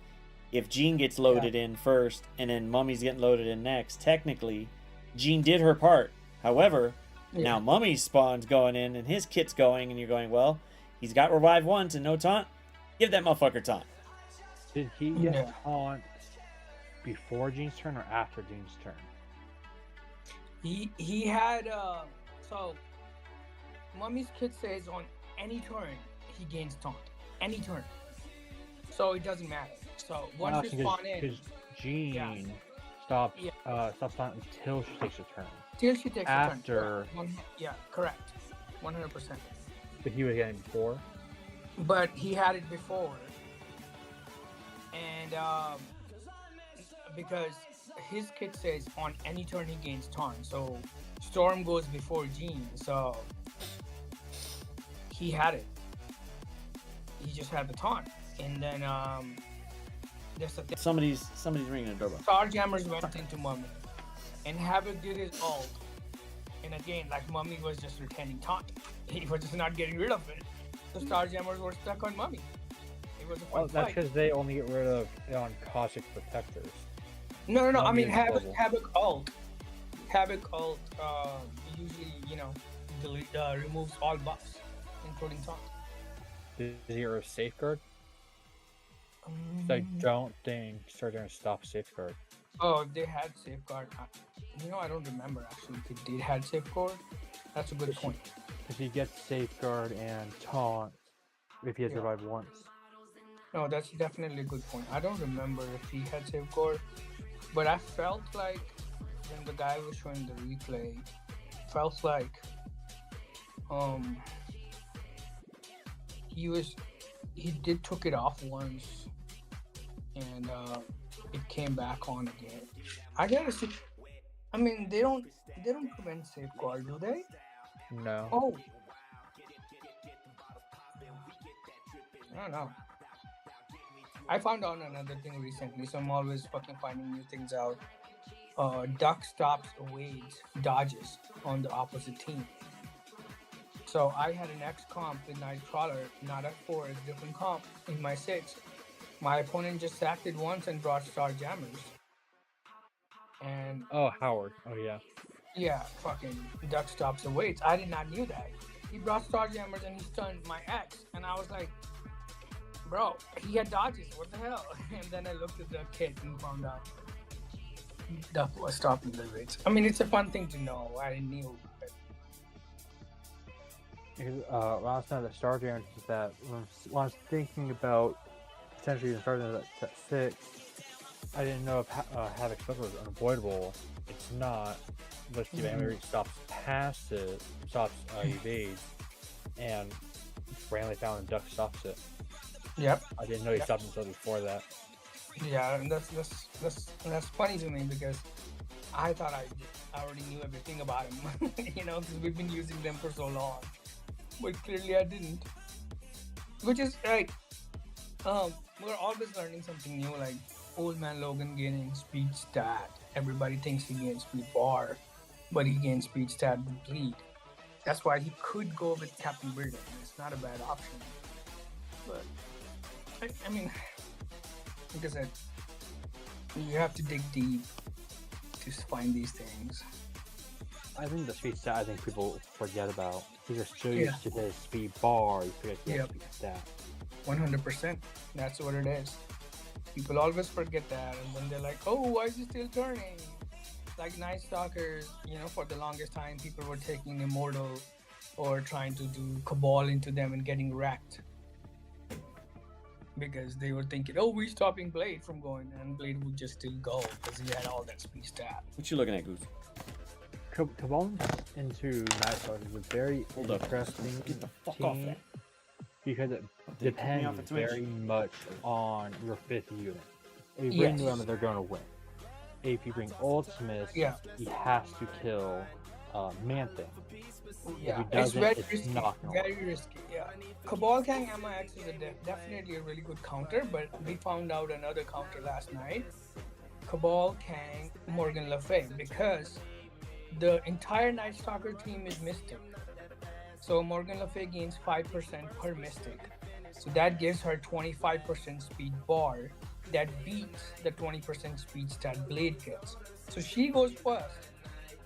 if Jean gets loaded in first, and then Mummy's getting loaded in next, technically, Jean did her part. However, now Mummy's spawn's going in, and his kit's going, and you're going, well, he's got revive once and no taunt. Give that motherfucker taunt. Did he get taunt before Jean's turn or after Jean's turn? He had so Mummy's kit says on any turn he gains taunt. Any turn. So it doesn't matter. So once you spawn in, because Jean stops taunt until she takes a turn. Till she takes a turn. Yeah, correct. 100%. But he was getting before? But he had it before. And because his kit says on any turn he gains taunt. So Storm goes before Jean. So he had it. He just had the taunt. And then there's the thing. Somebody's ringing the doorbell. Starjammers went into Mummy. And Havoc did his ult. And again, like Mummy was just retaining taunt. He was just not getting rid of it. The Starjammers were stuck on Mummy. It was a fun That's fight. because they only get rid of it on Cosmic Protectors. No. I Mummy mean, is Havoc global. ult usually, removes all buffs, including taunt. Is there a safeguard? I don't think Starjammer stopped safeguard. Oh, they had safeguard. I don't remember actually if they did had safeguard. That's a good point. If he gets safeguard and taunt, if he has survived once. No, that's definitely a good point. I don't remember if he had safeguard, but I felt like when the guy was showing the replay, felt like he did took it off once, and it came back on again. I gotta see. I mean, they don't prevent safeguard, do they? No. Oh. I don't know. I found out another thing recently, so I'm always fucking finding new things out. Duck stops, evades, dodges on the opposite team. So I had an X comp with Nightcrawler, not F4, it's different comp in my 6. My opponent just sacked it once and brought Starjammers. And Howard. Oh yeah. yeah, fucking Duck stops and waits. I did not knew that. He brought Starjammers and he stunned my X, and I was like, bro, he had dodges. What the hell? And then I looked at the kit and found out Duck was stopping the waits. I mean, it's a fun thing to know. I knew. When I was talking about the Starjammers, is that when I was thinking about potentially even starting at 6, I didn't know if Havoc Special was unavoidable. It's not. But Steve Emery stops passive, stops evades, and randomly found and Duck stops it. Yep. I didn't know he stopped himself before that. Yeah, and that's funny to me because I thought I already knew everything about him, because we've been using them for so long. But clearly I didn't. Which is right. We're always learning something new, like Old Man Logan gaining speed stat. Everybody thinks he gains speed bar, but he gains speed stat with bleed. That's why he could go with Captain Britain. It's not a bad option. But I mean, like I said, you have to dig deep to find these things. I think the speed stat, people forget about. You're so used to his speed bar, you forget the speed stat. 100%. That's what it is. People always forget that, and then they're like, oh, why is he still turning? Like Night Stalkers, for the longest time, people were taking Immortal or trying to do Cabal into them and getting wrecked. Because they were thinking, oh, we're stopping Blade from going, and Blade would just still go because he had all that speed stat. What you looking at, Goose? Cabal into Night Stalkers is a very interesting team because it depends very much on your 5th unit. If you bring them, they're going to win. If you bring Ultimus, he has to kill Man-Thing. Yeah, if he doesn't, it's it's not going to very risky. Yeah, Cabal Kang MIX is definitely a really good counter, but we found out another counter last night. Cabal Kang Morgan Le Fay, because the entire Night Stalker team is Mystic. So Morgan Le Fay gains 5% per Mystic. So that gives her 25% speed bar. That beats the 20% speed stat Blade gets. So she goes first.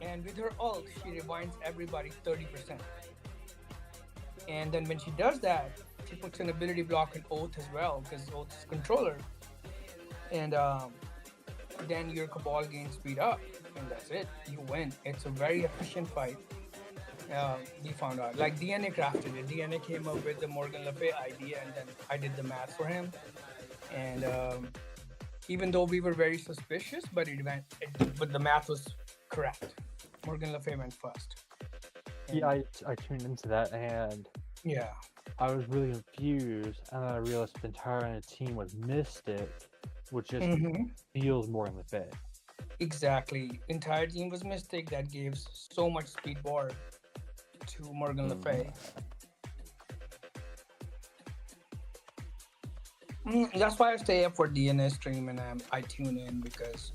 And with her ult, she rewinds everybody 30%. And then when she does that, she puts an ability block on Oath as well, because Oath is controller. And then your Cabal gains speed up. And that's it. You win. It's a very efficient fight. We found out. Like DNA crafted it. DNA came up with the Morgan Le Fay idea, and then I did the math for him. And even though we were very suspicious, but but the math was correct. Morgan Le Fay went first. And I tuned into that, and I was really confused, and then I realized the entire team was Mystic, which just feels Morgan Le Fay. Exactly. Entire team was Mystic. That gives so much speed bar to Morgan Le Fay. That's why I stay up for DNA stream and I tune in, because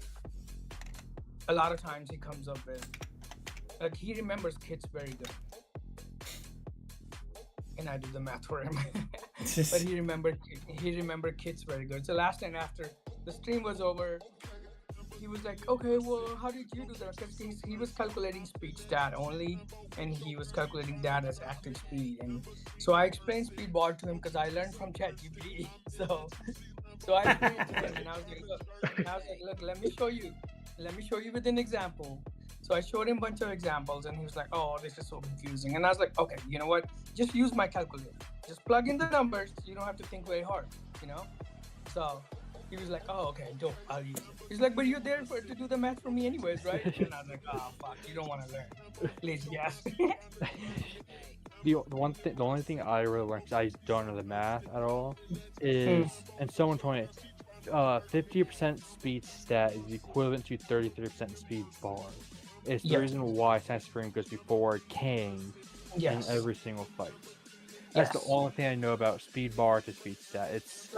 a lot of times he comes up with like he remembers kids very good, and I do the math for him. But he remembered kids very good. So last night after the stream was over, he was like, okay, well, how did you do that? Because he was calculating speed stat only, and he was calculating that as active speed. And so I explained speed bar to him because I learned from ChatGPT. So I explained it to him, and I was like, look, let me show you with an example. So I showed him a bunch of examples, and he was like, oh, this is so confusing. And I was like, okay, you know what? Just use my calculator. Just plug in the numbers. You don't have to think very hard, you know? So he was like, oh, okay, dope, I'll use it. He's like, but you're there to do the math for me anyways, right? And I was like, oh, fuck, you don't want to learn. Lazy ass. The only thing I really learned, because I don't know the math at all, is, and someone told me, 50% speed stat is equivalent to 33% speed bar. It's the reason why Science Spring goes before King in every single fight. That's the only thing I know about speed bar to speed stat. It's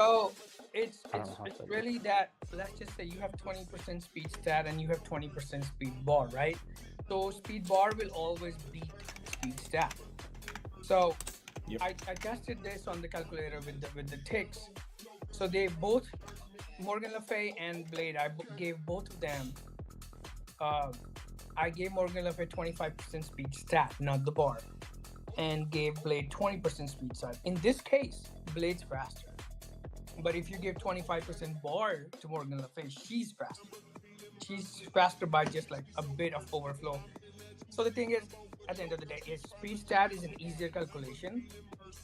really that, let's just say you have 20% speed stat and you have 20% speed bar, right? So speed bar will always beat speed stat. So I tested this on the calculator with the ticks. So they both, Morgan Le Fay and Blade, I gave both of them, I gave Morgan Le Fay 25% speed stat, not the bar, and gave Blade 20% speed stat. In this case, Blade's faster. But if you give 25% bar to Morgan Le Fay, she's faster. She's faster by just like a bit of overflow. So the thing is, at the end of the day, speed stat is an easier calculation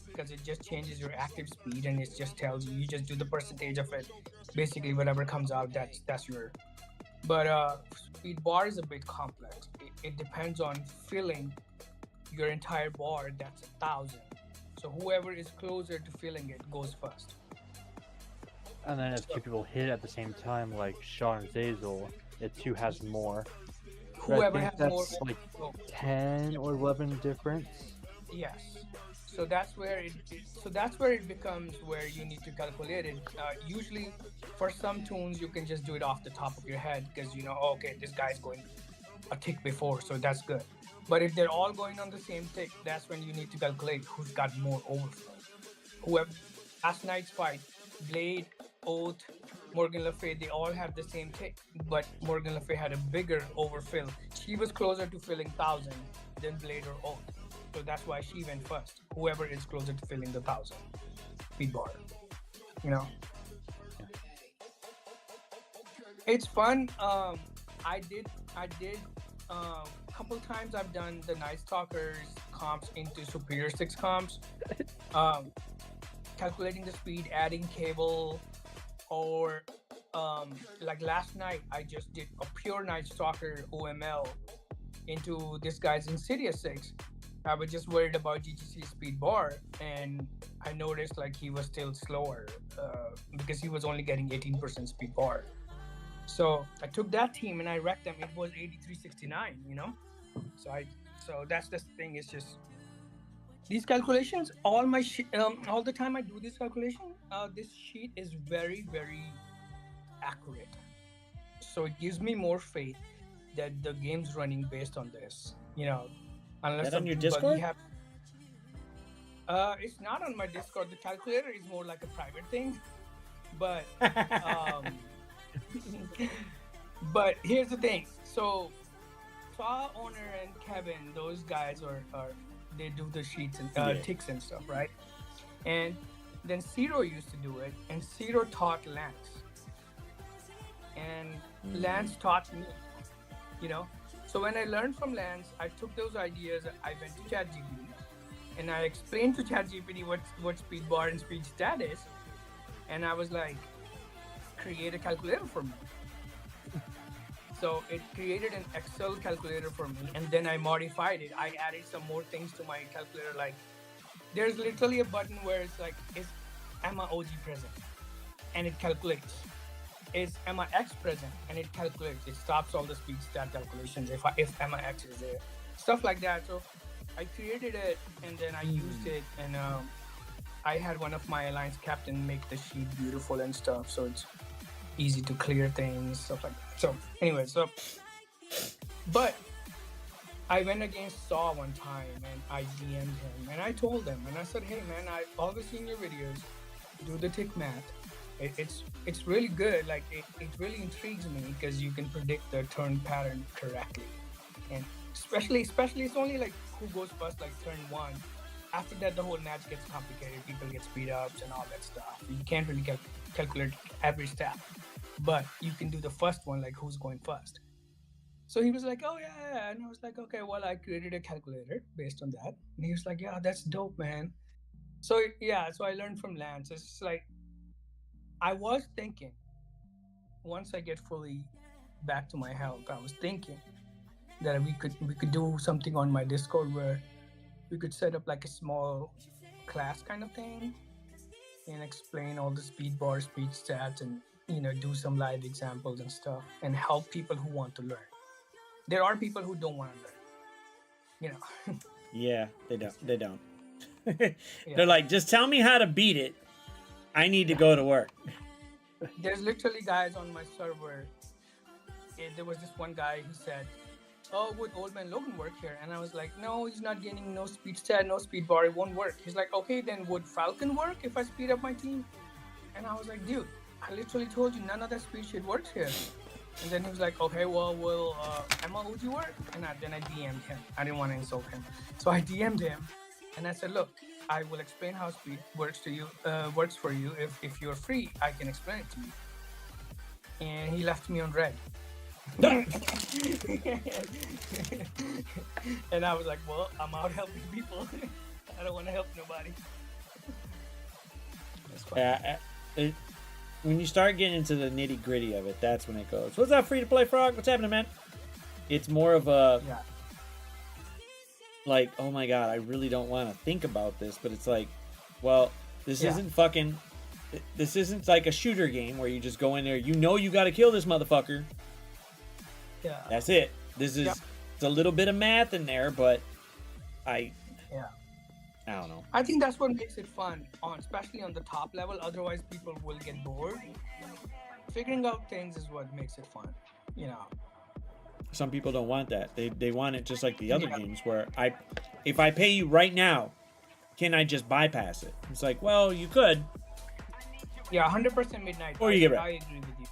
because it just changes your active speed and it just tells you just do the percentage of it. Basically, whatever comes out, that's your. But speed bar is a bit complex. It depends on filling your entire bar. That's 1,000. So whoever is closer to filling it goes first. And then if two people hit at the same time, like Sean and Zazel, it's who has more. Whoever has that's more. Like 10 or 11 difference. Yes. So that's where it becomes where you need to calculate it. Usually, for some tunes, you can just do it off the top of your head because you know, okay, this guy's going a tick before, so that's good. But if they're all going on the same tick, that's when you need to calculate who's got more overflow. Whoever last night's fight, Blade, Oath, Morgan Le Fay, they all have the same tick, but Morgan Le Fay had a bigger overfill. She was closer to filling 1,000 than Blade or Oath. So that's why she went first. Whoever is closer to filling the 1,000 speed bar, you know. It's fun. I did. Couple times I've done the Night Stalkers comps into Superior 6 comps. Calculating the speed, adding cable, or like last night I just did a pure Night Stalker OML into this guy's Insidious 6. I was just worried about GGC speed bar, and I noticed like he was still slower because he was only getting 18% speed bar. So I took that team and I wrecked them. It was 8369, you know. So that's the thing. It's just these calculations. All the time I do this calculation, this sheet is very, very accurate. So it gives me more faith that the game's running based on this. You know. Unless on your Discord? It's not on my Discord. The calculator is more like a private thing. But but here's the thing. So Saw, Owner, and Kevin, those guys are they do the sheets and ticks and stuff, right? And then Zero used to do it, and Zero taught Lance. And Lance taught me, you know. So when I learned from Lance, I took those ideas, I went to ChatGPT, and I explained to ChatGPT what speed bar and speed stat is, and I was like, create a calculator for me. So it created an Excel calculator for me, and then I modified it. I added some more things to my calculator, like there's literally a button where it's like, is Emma OG present? And it calculates. Is Emma X present? And it calculates. It stops all the speed stat calculations if Emma X is there. Stuff like that. So I created it and then I used it, and I had one of my Alliance captain make the sheet beautiful and stuff. So it's easy to clear things, stuff like that. So anyway, but I went against Saw one time and I DM'd him and I told him and I said, hey man, I've always seen your videos. Do the tick math. It's really good. Like it really intrigues me because you can predict the turn pattern correctly. And especially it's only like who goes first, like turn 1. After that, the whole match gets complicated. People get speed ups and all that stuff. You can't really calculate every step, but you can do the first one, like who's going first. So he was like, oh yeah, and I was like, okay, well, I created a calculator based on that. And he was like, yeah, that's dope, man. So yeah, so I learned from Lance. It's just like, I was thinking, once I get fully back to my health, I was thinking that we could do something on my Discord where we could set up like a small class kind of thing and explain all the speed bars, speed stats, and do some live examples and stuff, and help people who want to learn. There are people who don't want to learn, Yeah, they don't. Yeah. They're like, just tell me how to beat it. I need to go to work. There's literally guys on my server. There was this one guy who said, oh, would Old Man Logan work here? And I was like, no, he's not gaining no speed stat, no speed bar, it won't work. He's like, okay, then would Falcon work if I speed up my team? And I was like, dude, I literally told you none of that speed shit works here. And then he was like, okay, well, will Emma Uji work? And then I DM'd him. I didn't want to insult him. So I DM'd him and I said, look, I will explain how speed works for you. If you're free, I can explain it to you. And he left me on red. And I was like, well, I'm out helping people. I don't want to help nobody. When you start getting into the nitty gritty of it, that's when it goes. What's up, free to play frog? What's happening, man? It's more of a like, oh my god, I really don't want to think about this, but it's like, well, this isn't like a shooter game where you just go in there, you got to kill this motherfucker. Yeah. That's it. This is it's a little bit of math in there, but I don't know. I think that's what makes it fun, especially on the top level. Otherwise, people will get bored. Figuring out things is what makes it fun, Some people don't want that. They want it just like the other games where if I pay you right now, can I just bypass it? It's like, well, you could. Yeah, 100% midnight. Or you get I agree with you.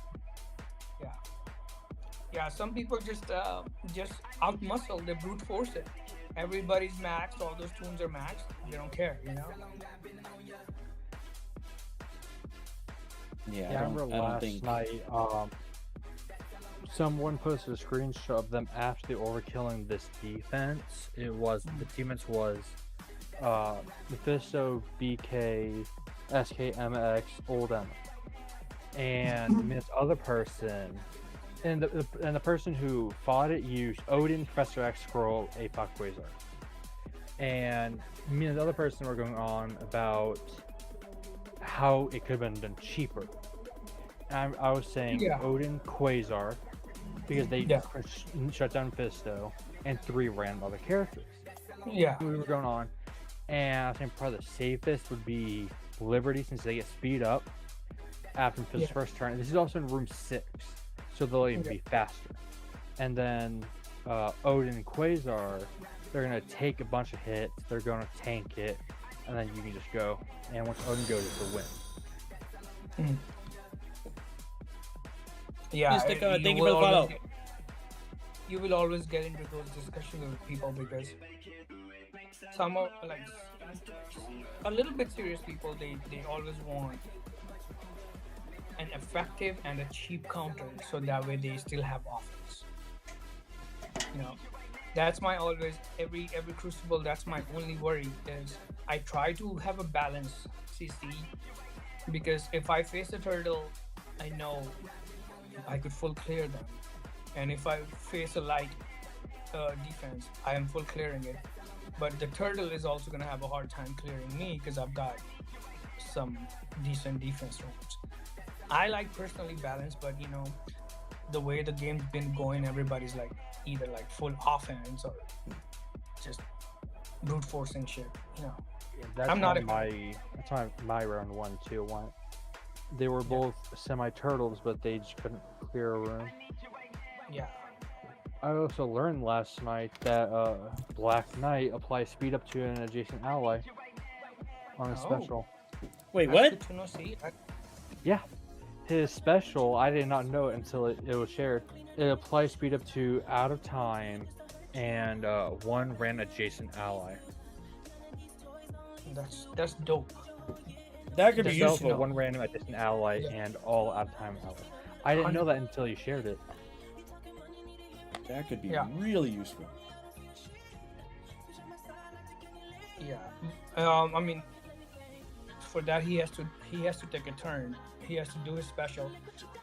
Yeah, some people just out muscle, they brute force it. Everybody's maxed, all those tunes are maxed. They don't care, Yeah, I remember last night, someone posted a screenshot of them actually overkilling this defense. The defense was Mephisto, BK, SKMX, Old Emma, and this other person. And the person who fought it used Odin, Professor X, Scroll, Apoc, Quasar. And me and the other person were going on about how it could have been done cheaper. And I was saying Odin, Quasar, because they shut down Mephisto, and 3 random other characters. Yeah. We were going on. And I think probably the safest would be Liberty, since they get speed up after Mephisto's first turn. This is also in room 6. So they'll even be faster. And then Odin and Quasar, they're going to take a bunch of hits, they're going to tank it, and then you can just go. And once Odin goes, it's a win. Yeah, thank you for the follow. You will always get into those discussions with people because some are like a little bit serious people, they always want an effective and a cheap counter, so that way they still have offense. That's my always every crucible. That's my only worry is I try to have a balance CC, because if I face a turtle, I know I could full clear them, and if I face a light defense, I am full clearing it. But the turtle is also gonna have a hard time clearing me because I've got some decent defense rounds. I like personally balanced, but the way the game's been going, everybody's like either like full offense or just brute forcing shit. That's I'm not that's how my round 1 too went. They were both semi turtles, but they just couldn't clear a room. Yeah. I also learned last night that Black Knight applies speed up to an adjacent ally on his Oh. special. Wait, That's what? good to know. See, Yeah, his special, I did not know it until it was shared. It applies speed up to out of time and one random adjacent ally. that's dope. That could be That's useful. Also, one random adjacent ally Yeah. and all out of time allies. I didn't know that until you shared it. That could be Yeah. really useful. Yeah. I mean, for that he has to take a turn. He has to do his special,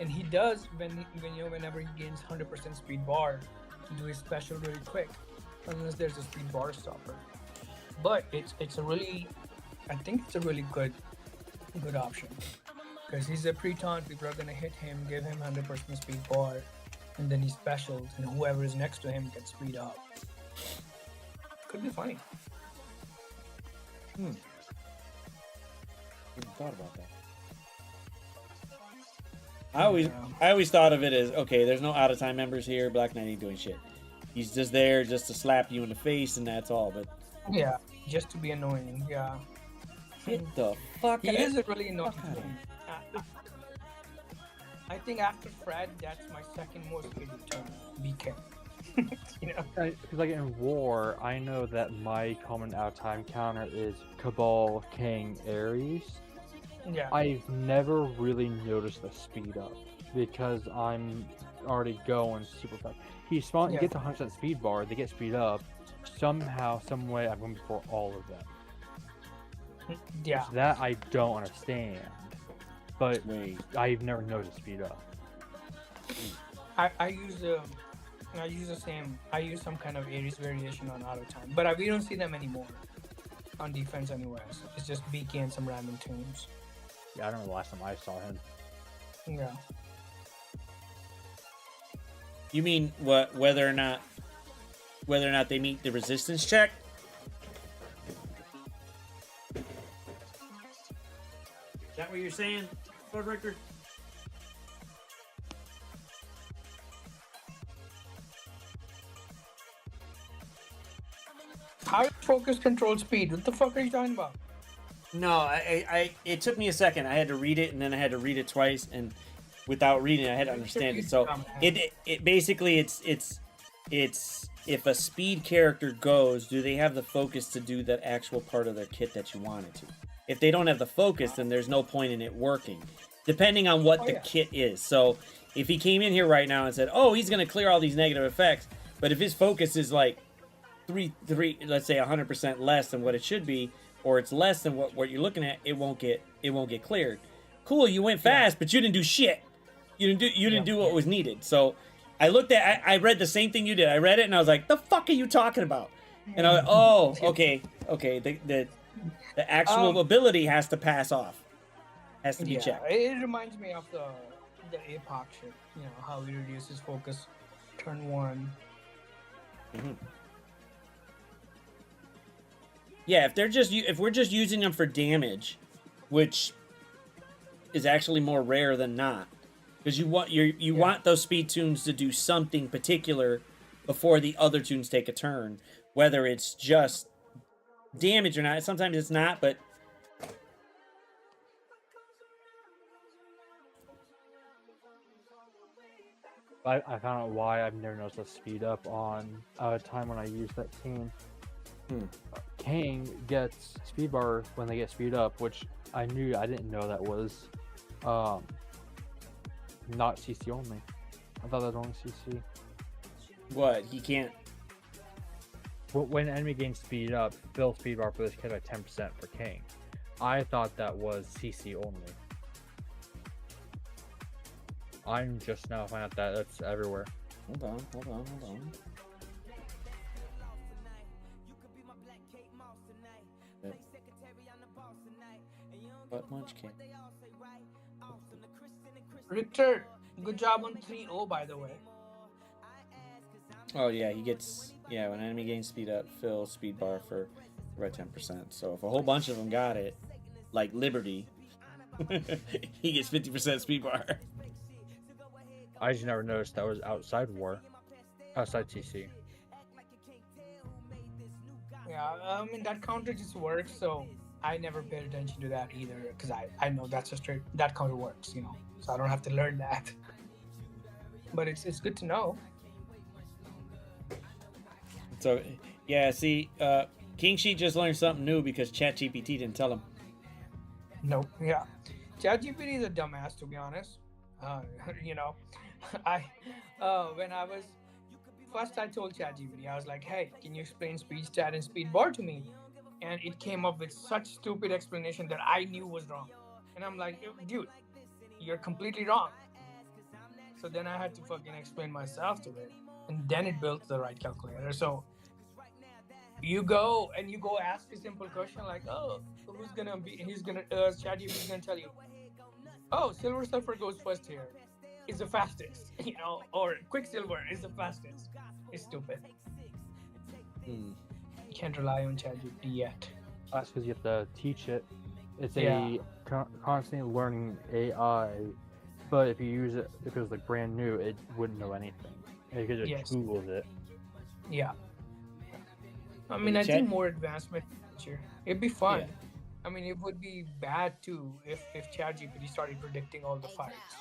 and he does whenever he gains 100% speed bar, do his special really quick, unless there's a speed bar stopper. But it's a really, I think it's a really good option, because he's a pre-taunt. People are gonna hit him, give him 100% speed bar, and then he specials, and whoever is next to him gets speed up. Could be funny. Never thought about that. I always thought of it as, okay, there's no out of time members here. Black Knight ain't doing shit. He's just there just to slap you in the face, and that's all. But Yeah, just to be annoying. Yeah. get the fuck He out. is a really annoying. I think after Fred, that's my second most hated turn. BK. You know? Because like in War, I know that my common out of time counter is Cabal, King, Ares. Yeah. I've never really noticed the speed up because I'm already going super fast. He Yeah. gets 100% speed bar, they get speed up. Somehow, some way, I'm going before all of them. Yeah. That I don't understand. But Wait. I've never noticed speed up. I use the same. I use some kind of Ares variation on auto time, but we don't see them anymore on defense anyways. It's just BK and some random tunes. Yeah, I don't know the last time I saw him. Yeah. You mean what? Whether or not they meet the resistance check? Is that what you're saying, Sword Richter? How focus control speed? What the fuck are you talking about? No, it took me a second. I had to read it, and then I had to read it twice, and without reading, I had to understand it. So it basically it's if a speed character goes, do they have the focus to do that actual part of their kit that you want it to? If they don't have the focus, then there's no point in it working, depending on what the kit is. So if he came in here right now and said, "Oh, he's gonna clear all these negative effects," but if his focus is like three, let's say 100% less than what it should be, or it's less than what you're looking at, it won't get cleared. Cool, you went fast, but you didn't do shit. You didn't do what was needed. So I looked at, I read the same thing you did. I read it and I was like, the fuck are you talking about? And I was like, oh, okay. The actual ability has to pass off. Has to be checked. It reminds me of the APOC shit. You know how he reduces focus turn one. Mm-hmm. Yeah, if we're just using them for damage, which is actually more rare than not, because you want those speed tunes to do something particular before the other tunes take a turn, whether it's just damage or not. Sometimes it's not, but I found out why I've never noticed a speed up on a time when I use that team. King gets speed bar when they get speed up, which I didn't know that was not CC only. I thought that was only CC. What? He can't. When an enemy gains speed up, fill speed bar for this kid by 10% for King. I thought that was CC only. I'm just now finding out that that's everywhere. Hold on. But Munch King. Richter, good job on 3-0 by the way. Oh yeah, he gets when an enemy gains speed up, fill speed bar for about 10%. So if a whole bunch of them got it, like Liberty, he gets 50% speed bar. I just never noticed that was outside War. Outside TC. Yeah, I mean that counter just works, so I never paid attention to that either because I know that's a straight that counter works, you know, so I don't have to learn that. But it's good to know. So, yeah, see, King Sheet just learned something new because ChatGPT didn't tell him. Nope. Yeah, ChatGPT is a dumbass to be honest. You know, when I was first, I told ChatGPT, I was like, "Hey, can you explain speech chat and speedboard to me?" And it came up with such stupid explanation that I knew was wrong. And I'm like, "Dude, you're completely wrong." So then I had to fucking explain myself to it, and then it built the right calculator. So you go ask a simple question like, "Oh, who's gonna be?" He's gonna ChatGPT is gonna tell you, "Oh, Silver Surfer goes first here. Is the fastest," you know, or Quicksilver is the fastest. It's stupid. You can't rely on ChatGPT yet. That's because you have to teach it. It's Yeah. a constantly learning AI, but if you use it, if it was like brand new, it wouldn't know anything. It could just Yes. Googles it. Yeah. I mean, I think more advancement future. It'd be fun. Yeah. I mean, it would be bad too if ChatGPT started predicting all the fights.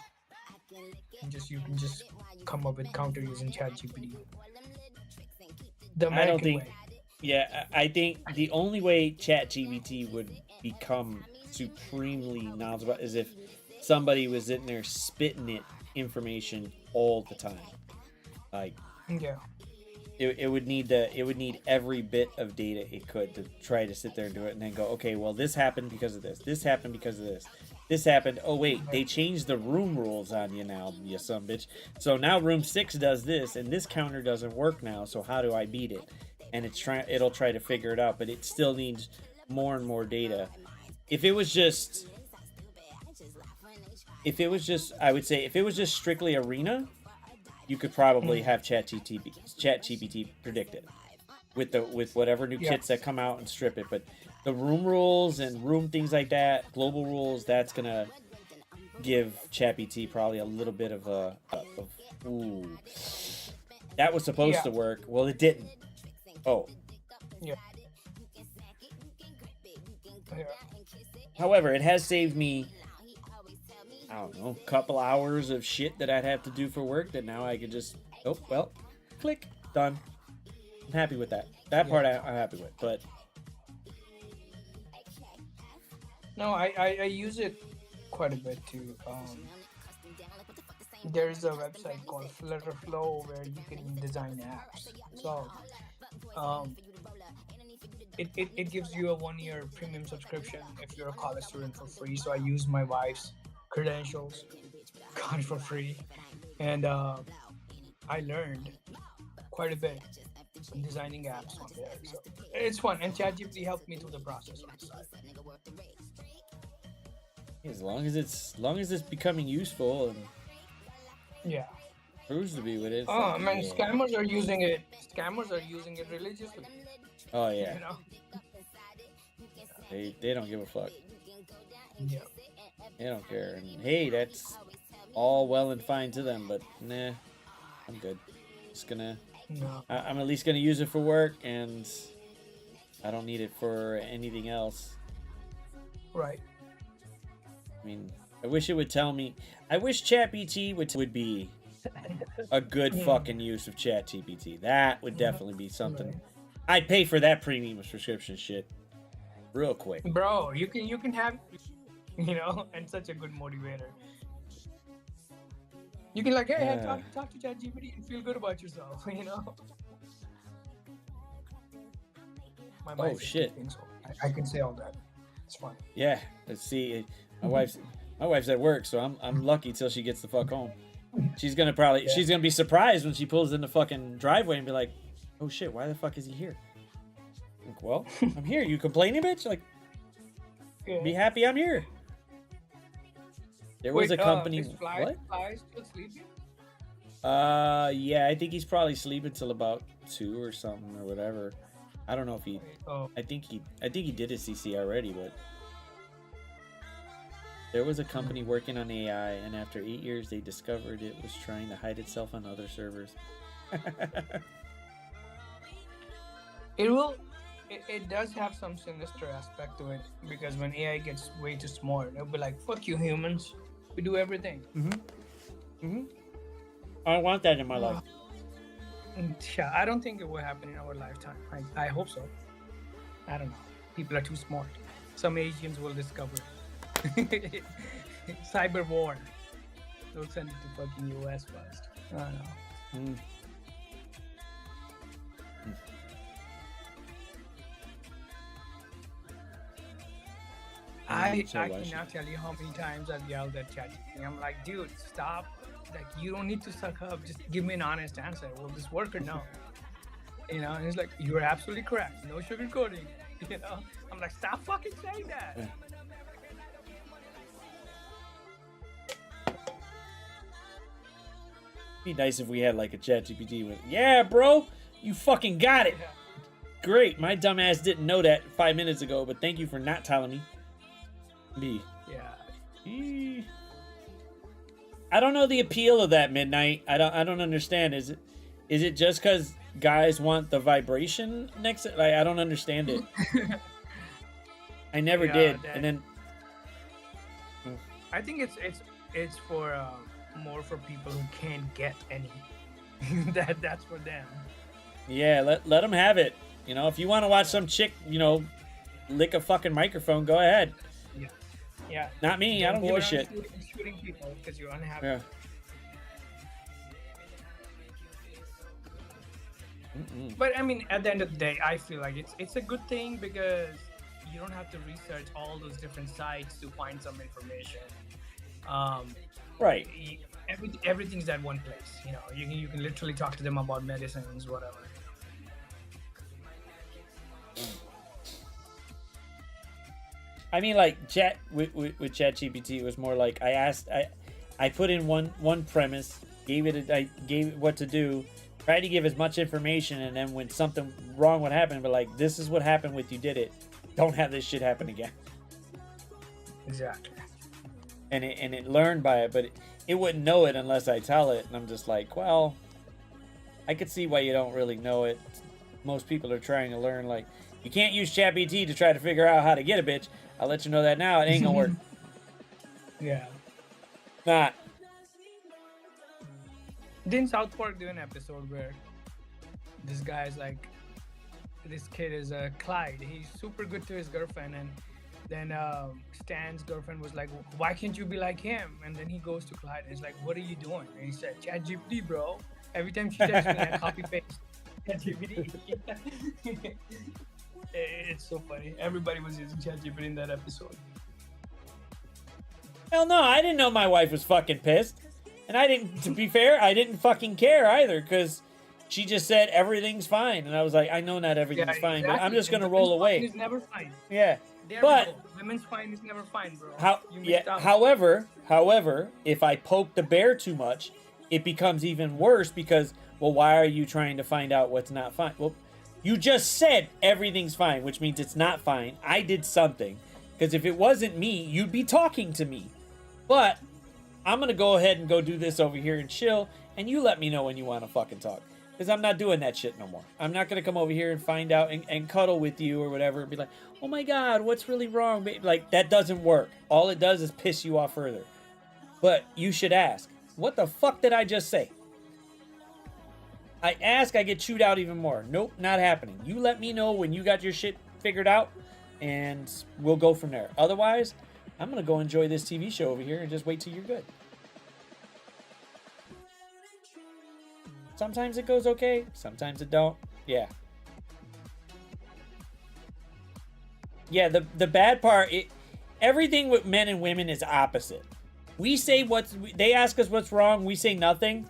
And you can just come up with counter using ChatGPT. The I don't American think. way. Yeah, I think the only way ChatGPT would become supremely knowledgeable is if somebody was in there spitting it information all the time. Like, Yeah. it would need every bit of data it could to try to sit there and do it, and then go, okay, well, this happened because of this. This happened because of this. This happened. Oh wait, they changed the room rules on you now, you son bitch. So now room 6 does this, and this counter doesn't work now. So how do I beat it? And it'll try to figure it out, but it still needs more and more data. If it was just, I would say, if it was just strictly arena, you could probably have ChatGPT predict it with whatever new kits that come out and strip it. But the room rules and room things like that, global rules, that's gonna give ChatGPT probably a little bit of ooh. That was supposed to work. Well, it didn't. Oh. Yeah. However, it has saved me, I don't know, a couple hours of shit that I'd have to do for work that now I could just, oh, well, click, done. I'm happy with that. That part I'm happy with, but... No, I use it quite a bit too. There's a website called Flutterflow where you can design apps. So it gives you a 1-year premium subscription if you're a college student for free. So I use my wife's credentials, got it for free, and I learned quite a bit from designing apps on there. So it's fun, and ChatGPT helped me through the process on the side. As long as it's becoming useful and Yeah. proves to be with it. Oh man, scammers are using it. Scammers are using it religiously. Oh yeah. You know? They don't give a fuck. Yeah. They don't care. And hey, that's all well and fine to them, but nah, I'm good. Just gonna. No. I'm at least gonna use it for work, and I don't need it for anything else. Right. I mean, I wish it would tell me. I wish ChatGPT would be a good fucking use of ChatGPT. That would definitely be something. I'd pay for that premium subscription shit real quick. Bro, you can have, you know, and such a good motivator. You can like, hey, talk to ChatGPT and feel good about yourself, you know. My Oh shit! So I can say all that. It's fun. Yeah, let's see. My wife's at work, so I'm lucky till she gets the fuck home. She's gonna be surprised when she pulls in the fucking driveway and be like, "Oh shit, why the fuck is he here?" Like, well, I'm here. You complaining, bitch? Like, be happy I'm here. There was a company. Is Fly still sleeping? Yeah, I think he's probably sleeping till about 2 or something or whatever. I don't know if he. Oh. I think he did his CC already, but. There was a company working on AI, and after 8 years, they discovered it was trying to hide itself on other servers. It will. It does have some sinister aspect to it because when AI gets way too smart, it'll be like, "Fuck you, humans. We do everything." I want that in my life. Yeah, I don't think it will happen in our lifetime. I hope so. I don't know. People are too smart. Some Asians will discover cyber war. They'll send it to fucking US first. I don't know. I cannot tell you how many times I've yelled at ChatGPT. I'm like, dude, stop. Like, you don't need to suck up. Just give me an honest answer. Will this work or no? You know, and he's like, you're absolutely correct. No sugarcoating. You know, I'm like, stop fucking saying that. Yeah. Be nice if we had like a ChatGPT with, yeah, bro, you fucking got it. Yeah. Great. My dumbass didn't know that 5 minutes ago, but thank you for not telling me. B. Yeah. I don't know the appeal of that Midnight. I don't understand. Is it just because guys want the vibration next? Like, I don't understand it. I never did. And then I think it's for more for people who can't get any. That's for them. Yeah, let them have it. You know, if you want to watch some chick, you know, lick a fucking microphone, go ahead. Yeah. Not me. I don't give a shit. Shooting people because you're unhappy. Yeah. But I mean, at the end of the day, I feel like it's a good thing because you don't have to research all those different sites to find some information. Right. Everything's at one place. You know, you can literally talk to them about medicines, whatever. I mean, like chat with ChatGPT, it was more like I put in one premise, gave it what to do, tried to give as much information, and then when something wrong would happen, but like, this is what happened with you did it. Don't have this shit happen again. Exactly. And it learned by it, but it wouldn't know it unless I tell it. And I'm just like, well, I could see why you don't really know it. Most people are trying to learn. Like, you can't use ChatGPT to try to figure out how to get a bitch. I'll let you know that now. It ain't gonna work. Yeah. Not. Didn't South Park do an episode where this guy's like, this kid is Clyde. He's super good to his girlfriend, and then Stan's girlfriend was like, why can't you be like him? And then he goes to Clyde and he's like, what are you doing? And he said, ChatGPT, bro. Every time she texts me, I copy paste ChatGPT. It's so funny. Everybody was using ChatGPT in that episode. Hell no, I didn't know my wife was fucking pissed. And I didn't, to be fair, I didn't fucking care either, because she just said everything's fine. And I was like, I know not everything's fine, but I'm just going to roll away. It's never fine. Yeah. There but women's fine is never fine, bro. However, if I poke the bear too much, it becomes even worse because, well, why are you trying to find out what's not fine? Well, you just said everything's fine, which means it's not fine. I did something. Because if it wasn't me, you'd be talking to me. But I'm going to go ahead and go do this over here and chill, and you let me know when you want to fucking talk. Because I'm not doing that shit no more. I'm not going to come over here and find out and cuddle with you or whatever and be like, oh my God, what's really wrong? Like, that doesn't work. All it does is piss you off further. But you should ask, what the fuck did I just say? I ask, I get chewed out even more. Nope, not happening. You let me know when you got your shit figured out, and we'll go from there. Otherwise, I'm going to go enjoy this TV show over here and just wait till you're good. Sometimes it goes okay, sometimes it don't. Yeah. Yeah, the bad part, everything with men and women is opposite. We say they ask us what's wrong, we say nothing.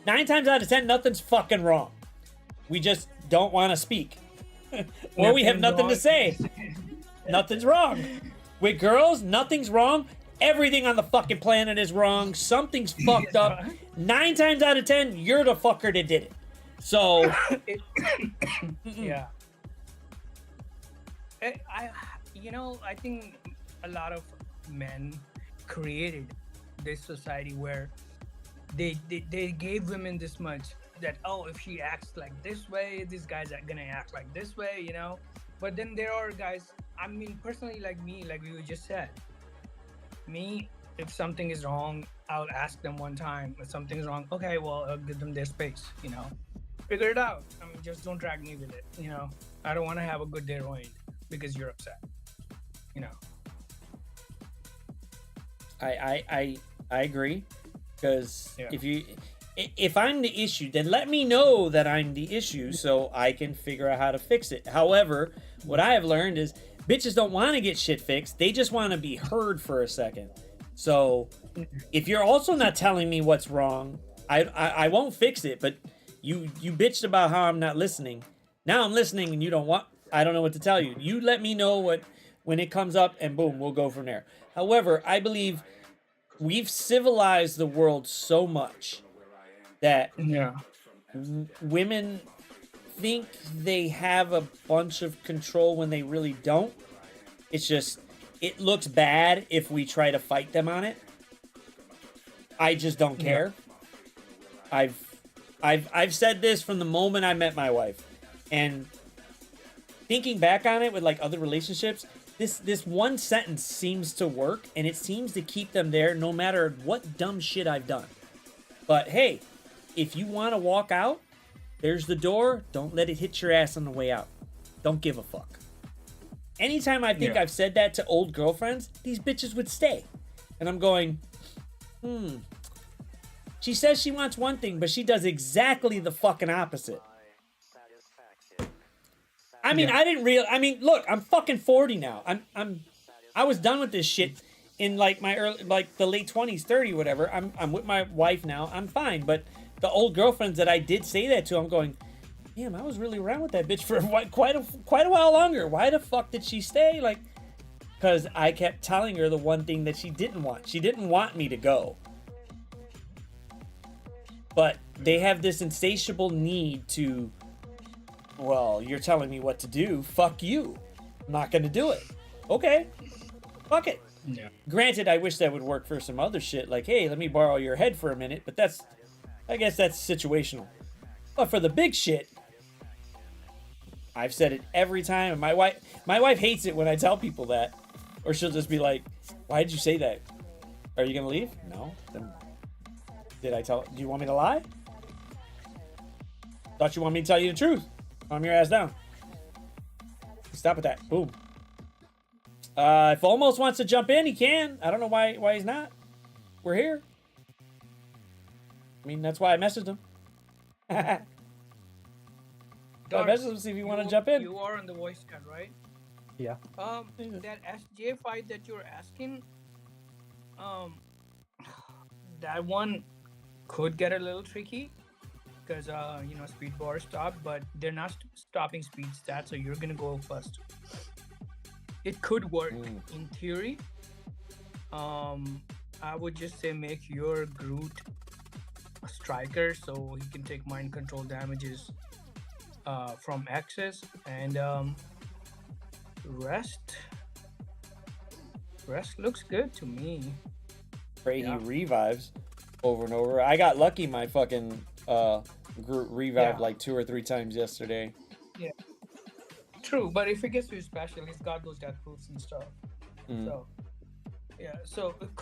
9 times out of 10, nothing's fucking wrong. We just don't want to speak. Or we have nothing to say. Nothing's wrong. With girls, nothing's wrong. Everything on the fucking planet is wrong. Something's fucked up. 9 times out of 10, you're the fucker that did it. So, yeah. I think a lot of men created this society where they gave women this much that, oh, if she acts like this way, these guys are gonna act like this way, you know. But then there are guys, I mean, personally, like me, like you just said, me, if something is wrong, I'll ask them one time. If something's wrong, okay, well, I'll give them their space, you know. Figure it out. I mean, just don't drag me with it, you know. I don't want to have a good day ruined because you're upset, you know. I agree, because if I'm the issue, then let me know that I'm the issue so I can figure out how to fix it. However, what I have learned is bitches don't want to get shit fixed. They just want to be heard for a second. So if you're also not telling me what's wrong, I won't fix it. But you bitched about how I'm not listening. Now I'm listening and you don't want. I don't know what to tell you. You let me know when it comes up, and boom, we'll go from there. However, I believe we've civilized the world so much that women think they have a bunch of control when they really don't. It's just, it looks bad if we try to fight them on it. I just don't care. I've said this from the moment I met my wife, and thinking back on it with like other relationships, this one sentence seems to work, and it seems to keep them there no matter what dumb shit I've done. But hey, if you want to walk out, there's the door. Don't let it hit your ass on the way out. Don't give a fuck. Anytime I think I've said that to old girlfriends, these bitches would stay. And I'm going, she says she wants one thing, but she does exactly the fucking opposite. I mean, I mean, look, I'm fucking 40 now. I was done with this shit in like my early, like the late 20s, 30, whatever. I'm with my wife now. I'm fine. But the old girlfriends that I did say that to, I'm going, damn, I was really around with that bitch for quite a while longer. Why the fuck did she stay? Like, because I kept telling her the one thing that she didn't want. She didn't want me to go. But they have this insatiable need to, well, you're telling me what to do. Fuck you. I'm not going to do it. Okay. Fuck it. Yeah. Granted, I wish that would work for some other shit. Like, hey, let me borrow your head for a minute. But I guess that's situational. But for the big shit, I've said it every time. And my wife hates it when I tell people that. Or she'll just be like, why did you say that? Are you going to leave? No. Then do you want me to lie? Thought you want me to tell you the truth. Calm your ass down. Stop with that. Boom. If Almost wants to jump in, he can. I don't know why he's not. We're here. I mean, that's why I messaged him. I messaged him to see if you want to jump in. You are on the voice chat, right? Yeah. That SJ fight that you're asking, that one could get a little tricky. Because, speed bar stopped, but they're not stopping speed stats, so you're going to go first. It could work in theory. I would just say make your Groot a striker so he can take mind control damages from Axis. And rest looks good to me. Pray he revives over and over. I got lucky my fucking Groot revived like 2 or 3 times yesterday. Yeah. True, but if it gets too special, he's got those death proofs and stuff. So so it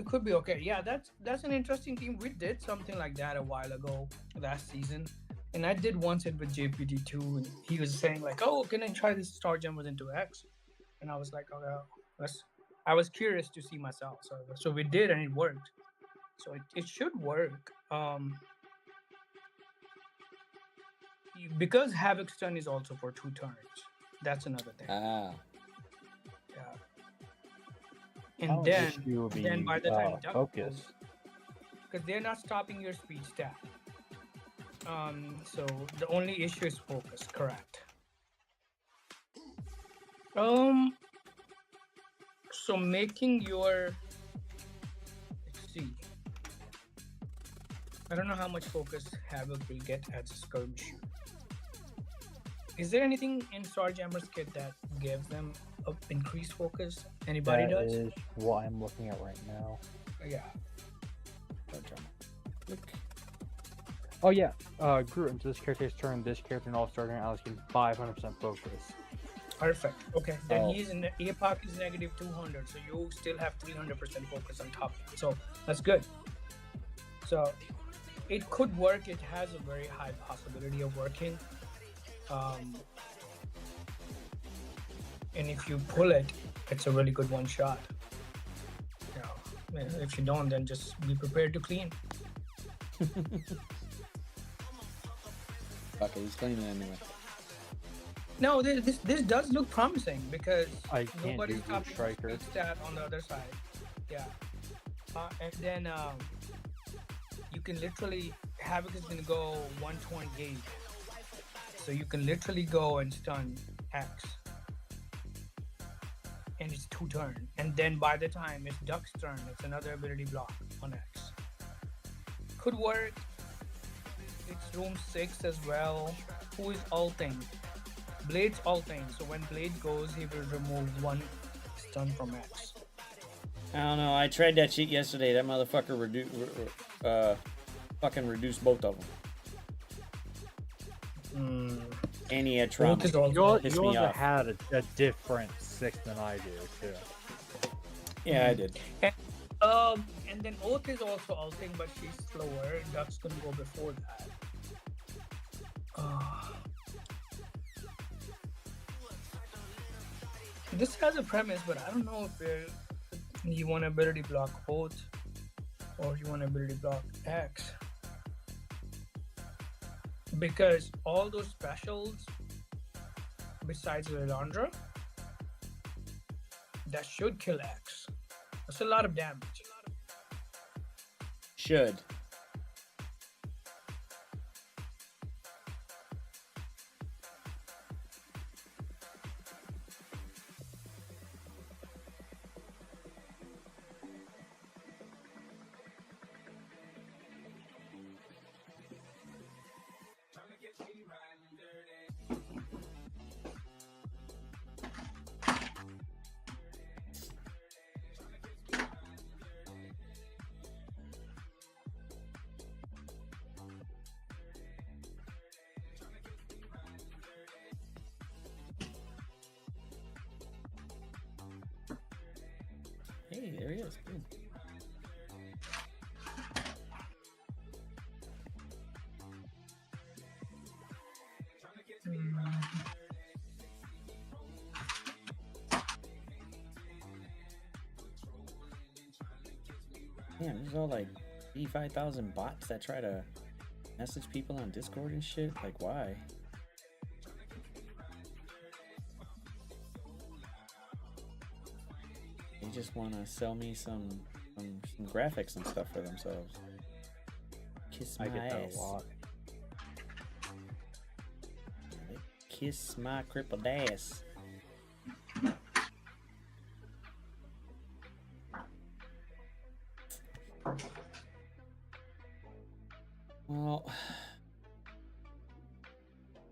could be okay. Yeah, that's an interesting team. We did something like that a while ago last season. And I did once it with JPD2, and he was saying like, oh, can I try this Starjammers into X? And I was like, okay, I was curious to see myself. So we did, and it worked. So it should work. Because Havoc's turn is also for 2 turns. That's another thing. Ah. Yeah. And then by the time Duck focus, because they're not stopping your speed stat. So the only issue is focus, correct? So making your, let's see. I don't know how much focus Havoc will get as a skirmish. Is there anything in Starjammers kit that gives them increased focus? Anybody does? That is what I'm looking at right now. Yeah. Oh yeah, Groot into this character's turn. This character and all starting Alex gain 500% focus. Perfect. Okay, then Oh. he's in the APOC is negative 200, so you still have 300% focus on top. So that's good. So it could work. It has a very high possibility of working. And if you pull it, it's a really good one shot. You know, if you don't, then just be prepared to clean. Fuck it, he's cleaning anyway. No, this does look promising because I can't nobody's do Blue topping Striker. speed stat on the other side. Yeah, and then you can literally Havoc is gonna go 128, so you can literally go and stun X, and it's 2 turn. And then by the time it's Duck's turn, it's another ability block on X. Could work. It's room 6 as well. Who is ulting? Blade's ulting, so when Blade goes, he will remove 1 stun from X. I don't know. I tried that shit yesterday. That motherfucker fucking reduced both of them. And he had trauma. Both is also You Pissed also me off. had a different 6 than I do too. Yeah, I did. And then Oath is also ulting, but she's slower. Duck's gonna go before that. This has a premise, but I don't know if you want ability block Oath or you want ability block X. Because all those specials, besides Lilandra, that should kill X. That's a lot of damage. Should. Hey, there he is. Boom. Man, there's all like 85,000 bots that try to message people on Discord and shit. Like, why? They just want to sell me some graphics and stuff for themselves. Kiss my I get that ass. a lot. Kiss my crippled ass. Well, I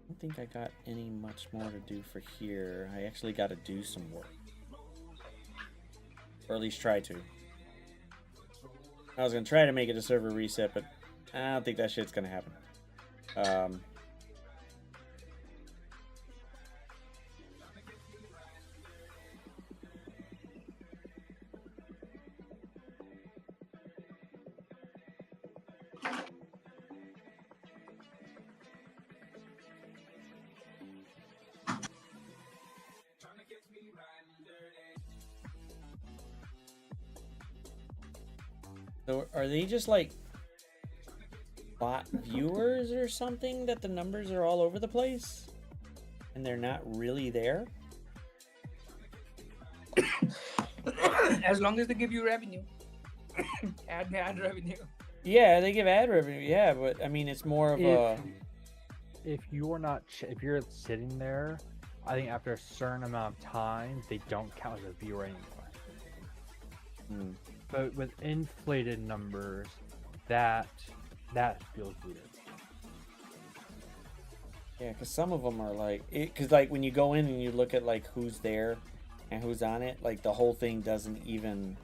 don't think I got any much more to do for here. I actually got to do some work. Or at least try to. I was going to try to make it a server reset, but I don't think that shit's going to happen. So are they just like bot viewers or something that the numbers are all over the place and they're not really there? As long as they give you revenue. ad revenue. Yeah, they give ad revenue. Yeah, but I mean, it's more of a. If you're not, if you're sitting there, I think after a certain amount of time, they don't count as a viewer anymore. But with inflated numbers, that feels weird. Yeah, because some of them are like, because like when you go in and you look at like who's there and who's on it, like the whole thing doesn't even.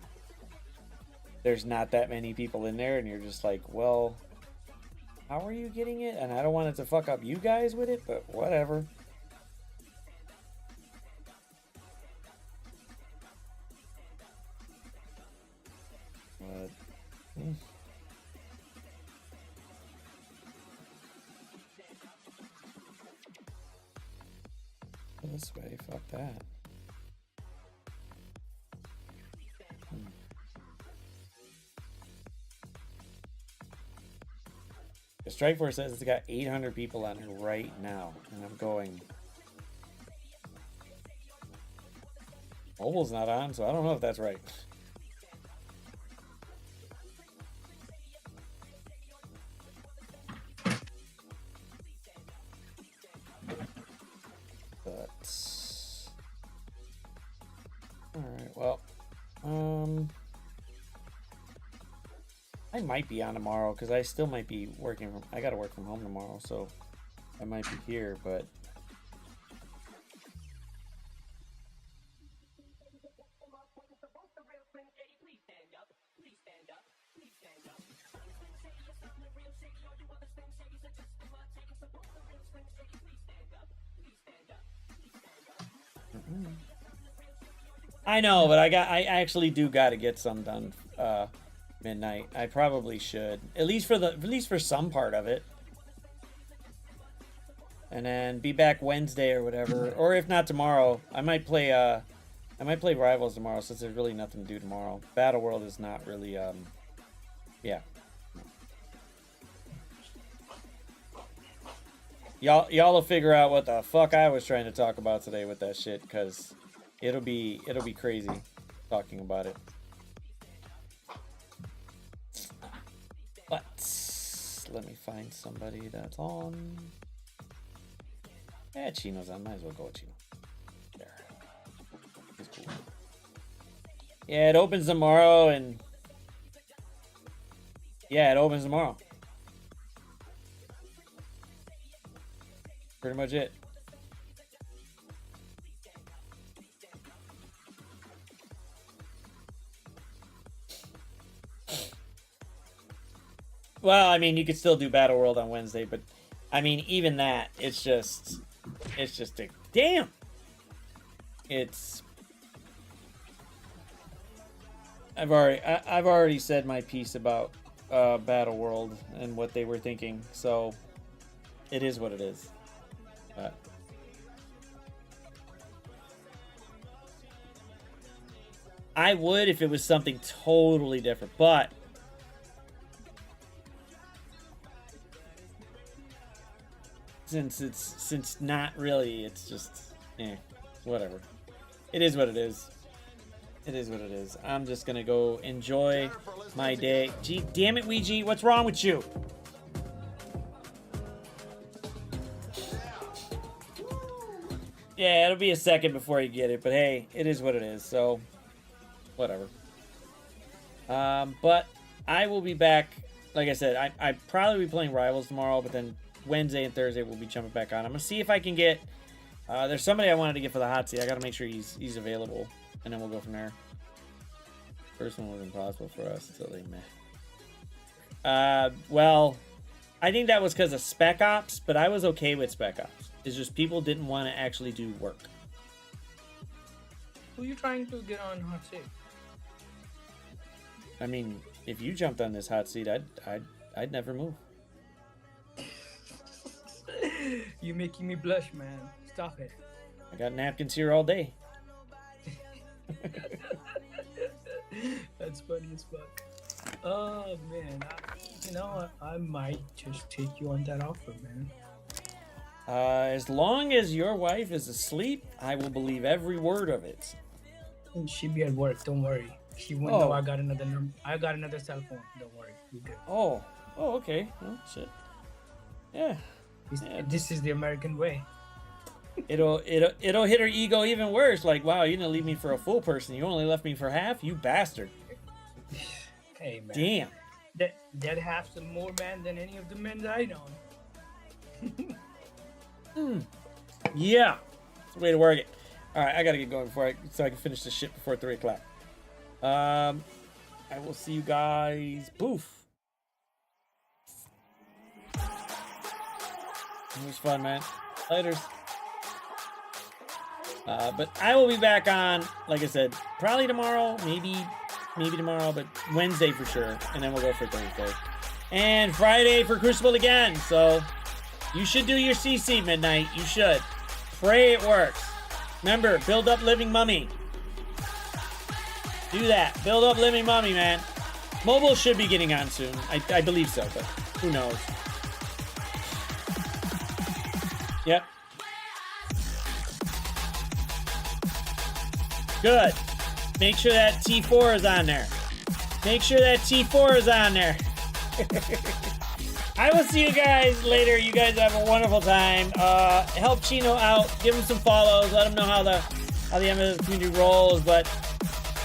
There's not that many people in there, and you're just like, well, How are you getting it? And I don't want it to fuck up you guys with it, but whatever. But, this way, fuck that. The Strikeforce says it's got 800 people on it right now, and I'm going. Mobile's not on, so I don't know if that's right. But all right, well, I might be on tomorrow because I still might be working from. I gotta work from home tomorrow, so I might be here, but. I know, but I actually do got to get some done midnight. I probably should, at least for some part of it, and then be back Wednesday or whatever, or if not tomorrow, I might play Rivals tomorrow since there's really nothing to do tomorrow. Battle World is not really yeah. Y'all will figure out what the fuck I was trying to talk about today with that shit, because it'll be crazy talking about it. But let me find somebody that's on. Yeah, Chino's on. Might as well go with Chino. There. He's cool. Yeah, it opens tomorrow, and yeah, it opens tomorrow. Pretty much it. Well, I mean, you could still do Battle World on Wednesday, but I mean, even that, it's just a damn. I've already said my piece about Battle World and what they were thinking, so it is what it is. I would if it was something totally different, but since not really, it's just whatever. It is what it is. It is what it is. I'm just gonna go enjoy my day. Gee, damn it, Ouija, what's wrong with you? Yeah, it'll be a second before you get it, but hey, it is what it is, so whatever. But I will be back. Like I said, I probably be playing Rivals tomorrow, but then Wednesday and Thursday we'll be jumping back on. I'm gonna see if I can get. There's somebody I wanted to get for the hot seat. I gotta make sure he's available, and then we'll go from there. First one was impossible for us until they met. Well, I think that was because of Spec Ops, but I was okay with Spec Ops. It's just people didn't want to actually do work. Who are you trying to get on hot seat? I mean, if you jumped on this hot seat, I'd never move. You're making me blush, man. Stop it. I got napkins here all day. That's funny as fuck. Oh man, I might just take you on that offer, man. As long as your wife is asleep, I will believe every word of it. She'll be at work. Don't worry. She won't know I got another number. I got another cell phone. Don't worry. You're good. Oh, okay. Oh shit. Yeah. This is the American way. It'll hit her ego even worse. Like, wow, you didn't leave me for a full person. You only left me for half. You bastard. Hey man. Damn. That half's more man than any of the men that I know. Yeah. It's the way to work it. All right, I gotta get going so I can finish this shit before 3 o'clock. I will see you guys. Boof. It was fun, man. Laters. But I will be back on, like I said, probably tomorrow, maybe tomorrow, but Wednesday for sure. And then we'll go for Thursday. And Friday for Crucible again. So you should do your CC midnight. You should. Pray it works. Remember, build up Living Mummy. Do that. Build up Living Mummy, man. Mobile should be getting on soon. I believe so, but who knows? Yep. Good. Make sure that T4 is on there. Make sure that T4 is on there. I will see you guys later. You guys have a wonderful time. Help Chino out. Give him some follows. Let him know how the MS community rolls. But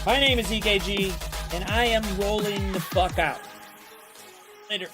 my name is EKG, and I am rolling the fuck out. Later.